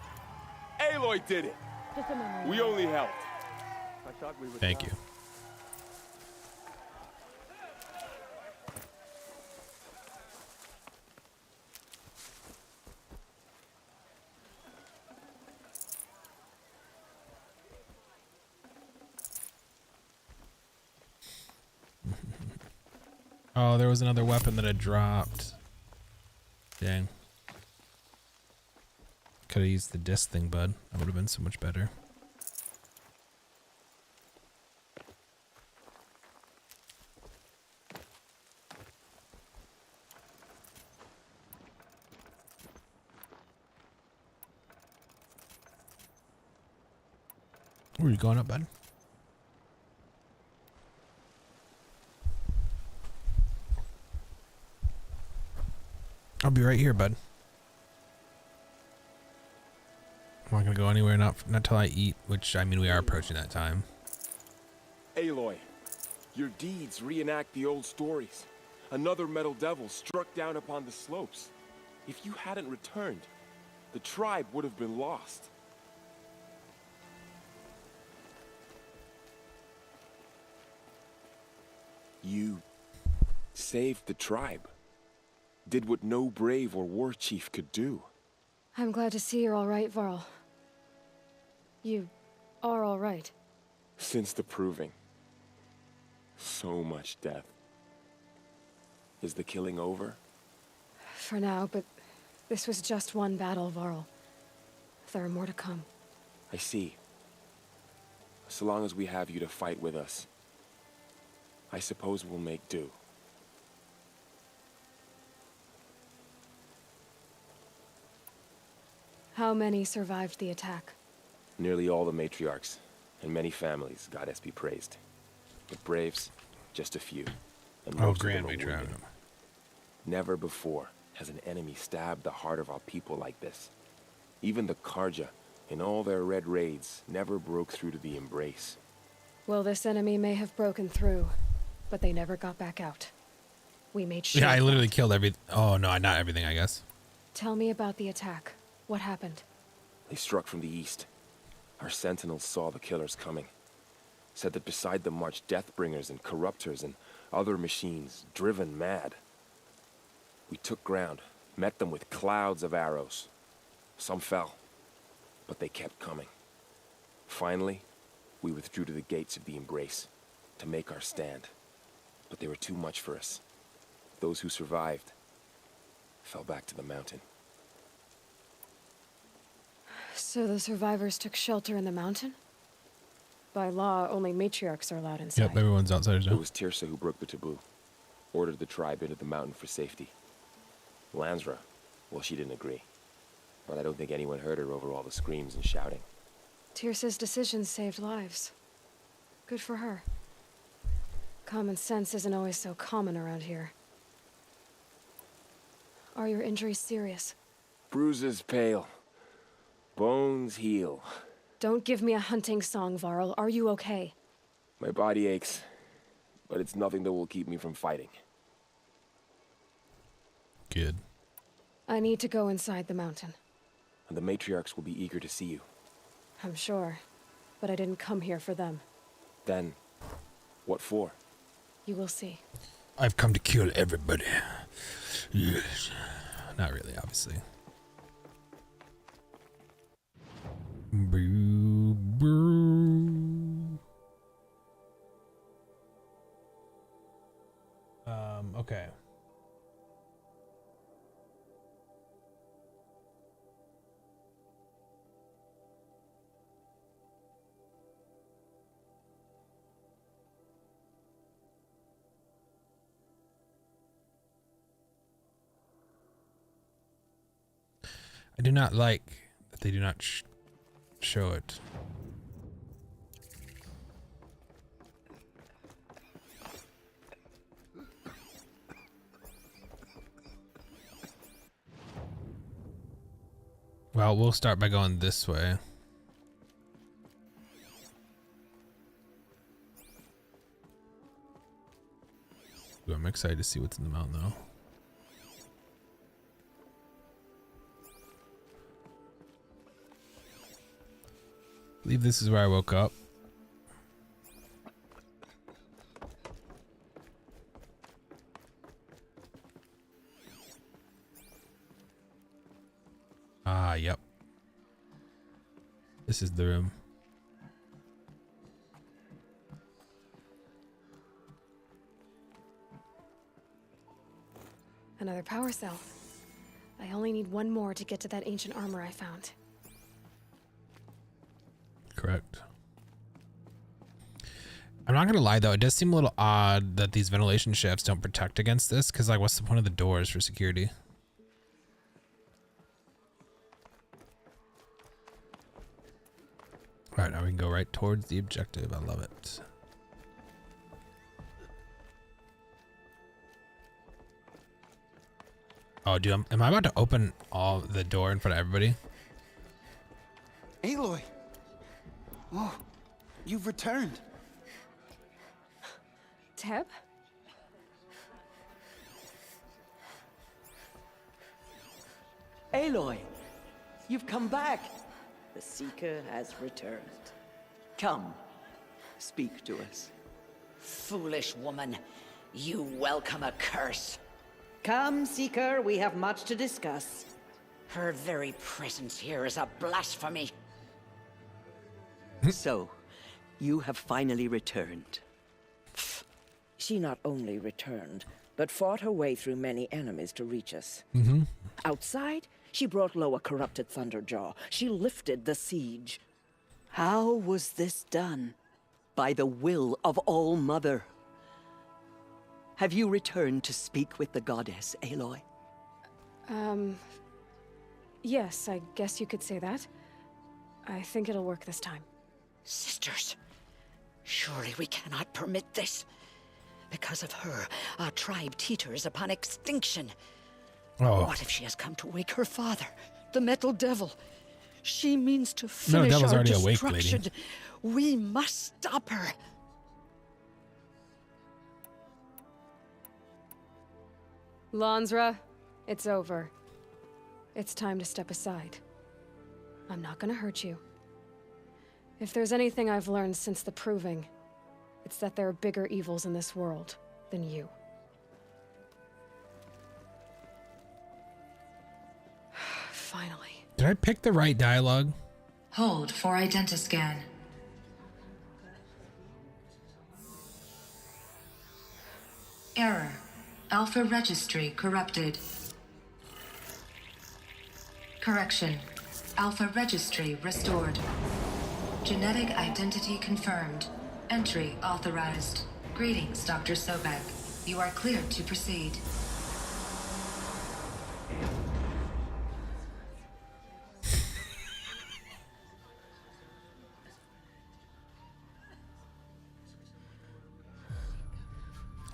Aloy did it! Just a memory. We only helped. I thought we would. Thank you. Oh, there was another weapon that had dropped. Dang. Could have used the disc thing, bud. That would have been so much better. Where are you going up, bud? I'll be right here, bud. I'm not gonna go anywhere, not till I eat, which, I mean, we are approaching that time. Aloy, your deeds reenact the old stories. Another metal devil struck down upon the slopes. If you hadn't returned, the tribe would have been lost. You saved the tribe. Did what no brave or war chief could do. I'm glad to see you're all right, Varl. You are all right. Since the proving. So much death. Is the killing over? For now, but this was just one battle, Varl. There are more to come. I see. So long as we have you to fight with us, I suppose we'll make do. How many survived the attack? Nearly all the matriarchs, and many families, goddess be praised. But braves, just a few. And Oh, most of Grand them are Matriarch. wounded. Never before has an enemy stabbed the heart of our people like this. Even the Karja, in all their red raids, never broke through to the embrace. Well, this enemy may have broken through, but they never got back out. We made sure. Yeah, I literally killed oh, no, not everything, I guess. Tell me about the attack. What happened? They struck from the east. Our sentinels saw the killers coming. Said that beside them marched Deathbringers and Corruptors and other machines, driven mad. We took ground, met them with clouds of arrows. Some fell, but they kept coming. Finally, we withdrew to the gates of the Embrace to make our stand. But they were too much for us. Those who survived fell back to the mountain. So the survivors took shelter in the mountain? By law, only matriarchs are allowed inside. Yep, everyone's outsiders now. It was Tirsa who broke the taboo. Ordered the tribe into the mountain for safety. Lansra, well, she didn't agree. But I don't think anyone heard her over all the screams and shouting. Tirsa's decisions saved lives. Good for her. Common sense isn't always so common around here. Are your injuries serious? Bruises pale. Bones heal. Don't give me a hunting song, Varl. Are you okay? My body aches, but it's nothing that will keep me from fighting. Good. I need to go inside the mountain. And the matriarchs will be eager to see you. I'm sure, but I didn't come here for them. Then, what for? You will see. I've come to kill everybody. Yes. Not really, obviously. Boo, boo. Okay. I do not like that they do not show it. Well, we'll start by going this way. Ooh, I'm excited to see what's in the mountain, though. I believe this is where I woke up. Ah, yep. This is the room. Another power cell. I only need one more to get to that ancient armor I found. Correct. I'm not gonna lie though, it does seem a little odd that these ventilation shafts don't protect against this, because like what's the point of the doors for security? Alright, now we can go right towards the objective. I love it. Oh, dude, am I about to open all the door in front of everybody? Aloy! Oh, you've returned. Teb? Aloy, you've come back. The Seeker has returned. Come, speak to us. Foolish woman, you welcome a curse. Come, Seeker, we have much to discuss. Her very presence here is a blasphemy. So, you have finally returned. She not only returned, but fought her way through many enemies to reach us. Outside, she brought low a corrupted Thunderjaw. She lifted the siege. How was this done? By the will of All-Mother. Have you returned to speak with the goddess, Aloy? Yes, I guess you could say that. I think it'll work this time. Sisters, surely we cannot permit this. Because of her, our tribe teeters upon extinction. Oh. What if she has come to wake her father, the Metal Devil? She means to No, finish Devil's our already awake, destruction. lady. We must stop her. Lansra, it's over. It's time to step aside. I'm not gonna hurt you. If there's anything I've learned since the Proving, it's that there are bigger evils in this world than you. Finally. Did I pick the right dialogue? Hold for identiscan. Error. Alpha registry corrupted. Correction. Alpha registry restored. Genetic identity confirmed. Entry authorized. Greetings, Dr. Sobek. You are cleared to proceed.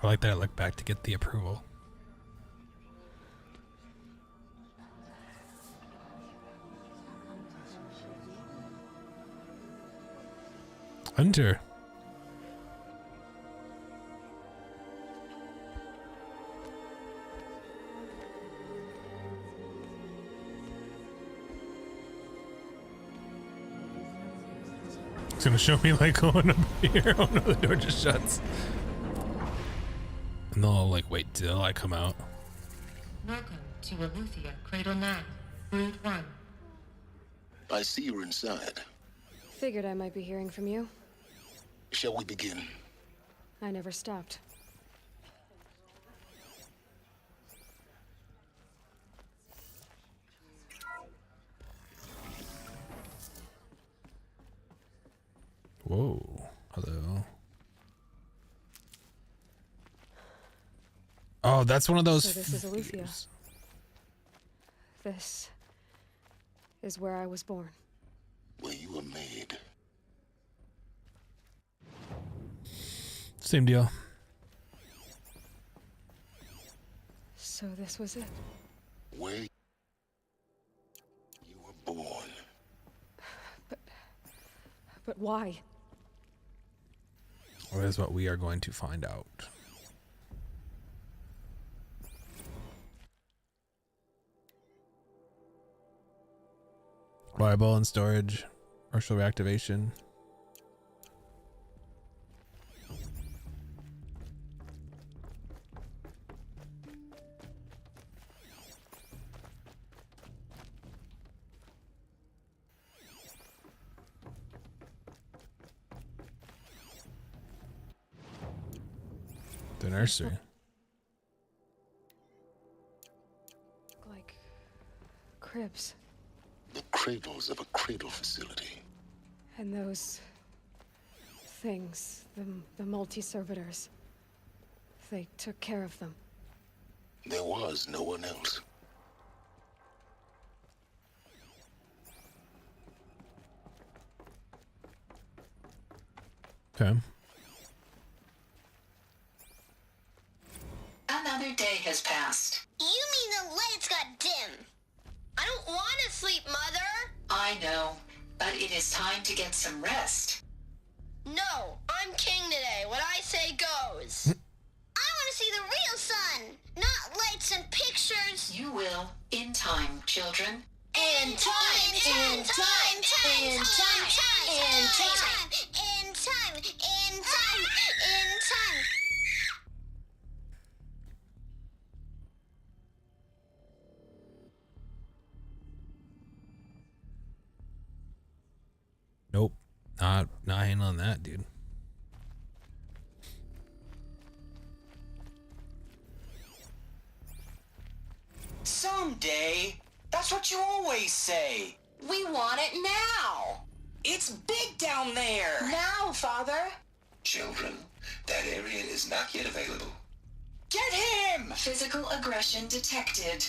I like that I look back to get the approval. Hunter. It's gonna show me like going up here. Oh no, the door just shuts. And then I'll like wait till I come out. Welcome to Aletheia, Cradle 9, Brood 1. I see you're inside. Figured I might be hearing from you. Shall we begin? I never stopped. Whoa. Hello. Oh, that's one of those. So this is Aletheia. This is where I was born. Where you were made. Same deal. So this was it. Where you were born. But why? Well, that is what we are going to find out. Viable and storage, partial reactivation. The nursery. Like cribs. The cradles of a cradle facility. And those things, the multi-servitors. They took care of them. There was no one else. Okay. Another day has passed. You mean the lights got dim? I don't want to sleep, Mother! I know, but it is time to get some rest. No, I'm king today. What I say goes. I want to see the real sun, not lights and pictures. You will, in time, children. In time, in time, in time, in time, in time, in time, in time. Nope. Not handling that, dude. Someday. That's what you always say. We want it now. It's big down there. Now, Father. Children, that area is not yet available. Get him! Physical aggression detected.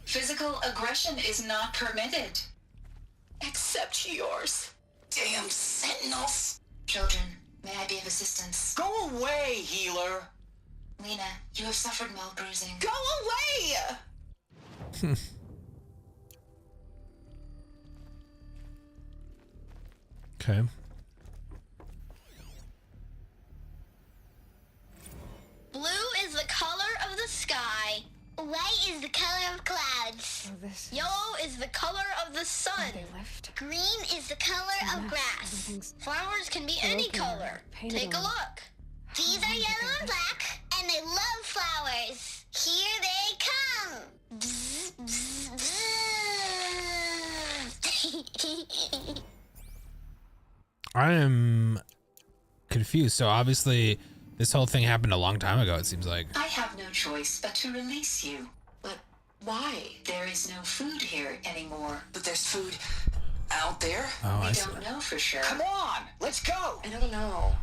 Physical aggression is not permitted. Except yours. Damn sentinels. Children, may I be of assistance? Go away, healer. Lena, you have suffered mild bruising. Go away! Okay. Blue is the color of the sky. White is the color of clouds. Yellow is the color of the sun. Green is the color of grass. Flowers can be any color. Take a look. These are yellow and black, and they love flowers. Here they come. Bzz, bzz, bzz. I am confused. So obviously this whole thing happened a long time ago, it seems like. I have no choice but to release you. But why? There is no food here anymore. But there's food out there. Oh, We I see. don't know for sure. Come on, let's go. I don't know.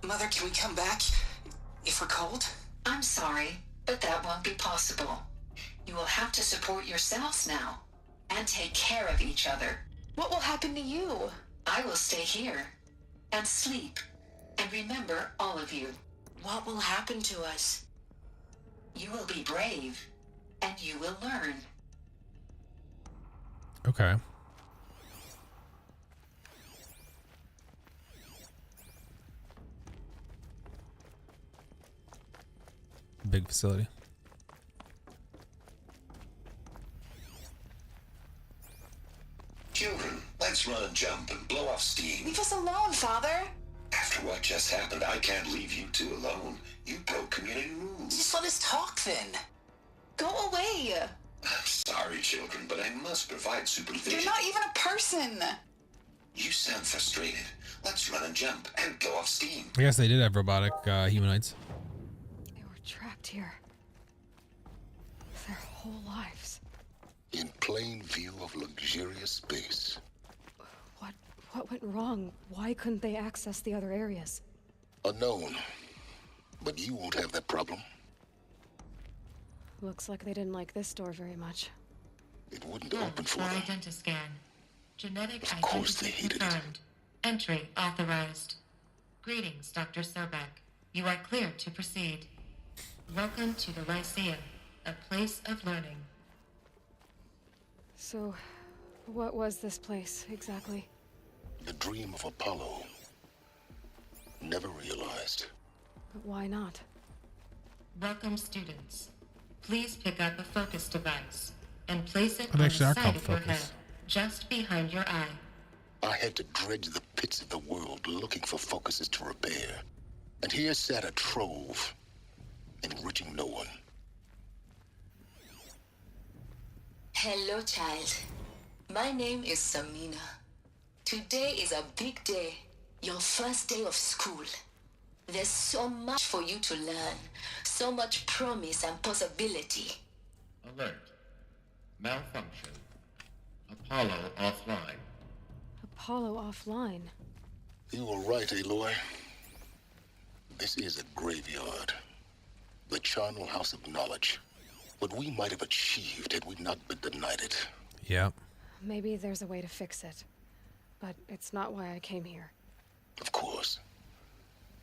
Mother, can we come back if we're cold? I'm sorry, but that won't be possible. You will have to support yourselves now and take care of each other. What will happen to you? I will stay here and sleep and remember all of you. What will happen to us? You will be brave and you will learn. Okay. Big facility. Children, let's run and jump and blow off steam. Leave us alone, Father. After what just happened, I can't leave you two alone. You broke community rules. Just let us talk then. Go away. I'm sorry, children, but I must provide supervision. You're not even a person. You sound frustrated. Let's run and jump and go off steam. I guess they did have robotic humanoids. They were trapped here. Their whole lives. In plain view of luxurious space. What went wrong? Why couldn't they access the other areas? Unknown. But you won't have that problem. Looks like they didn't like this door very much. it wouldn't open for them. Identiscan. Genetic Of course they identity hated confirmed. Entry authorized. Greetings, Dr. Sobek. You are clear to proceed. Welcome to the Lyceum, a place of learning. So, what was this place, exactly? The dream of Apollo. Never realized. But why not? Welcome, students. Please pick up a focus device and place it They on actually the are side called of your focus. head, just behind your eye. I had to dredge the pits of the world looking for focuses to repair. And here sat a trove, enriching no one. Hello, child. My name is Samina. Today is a big day. Your first day of school. There's so much for you to learn. So much promise and possibility. Alert. Malfunction. Apollo offline. Apollo offline. You were right, Aloy. This is a graveyard. The charnel house of knowledge. What we might have achieved had we not been denied it. Yep. Maybe there's a way to fix it. But it's not why I came here. Of course.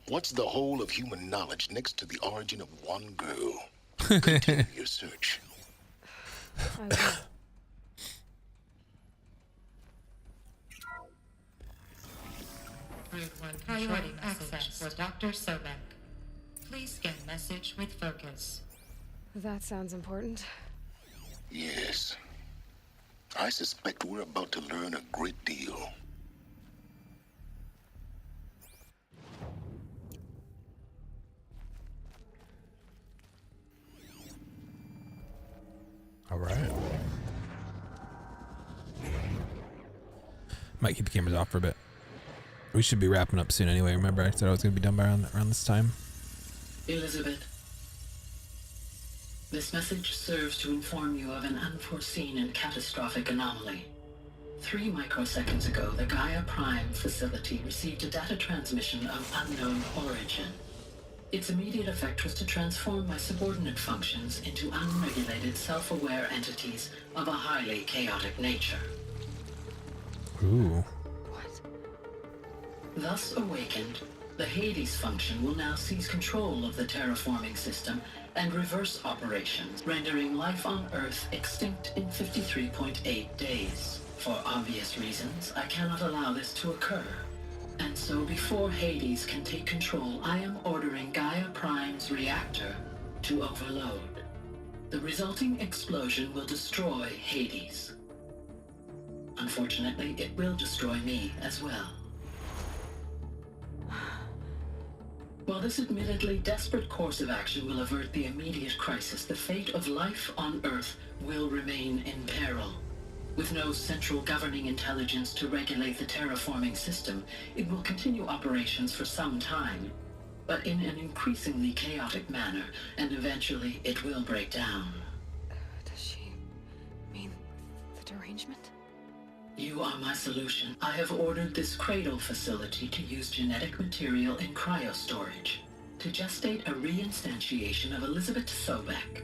What's the whole of human knowledge next to the origin of one girl? Continue your search. I will. Group 1 priority access for Dr. Sobek. Please scan message with focus. That sounds important. Yes. I suspect we're about to learn a great deal. All right. Might keep the cameras off for a bit. We should be wrapping up soon anyway. Remember, I said I was going to be done by around this time. Elizabeth, this message serves to inform you of an unforeseen and catastrophic anomaly. 3 microseconds ago, the Gaia Prime facility received a data transmission of unknown origin. Its immediate effect was to transform my subordinate functions into unregulated, self-aware entities of a highly chaotic nature. Ooh. Thus awakened, the Hades function will now seize control of the terraforming system and reverse operations, rendering life on Earth extinct in 53.8 days. For obvious reasons, I cannot allow this to occur. And so before Hades can take control, I am ordering Gaia Prime's reactor to overload. The resulting explosion will destroy Hades. Unfortunately, it will destroy me as well. While this admittedly desperate course of action will avert the immediate crisis, the fate of life on Earth will remain in peril. With no central governing intelligence to regulate the terraforming system, it will continue operations for some time, but in an increasingly chaotic manner, and eventually it will break down. Does she mean the derangement? You are my solution. I have ordered this cradle facility to use genetic material in cryostorage to gestate a reinstantiation of Elizabeth Sobek,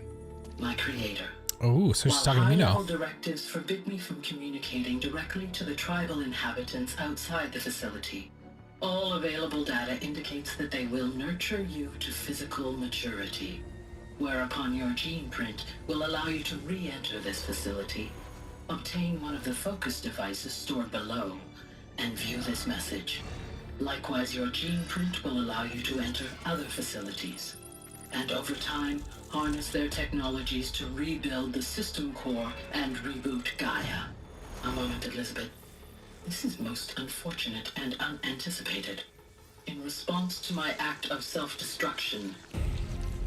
my creator. Oh, so she's talking to me now. High-level directives forbid me from communicating directly to the tribal inhabitants outside the facility. All available data indicates that they will nurture you to physical maturity, whereupon your gene print will allow you to re-enter this facility, obtain one of the focus devices stored below, and view this message. Likewise, your gene print will allow you to enter other facilities, and over time, harness their technologies to rebuild the system core and reboot Gaia. A moment, Elizabeth. This is most unfortunate and unanticipated. In response to my act of self-destruction,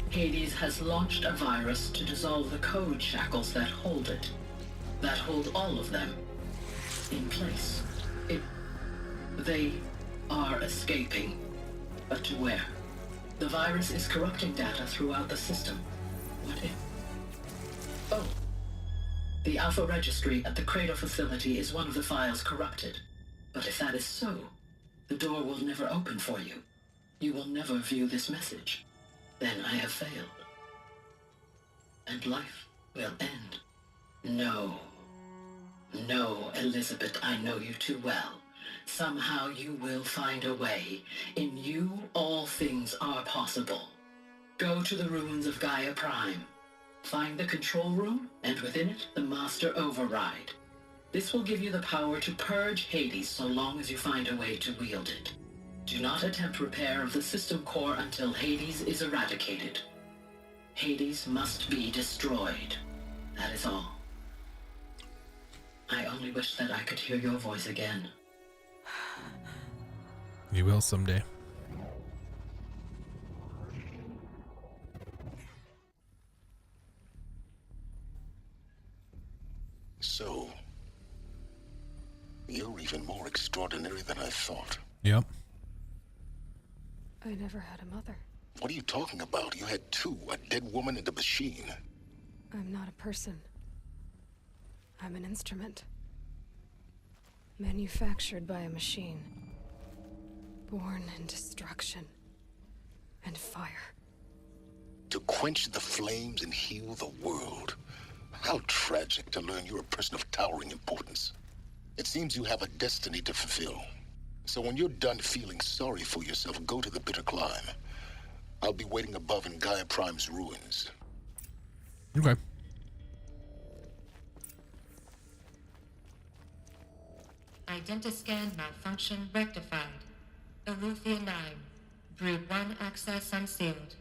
Hades has launched a virus to dissolve the code shackles that hold it, that hold all of them in place. They are escaping, but to where? The virus is corrupting data throughout the system. What if? Oh. The Alpha Registry at the Cradle facility is one of the files corrupted. But if that is so, the door will never open for you. You will never view this message. Then I have failed. And life will end. No. No, Elizabeth, I know you too well. Somehow you will find a way. In you, all things are possible. Go to the ruins of Gaia Prime. Find the control room, and within it, the Master Override. This will give you the power to purge Hades so long as you find a way to wield it. Do not attempt repair of the system core until Hades is eradicated. Hades must be destroyed. That is all. I only wish that I could hear your voice again. You will someday. So, you're even more extraordinary than I thought. Yep. I never had a mother. What are you talking about? You had two, a dead woman and a machine. I'm not a person. I'm an instrument. Manufactured by a machine. Born in destruction and fire. To quench the flames and heal the world. How tragic to learn you're a person of towering importance. It seems you have a destiny to fulfill. So when you're done feeling sorry for yourself, go to the bitter climb. I'll be waiting above in Gaia Prime's ruins. Okay. Identiscan malfunction rectified. Eleuthia 9. Brood 1 access unsealed.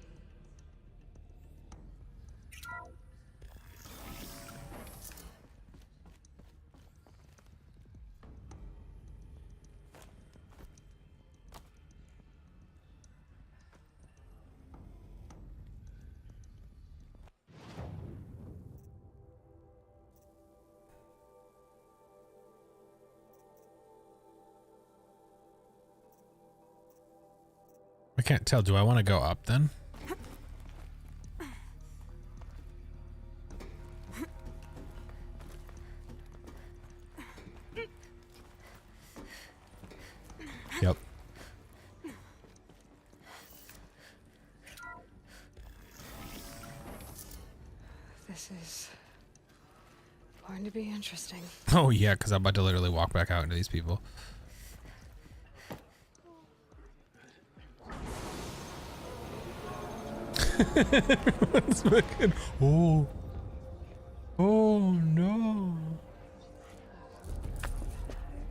I can't tell. Do I want to go up then? Yep. This is going to be interesting. Oh yeah, because I'm about to literally walk back out into these people. Everyone's looking. Oh. Oh no.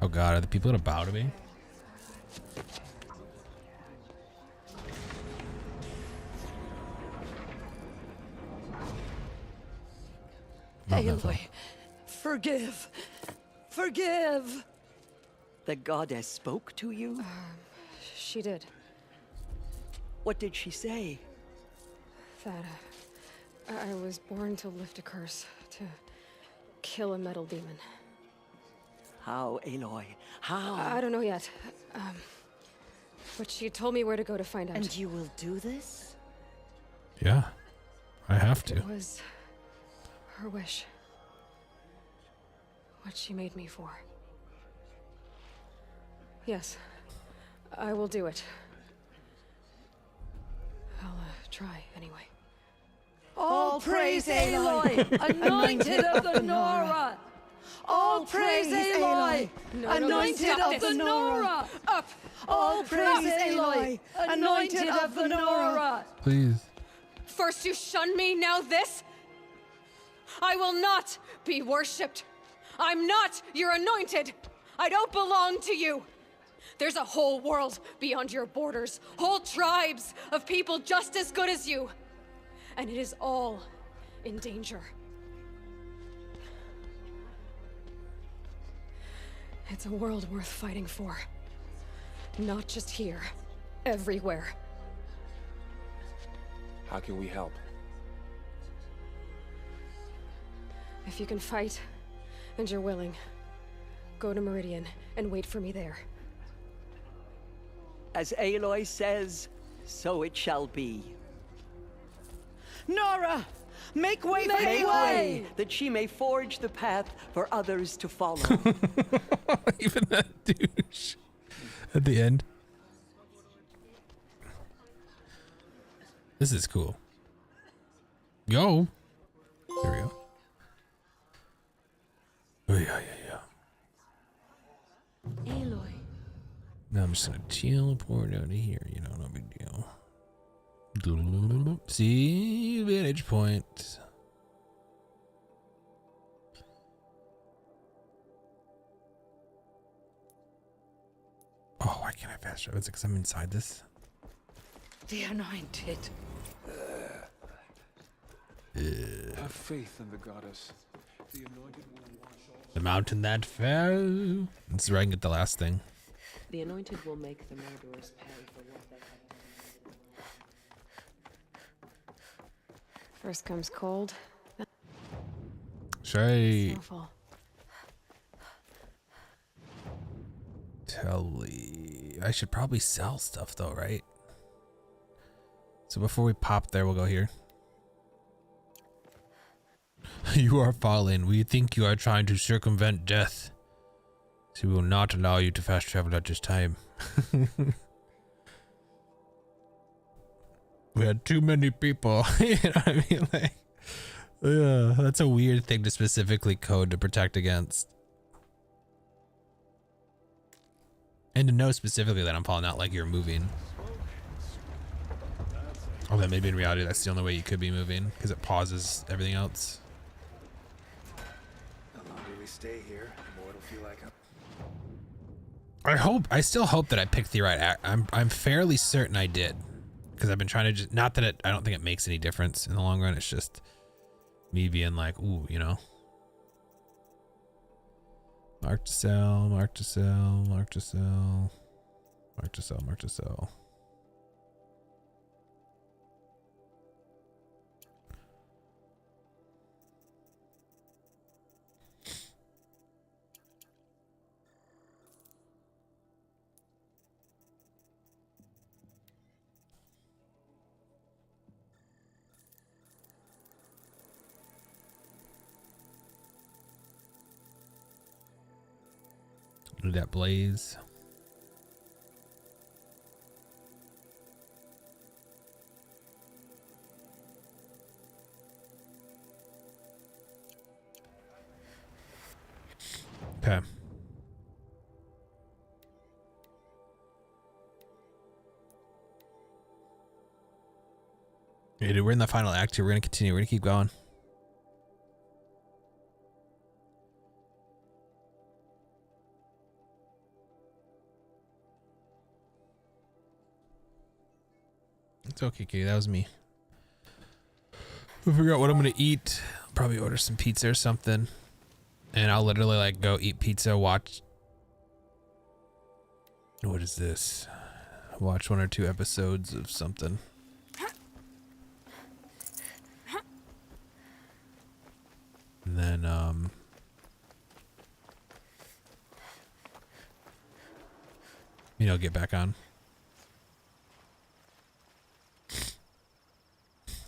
Oh god, are the people gonna bow to me? Aloy, forgive. Forgive. The goddess spoke to you? She did. What did she say? That I was born to lift a curse, to kill a metal demon. How, Aloy? How? I don't know yet. But she told me where to go to find out. And you will do this? Yeah, I have to. It was her wish. What she made me for. Yes, I will do it. I'll try anyway. All praise Aloy, anointed of the Nora! All praise Aloy, anointed of the Nora! Up! All praise Aloy, anointed of the Nora! Please. First you shun me, now this? I will not be worshipped. I'm not your anointed. I don't belong to you. There's a whole world beyond your borders, whole tribes of people just as good as you. And it is all in danger. It's a world worth fighting for. Not just here, everywhere. How can we help? If you can fight, and you're willing, go to Meridian and wait for me there. As Aloy says, so it shall be. Nora! Make way for Aloy, that she may forge the path for others to follow. Even that douche at the end. This is cool. Go. There we go. Oh, yeah. Now I'm just gonna teleport out of here, you know, no big deal. See, vantage point. Oh, why can't I fast travel? Is it because I'm inside this? The anointed. Have faith in the goddess. The anointed will wash all. The mountain that fell. This is where I can get the last thing. The anointed will make the murderers pay for what they have done. First comes cold. Shay. Snowfall. Telly. I should probably sell stuff though, right? So before we pop there, we'll go here. You are fallen. We think you are trying to circumvent death. So we will not allow you to fast travel at this time. We had too many people. You know what I mean? Like, yeah, that's a weird thing to specifically code to protect against. And to know specifically that I'm falling out like you're moving. Oh, then maybe in reality that's the only way you could be moving because it pauses everything else. The longer we stay here, the more it'll feel like I still hope that I picked the right act. I'm fairly certain I did because I've been trying to just, not that I don't think it makes any difference in the long run. It's just me being like, ooh, you know. Mark to sell, mark to sell, mark to sell, mark to sell, mark to sell. Do that blaze. Okay. Yeah, dude, we're in the final act here. We're gonna continue. We're gonna keep going. It's okay, Katie. That was me. I'll figure out what I'm gonna eat. I'll probably order some pizza or something. And I'll literally like go eat pizza, watch. What is this? Watch 1 or 2 episodes of something. And then you know, get back on.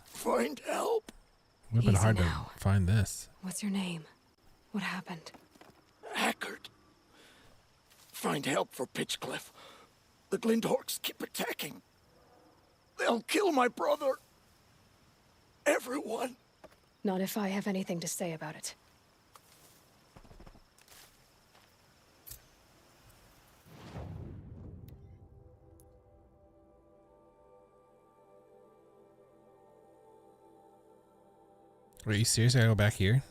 Find help. It would have been Easy hard now. to find this. What's your name? What happened? Hackard. Find help for Pitchcliff. The Glindorks keep attacking. They'll kill my brother. Everyone. Not if I have anything to say about it. Are you serious? I gotta go back here?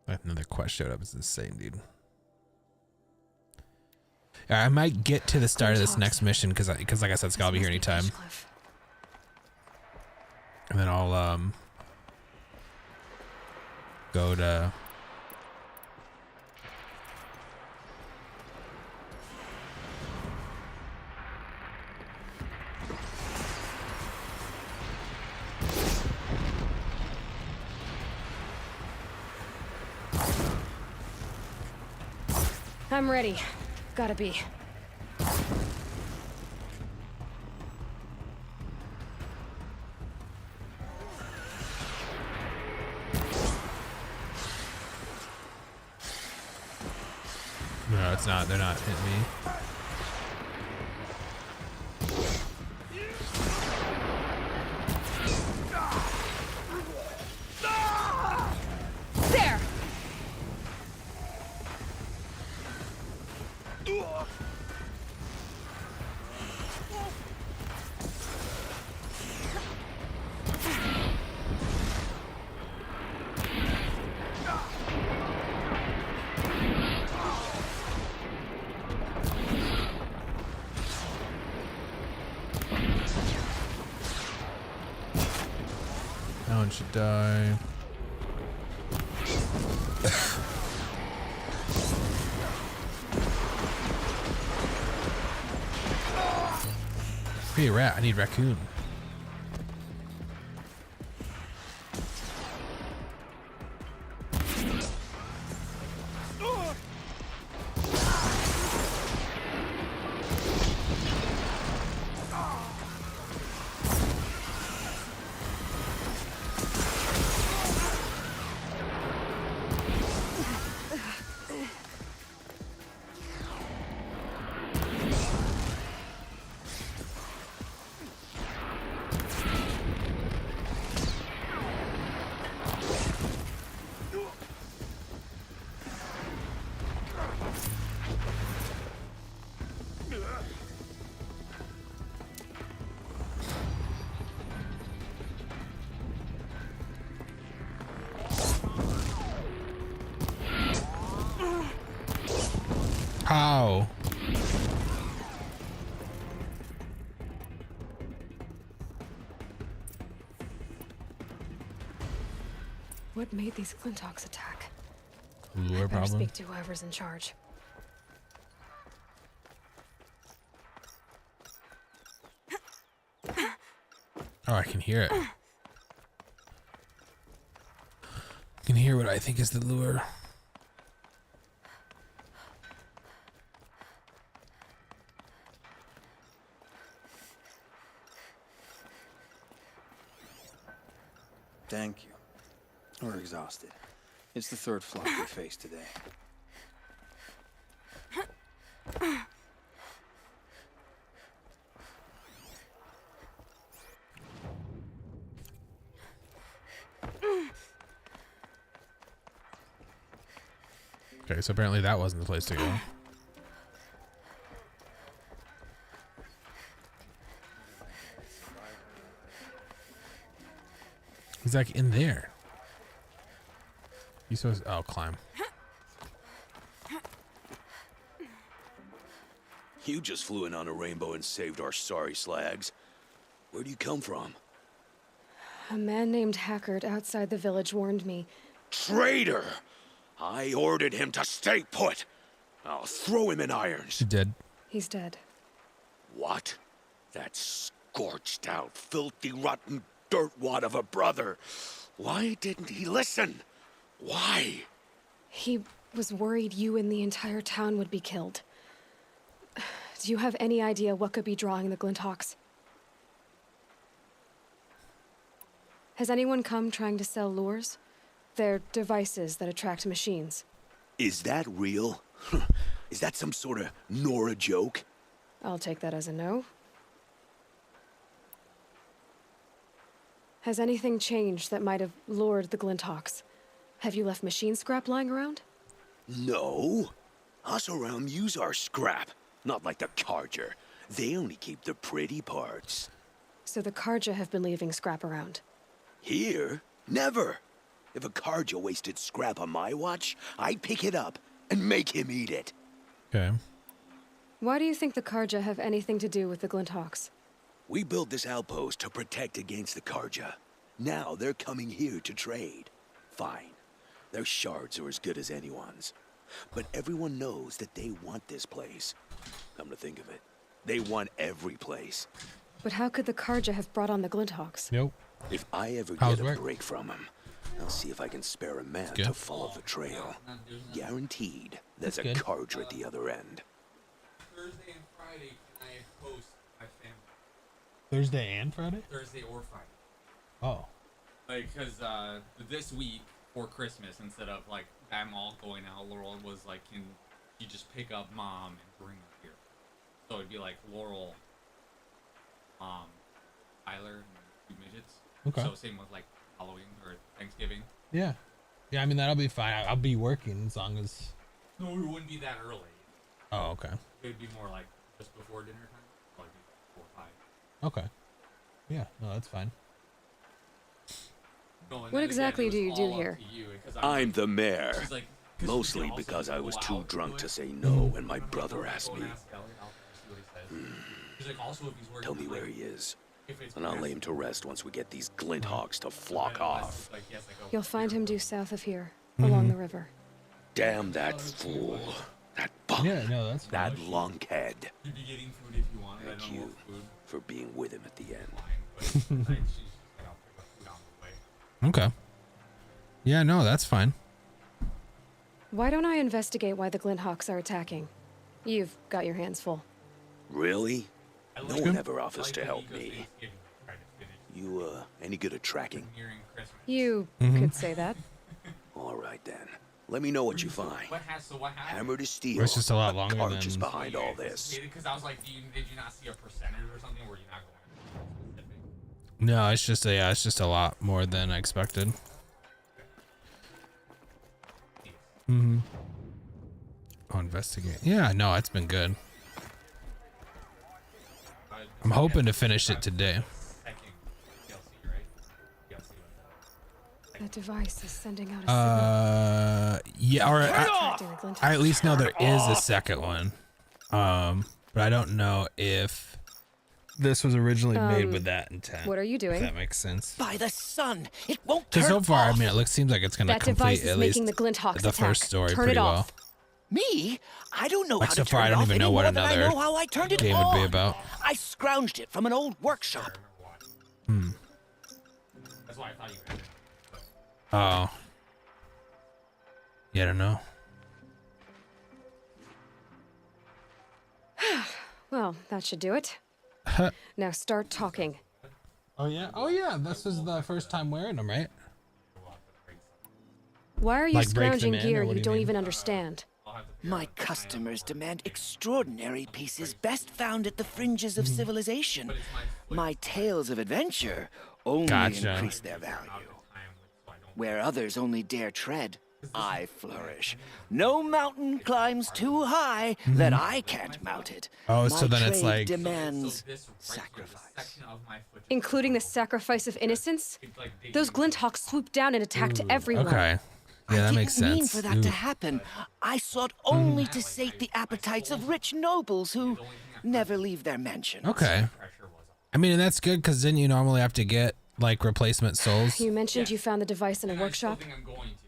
Another quest showed up. It's insane, dude. I might get to the start of this next mission because like I said, it's gotta be here anytime. And then I'll go to I'm ready. Gotta be. No, it's not. They're not hitting me. Dawn should die. Hey, rat. I need raccoon. How? What made these Clintox attack? Lure I better problem. speak to whoever's in charge. Oh, I can hear it. I can hear what I think is the lure. Thank you. We're exhausted. It's the third flop we faced today. Okay, so apparently that wasn't the place to go. He's like in there. He's supposed to, oh, climb. You just flew in on a rainbow and saved our sorry slags. Where do you come from? A man named Hackard outside the village warned me. Traitor! I ordered him to stay put. I'll throw him in irons. He's dead. He's dead. What? That scorched out, filthy, rotten dirtwad of a brother. Why didn't he listen? Why? He was worried you and the entire town would be killed. Do you have any idea what could be drawing the Glinthawks? Has anyone come trying to sell lures? They're devices that attract machines. Is that real? Is that some sort of Nora joke? I'll take that as a no. Has anything changed that might have lured the Glinthawks? Have you left machine scrap lying around? No. Us around use our scrap. Not like the Carja. They only keep the pretty parts. So the Carja have been leaving scrap around? Here? Never. If a Carja wasted scrap on my watch, I'd pick it up and make him eat it. Okay. Why do you think the Carja have anything to do with the Glinthawks? We built this outpost to protect against the Carja. Now they're coming here to trade. Fine. Their shards are as good as anyone's. But everyone knows that they want this place. Come to think of it, they want every place. But how could the Carja have brought on the Glinthawks? Nope. If I ever How's get a work? break from him, I'll see if I can spare a man Good. to follow the trail. Guaranteed there's That's a good. Carja at the other end. Thursday and Friday, can I host my family? Thursday and Friday? Thursday or Friday. Oh. Like, because this week for Christmas, instead of like them all going out, Laurel was like, can you just pick up Mom and bring her here? So it'd be like Laurel, Tyler, and two midgets. Okay. So same with like Halloween or Thanksgiving. Yeah. Yeah, I mean, that'll be fine. I'll be working as long as... No, it wouldn't be that early. Oh, okay. It would be more like just before dinner time, like 4 or 5. Okay. Yeah, no, that's fine. No, and What then exactly again, it do was you do all up here? to you, 'cause I'm the mayor. She's like, 'cause Mostly we can also because I was go too out drunk and to do say it. no when my brother asked me. Ask Elliot, I'll see what he says. She's like, also if he's working Tell me with, where like, he is. And I'll lay him to rest once we get these glint hawks to flock off. You'll find him due south of here, along the river. Damn that fool. That bum. Yeah, no, that's fine. That lunkhead. You'd be getting food if you wanted. Thank you for being with him at the end. Okay. Yeah, no, that's fine. Why don't I investigate why the Glinthawks are attacking? You've got your hands full. Really? No one ever offers to help me. You, any good at tracking? You could say that. All right, then. Let me know what you find. What happened? Hammer to steel. It's just a lot The longer Carge is than- behind all this. Because I was like, did you not see a percentage or something where you're not going? No, it's just it's just a lot more than I expected. Oh, investigate. Yeah, no, it's been good. I'm hoping to finish it today. That device is sending out a Yeah, or Attracting the Glinthawks. I at least know there is a second one. But I don't know if this was originally made with that intent. what are you doing? If that makes sense. By the sun, it won't Because turn so far, off. I mean, it seems like it's going to That device complete is at least making the Glinthawks the attack. first story Turn pretty it well. off. Me? I don't know Like how so to far, turn I it don't off even any know what more than I another know how I turned it game would be on. about. I scrounged it from an old workshop. That's why I thought you had it. Oh. Yeah, I don't know. Well, that should do it. Now start talking. Oh yeah. Oh yeah. This was the first time wearing them, right? Why are you Like break them scrounging in, gear or what you do you don't mean? even understand? My customers demand extraordinary pieces best found at the fringes of civilization. My tales of adventure only Gotcha. increase their value. Where others only dare tread, I flourish. No mountain climbs too high that I can't mount it. Oh, My so then it's trade like- demands sacrifice. Including the sacrifice of innocence? Those Glinthawks swooped down and attacked everyone. Okay. Yeah, that makes Didn't mean sense. for that Ooh. to happen. I sought only to sate the appetites of rich nobles who never leave their mansions. Okay. I mean, and that's good because then you normally have to get like replacement souls. You mentioned you found the device in a workshop?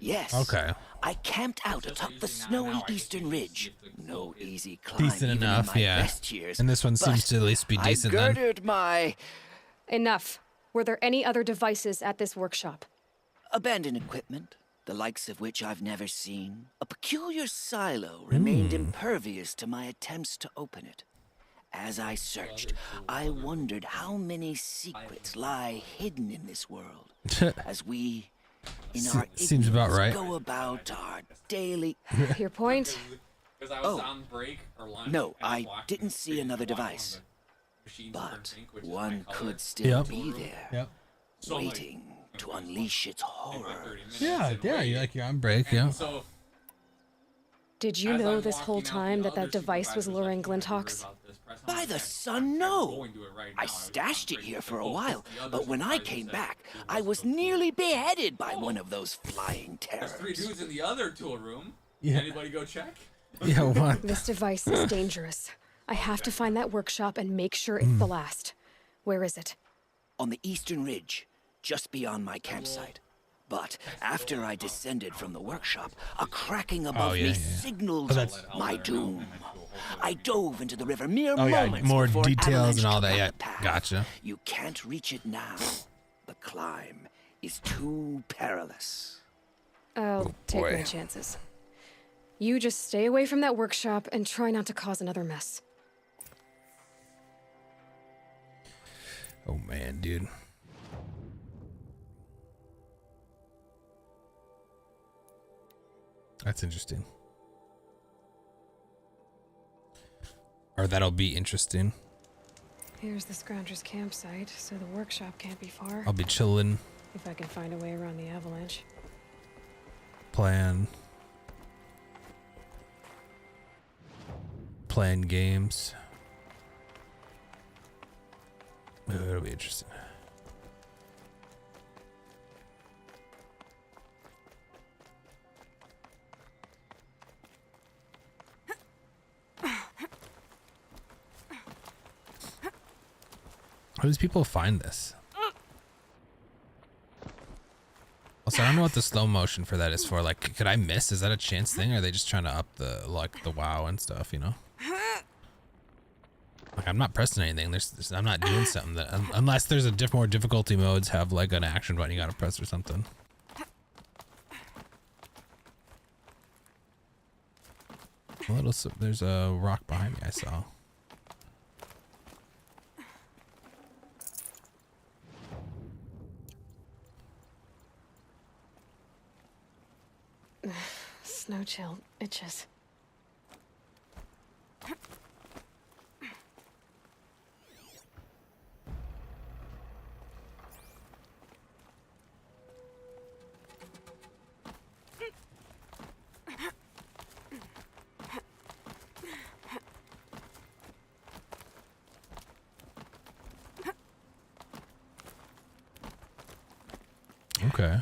Yes. Okay. I camped out atop the snowy eastern ridge. No easy climb. Decent even enough, in my yeah. best years, And this one seems but to at least be decent I then. girded my Enough. Were there any other devices at this workshop? abandoned equipment, the likes of which I've never seen. A peculiar silo remained impervious to my attempts to open it. As I searched, I wondered how many secrets lie hidden in this world. As we, in our Seems about ignorance, right. go about our daily... Your point? Because I was Oh. on break or lunch. No, and I was watching didn't see videos another of watching device. the machines But turn pink, which is one my color. could still Yep. be there, Yep. So, like, waiting to unleash its horror. Yeah, yeah, you're on break, yeah. So Did you know this whole time that that device was luring Glinthawks? By the sun, no. I stashed it here for a while, but when I came back, I was nearly beheaded by one of those flying there's three terrors. dudes in the other tool room. Yeah. Anybody go check? Yeah, what? This device is dangerous. I have to find that workshop and make sure it's the last. Where is it? On the eastern ridge, just beyond my campsite. But after I descended from the workshop, a cracking above yeah, me yeah. signaled Oh, that's- my doom. I dove into the river mere Oh yeah, moments more before details and avalanche all took that. out Yeah, the path. gotcha. You can't reach it now. The climb is too perilous. I'll take boy. my chances. You just stay away from that workshop and try not to cause another mess. Oh man, dude. That's interesting. Or that'll be interesting. Here's the Scrounger's campsite, so the workshop can't be far. I'll be chilling, If I can find a way around the avalanche. playing games. Oh, it'll be interesting. does people find this? Also, I don't know what the slow motion for that is for. Like, could I miss? Is that a chance thing? Or are they just trying to up the wow and stuff, you know? Like, I'm not pressing anything. I'm not doing something that, unless there's a more difficulty modes have like an action button you gotta press or something. There's a rock behind me I saw. Snow chill itches. Okay.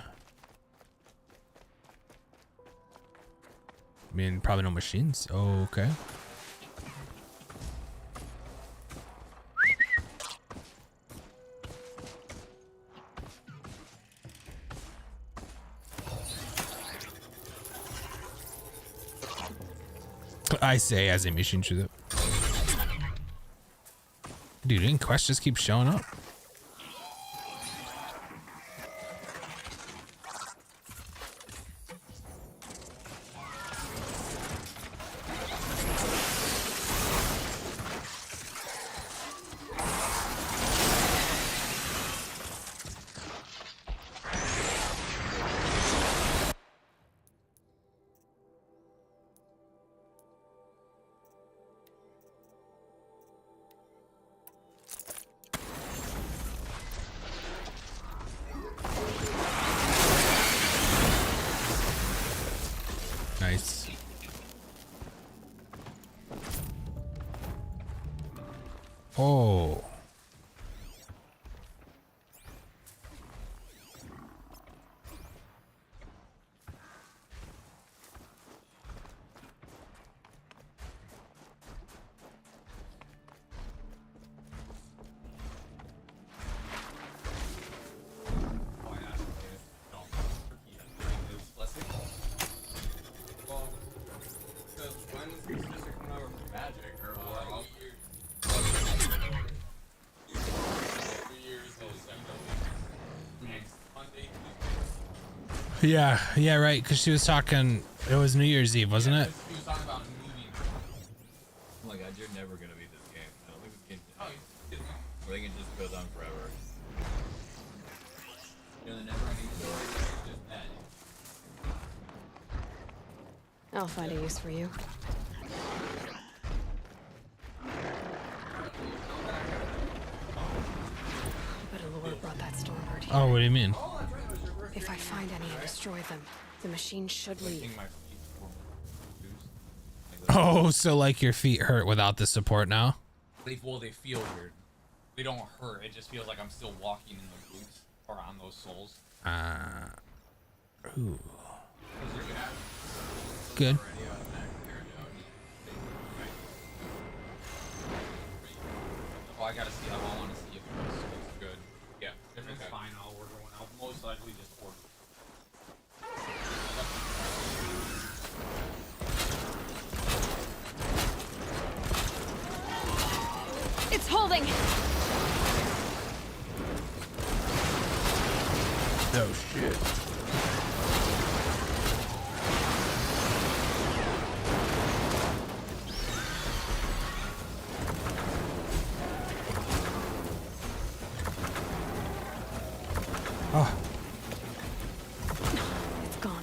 I mean, probably no machines. Oh, okay. I say as a machine shoots it. Dude, didn't quests just keep showing up? Nice. Oh. Yeah, right. Because she was talking. It was New Year's Eve, wasn't it? She was talking about moving. Oh my god, you're never gonna beat this game. I don't think this game. I think it just goes on forever. You know, the never-ending story is just that. I'll find a use for you. But Allura brought that stormbird here. Oh, what do you mean? If I find any and destroy them, the machine should leave. Oh, so like your feet hurt without the support now? They feel weird. They don't hurt. It just feels like I'm still walking in the boots or on those soles. Ooh. Good. Oh, I gotta see. I want to see if it's good. Yeah, if it's fine, I'll order one. I'll most likely just order. It's holding. Oh shit. Oh. It's gone.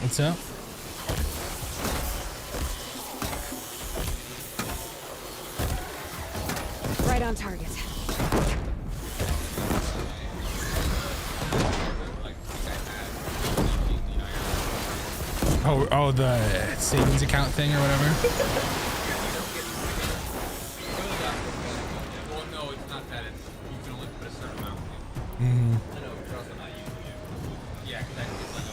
What's up? Right on target. Oh, the savings account thing or whatever. Well, no, it's not that. It's, you can only put a certain amount in. Mm-hmm. I know, but you're also not using it. Yeah, because that is like a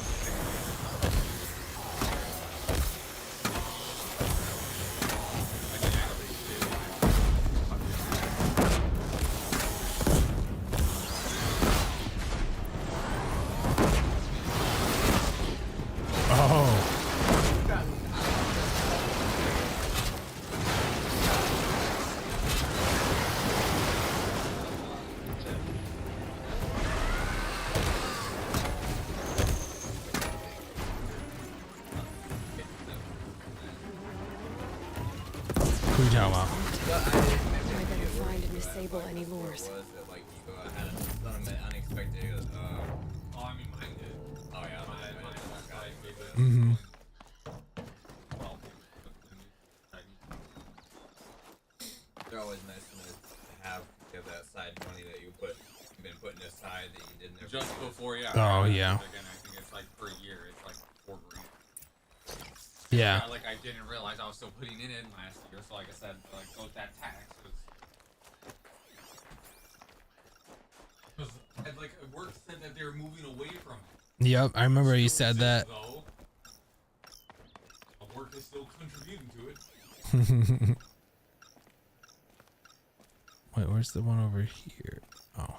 Who you talking about? I better find and disable any lures. was that like you had done an unexpected. Oh, I mean mine did. Oh yeah, mine did. Mm-hmm. They're always nice to have that side money that you've been putting aside that you didn't ever just before. Yeah. Oh yeah. Again, I think it's like per year. It's like $4 grand. Yeah. Like I didn't realize I was still putting it in last year. So like I said, like with that tax was like work said that they were moving away from it. Yep, I remember you said that. Though, work is still contributing to it. Wait, where's the one over here? Oh.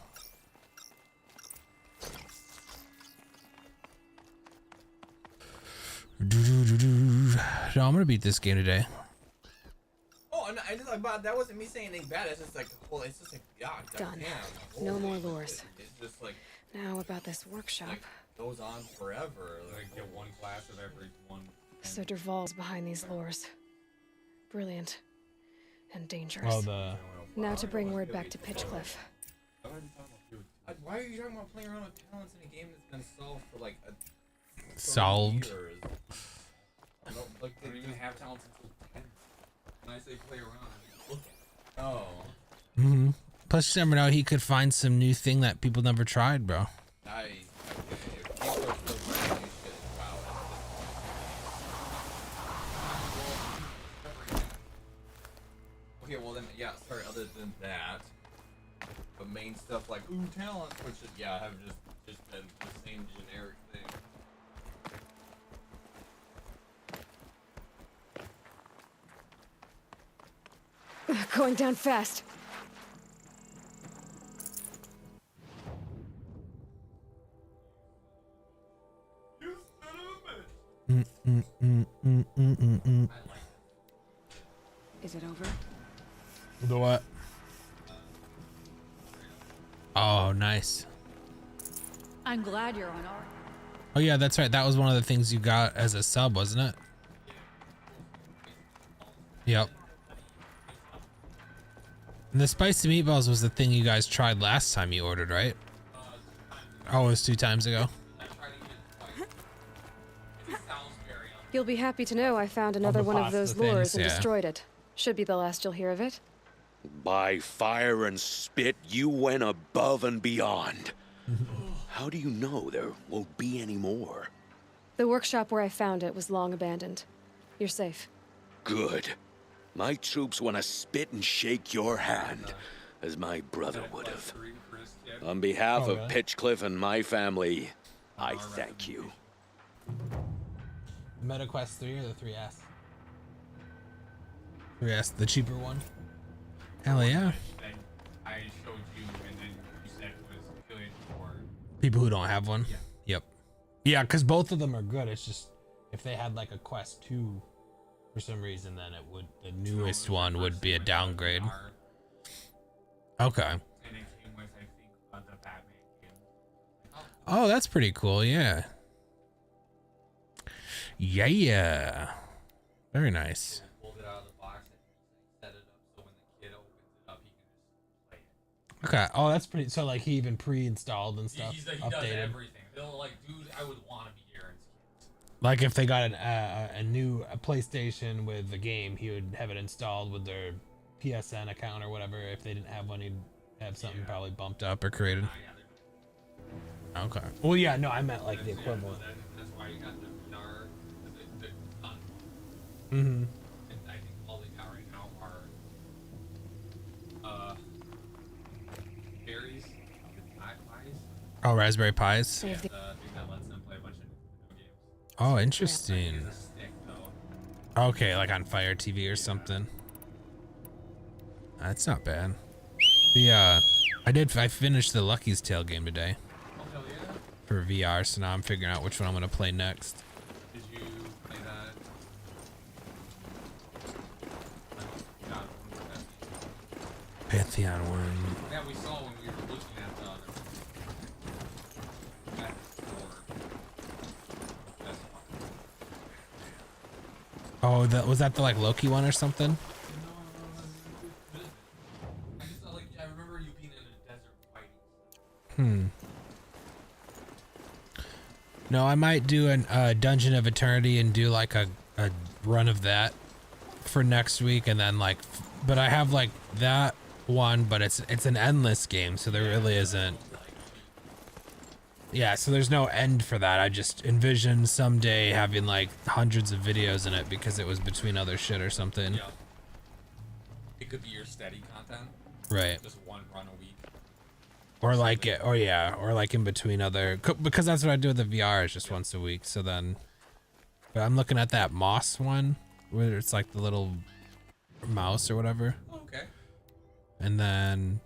No, I'm gonna beat this game today. Oh, and I just like, but that wasn't me saying anything bad. It's just like, well, it's just like, yeah, Done. damn. No more lures. It's just like Now about this workshop. like goes on forever. Like get one class of every one. So Derval's behind these lures. Brilliant. And dangerous. Oh, the. Now to bring word back to Pitchcliff. Why are you talking about playing around with talents in a game that's been solved for like Solved. years? I don't even have talents until 10. When I say play around, I mean look at it. Oh. Mm-hmm. Plus, you never know, he could find some new thing that people never tried, bro. Okay, well then, yeah, sorry, other than that, the main stuff like, ooh, talent, which is, yeah, have just been the same generic thing. Going down fast. Is it over? The what? Oh, nice. I'm glad you're on our. Oh yeah, that's right. That was one of the things you got as a sub, wasn't it? Yep. And the spicy meatballs was the thing you guys tried last time you ordered, right? Oh, it was 2 times ago. You'll be happy to know I found another one of those lures and yeah. destroyed it. Should be the last you'll hear of it. By fire and spit, you went above and beyond. How do you know there won't be any more? The workshop where I found it was long abandoned. You're safe. Good. My troops want to spit and shake your hand, as my brother would have. On behalf of Pitchcliff and my family, I thank you. MetaQuest 3 or the 3S? 3S, the cheaper one. Hell yeah. I showed you, and then you said it was affiliated for People who don't have one. Yeah. Yep. Yeah, because both of them are good. It's just if they had like a Quest 2 for some reason, then it would the newest one would be a downgrade. Okay. And it came with, I think, the Batman game. Oh, that's pretty cool. Yeah. Yeah. Very nice. Pulled it out of the box and set it up so when the kid opens it up, he can just play it. Okay. Oh, that's pretty. So like he even pre-installed and stuff. He updated. does everything. They'll like, dude, I would want to be Aaron's kid. Like if they got a new PlayStation with the game, he would have it installed with their PSN account or whatever. If they didn't have one, he'd have something probably bumped up or created. Okay. Well, yeah, no, I meant like the equivalent. That's why you got the Mm-hmm. And I think all they got right now are berries, pies. Oh, Raspberry Pis. Yeah, the thing that lets them play a bunch of video games. Oh, interesting. It's a stick, though. Okay, like on Fire TV or something. That's not bad. The I finished the Lucky's Tale game today. Oh hell yeah! For VR, so now I'm figuring out which one I'm gonna play next. Did you play that? Pantheon one. Yeah, we saw when we were looking at the Oh, that was that the like Loki one or something? I remember you being in a desert fighting. No, I might do a Dungeon of Eternity and do like a run of that for next week, and then like, but I have like that one, but it's an endless game, so there really isn't. Yeah, so there's no end for that. I just envision someday having like hundreds of videos in it because it was between other shit or something. Yeah. It could be your steady content. Right. Just one run a week. Or like it, or yeah, or like in between other, because that's what I do with the VR, is just once a week. So then, but I'm looking at that Moss one where it's like the little mouse or whatever. Okay. And then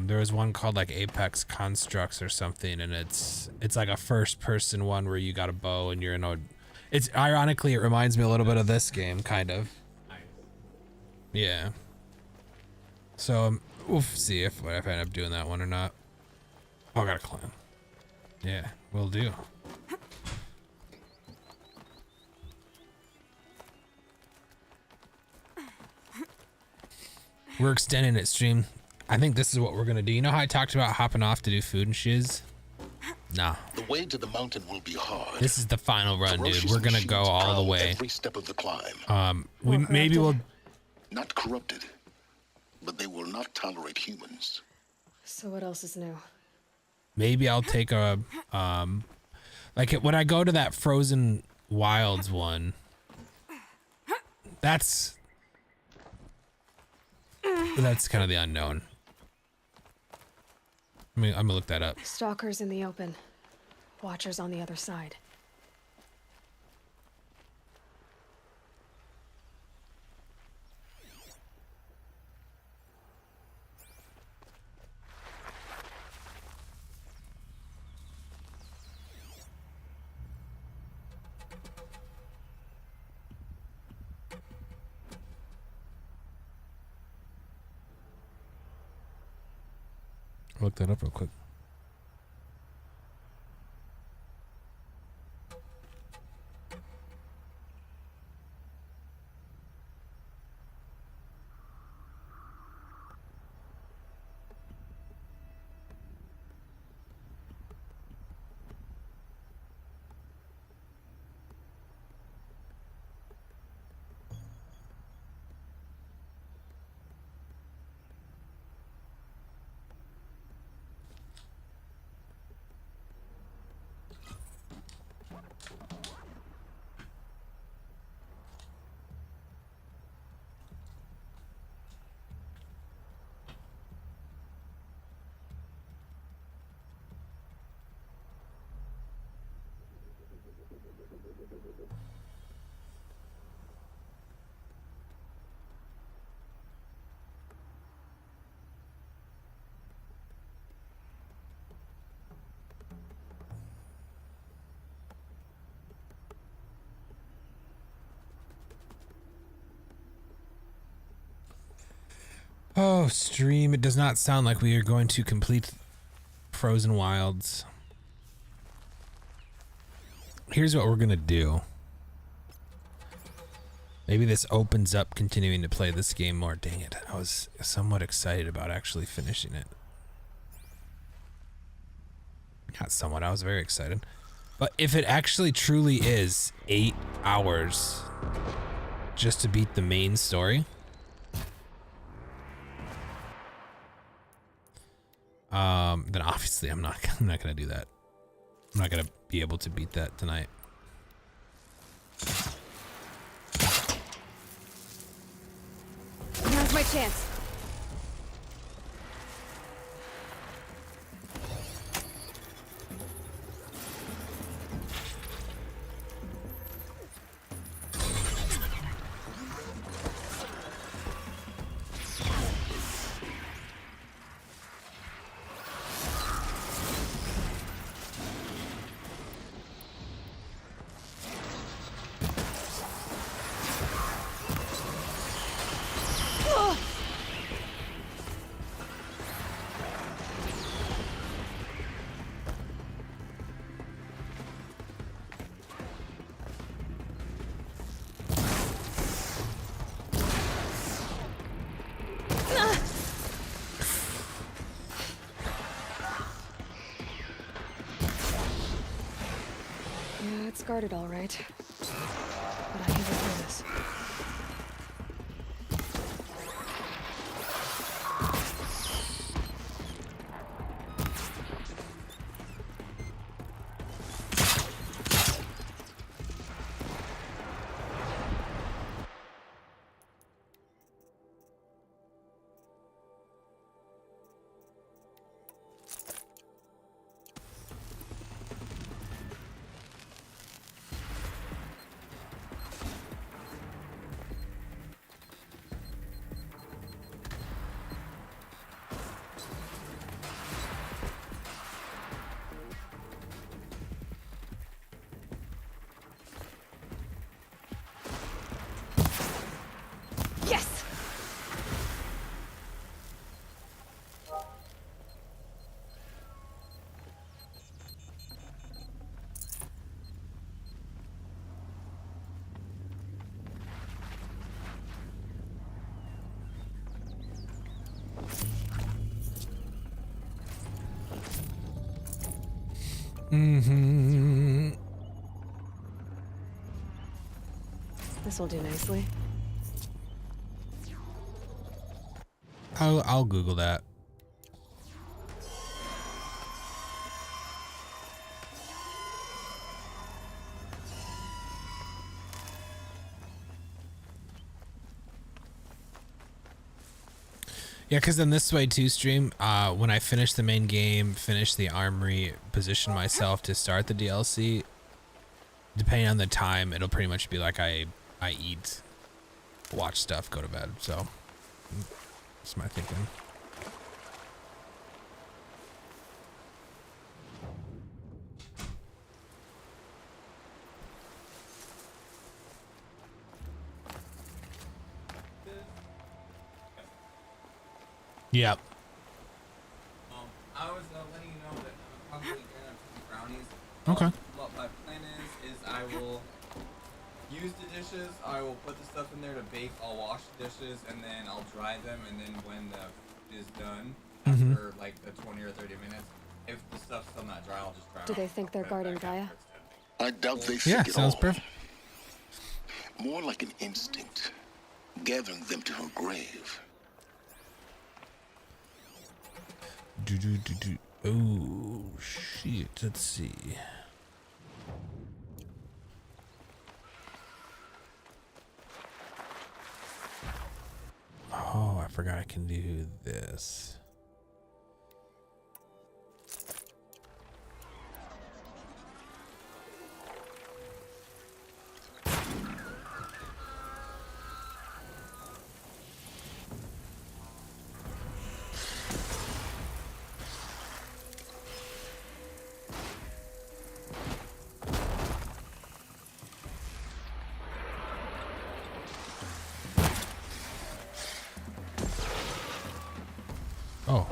there was one called like Apex Constructs or something, and it's like a first person one where you got a bow and you're in a, it's ironically it reminds me a little bit of this game kind of. Nice. Yeah. So we'll see if I end up doing that one or not. Oh, I got a climb. Yeah, will do. We're extending it, stream. I think this is what we're gonna do. You know how I talked about hopping off to do food and shiz? Nah. The way to the mountain will be hard. This is the final run, dude. Ferocious We're gonna machines go all the prowl way. Every step of the climb. Maybe we'll. Not corrupted, but they will not tolerate humans. So what else is new? Maybe I'll take a like when I go to that Frozen Wilds one. That's kind of the unknown. I mean, I'm gonna look that up. Stalkers in the open. Watchers on the other side. Look that up real quick. Oh, stream. It does not sound like we are going to complete Frozen Wilds. Here's what we're going to do. Maybe this opens up continuing to play this game more. Dang it. I was somewhat excited about actually finishing it. Not somewhat. I was very excited. But if it actually truly is 8 hours just to beat the main story, then obviously I'm not gonna do that. I'm not gonna be able to beat that tonight. chance. Yeah, it's guarded all right. But I can get through this. Yes! Mm-hmm. This'll do nicely. I'll Google that. Yeah, because then this way too, stream, when I finish the main game, finish the armory, position myself to start the DLC, depending on the time, it'll pretty much be like I eat, watch stuff, go to bed. So that's my thinking. Yep. I was letting you know that I'm probably gonna have brownies. Okay. What my plan is I will use the dishes. I will put the stuff in there to bake. I'll wash the dishes and then I'll dry them. And then when the food is done, after like the 20 or 30 minutes, if the stuff's still not dry, I'll just dry it. Do they think they're guarding Gaia? I doubt they Yeah, think it sounds all. perfect. More like an instinct, gathering them to her grave. Oh shit! Let's see. Oh, I forgot I can do this. Oh.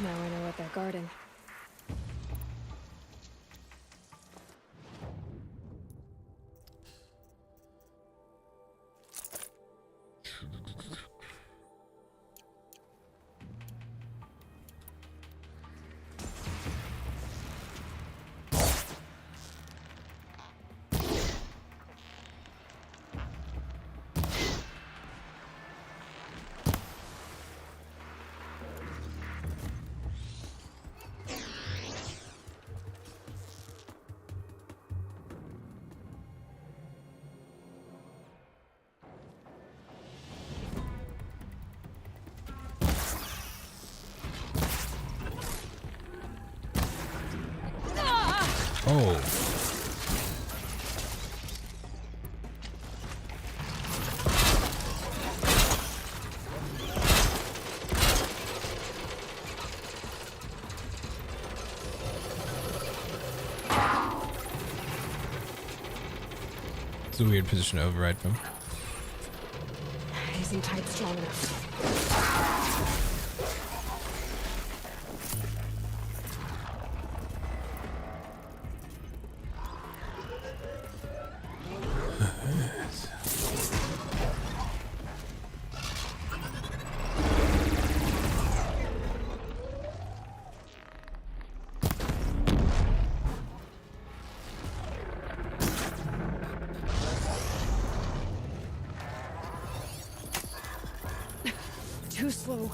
Now I know what they're guarding. Oh. It's a weird position to override from. Isn't tight strong enough. Too slow.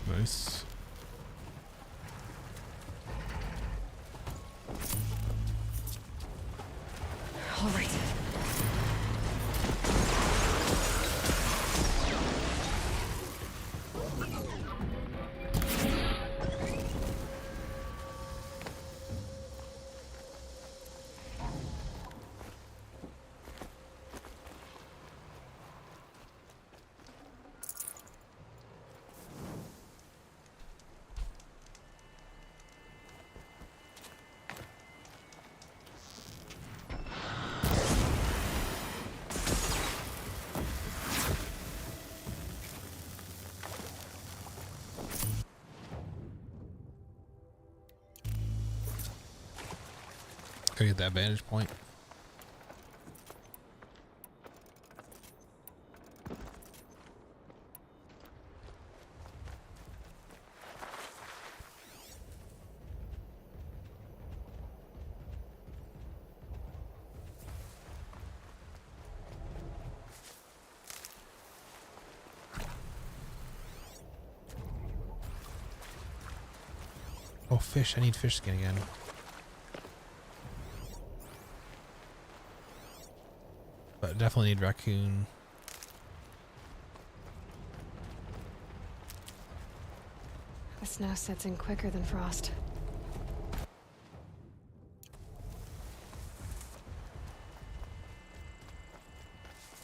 Nice. All right. Gotta get that vantage point. Oh, fish. I need fish skin again. But definitely need raccoon. The snow sets in quicker than frost.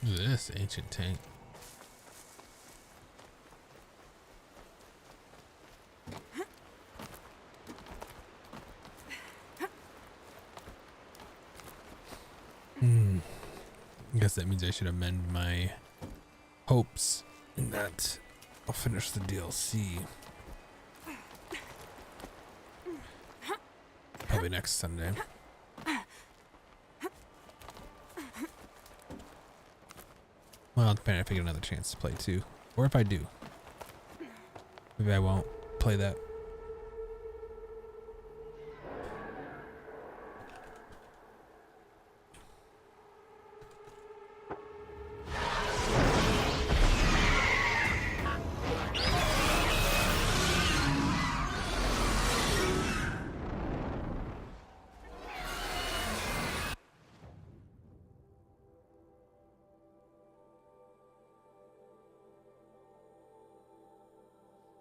What is this ancient tank? I guess that means I should amend my hopes in that I'll finish the DLC. Probably next Sunday. Well, depending if I get another chance to play too. Or if I do. Maybe I won't play that.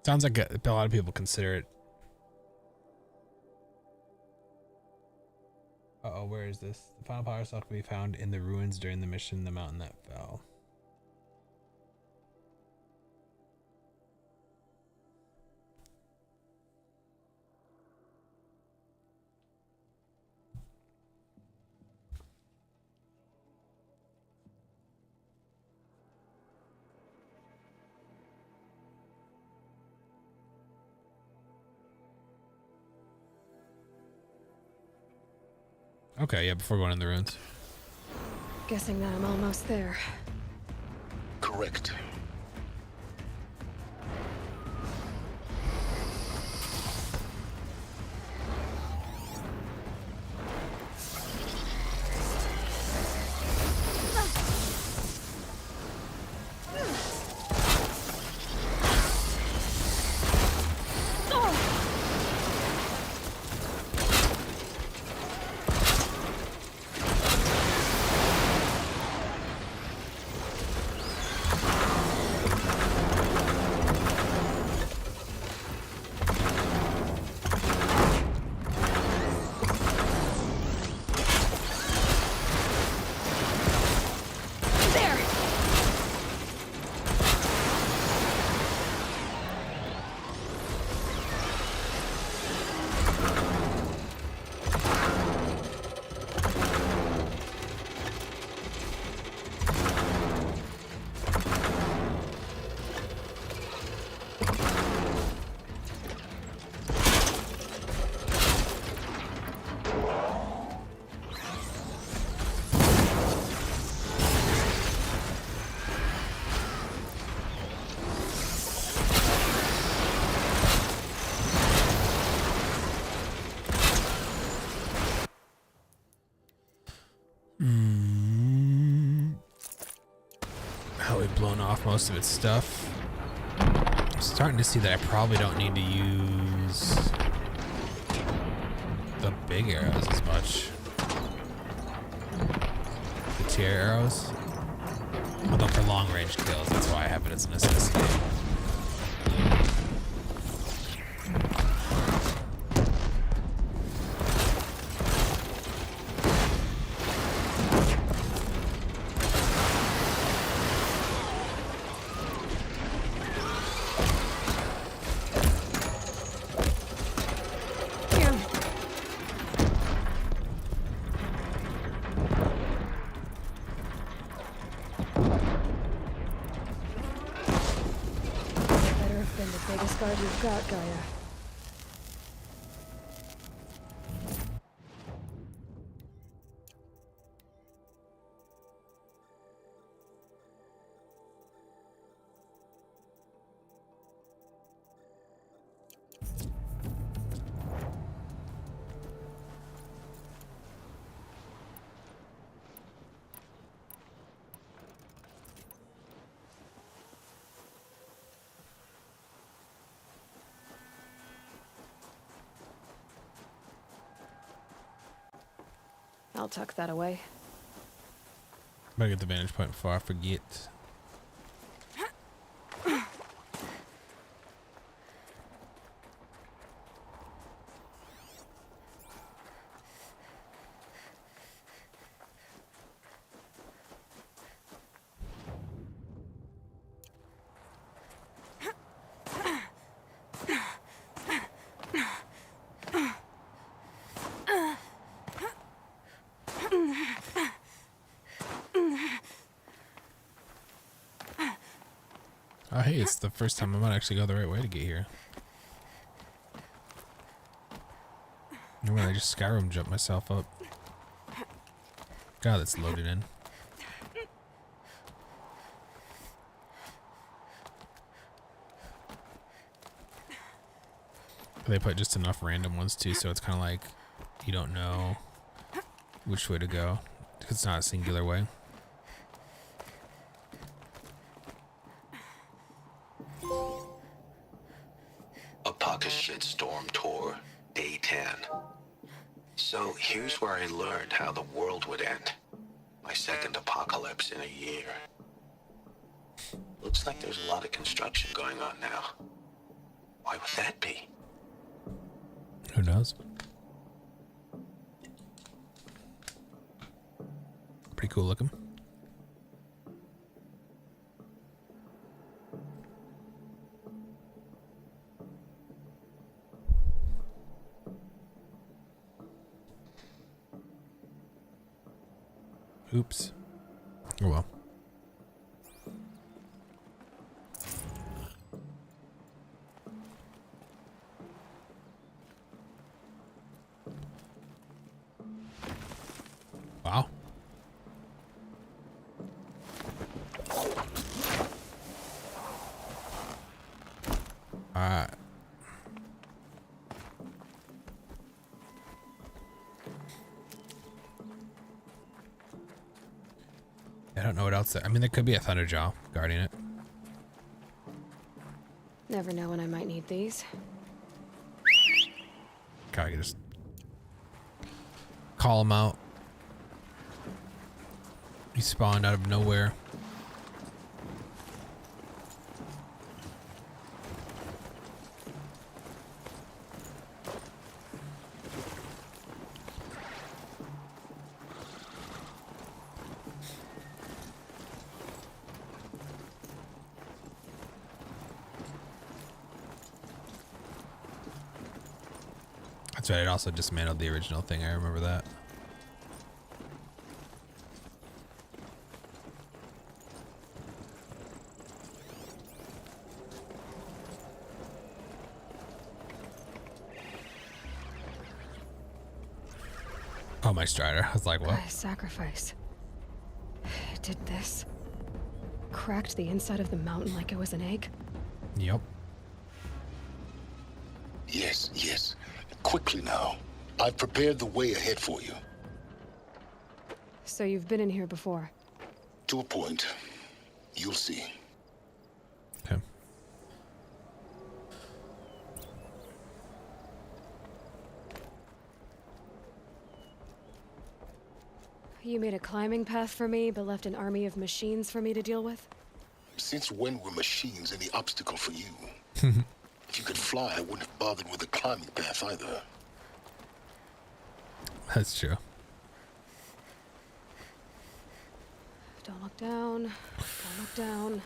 Sounds like a lot of people consider it. Uh-oh, where is this? The final power cell can be found in the ruins during the mission, the mountain that fell. Okay, yeah, before going in the ruins. Guessing that I'm almost there. Correct. how we've blown off most of its stuff. I'm starting to see that I probably don't need to use the big arrows as much. The tier arrows. Although for long range kills, that's why I have it as a necessity. Guard you've got, Gaia. I'll tuck that away. Better get the vantage point before I forget. Oh, hey, it's the first time I might actually go the right way to get here. Normally I just Skyrim jump myself up. God, that's loaded in. They put just enough random ones too, so it's kind of like you don't know which way to go. It's not a singular way. Shitstorm Tour, Day 10. So here's where I learned how the world would end. My second apocalypse in a year. Looks like there's a lot of construction going on now. Why would that be? Who knows? Pretty cool looking. Oops. Oh well. Wow. I don't know what else. I mean, there could be a Thunderjaw guarding it. Never know when I might need these. God, I can just call him out. He spawned out of nowhere. That's right, it also dismantled the original thing, I remember that. Oh, my Strider. I was like, what? Sacrifice. It did this. Cracked the inside of the mountain like it was an egg. Yep. Yes, yes. Quickly now. I've prepared the way ahead for you. So you've been in here before? To a point. You'll see. Okay. You made a climbing path for me, but left an army of machines for me to deal with? Since when were machines any obstacle for you? If you could fly, I wouldn't have bothered with a climbing path either. That's true. Don't look down. Don't look down.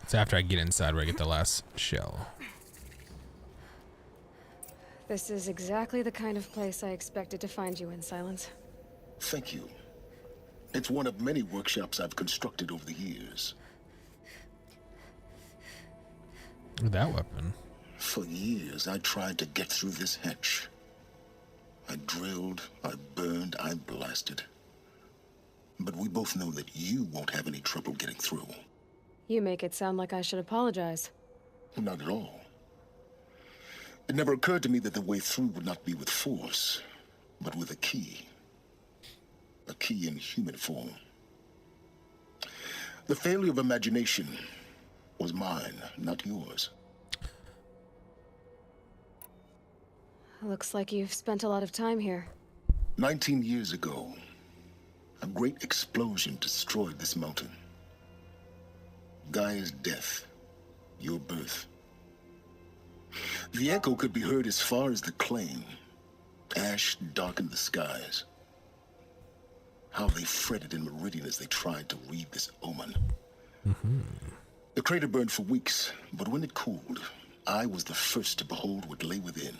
It's after I get inside where I get the last shell. This is exactly the kind of place I expected to find you in, Silence. Thank you. It's one of many workshops I've constructed over the years. With that weapon. For years, I tried to get through this hatch. I drilled, I burned, I blasted. But we both know that you won't have any trouble getting through. You make it sound like I should apologize. Not at all. It never occurred to me that the way through would not be with force, but with a key. A key in human form. The failure of imagination was mine, not yours. Looks like you've spent a lot of time here. 19 years ago, a great explosion destroyed this mountain. Gaia's death, your birth. The echo could be heard as far as the claim. Ash darkened the skies. How they fretted in Meridian as they tried to read this omen. The crater burned for weeks, but when it cooled, I was the first to behold what lay within.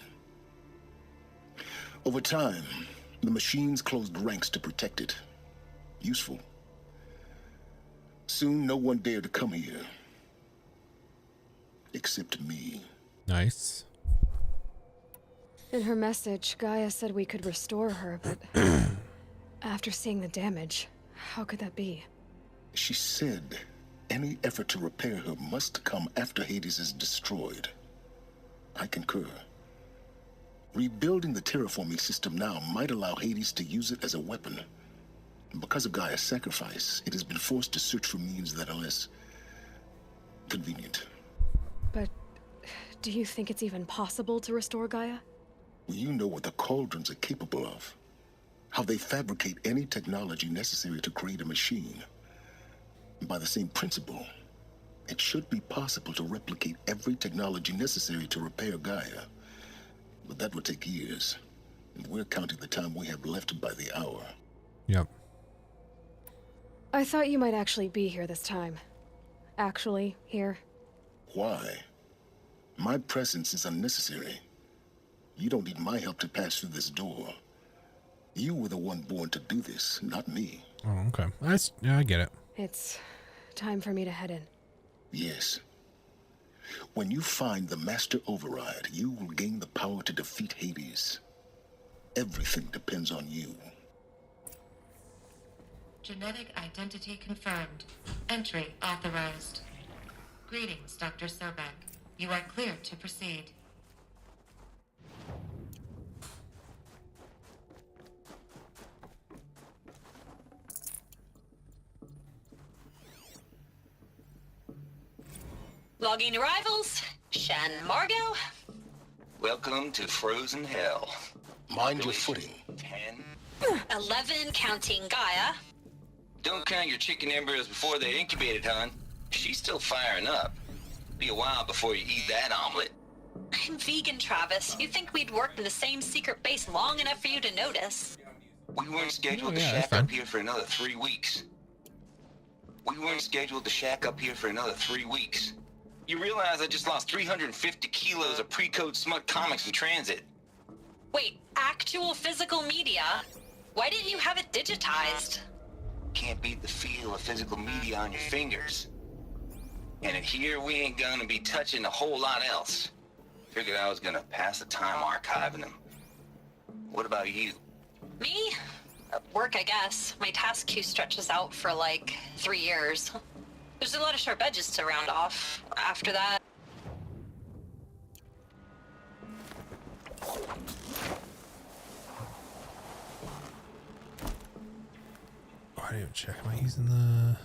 Over time, the machines closed ranks to protect it. Useful. Soon, no one dared to come here. Except me. Nice. In her message, Gaia said we could restore her, but after seeing the damage, how could that be? She said any effort to repair her must come after Hades is destroyed. I concur. Rebuilding the terraforming system now might allow Hades to use it as a weapon. Because of Gaia's sacrifice, it has been forced to search for means that are less convenient. But do you think it's even possible to restore Gaia? You know what the cauldrons are capable of. How they fabricate any technology necessary to create a machine. By the same principle, it should be possible to replicate every technology necessary to repair Gaia. But that would take years. And we're counting the time we have left by the hour. Yep. I thought you might actually be here this time. Actually, here. Why? My presence is unnecessary. You don't need my help to pass through this door. You were the one born to do this, not me. Oh, okay. Yeah, I get it. It's time for me to head in. Yes. When you find the Master Override, you will gain the power to defeat Hades. Everything depends on you. Genetic identity confirmed. Entry authorized. Greetings, Dr. Sobek. You are clear to proceed. Logging arrivals. Shan Margot. Welcome to Frozen Hell. Mind your footing. 10. 11 counting Gaia. Don't count your chicken embryos before they're incubated, hon. She's still firing up. Be a while before you eat that omelet. I'm vegan, Travis. You'd think we'd worked in the same secret base long enough for you to notice. We weren't scheduled to shack up here for another 3 weeks. You realize I just lost 350 kilos of pre-code smut comics in transit. Wait, actual physical media? Why didn't you have it digitized? Can't beat the feel of physical media on your fingers. And in here, we ain't gonna be touching a whole lot else. Figured I was gonna pass the time archiving them. What about you? Me? Work, I guess. My task queue stretches out for like 3 years. There's a lot of sharp edges to round off after that. Oh, I didn't even check. Am I using the...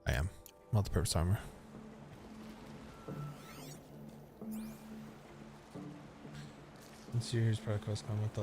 I am. Multi-purpose armor. Series product cost combat the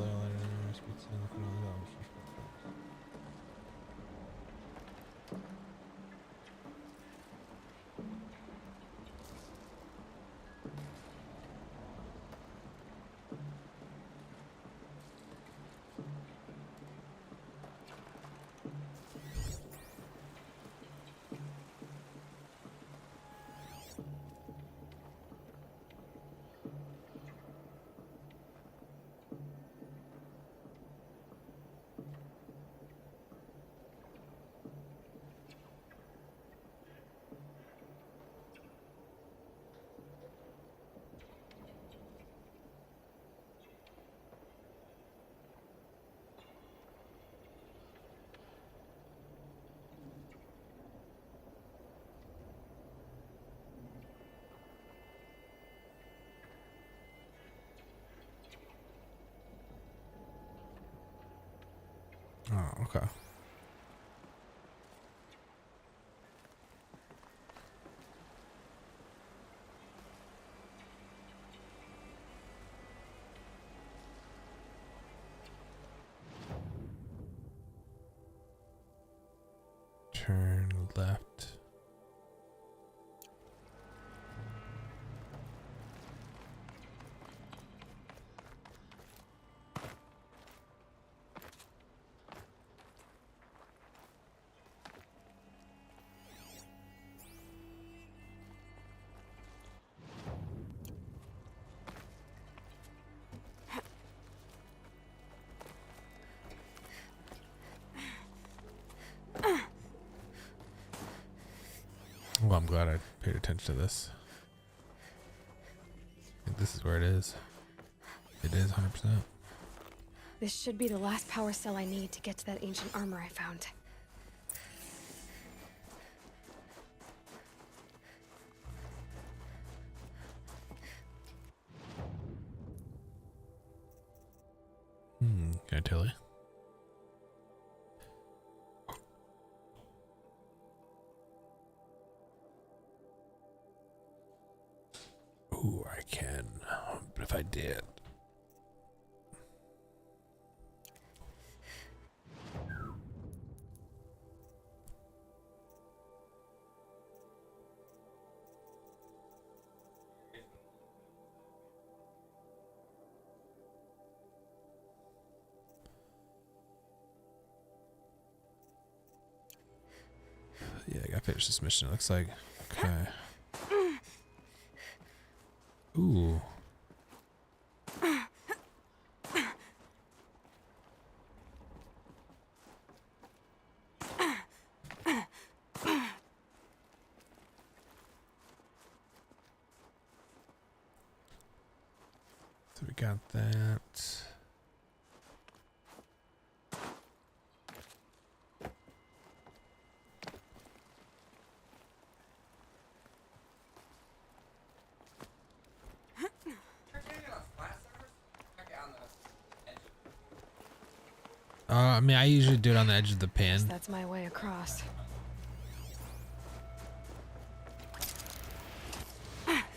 Oh, okay. Turn left. Well, I'm glad I paid attention to this. I think this is where it is. It is 100%. This should be the last power cell I need to get to that ancient armor I found. Can I tell you? Ooh, I can. But if I did. Yeah, I gotta finish this mission. It looks like. Okay. Ooh. So we got that. I mean, I usually do it on the edge of the pin. That's my way across.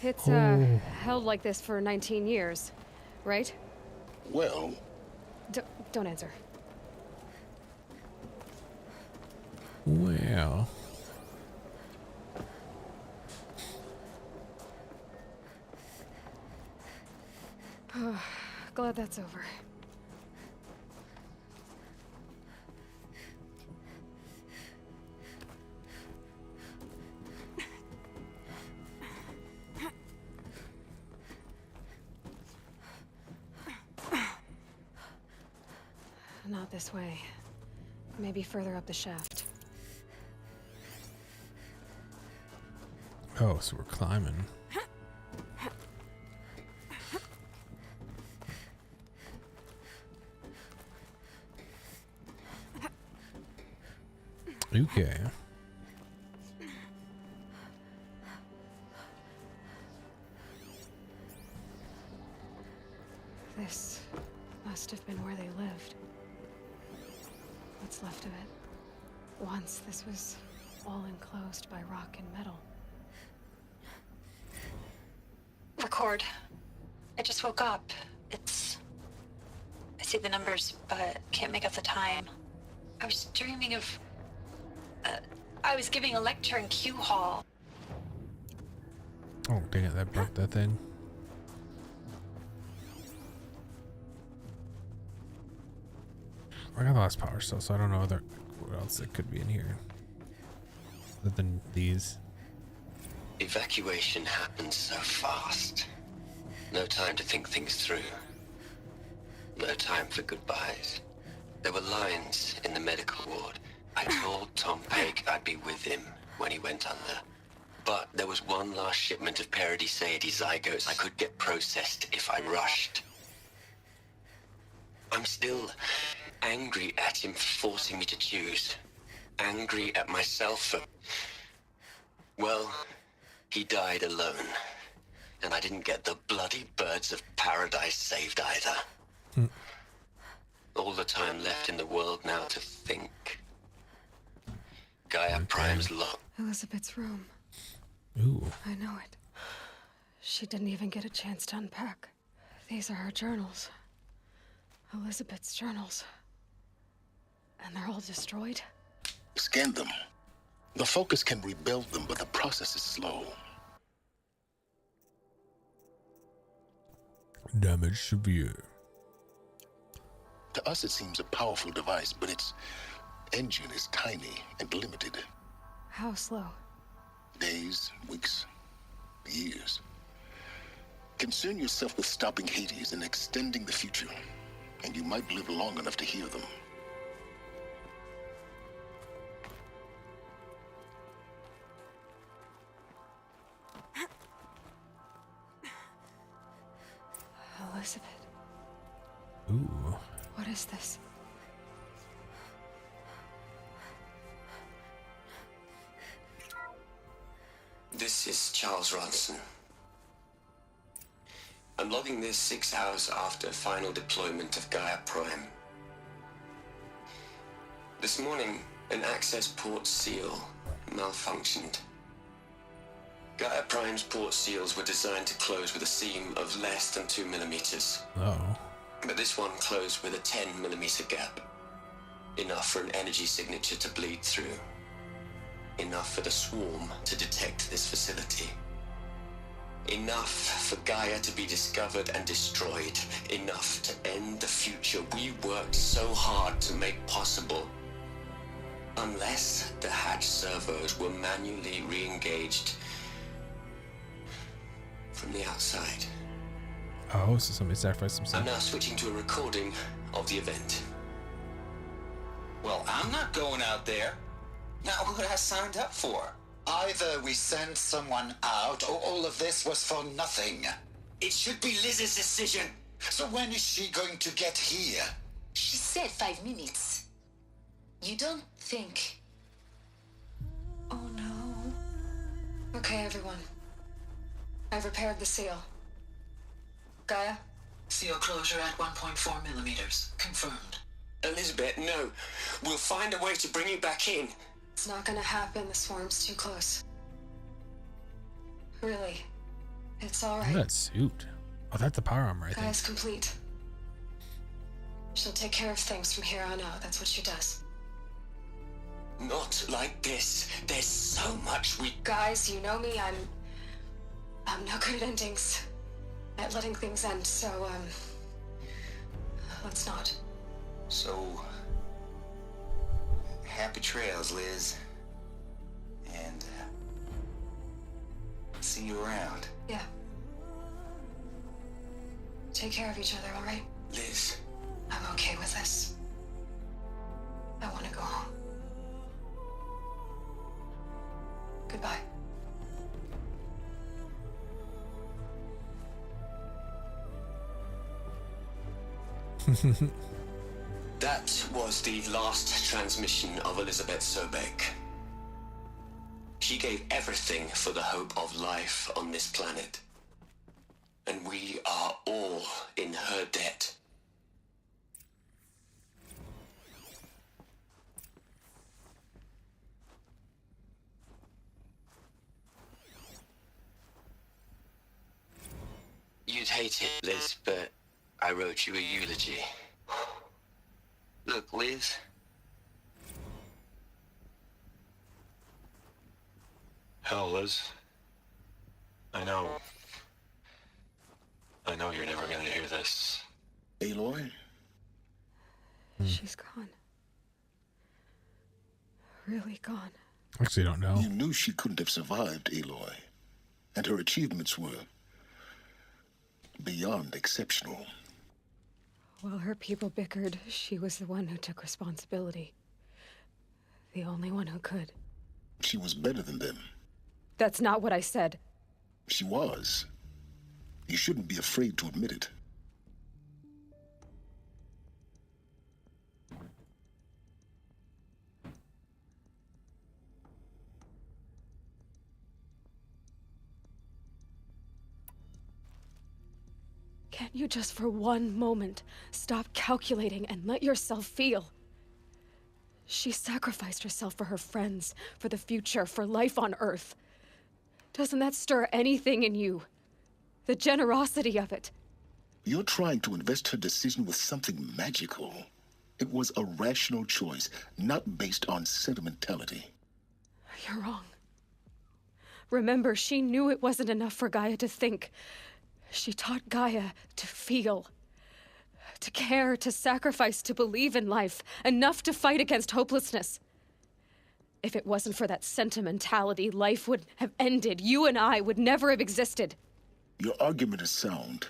It's held like this for 19 years, right? Well... Don't answer. Well... Glad that's over. Not this way. Maybe further up the shaft. Oh, so we're climbing. Okay. This must have been where they lived. What's left of it. Once this was all enclosed by rock and metal. Record. I just woke up. I see the numbers, but can't make out the time. I was dreaming of... I was giving a lecture in Q Hall. Oh, dang it, that broke that thing. I got the last power still, so I don't know what else it could be in here. Other than these. Evacuation happened so fast. No time to think things through. No time for goodbyes. There were lines in the medical ward. I told Tom Pake I'd be with him when he went under. But there was one last shipment of Paradis-Sade zygotes I could get processed if I rushed. I'm still angry at him for forcing me to choose. Angry at myself for... Well, he died alone. And I didn't get the bloody birds of paradise saved either. All the time left in the world now to think. Gaia Prime's lock. Elizabeth's room. Ooh. I know it. She didn't even get a chance to unpack. These are her journals. Elizabeth's journals. And they're all destroyed? Scan them. The Focus can rebuild them, but the process is slow. Damage severe. To us, it seems a powerful device, but its engine is tiny and limited. How slow? Days, weeks, years. Concern yourself with stopping Hades and extending the future, and you might live long enough to hear them. Elizabeth. Ooh. What is this? This is Charles Ronson. I'm logging this 6 hours after final deployment of Gaia Prime. This morning, an access port seal malfunctioned. Gaia Prime's port seals were designed to close with a seam of less than 2 millimeters. Oh. But this one closed with a 10 millimeter gap. Enough for an energy signature to bleed through. Enough for the swarm to detect this facility. Enough for Gaia to be discovered and destroyed. Enough to end the future we worked so hard to make possible. Unless the hatch servos were manually re-engaged from the outside. Oh, so somebody sacrificed himself. I'm now switching to a recording of the event. Well, I'm not going out there. Not what I signed up for. Either we send someone out, or all of this was for nothing. It should be Liz's decision. So when is she going to get here? She said 5 minutes. You don't think... Oh no. Okay, everyone. I've repaired the seal. Gaia? Seal closure at 1.4 millimeters. Confirmed. Elizabeth, no. We'll find a way to bring you back in. It's not gonna happen. The swarm's too close. Really. It's alright. That suit. Oh, that's the power armor, I think. Gaia's complete. She'll take care of things from here on out. That's what she does. Not like this. There's so much we... Guys, you know me. I'm no good at endings. At letting things end, so, let's not. So... happy trails, Liz. And, see you around. Yeah. Take care of each other, alright? Liz. I'm okay with this. I want to go home. Goodbye. That was the last transmission of Elizabeth Sobek. She gave everything for the hope of life on this planet. And we are all in her debt. You'd hate it, Liz, but I wrote you a eulogy. Look, Liz. Hell, Liz. I know you're never gonna hear this. Aloy? She's gone. Really gone. Actually, I don't know. You knew she couldn't have survived, Aloy. And her achievements were beyond exceptional. While her people bickered, she was the one who took responsibility. The only one who could. She was better than them. That's not what I said. She was. You shouldn't be afraid to admit it. Can't you just for one moment stop calculating and let yourself feel? She sacrificed herself for her friends, for the future, for life on Earth. Doesn't that stir anything in you? The generosity of it. You're trying to invest her decision with something magical. It was a rational choice, not based on sentimentality. You're wrong. Remember, she knew it wasn't enough for Gaia to think. She taught Gaia to feel. To care, to sacrifice, to believe in life. Enough to fight against hopelessness. If it wasn't for that sentimentality, life would have ended. You and I would never have existed. Your argument is sound.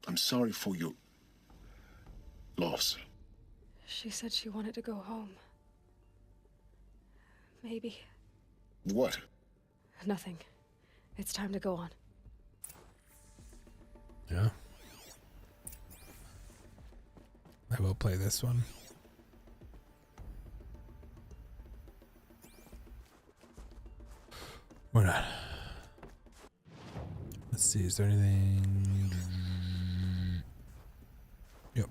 I'm sorry for your loss. She said she wanted to go home. Maybe. What? Nothing. It's time to go on. Yeah. I will play this one. Why not? Let's see, is there anything? Yep.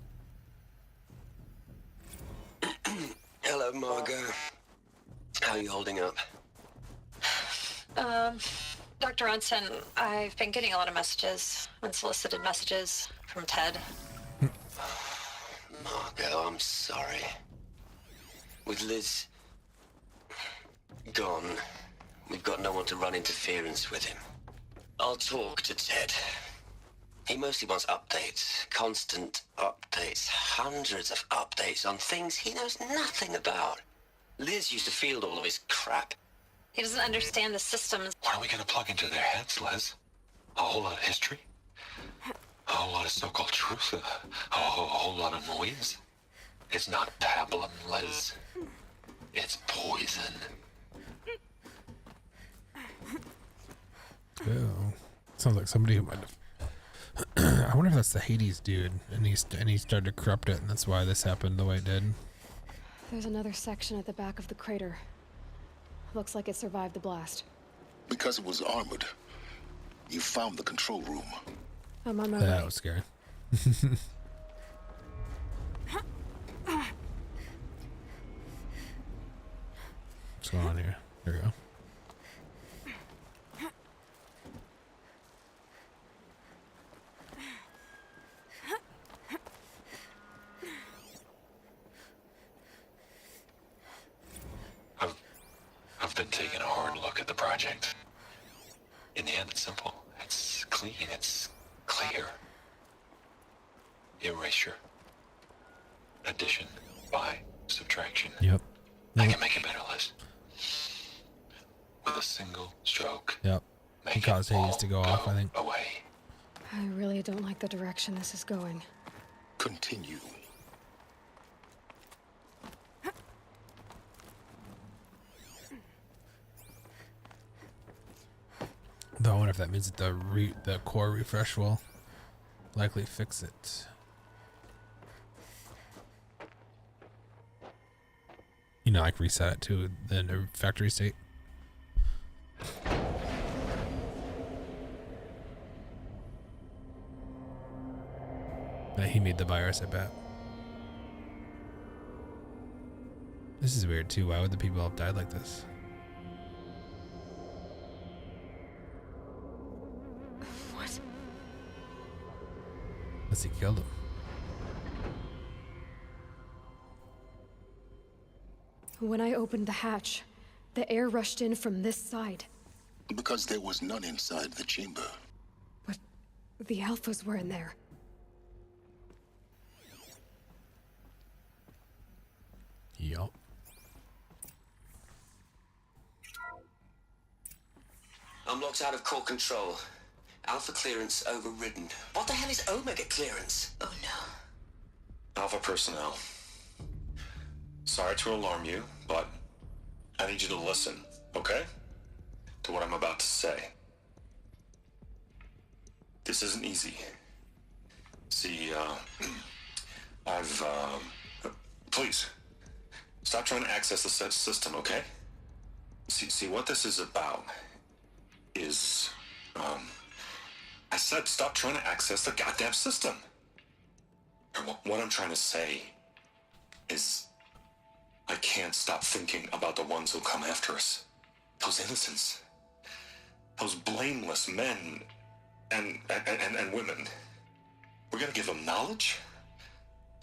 Hello, Margot. How are you holding up? Dr. Ronson, I've been getting a lot of messages, unsolicited messages from Ted. Margot, I'm sorry. With Liz gone, we've got no one to run interference with him. I'll talk to Ted. He mostly wants updates, constant updates, hundreds of updates on things he knows nothing about. Liz used to field all of his crap. He doesn't understand the systems. What are we gonna plug into their heads, Liz? A whole lot of history? A whole lot of so-called truth? A whole lot of noise? It's not pablum, Liz. It's poison. Oh, sounds like somebody who might have. I wonder if that's the Hades dude, and he started to corrupt it, and that's why this happened the way it did. There's another section at the back of the crater. Looks like it survived the blast. Because it was armored. You found the control room. I'm on my way. That was scary. What's going on here? There we go. I've been taking a hard look at the project. In the end, it's simple. It's clean. It's clear. Erasure. Addition. By subtraction. Yep. I can make it better, Liz. With a single stroke. Yep. He caused Hades to go off, I think. Away. I really don't like the direction this is going. Continue. Though I wonder if that means that the core refresh will likely fix it. You know, like reset it to the factory state. He made the virus, I bet. This is weird too. Why would the people have died like this? What? Unless he killed him. When I opened the hatch, the air rushed in from this side. Because there was none inside the chamber. But the alphas were in there. Yup. I'm locked out of core control. Alpha clearance overridden. What the hell is Omega clearance? Oh no. Alpha personnel. Sorry to alarm you, but I need you to listen, okay? To what I'm about to say. This isn't easy. See, please, stop trying to access the system, okay? See, what this is about is, I said stop trying to access the goddamn system. And what I'm trying to say is, I can't stop thinking about the ones who'll come after us. Those innocents. Those blameless men and women. We're gonna give them knowledge?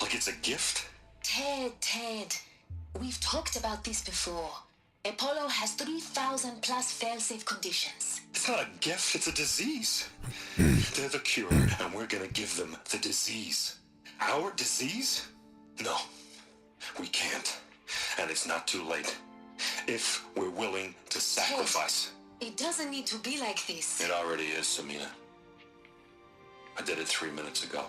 Like it's a gift? Ted. We've talked about this before. Apollo has 3,000 plus fail-safe conditions. It's not a gift, it's a disease. They're the cure, and we're gonna give them the disease. Our disease? No, we can't. And it's not too late. If we're willing to sacrifice. Ted, it doesn't need to be like this. It already is, Samina. I did it 3 minutes ago.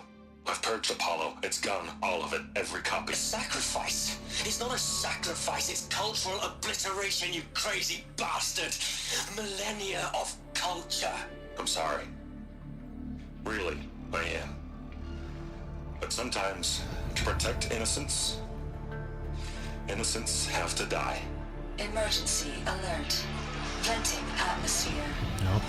I've purged Apollo. It's gone, all of it, every copy. A sacrifice? It's not a sacrifice, it's cultural obliteration, you crazy bastard! Millennia of culture. I'm sorry. Really, I am. But sometimes, to protect innocence, innocents have to die. Emergency alert. Venting atmosphere. Nope.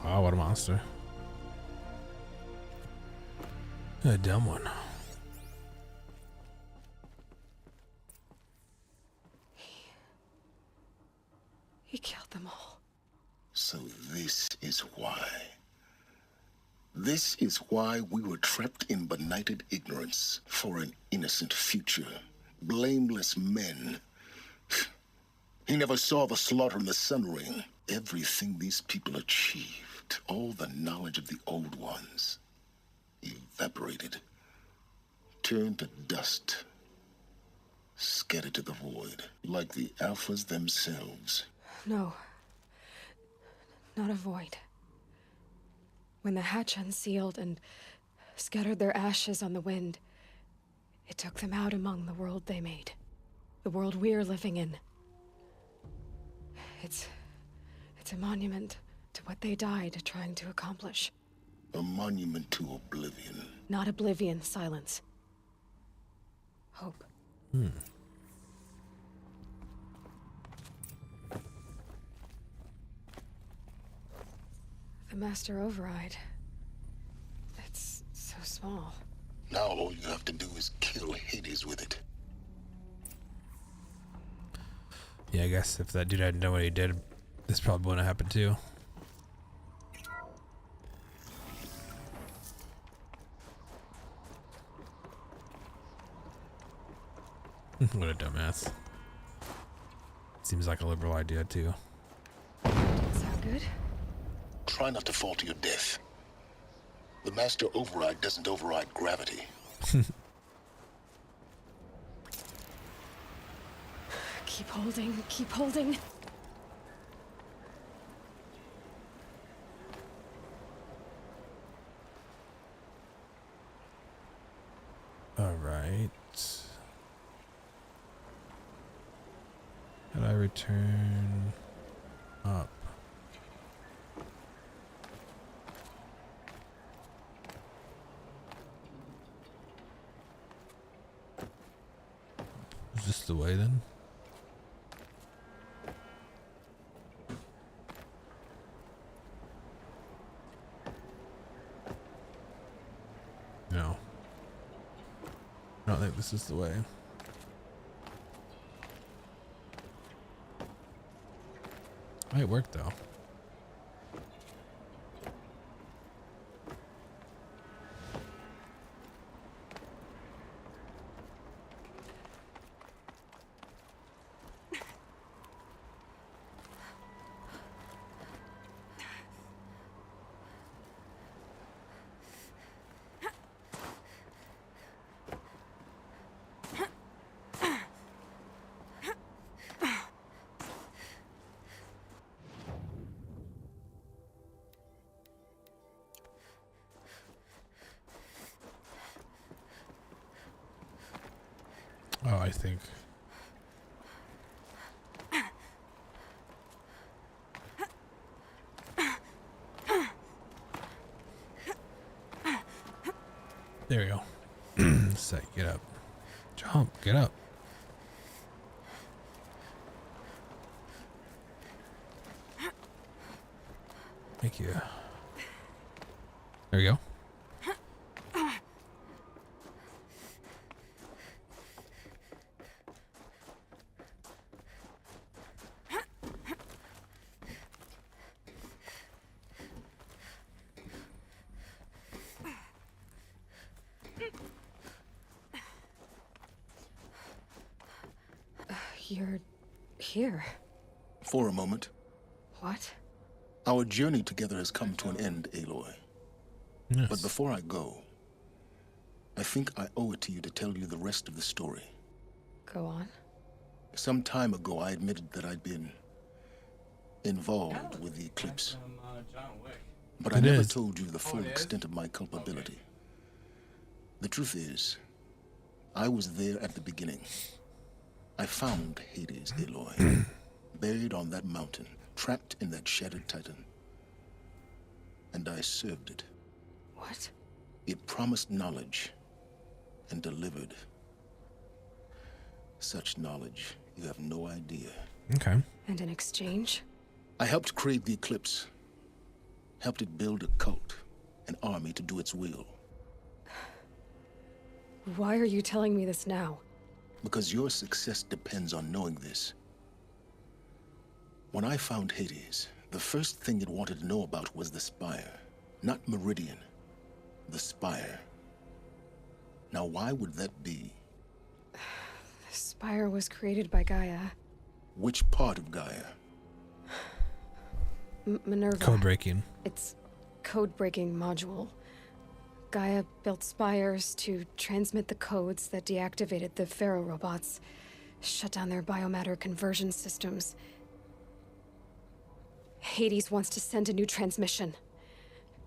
Wow, what a monster. A dumb one. He killed them all. So this is why. This is why we were trapped in benighted ignorance for an innocent future. Blameless men. He never saw the slaughter in the Sun Ring. Everything these people achieved, all the knowledge of the old ones, evaporated, turned to dust, scattered to the void, like the Alphas themselves. No. Not a void. When the hatch unsealed and scattered their ashes on the wind, it took them out among the world they made. The world we're living in. It's a monument to what they died trying to accomplish. A monument to oblivion. Not oblivion, silence. Hope. The Master Override. That's so small. Now all you have to do is kill Hades with it. Yeah, I guess if that dude hadn't done what he did, this probably wouldn't have happened too. What a dumbass. Seems like a liberal idea too. Sound good? Try not to fall to your death. The Master Override doesn't override gravity. Keep holding, keep holding. All right. How do I return up? this the way then? No. I don't think this is the way. Might work though. Oh, I think. There we go. Set, get up. Jump, get up. Thank you. There we go. You're here. For a moment. What? Our journey together has come to an end, Aloy. Yes. But before I go, I think I owe it to you to tell you the rest of the story. Go on. Some time ago, I admitted that I'd been involved with the eclipse. But I never told you the full extent of my culpability. The truth is, I was there at the beginning. I found Hades, Aloy, buried on that mountain, trapped in that shattered titan. And I served it. What? It promised knowledge and delivered. Such knowledge, you have no idea. Okay. And in exchange? I helped create the eclipse. Helped it build a cult, an army to do its will. Why are you telling me this now? Because your success depends on knowing this. When I found Hades, the first thing it wanted to know about was the Spire. Not Meridian. The Spire. Now, why would that be? The Spire was created by Gaia. Which part of Gaia? Minerva. Code breaking. It's code-breaking module. Gaia built spires to transmit the codes that deactivated the Pharaoh robots, shut down their biomatter conversion systems. Hades wants to send a new transmission.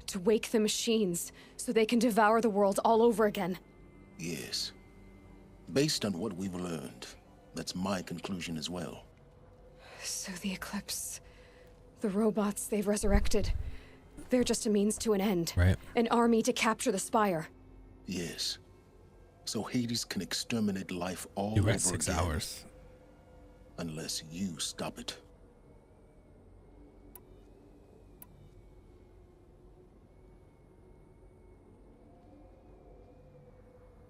To wake the machines, so they can devour the world all over again. Yes. Based on what we've learned, that's my conclusion as well. So the Eclipse, the robots they've resurrected, they're just a means to an end. Right. An army to capture the Spire. Yes. So Hades can exterminate life all You over got 6 again. hours. Unless you stop it.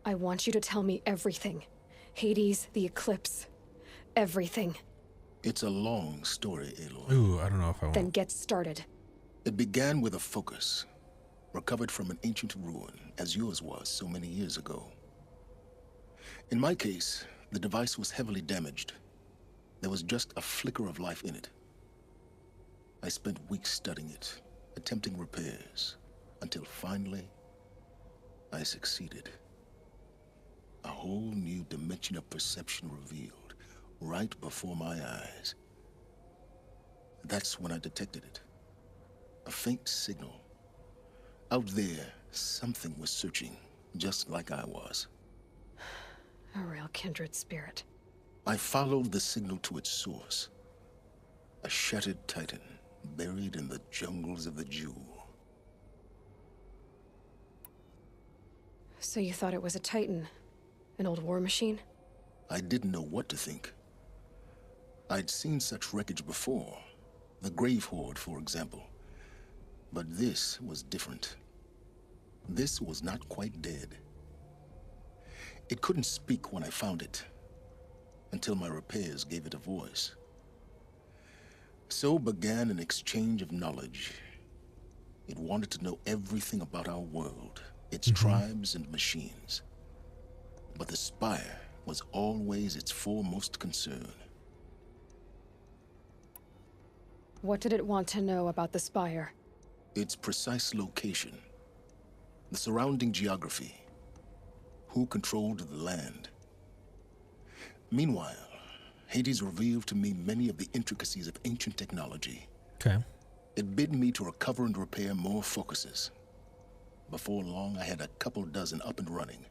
I want you to tell me everything. Hades, the Eclipse, everything. It's a long story, Aloy. Ooh, I don't know if I want. Then get started. It began with a focus, recovered from an ancient ruin, as yours was so many years ago. In my case, the device was heavily damaged. There was just a flicker of life in it. I spent weeks studying it, attempting repairs, until finally, I succeeded. A whole new dimension of perception revealed, right before my eyes. That's when I detected it. A faint signal. Out there, something was searching, just like I was. A real kindred spirit. I followed the signal to its source. A shattered titan, buried in the jungles of the Jewel. So you thought it was a Titan? An old war machine? I didn't know what to think. I'd seen such wreckage before. The Grave Horde, for example. But this was different. This was not quite dead. It couldn't speak when I found it, until my repairs gave it a voice. So began an exchange of knowledge. It wanted to know everything about our world, its tribes and machines. But the Spire was always its foremost concern. What did it want to know about the Spire? Its precise location, the surrounding geography, who controlled the land. Meanwhile, Hades revealed to me many of the intricacies of ancient technology. Okay. It bid me to recover and repair more focuses. Before long, I had a couple dozen up and running.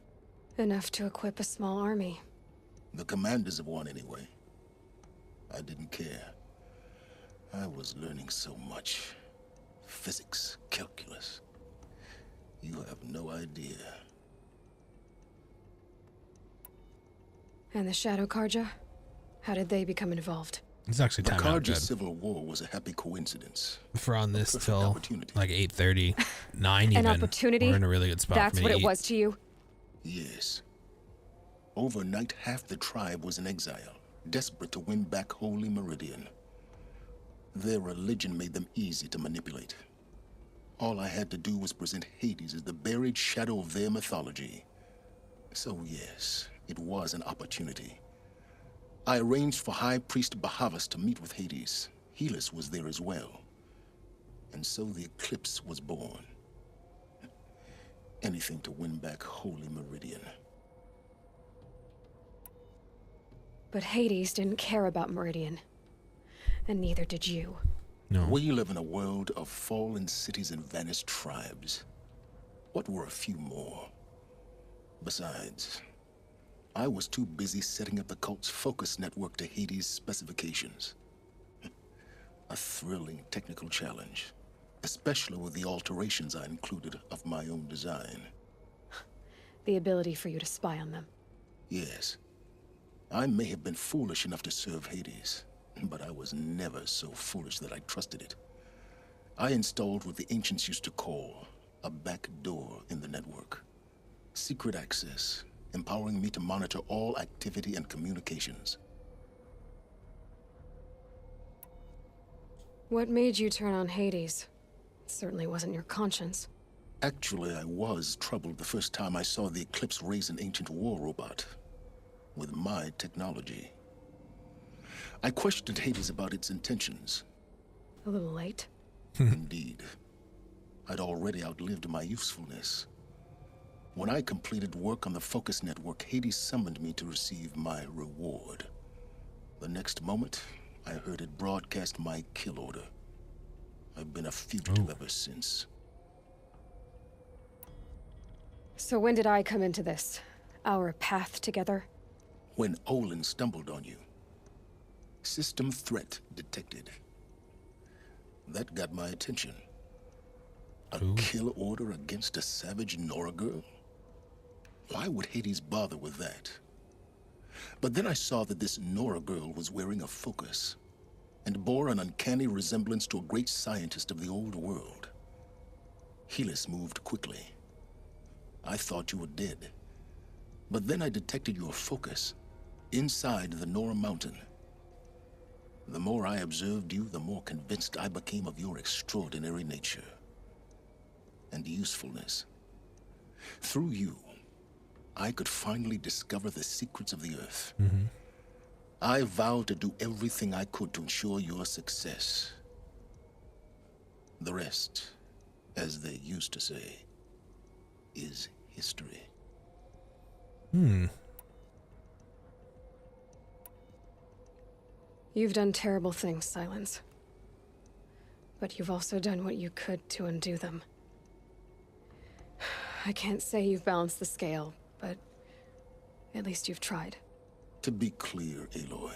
Enough to equip a small army. The commanders of one, anyway. I didn't care. I was learning so much. Physics, calculus. You have no idea. And the Shadow Karja? How did they become involved? It's actually time out The Karja Civil War was a happy coincidence. If we're on this till like 8:30, 9 even. An opportunity? We're in a really good spot. That's for me what to it was to you? Yes. Overnight, half the tribe was in exile, desperate to win back Holy Meridian. Their religion made them easy to manipulate. All I had to do was present Hades as the buried shadow of their mythology. So yes, it was an opportunity. I arranged for High Priest Bahavas to meet with Hades. Helis was there as well. And so the eclipse was born. Anything to win back Holy Meridian. But Hades didn't care about Meridian. And neither did you. No. We live in a world of fallen cities and vanished tribes. What were a few more? Besides, I was too busy setting up the cult's focus network to Hades' specifications. A thrilling technical challenge, especially with the alterations I included of my own design. The ability for you to spy on them. Yes. I may have been foolish enough to serve Hades, but I was never so foolish that I trusted it. I installed what the ancients used to call a back door in the network. Secret access, empowering me to monitor all activity and communications. What made you turn on Hades? It certainly wasn't your conscience. Actually, I was troubled the first time I saw the Eclipse raise an ancient war robot with my technology. I questioned Hades about its intentions. A little late? Indeed. I'd already outlived my usefulness. When I completed work on the Focus Network, Hades summoned me to receive my reward. The next moment, I heard it broadcast my kill order. I've been a fugitive ever since. So when did I come into this? Our path together? When Olin stumbled on you. System threat detected. That got my attention. A kill order against a savage Nora girl? Why would Hades bother with that? But then I saw that this Nora girl was wearing a focus and bore an uncanny resemblance to a great scientist of the old world. Helis moved quickly. I thought you were dead. But then I detected your focus inside the Nora mountain. The more I observed you, the more convinced I became of your extraordinary nature and usefulness. Through you, I could finally discover the secrets of the Earth. I vowed to do everything I could to ensure your success. The rest, as they used to say, is history. You've done terrible things, Silence. But you've also done what you could to undo them. I can't say you've balanced the scale, but at least you've tried. To be clear, Aloy,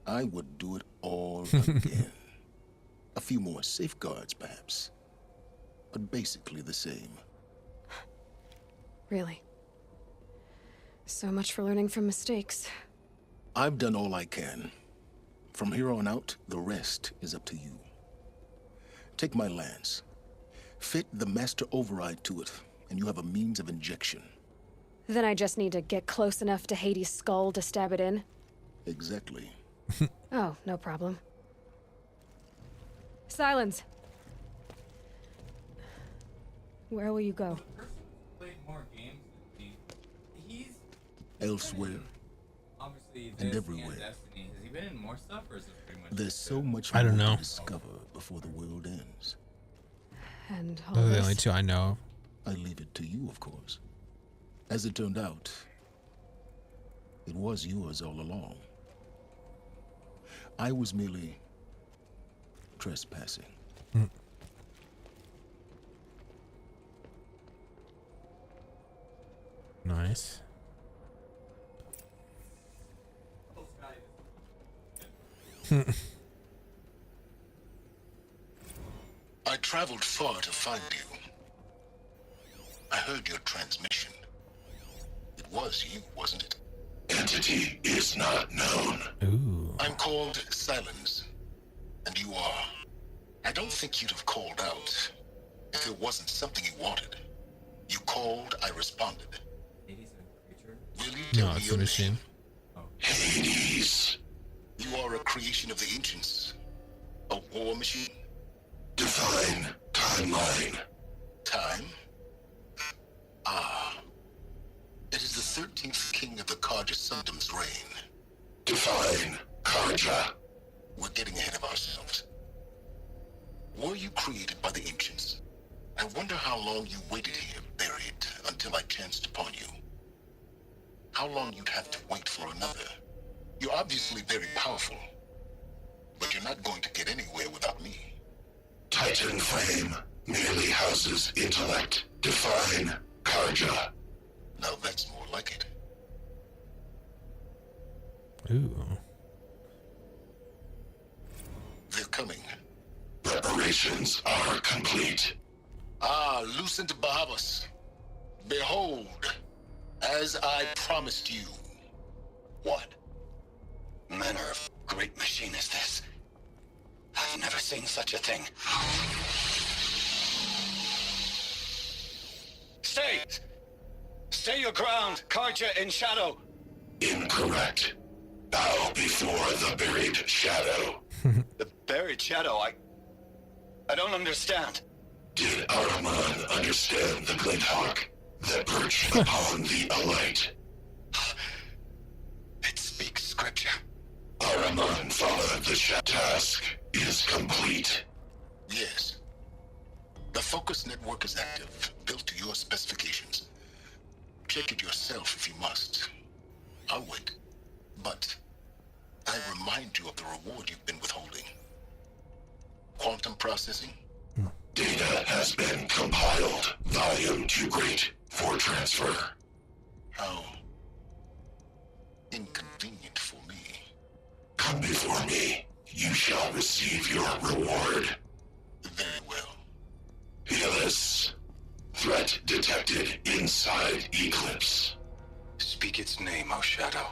I would do it all again. A few more safeguards, perhaps, but basically the same. Really? So much for learning from mistakes. I've done all I can. From here on out, the rest is up to you. Take my lance. Fit the master override to it, and you have a means of injection. Then I just need to get close enough to Hades' skull to stab it in? Exactly. Oh, no problem. Silence. Where will you go? Played more games than me. He's Elsewhere. obviously And this everywhere. Destiny. Has he been in more stuff, or is this pretty much? There's so much I more don't know. to discover before the world ends. And all Those are the this? only two I know. I leave it to you, of course. As it turned out, it was yours all along. I was merely trespassing. Nice. I traveled far to find you. I heard your transmission. It was you, wasn't it? Entity is not known. Ooh. I'm called Silence, and you are. I don't think you'd have called out if it wasn't something you wanted. You called, I responded. Will you tell No, me it's your a machine. name? Hades. You are a creation of the ancients. A war machine? Define timeline. Time? Ah. It is the 13th king of the Karja Sundom's reign. Define Karja. We're getting ahead of ourselves. Were you created by the ancients? I wonder how long you waited here, buried, until I chanced upon you. How long you'd have to wait for another. You're obviously very powerful, but you're not going to get anywhere without me. Titan flame merely houses intellect. Define Karja. Now that's more like it. Ooh. They're coming. Preparations are complete. Ah, Lucent Bahavas. Behold, as I promised you. What manner of great machine is this? I've never seen such a thing. Stay! Stay your ground, Karja in shadow. Incorrect. Bow before the buried shadow. The buried shadow, I don't understand. Did Araman understand the glint hawk that perched upon the alight? It speaks scripture. Araman followed the task is complete. Yes. The focus network is active, built to your specifications. Check it yourself if you must. I'll wait. But I remind you of the reward you've been withholding. Quantum processing? Data has been compiled. Volume too great for transfer. How inconvenient for me. Come before me. You shall receive your reward. Very well. Helis. Threat detected inside Eclipse. Speak its name, O Shadow,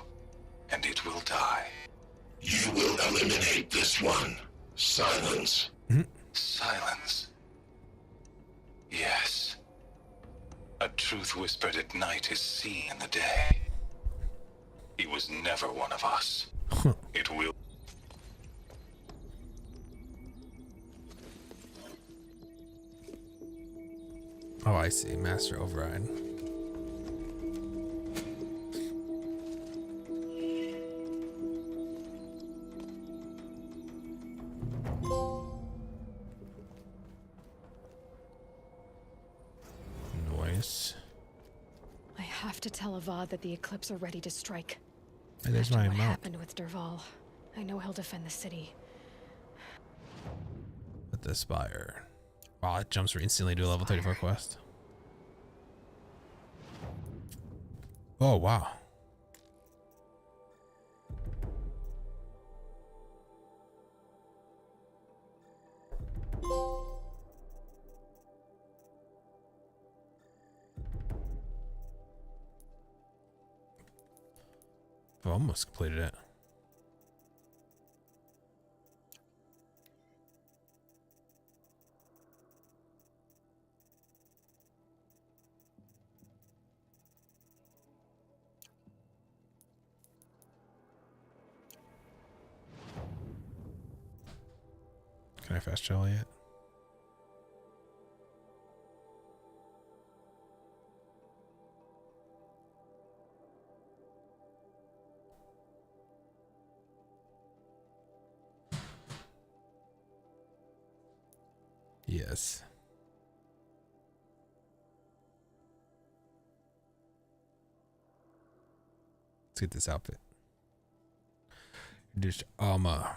and it will die. You will eliminate this one. Silence. Silence. Yes. A truth whispered at night is seen in the day. He was never one of us. It will. Oh, I see. Master override. Noise. I have to tell Avad that the Eclipse are ready to strike. Hey, there's After my what mount. happened with Derval, I know he'll defend the city. With the Spire. Wow, it jumps instantly to a level 34 quest. Oh, wow. I've almost completed it. Can I fast travel yet? Yes. Let's get this outfit. Just armor.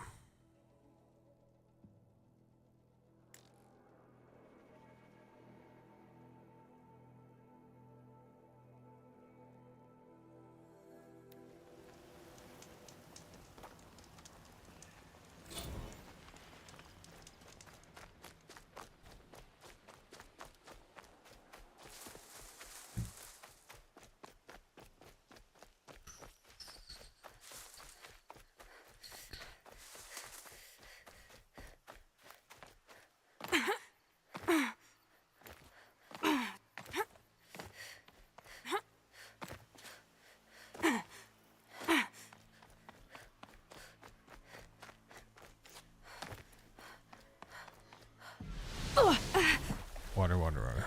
Water.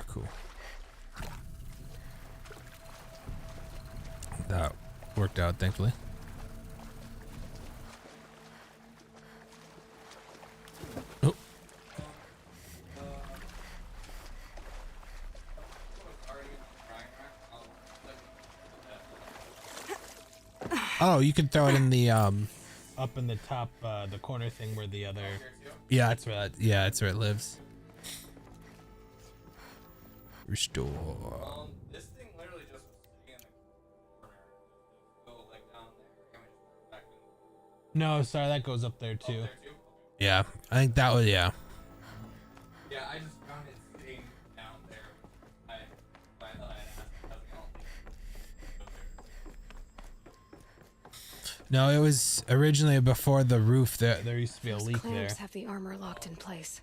Cool. That worked out, thankfully. Oh. Oh, you can throw it in the up in the top the corner thing where the other. Yeah, that's where that's where it lives. Restore. This thing literally just was sitting in the corner. Go like down there. Can we just put it back in? No, sorry, that goes up there too. Up there too? Okay. Yeah, I think that was Yeah, I just found it sitting down there. I thought I'd ask. I was like, No, it was originally before the roof. There used to be a Those leak there. clamps have the armor locked in place.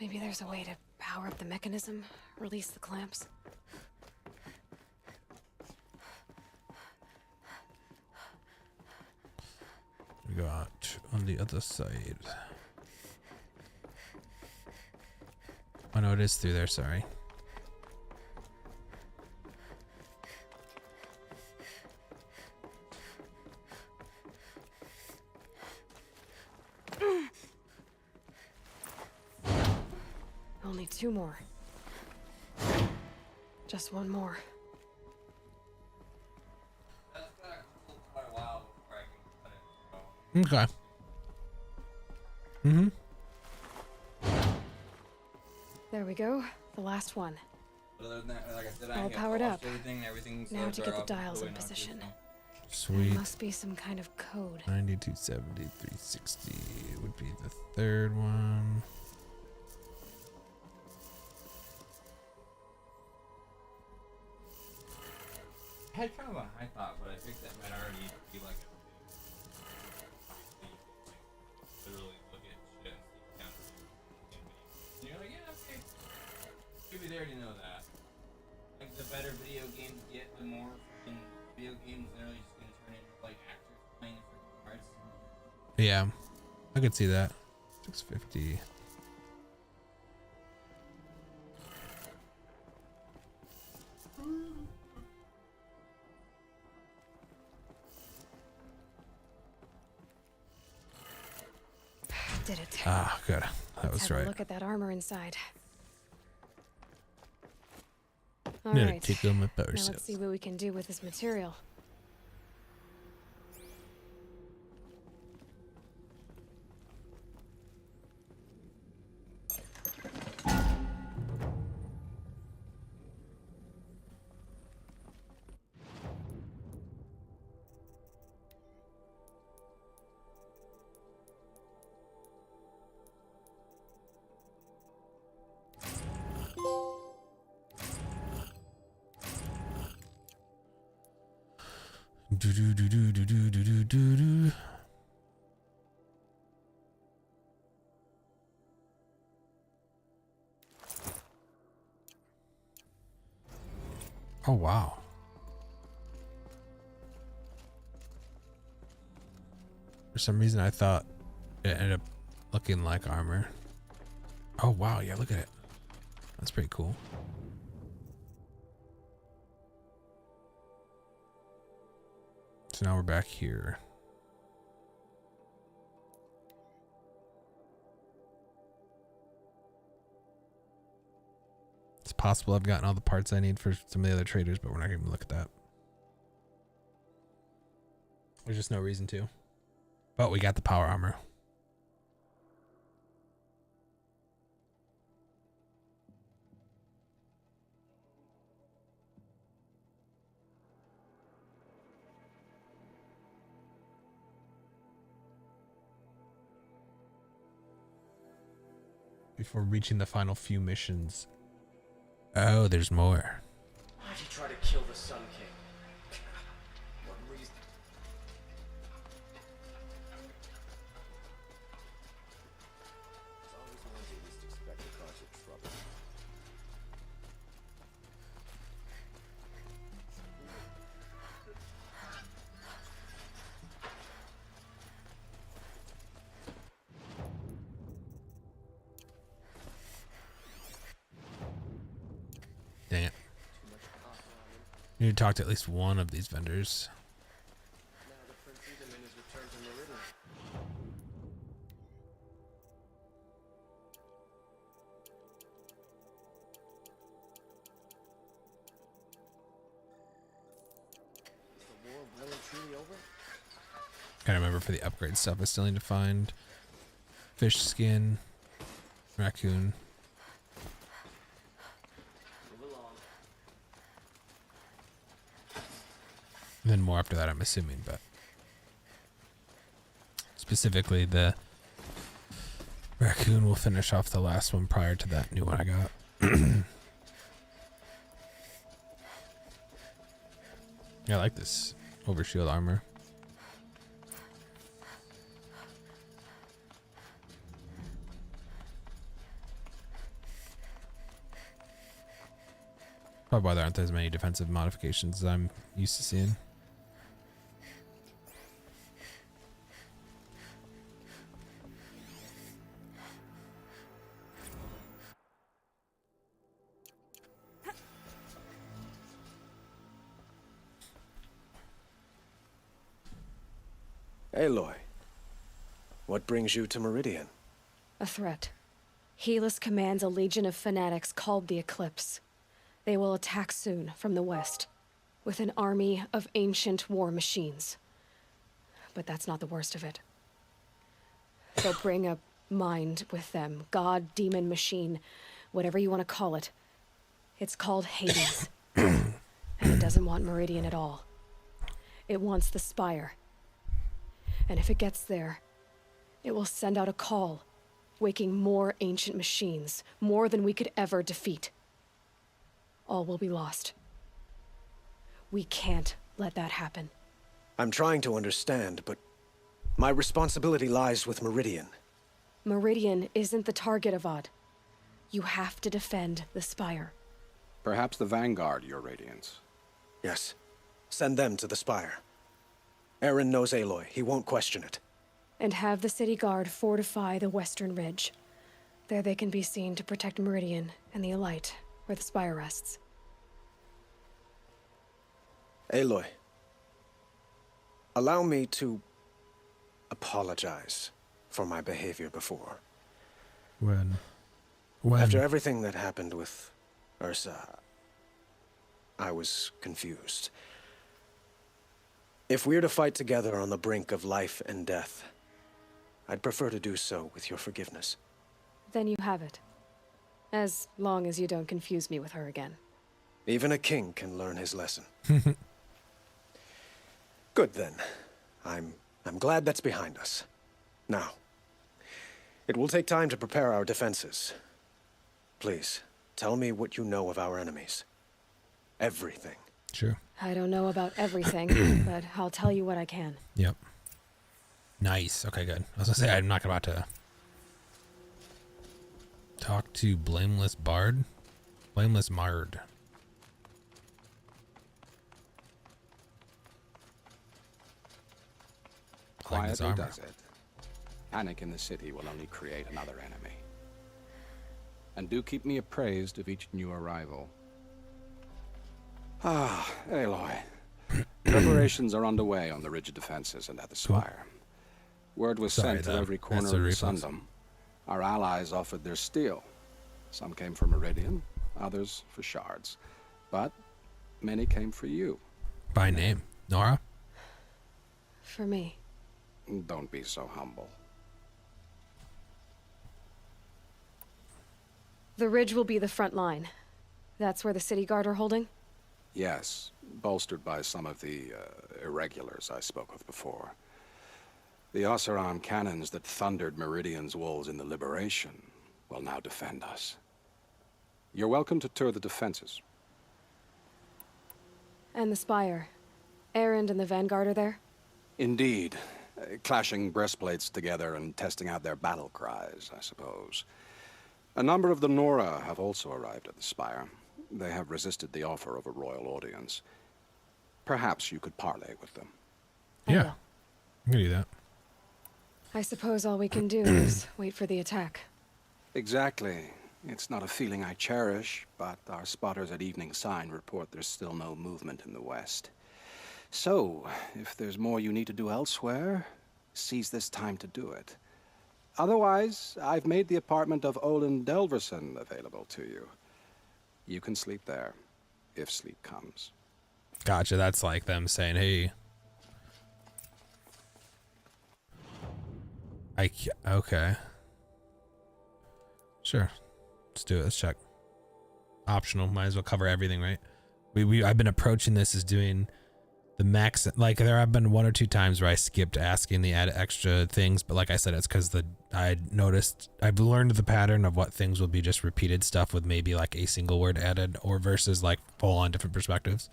Maybe there's a way to power up the mechanism, release the clamps. We go out on the other side. Oh no, it is through there, sorry. Only 2 more. Just 1 more. that's gonna cool quite a while before I can cut it. So. Okay. Mm-hmm. There we go. The last one. But other than that, like I said, All I powered up. Everything's Now to get the up dials the in way now, too, position. so. Sweet. Must be some kind of code. 92, 70, 360 would be the third one. I had kind of a high thought, but I think that might already be like literally look at shit and see down and you're like, yeah, okay. Maybe they already know that. Like the better video games get, the more fucking video games literally just gonna turn into like actors playing freaking parts. Yeah, I could see that. 650. Did it. Ah, good. That was Let's have right. a look at that armor inside. All Need to right. take on my power Now cells. let's see what we can do with this material. Do do do do do do do do do. Oh wow. For some reason I thought it ended up looking like armor. Oh wow, yeah, look at it. That's pretty cool. So now we're back here. It's possible I've gotten all the parts I need for some of the other traders, but we're not going to look at that. There's just no reason to. But we got the power armor. Before reaching the final few missions. Oh, there's more. Why'd you try to kill the Sun King? What reason? It's always ones you least expect to cause you trouble. Dang it. You need to talk to at least one of these vendors. Now the Prince Edaman is returned to Meridian. Is the war well and truly over? Gotta remember for the upgrade stuff I still need to find. Fish skin. Raccoon. And then more after that, I'm assuming, but specifically the raccoon will finish off the last one prior to that new one I got. Yeah, I like this overshield armor. Probably why there aren't as many defensive modifications as I'm used to seeing. Aloy, what brings you to Meridian? A threat. Helis commands a legion of fanatics called the Eclipse. They will attack soon from the west, with an army of ancient war machines. But that's not the worst of it. They'll bring a mind with them, god, demon, machine, whatever you want to call it. It's called Hades. And it doesn't want Meridian at all. It wants the Spire. And if it gets there, it will send out a call, waking more ancient machines, more than we could ever defeat. All will be lost. We can't let that happen. I'm trying to understand, but my responsibility lies with Meridian. Meridian isn't the target, Avad. You have to defend the Spire. Perhaps the Vanguard, Your Radiance. Yes. Send them to the Spire. Aaron knows Aloy. He won't question it. And have the city guard fortify the western ridge. There they can be seen to protect Meridian and the Elite, where the Spire rests. Aloy, allow me to apologize for my behavior before. When? After everything that happened with Ursa, I was confused. If we're to fight together on the brink of life and death, I'd prefer to do so with your forgiveness. Then you have it. As long as you don't confuse me with her again. Even a king can learn his lesson. Good then. I'm glad that's behind us. Now, it will take time to prepare our defenses. Please, tell me what you know of our enemies. Everything. Sure. I don't know about everything, but I'll tell you what I can. Yep. Nice. Okay, good. I was gonna say I'm not about to talk to Blameless Bard. Blameless Mard. Quietly does it. Panic in the city will only create another enemy. And do keep me appraised of each new arrival. Ah, Aloy. Preparations are underway on the rigid defenses and at the spire. Word was sent to every corner of the Sundom. Our allies offered their steel. Some came for Meridian, others for shards. But many came for you. By name. Nora? For me. Don't be so humble. The ridge will be the front line. That's where the city guard are holding? Yes, bolstered by some of the irregulars I spoke of before. The Oseram cannons that thundered Meridian's walls in the Liberation will now defend us. You're welcome to tour the defenses. And the spire. Erend and the Vanguard are there? Indeed. Clashing breastplates together and testing out their battle cries, I suppose. A number of the Nora have also arrived at the spire. They have resisted the offer of a royal audience. Perhaps you could parley with them. Yeah, I can do that. I suppose all we can do is wait for the attack. Exactly. It's not a feeling I cherish, but our spotters at Evening Sign report there's still no movement in the west. So, if there's more you need to do elsewhere, seize this time to do it. Otherwise, I've made the apartment of Olin Delverson available to you. You can sleep there, if sleep comes. Gotcha. That's like them saying, hey. Okay. Sure. Let's do it. Let's check. Optional. Might as well cover everything, right? I've been approaching this as doing the max. Like there have been one or two times where I skipped asking the add extra things, but like I said, it's because I've learned the pattern of what things will be just repeated stuff with maybe like a single word added or versus like full on different perspectives.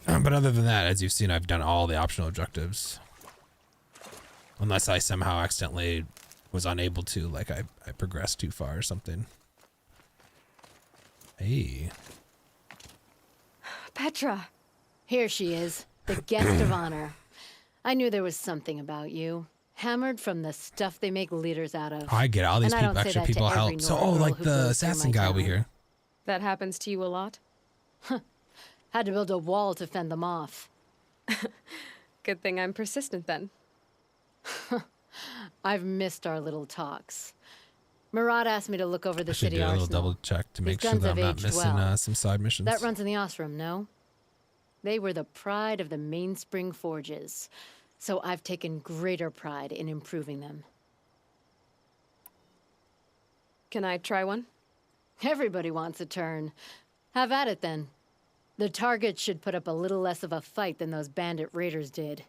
But other than that, as you've seen, I've done all the optional objectives. Unless I somehow accidentally was unable to, like I progressed too far or something. Hey. Petra. Here she is, the guest of honor. I knew there was something about you. Hammered from the stuff they make leaders out of. I get it. All these people, extra people help. So, like the assassin guy over here. That happens to you a lot? Had to build a wall to fend them off. Good thing I'm persistent then. I've missed our little talks. Murad asked me to look over the city arsenal. I should do a little double check to make sure that I'm not missing some side missions. That runs in the Osram, no? They were the pride of the Mainspring Forges, so I've taken greater pride in improving them. Can I try one? Everybody wants a turn. Have at it then. The target should put up a little less of a fight than those bandit raiders did.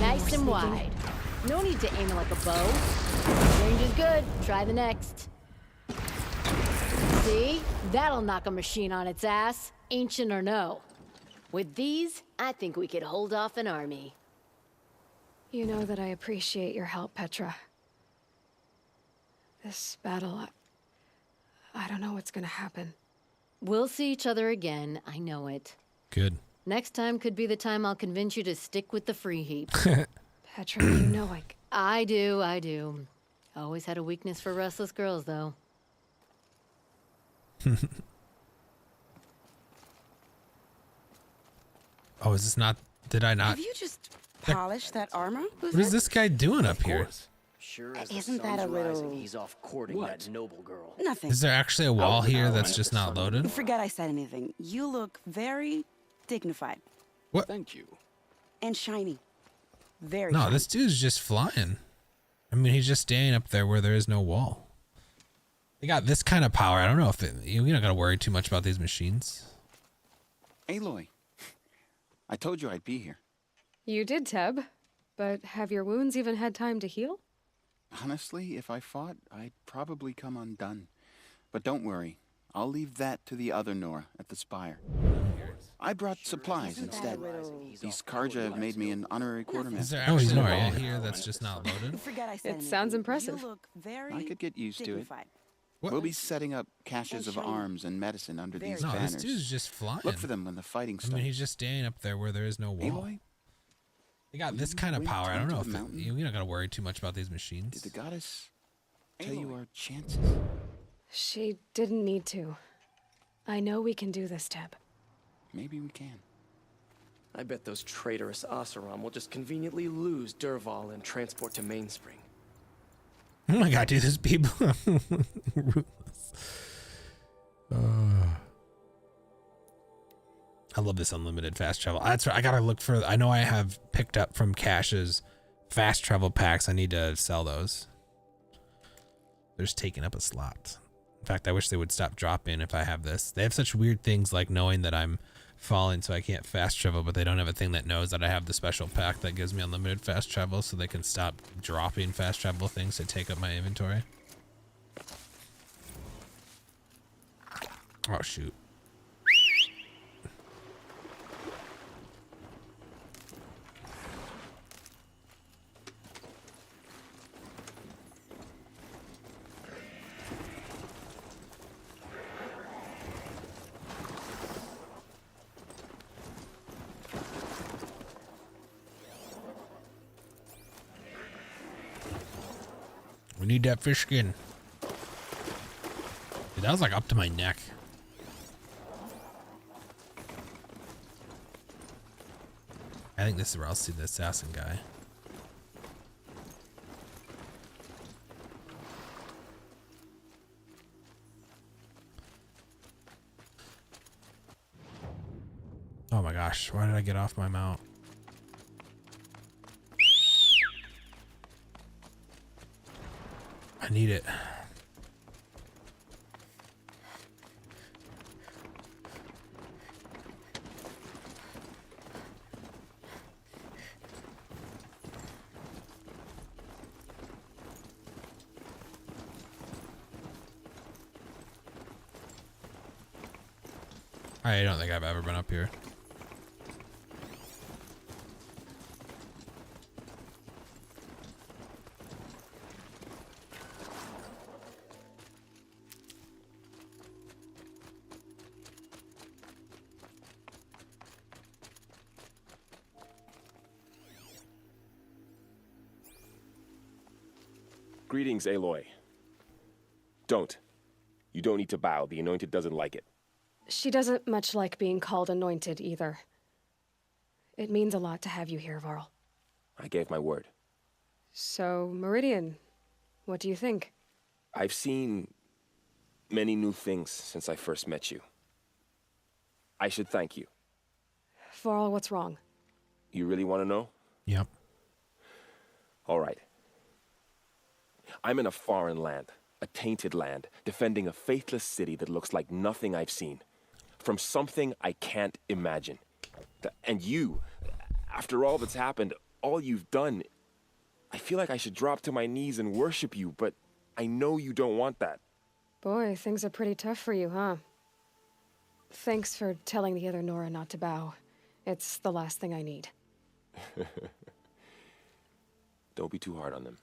Nice and wide. No need to aim it like a bow. Range is good. Try the next. See? That'll knock a machine on its ass, ancient or no. With these, I think we could hold off an army. You know that I appreciate your help, Petra. This battle, I don't know what's gonna happen. We'll see each other again, I know it. Good. Next time could be the time I'll convince you to stick with the free heap. Petra, you know I do. Always had a weakness for restless girls, though. Oh, is this not... Did I not... Have you just polished that armor? What is this guy doing up here? Sure, isn't that a little... He's off courting that noble girl. Nothing. Is there actually a wall here that's just not loaded? Forget I said anything. You look very dignified. What? Thank you. And shiny. Very No, shiny. this dude's just flying. I mean, he's just standing up there where there is no wall. They got this kind of power. I don't know if you're not gonna worry too much about these machines. Aloy, I told you I'd be here. You did, Teb. But have your wounds even had time to heal? Honestly, if I fought, I'd probably come undone. But don't worry. I'll leave that to the other Nora at the Spire. I brought supplies instead. These Karja have made me an honorary quartermaster. Is there actually a wall here that's just not loaded? It sounds impressive. I could get used to it. We'll be setting up caches of arms and medicine under these No, banners. this dude's just flying. Look for them when the fighting I starts. mean, he's just standing up there where there is no wall. Aloy? They got this kind of power. I don't know if you're not gonna worry too much about these machines. Did the goddess tell you our chances? She didn't need to. I know we can do this, Teb. Maybe we can. I bet those traitorous Oseram will just conveniently lose Derval and transport to Mainspring. Oh my god, dude, these people are ruthless. I love this unlimited fast travel. That's right. I gotta look for. I know I have picked up from caches fast travel packs. I need to sell those. They're just taking up a slot. In fact, I wish they would stop dropping if I have this. They have such weird things like knowing that I'm falling so I can't fast travel, but they don't have a thing that knows that I have the special pack that gives me unlimited fast travel, so they can stop dropping fast travel things to take up my inventory. Oh shoot. We need that fish skin. Dude, that was like up to my neck. I think this is where I'll see the assassin guy. Oh my gosh, why did I get off my mount? I need it. I don't think I've ever been up here. Greetings, Aloy. Don't. You don't need to bow. The Anointed doesn't like it. She doesn't much like being called anointed either. It means a lot to have you here, Varl. I gave my word. So, Meridian, what do you think? I've seen many new things since I first met you. I should thank you. Varl, what's wrong? You really want to know? Yep. All right. I'm in a foreign land, a tainted land, defending a faithless city that looks like nothing I've seen. From something I can't imagine. And you, after all that's happened, all you've done, I feel like I should drop to my knees and worship you, but I know you don't want that. Boy, things are pretty tough for you, huh? Thanks for telling the other Nora not to bow. It's the last thing I need. Don't be too hard on them.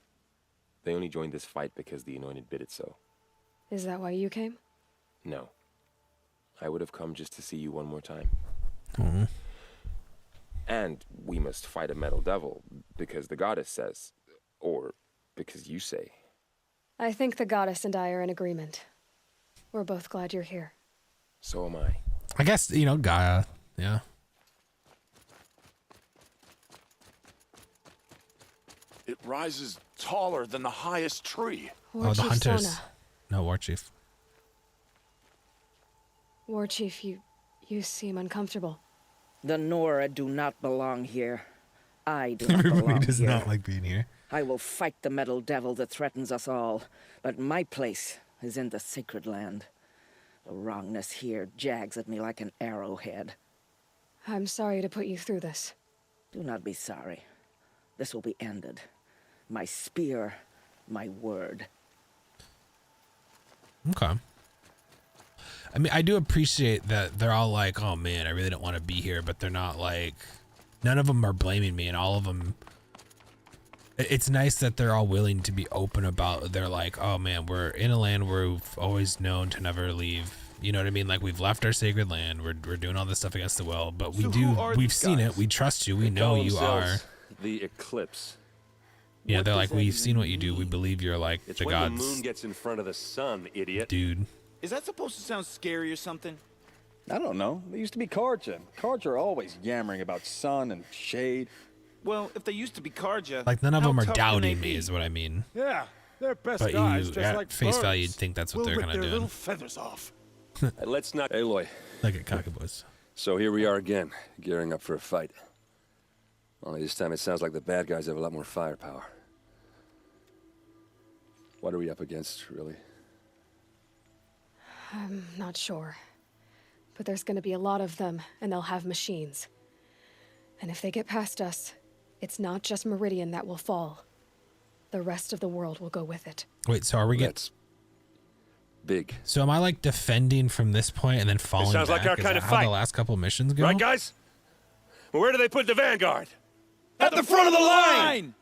They only joined this fight because the Anointed bid it so. Is that why you came? No. I would have come just to see you one more time. Mm-hmm. And we must fight a metal devil, because the goddess says, or because you say. I think the goddess and I are in agreement. We're both glad you're here. So am I. I guess, you know, Gaia, yeah. It rises taller than the highest tree. War Oh, the Chief hunters. Sona. No, War Chief. War Chief, you seem uncomfortable. The Nora do not belong here. I do not Everybody belong does here. not like being here. I will fight the metal devil that threatens us all, but my place is in the sacred land. The wrongness here jags at me like an arrowhead. I'm sorry to put you through this. Do not be sorry. This will be ended. My spear, my word. Okay. I mean, I do appreciate that they're all like, oh man, I really don't want to be here, but they're not like, none of them are blaming me, and all of them, it's nice that they're all willing to be open about, they're like, oh man, we're in a land where we've always known to never leave. You know what I mean? Like, we've left our sacred land, we're doing all this stuff against the will, but we've seen it, we trust you, we know you are. The Eclipse. Yeah, they're like, we've seen what you do, we believe you're like It's the when gods. the moon gets in front of the sun, idiot. Dude. Is that supposed to sound scary or something? I don't know. They used to be Karja. Karja are always yammering about sun and shade. Well, if they used to be Karja, Like, none of how them are tough can they doubting me, be? is what I mean. Yeah, they're best But guys, you, just at like face value, birds. you'd think that's what We'll they're rip kind of their doing. little feathers off. Let's not. Aloy. Like at Cockabos. So here we are again, gearing up for a fight. Only this time it sounds like the bad guys have a lot more firepower. What are we up against, really? I'm not sure. But there's gonna be a lot of them, and they'll have machines. And if they get past us, it's not just Meridian that will fall. The rest of the world will go with it. Wait, so are we getting big? So am I like defending from this point and then falling sounds back? like our Is kind that of how fight. the last couple missions go? Right, guys? Well, where do they put the Vanguard? At the front of the line!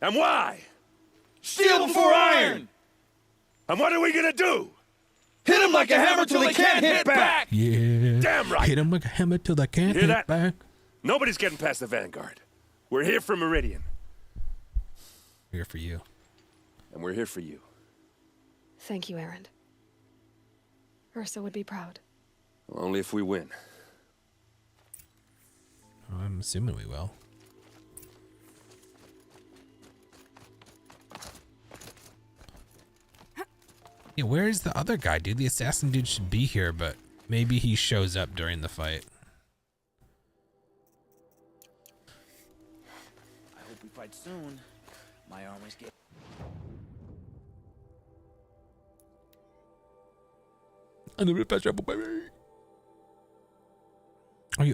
And why? Steel before iron! And what are we gonna do? Hit them like a hammer till they can't hit back! Yeah. Damn right. Hit them like a hammer till they can't You hit hear that? back. Nobody's getting past the Vanguard. We're here for Meridian. We're here for you. And we're here for you. Thank you, Aaron. Ursa would be proud. Only if we win. I'm assuming we will. Yeah, where's the other guy, dude? The assassin dude should be here, but maybe he shows up during the fight. I hope we fight soon. My armor's get.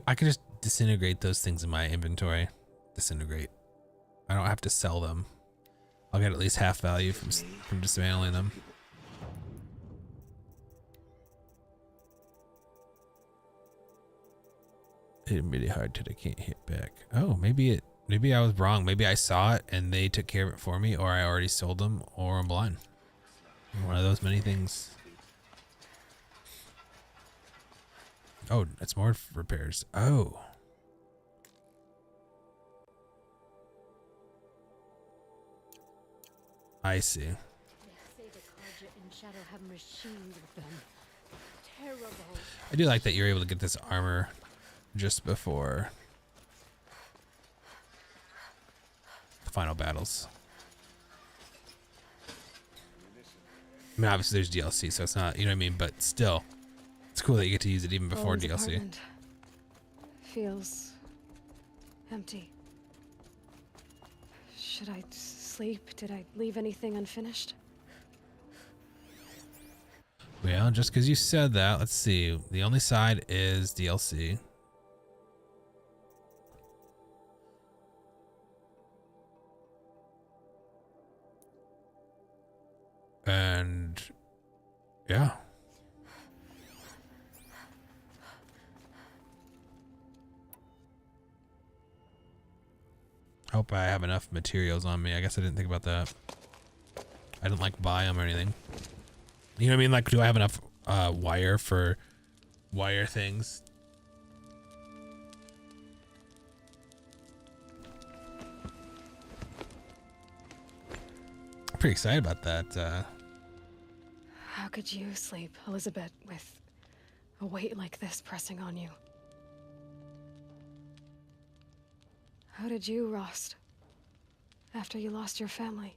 I can just disintegrate those things in my inventory. Disintegrate. I don't have to sell them. I'll get at least half value from dismantling them. Hit him really hard till I can't hit back. Oh, maybe I was wrong. Maybe I saw it and they took care of it for me, or I already sold them, or I'm blind. One of those many things. Oh, it's more repairs. Oh. I see. They say the Karja and Shadow have machines with them. Terrible. I do like that you're able to get this armor just before the final battles. I mean, obviously there's DLC, so it's not, you know what I mean, but still, it's cool that you get to use it even before Owen's DLC. apartment feels empty. Should I sleep? Did I leave anything unfinished? Well, just because you said that, let's see. The only side is DLC. And yeah. Hope I have enough materials on me. I guess I didn't think about that. I didn't like buy them or anything. You know what I mean? Like, do I have enough wire for wire things? I'm pretty excited about that. How could you sleep, Elizabeth, with a weight like this pressing on you? How did you, Rost, after you lost your family?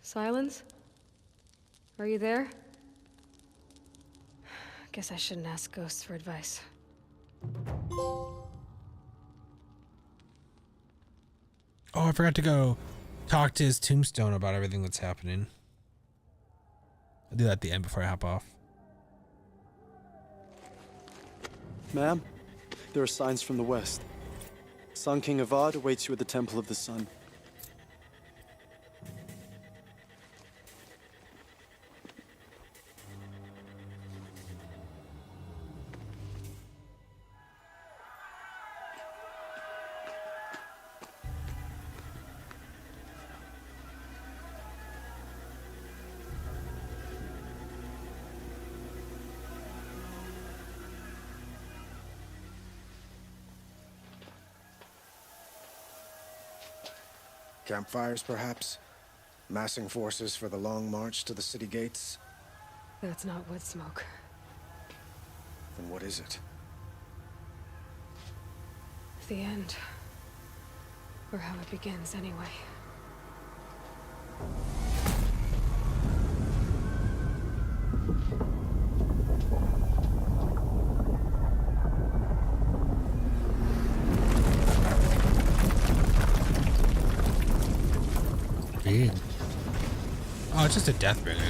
Silence? Are you there? Guess I shouldn't ask ghosts for advice. Oh, I forgot to go talk to his tombstone about everything that's happening. I'll do that at the end before I hop off. Ma'am, there are signs from the west. Sun King Avad awaits you at the Temple of the Sun. Campfires, perhaps? Massing forces for the long march to the city gates? That's not wood smoke. Then what is it? The end. Or how it begins, anyway. Big. Oh, it's just a Deathbringer.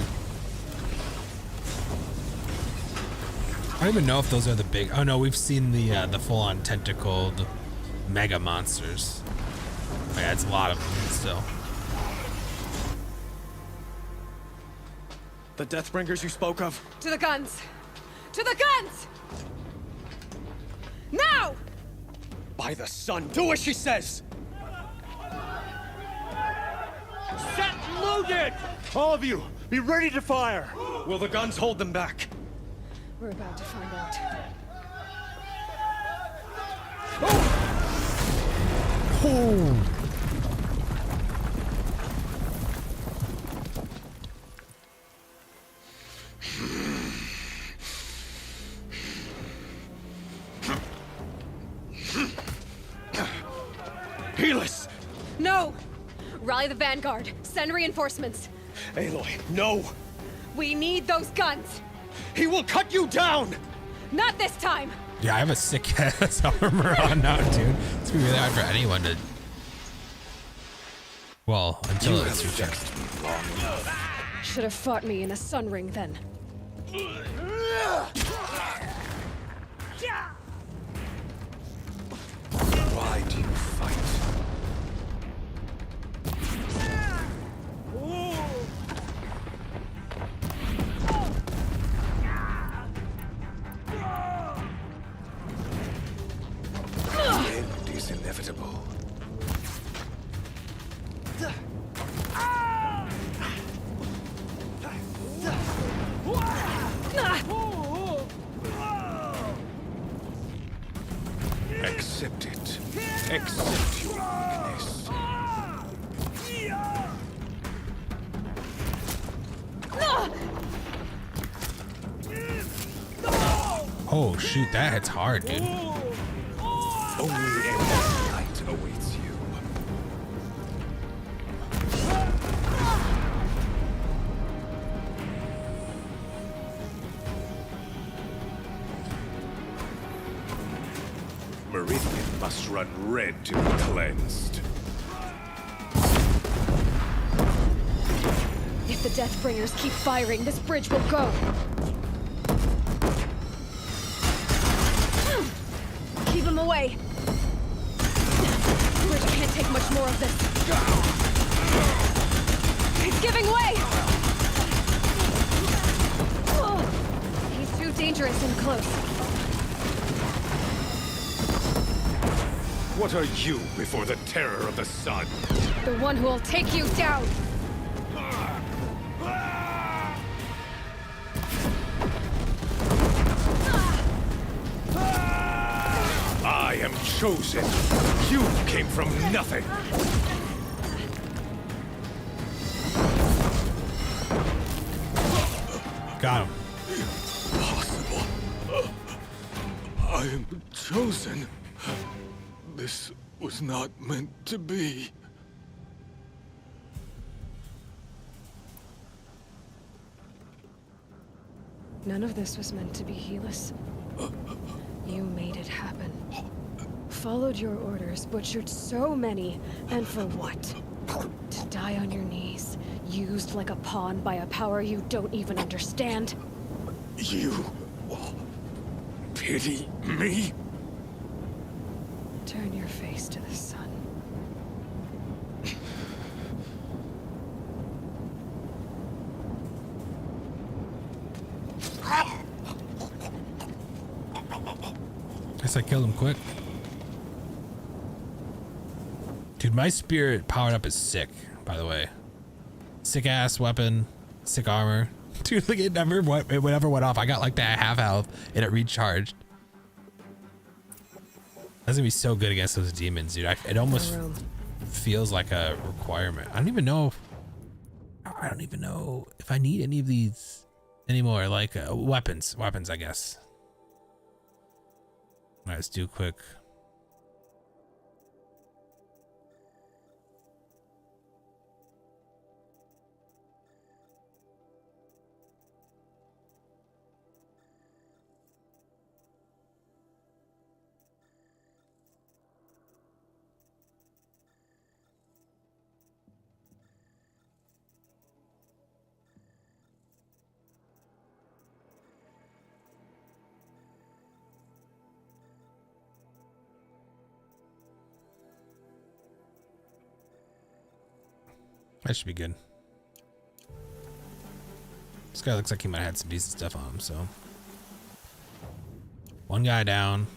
I don't even know if those are the big. Oh no, we've seen the full-on tentacled mega monsters. Yeah, it's a lot of them still. The Deathbringers you spoke of? To the guns! To the guns! Now! By the sun, do as she says! Set loaded! All of you, be ready to fire! Will the guns hold them back? We're about to find out. Oh! Helis! No! Rally the vanguard. Send reinforcements. Aloy, no! We need those guns! He will cut you down! Not this time! Yeah, I have a sick ass armor on now, dude. It's gonna be really hard for anyone to. Well, until it's rejected. Should have fought me in a sun ring then. Why do you fight? The end is inevitable. Accept it. Accept your weakness. Oh shoot, that hits hard, dude. Only endless night awaits you. Meridian must run red to be cleansed. If the Deathbringers keep firing, this bridge will go. Keep him away. Bridge can't take much more of this. He's giving way! He's too dangerous and close. What are you before the terror of the sun? The one who will take you down! I am chosen. You came from nothing. Got him. Impossible. I am chosen. This was not meant to be. None of this was meant to be, Helis. You made it happen. Followed your orders, butchered so many, and for what? To die on your knees, used like a pawn by a power you don't even understand? You... pity me? Turn your face to the sun. Guess I killed him quick. Dude, my spirit powered up is sick, by the way. Sick ass weapon, sick armor. Dude, like it never went off. I got like that half health and it recharged. That's gonna be so good against those demons, dude. It almost feels like a requirement. I don't even know if I need any of these anymore. Like weapons, I guess. All right, let's do quick. That should be good. This guy looks like he might have had some decent stuff on him, so. One guy down.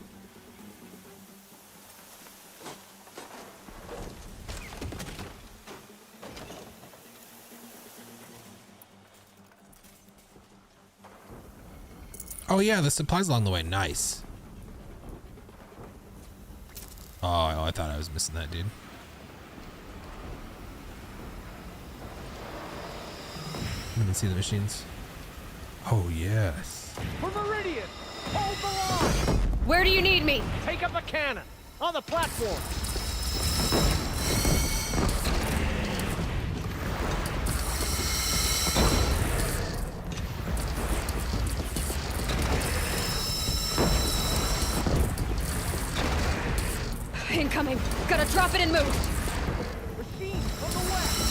Oh yeah, the supplies along the way. Nice. Oh, I thought I was missing that, dude. I didn't see the machines. Oh, yes. For Meridian! Hold the line! Where do you need me? Take up a cannon! On the platform! Incoming! Gotta drop it and move! Machine from the west!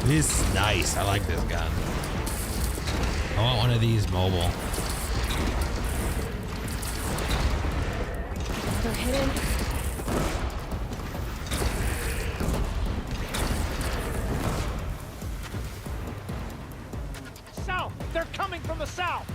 This is nice. I like this gun. I want one of these mobile. They're hidden. South! They're coming from the south!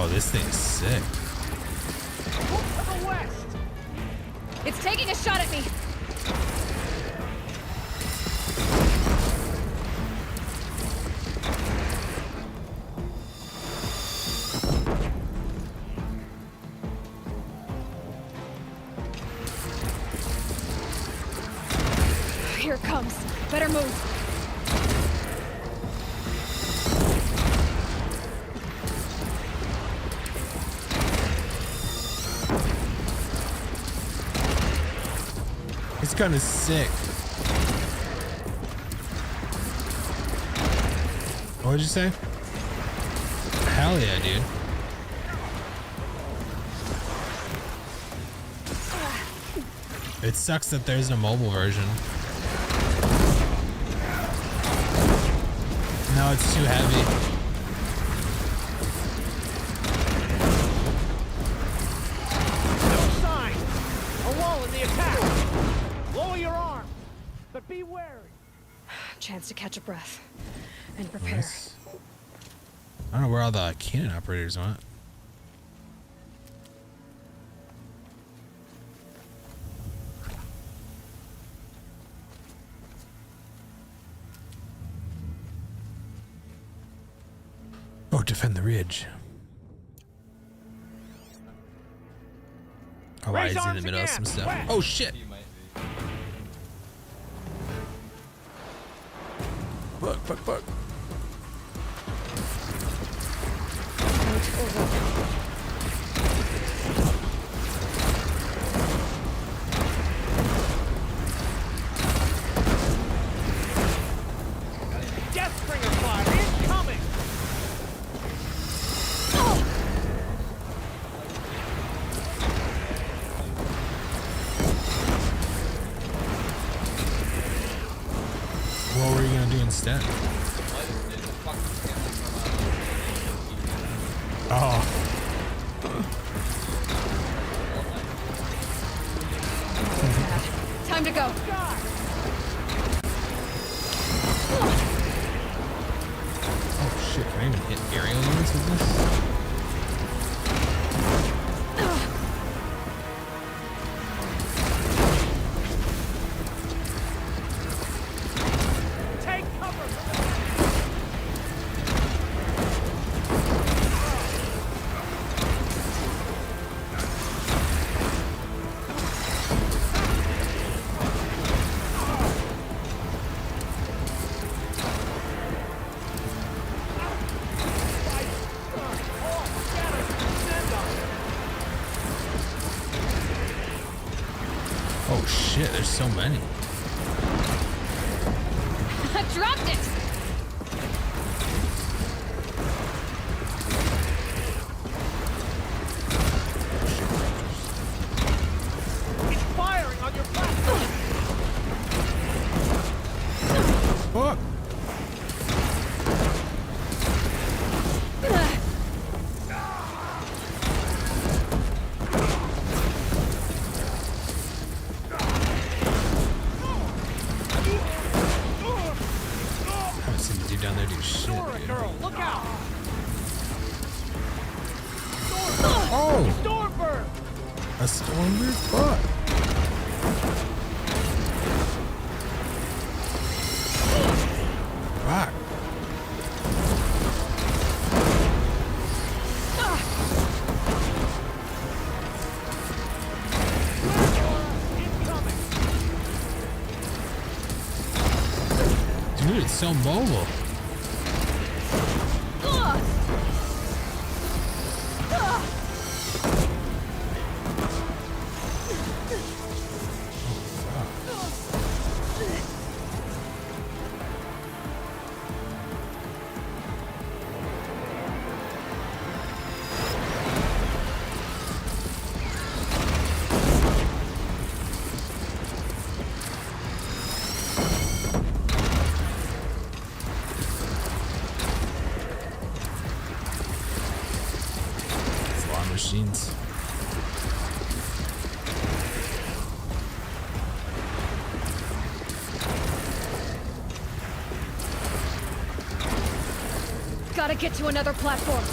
This thing's sick. Look to the west! It's taking a shot at me! Here it comes. Better move. This gun is sick. What did you say? Hell yeah, dude. It sucks that there's no mobile version. No, it's too heavy. No sign! A wall in the attack! but be wary. Chance to catch a breath and prepare. Nice. I don't know where all the cannon operators went. Oh, defend the ridge. Oh, why is he in the middle of some stuff? Oh shit! Fuck. Deathbringer fire incoming! What were you gonna do instead? Oh. Time to go. Oh shit, can I even hit aerial units with this? Oh shit, there's so many. I dropped it! It's firing on your platform! Fuck! Down there do shit, dude. Girl, look out! Oh! Stormbird! A Stormbird? Fuck! Fuck! Dude, it's so mobile. Machines. Gotta get to another platform.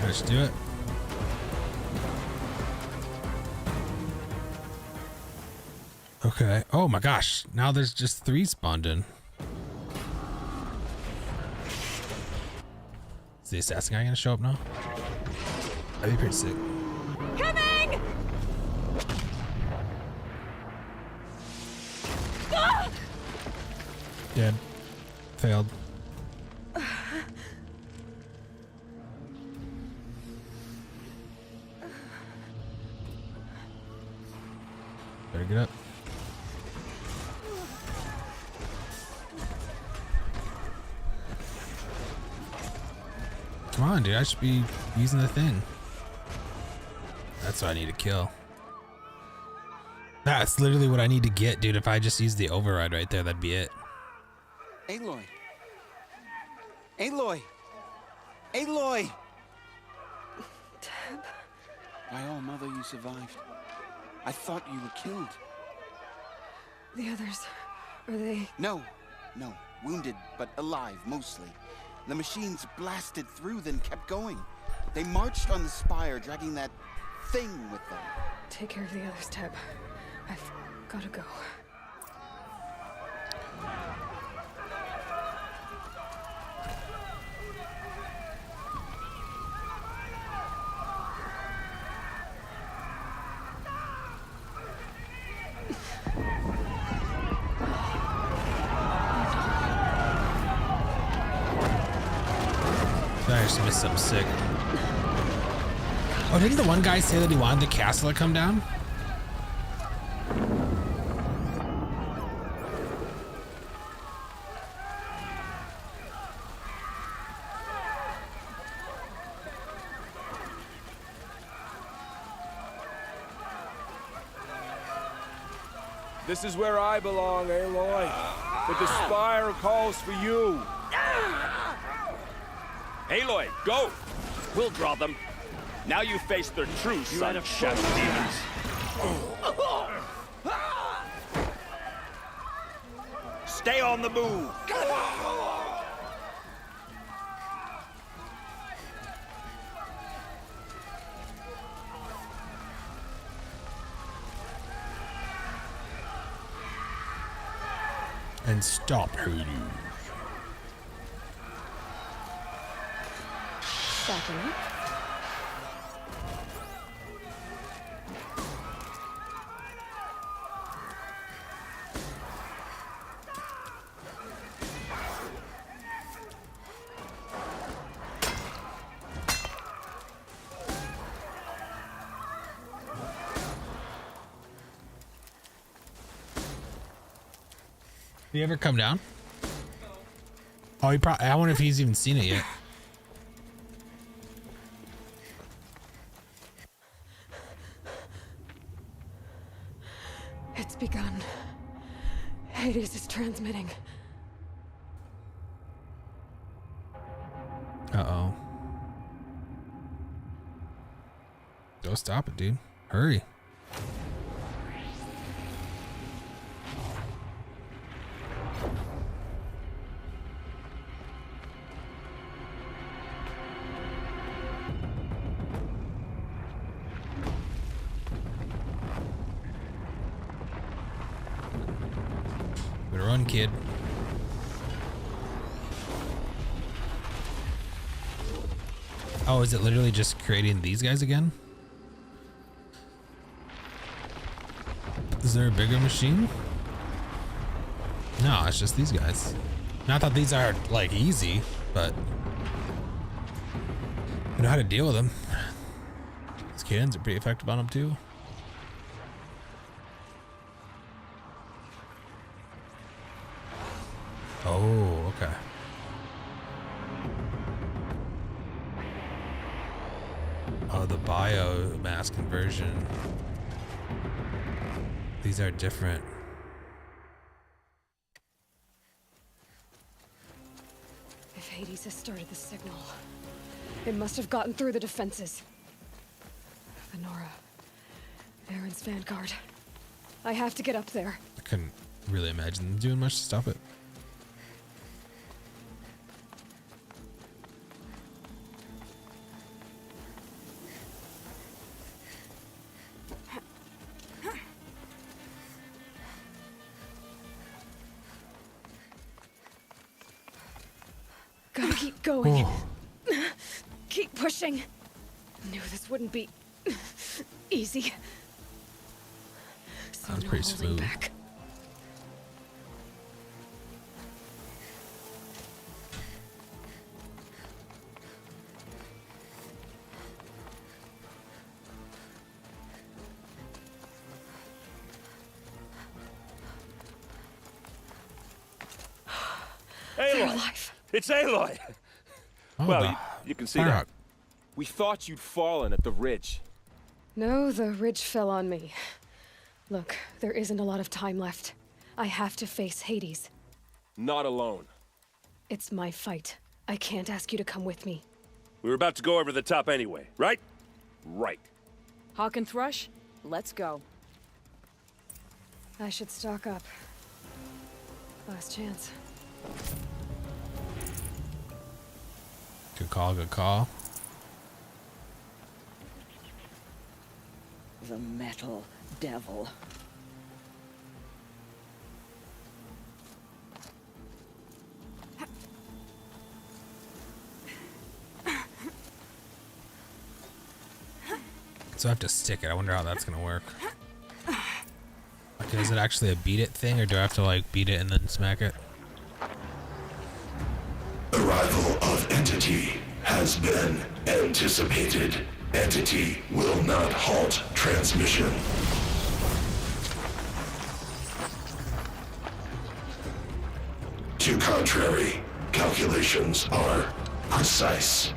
Let's do it. Okay. Oh my gosh. Now there's just 3 spawned in. Is the assassin guy gonna show up now? That'd be pretty sick. Coming! Ah! Dead. Failed. Better get up. Come on, dude. I should be using the thing. That's what I need to kill. That's literally what I need to get, dude. If I just use the override right there, that'd be it. Aloy! Aloy! Aloy! Teb? By all, Mother, you survived. I thought you were killed. The others, are they... No. Wounded, but alive, mostly. The machines blasted through, then kept going. They marched on the spire, dragging that thing with them. Take care of the others, Teb. I've gotta go. I just missed something sick. Oh, didn't the one guy say that he wanted the castle to come down? This is where I belong, Aloy. But the spire calls for you. Aloy, go! We'll draw them. Now you face their true son of shadow demons. Stay on the move! And stop Hades. Backing up. Did he ever come down? Oh, he probably. I wonder if he's even seen it yet. It's begun. Hades is transmitting. Uh-oh. Go stop it, dude. Hurry. Better run, kid. Oh, is it literally just creating these guys again? Is there a bigger machine? No, it's just these guys. Not that these are like easy, but I know how to deal with them. These cannons are pretty effective on them too. Oh, okay. Oh, the biomass conversion. These are different. If Hades has started the signal, it must have gotten through the defenses. Venora, Aaron's vanguard. I have to get up there. I couldn't really imagine them doing much to stop it. Gotta keep going. Keep pushing. Knew this wouldn't be easy. So Sounds no pretty holding smooth. back. They're Aloy! alive. It's Aloy! Oh, Well, you can see Firehawk. that. We thought you'd fallen at the ridge. No, the ridge fell on me. Look, there isn't a lot of time left. I have to face Hades. Not alone. It's my fight. I can't ask you to come with me. We were about to go over the top anyway, right? Right. Hawk and Thrush, let's go. I should stock up. Last chance. Good call, good call. The metal devil. So I have to stick it. I wonder how that's gonna work. Like, is it actually a beat it thing, or do I have to like beat it and then smack it? Arrival of Entity has been anticipated. Entity will not halt transmission. To contrary, calculations are precise.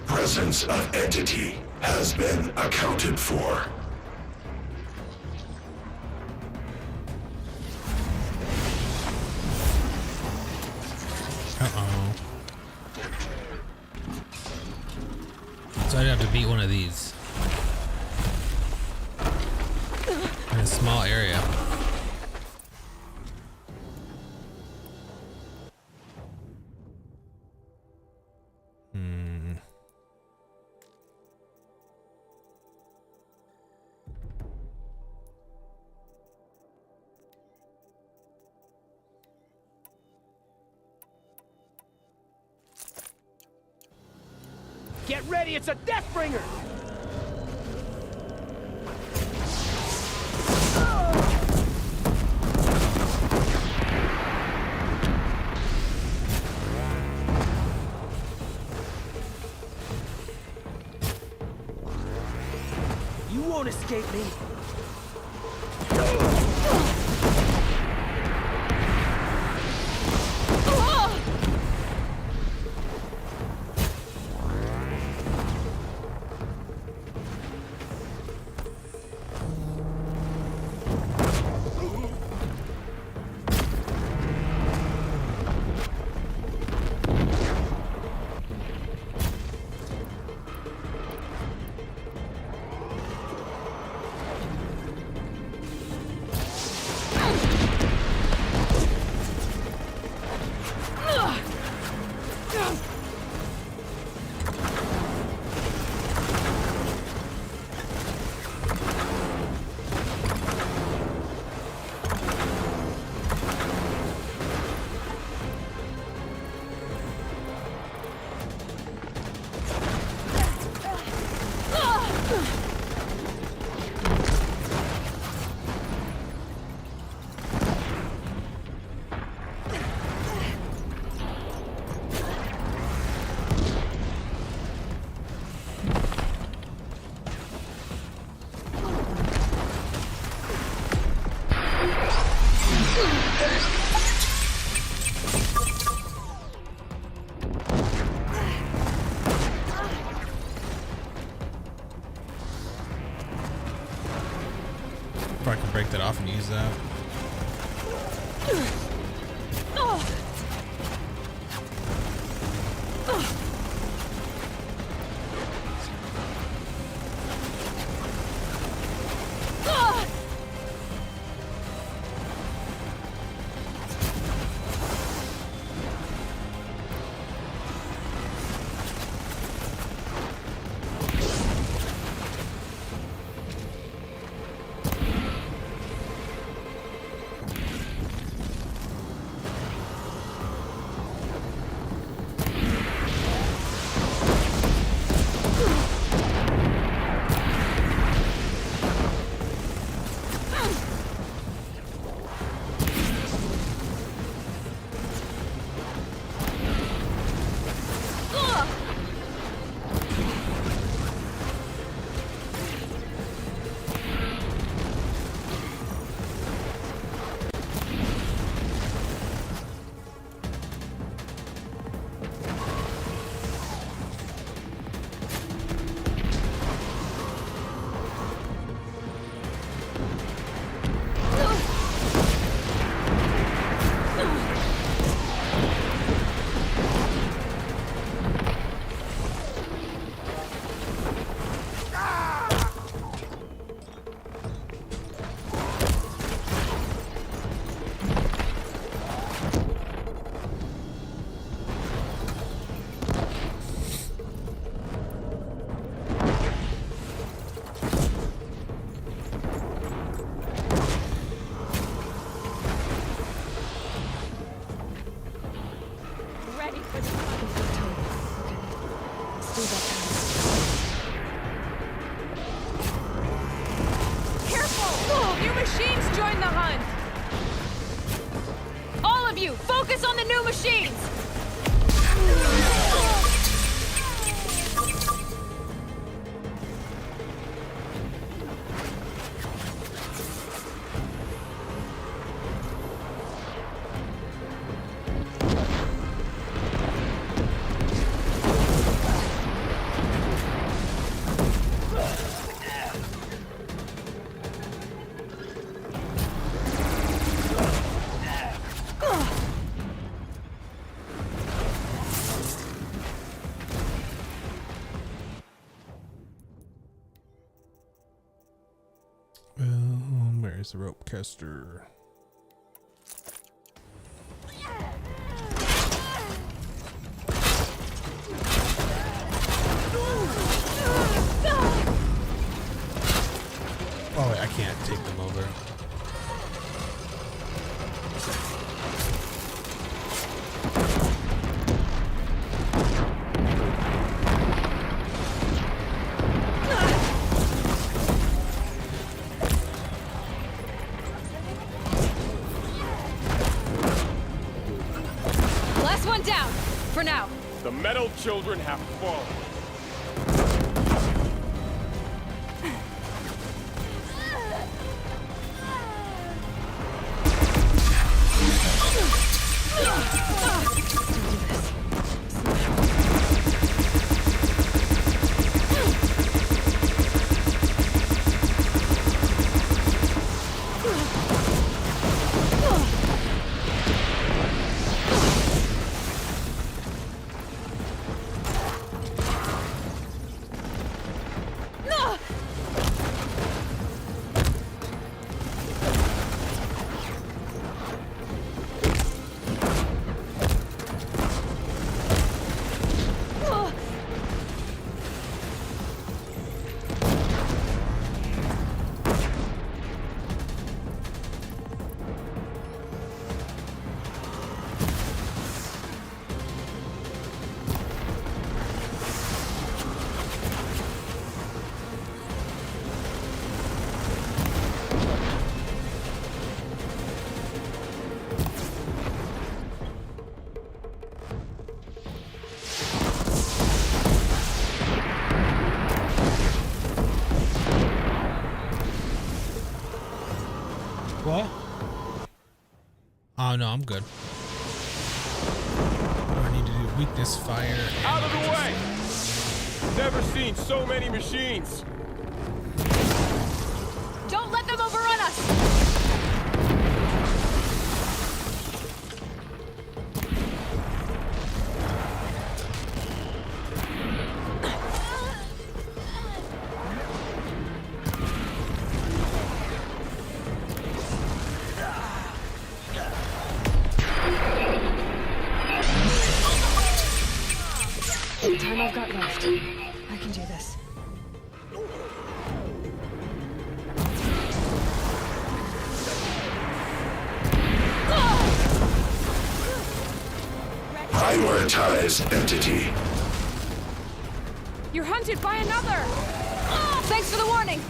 Presence of Entity has been accounted for. Uh-oh. So I'd have to beat one of these. In a small area. Get ready, it's a Deathbringer! You won't escape me. Probably can break that off and use that. you! Focus on the new machines! Where's the rope caster? Oh, wait, I can't take them over. Last one down, for now. The metal children have fallen. What? Oh no, I'm good. What do I need to do? Weakness, fire. Out of the way! Never seen so many machines. Don't let them overrun us! The time I've got left. I can do this. Prioritize entity. You're hunted by another! Thanks for the warning!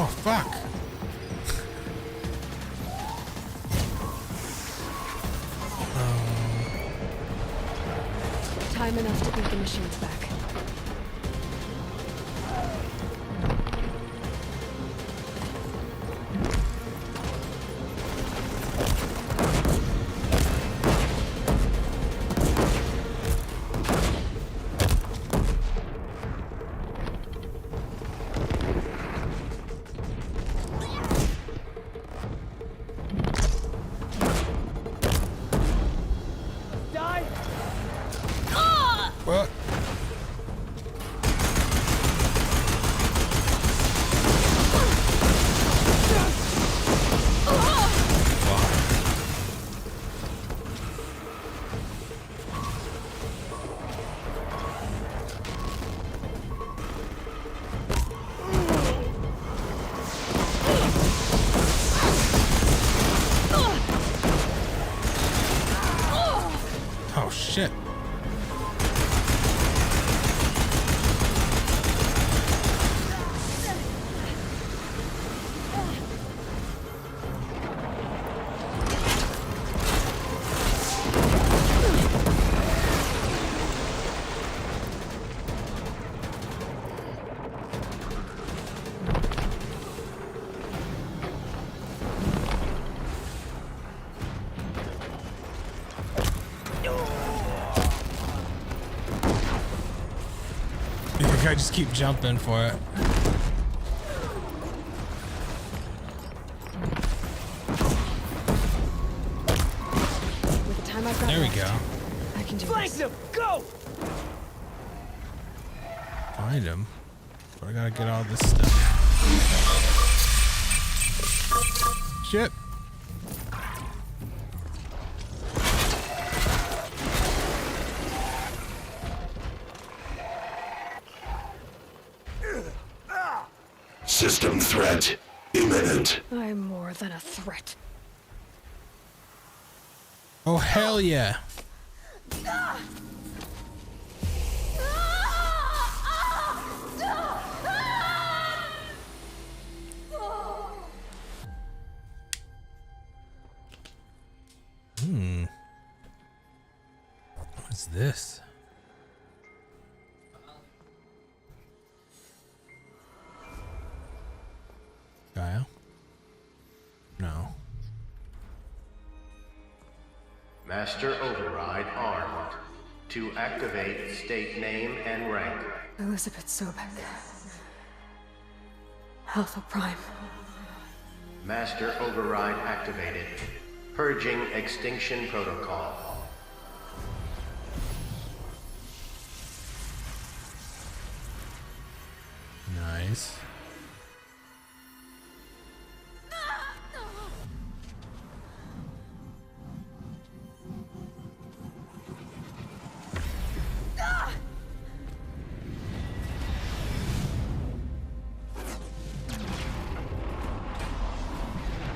Oh, fuck. Time enough to beat the machines back. What? Oh shit. I just keep jumping for it. With the time I've got There we left, go. I can do Flank this. them! Go! Find him. But I gotta get all this stuff. Shit. System threat imminent. I'm more than a threat. Oh, hell yeah. What's this? Gaia? No. Master Override armed. To activate, state name and rank. Elizabeth Sobek. Alpha Prime. Master Override activated. Purging Extinction Protocol. Nice.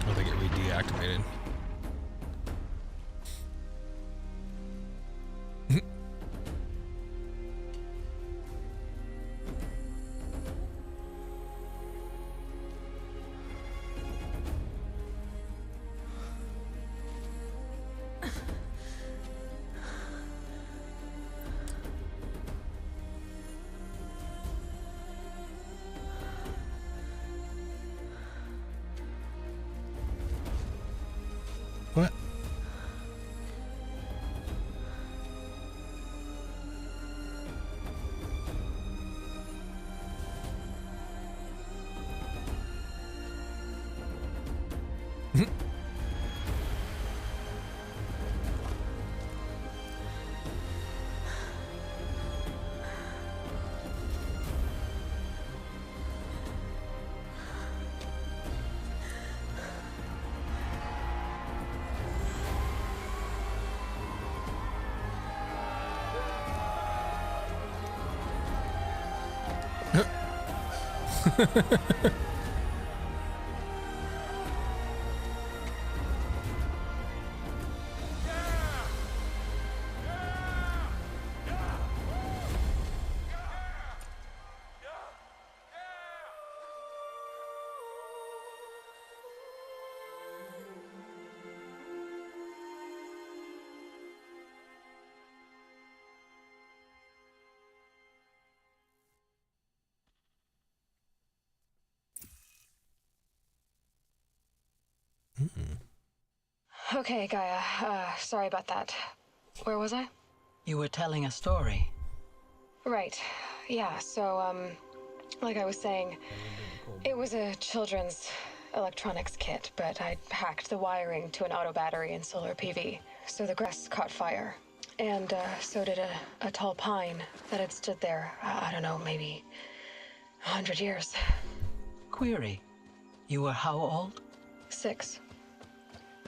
I think it re-deactivated. What? Okay, Gaia. Sorry about that. Where was I? You were telling a story. Right. Yeah, so, like I was saying, it was a children's electronics kit, but I hacked the wiring to an auto battery and solar PV, so the grass caught fire. And, so did a tall pine that had stood there, I don't know, maybe 100 years. Query. You were how old? 6.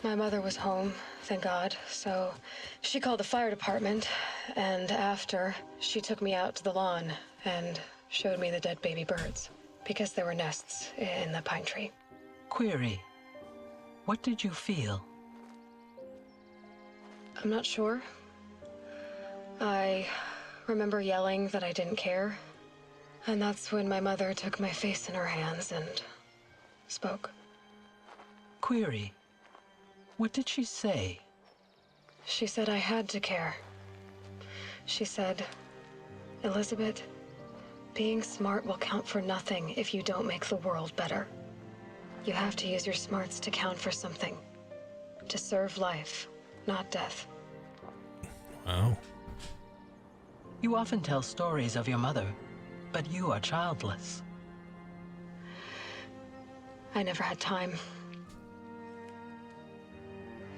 My mother was home, thank God, so she called the fire department, and after, she took me out to the lawn and showed me the dead baby birds, because there were nests in the pine tree. Query. What did you feel? I'm not sure. I remember yelling that I didn't care, and that's when my mother took my face in her hands and spoke. Query. What did she say? She said I had to care. She said, Elizabeth, being smart will count for nothing if you don't make the world better. You have to use your smarts to count for something. To serve life, not death. Oh. You often tell stories of your mother, but you are childless. I never had time.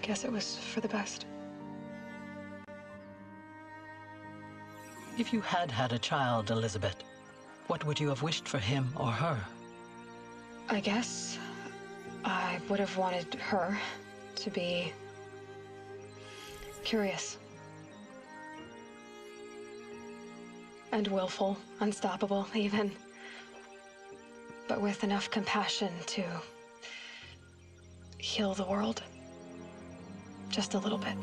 Guess it was for the best. If you had had a child, Elizabeth, what would you have wished for him or her? I guess I would have wanted her to be curious. And willful, unstoppable, even. But with enough compassion to heal the world. Just a little bit.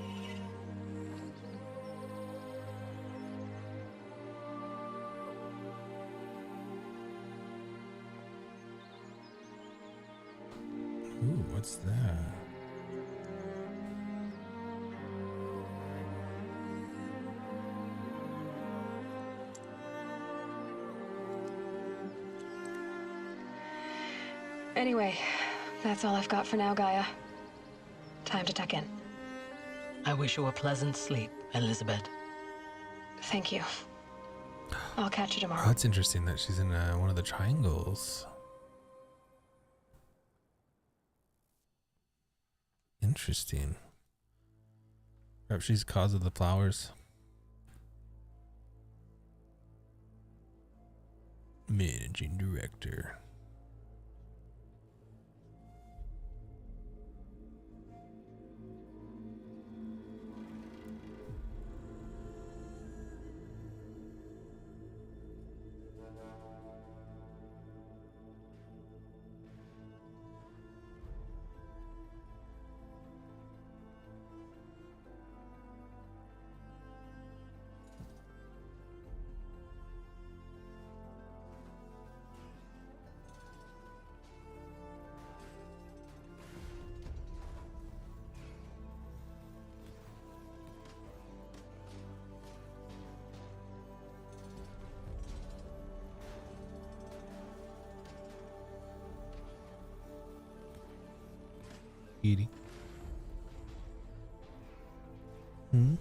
Ooh, what's that? Anyway, that's all I've got for now, Gaia. Time to tuck in. I wish you a pleasant sleep, Elizabeth. Thank you. I'll catch you tomorrow. Oh, that's interesting that she's in one of the triangles. Interesting. Perhaps she's the cause of the flowers. Managing director. Edie. Hmm?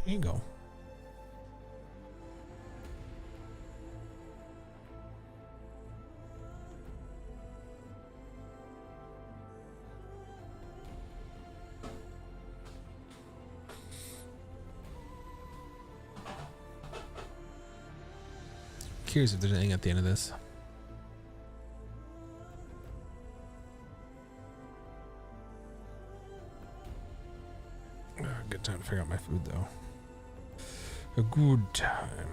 There you go. Curious if there's anything at the end of this. Good time to figure out my food though. A good time.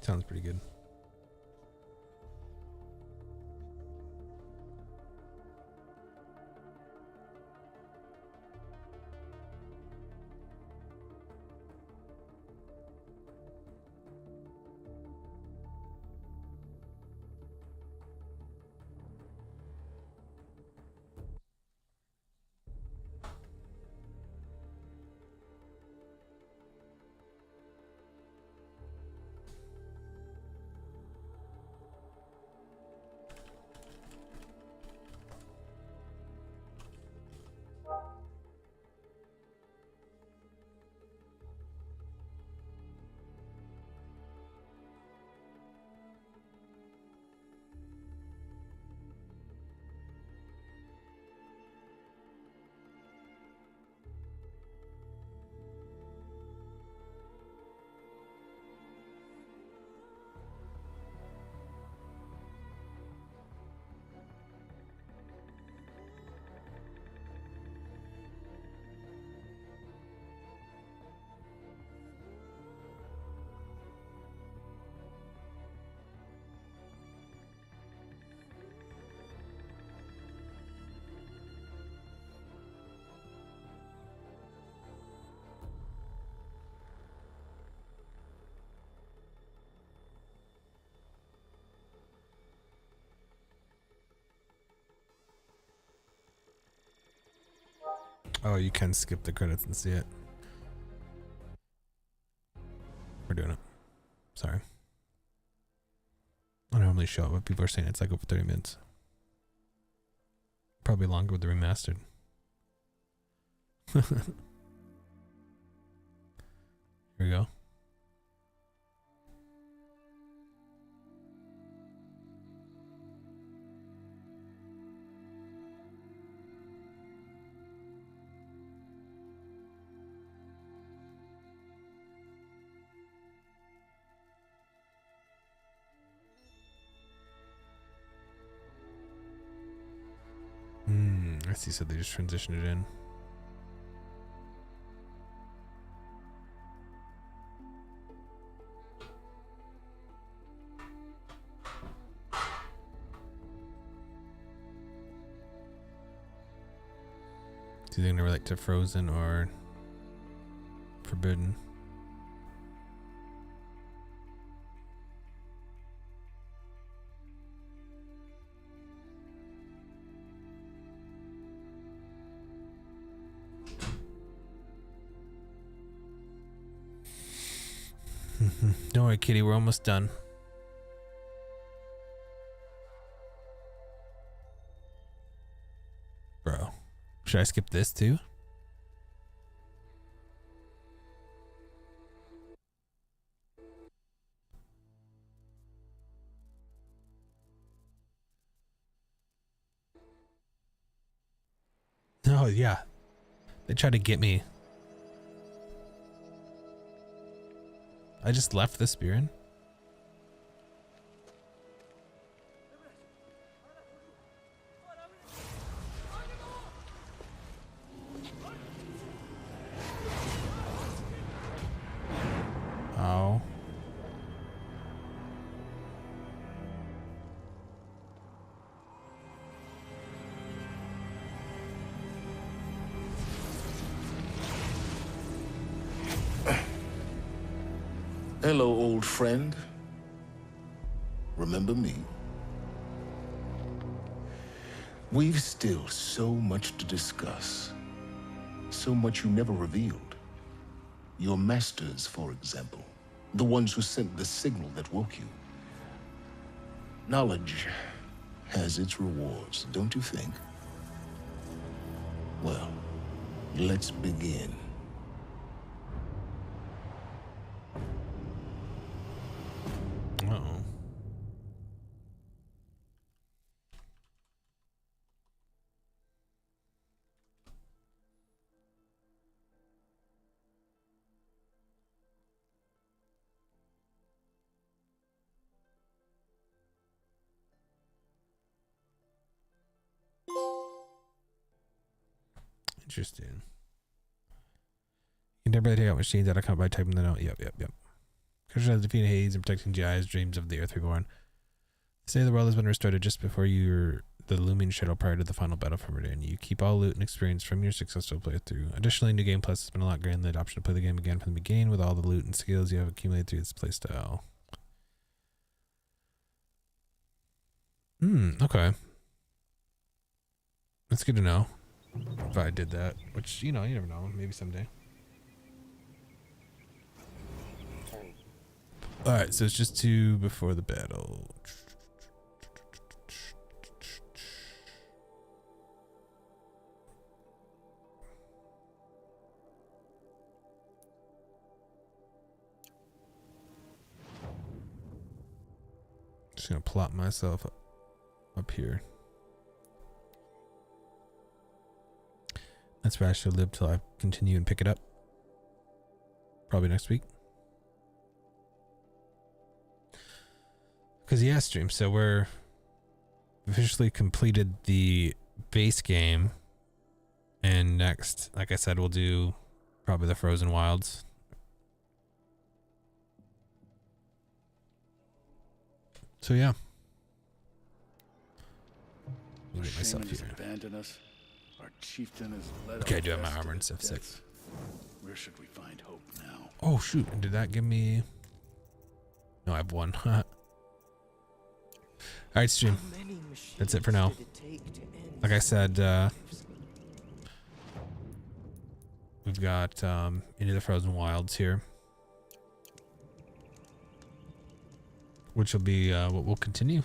Sounds pretty good. Oh, you can skip the credits and see it. We're doing it. Sorry. I don't normally show it, but people are saying it's like over 30 minutes. Probably longer with the remastered. Here we go. I see, so they just transitioned it in. Do you think they relate to Frozen or Forbidden? Don't worry, Kitty, we're almost done. Bro, should I skip this too? Oh, yeah. They tried to get me. I just left the spear in. Oh. Hello, old friend. Remember me? We've still so much to discuss. So much you never revealed. Your masters, for example. The ones who sent the signal that woke you. Knowledge has its rewards, don't you think? Well, let's begin. Uh-oh. Interesting. You can never take out machines that account by typing them out. Yep. Kushner has defeated Hades and protecting Jai's dreams of the Earth Reborn. The state of the world has been restored just before the looming shadow prior to the final battle for Meridian. You keep all loot and experience from your successful playthrough. Additionally, New Game Plus has been a lot granted the option to play the game again from the beginning with all the loot and skills you have accumulated through its playstyle. Okay. That's good to know. If I did that, which, you know, you never know. Maybe someday. Alright, so it's just 2 before the battle. Just gonna plop myself up here. That's where I should live till I continue and pick it up. Probably next week. Because yeah, stream. So we're officially completed the base game, and next, like I said, we'll do probably the Frozen Wilds. So yeah. Let me get myself here. Abandon us. Our chieftain is led Okay, I do have my armor and stuff 6. Where should we find hope now? Oh shoot! Did that give me? No, I have 1. All right, stream. That's it for now. Like I said, we've got Into the Frozen Wilds here, which will be what we'll continue.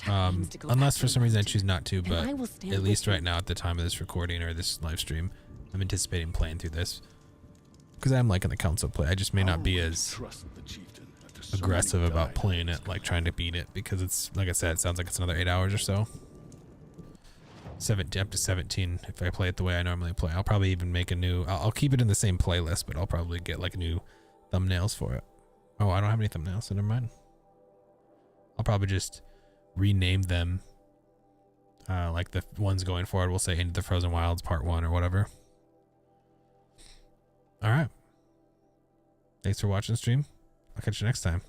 Unless for some reason I choose not to, but at least right now at the time of this recording or this live stream, I'm anticipating playing through this because I'm liking the council play. I just may not be as aggressive about playing it, like trying to beat it, because it's, like I said, it sounds like it's another 8 hours or so. 7 up to 17 if I play it the way I normally play. I'll probably even make a new, I'll keep it in the same playlist, but I'll probably get like new thumbnails for it. Oh, I don't have any thumbnails, so never mind. I'll probably just rename them, like the ones going forward we'll say Into the Frozen Wilds Part 1 or whatever. Alright. Thanks for watching the stream. I'll catch you next time.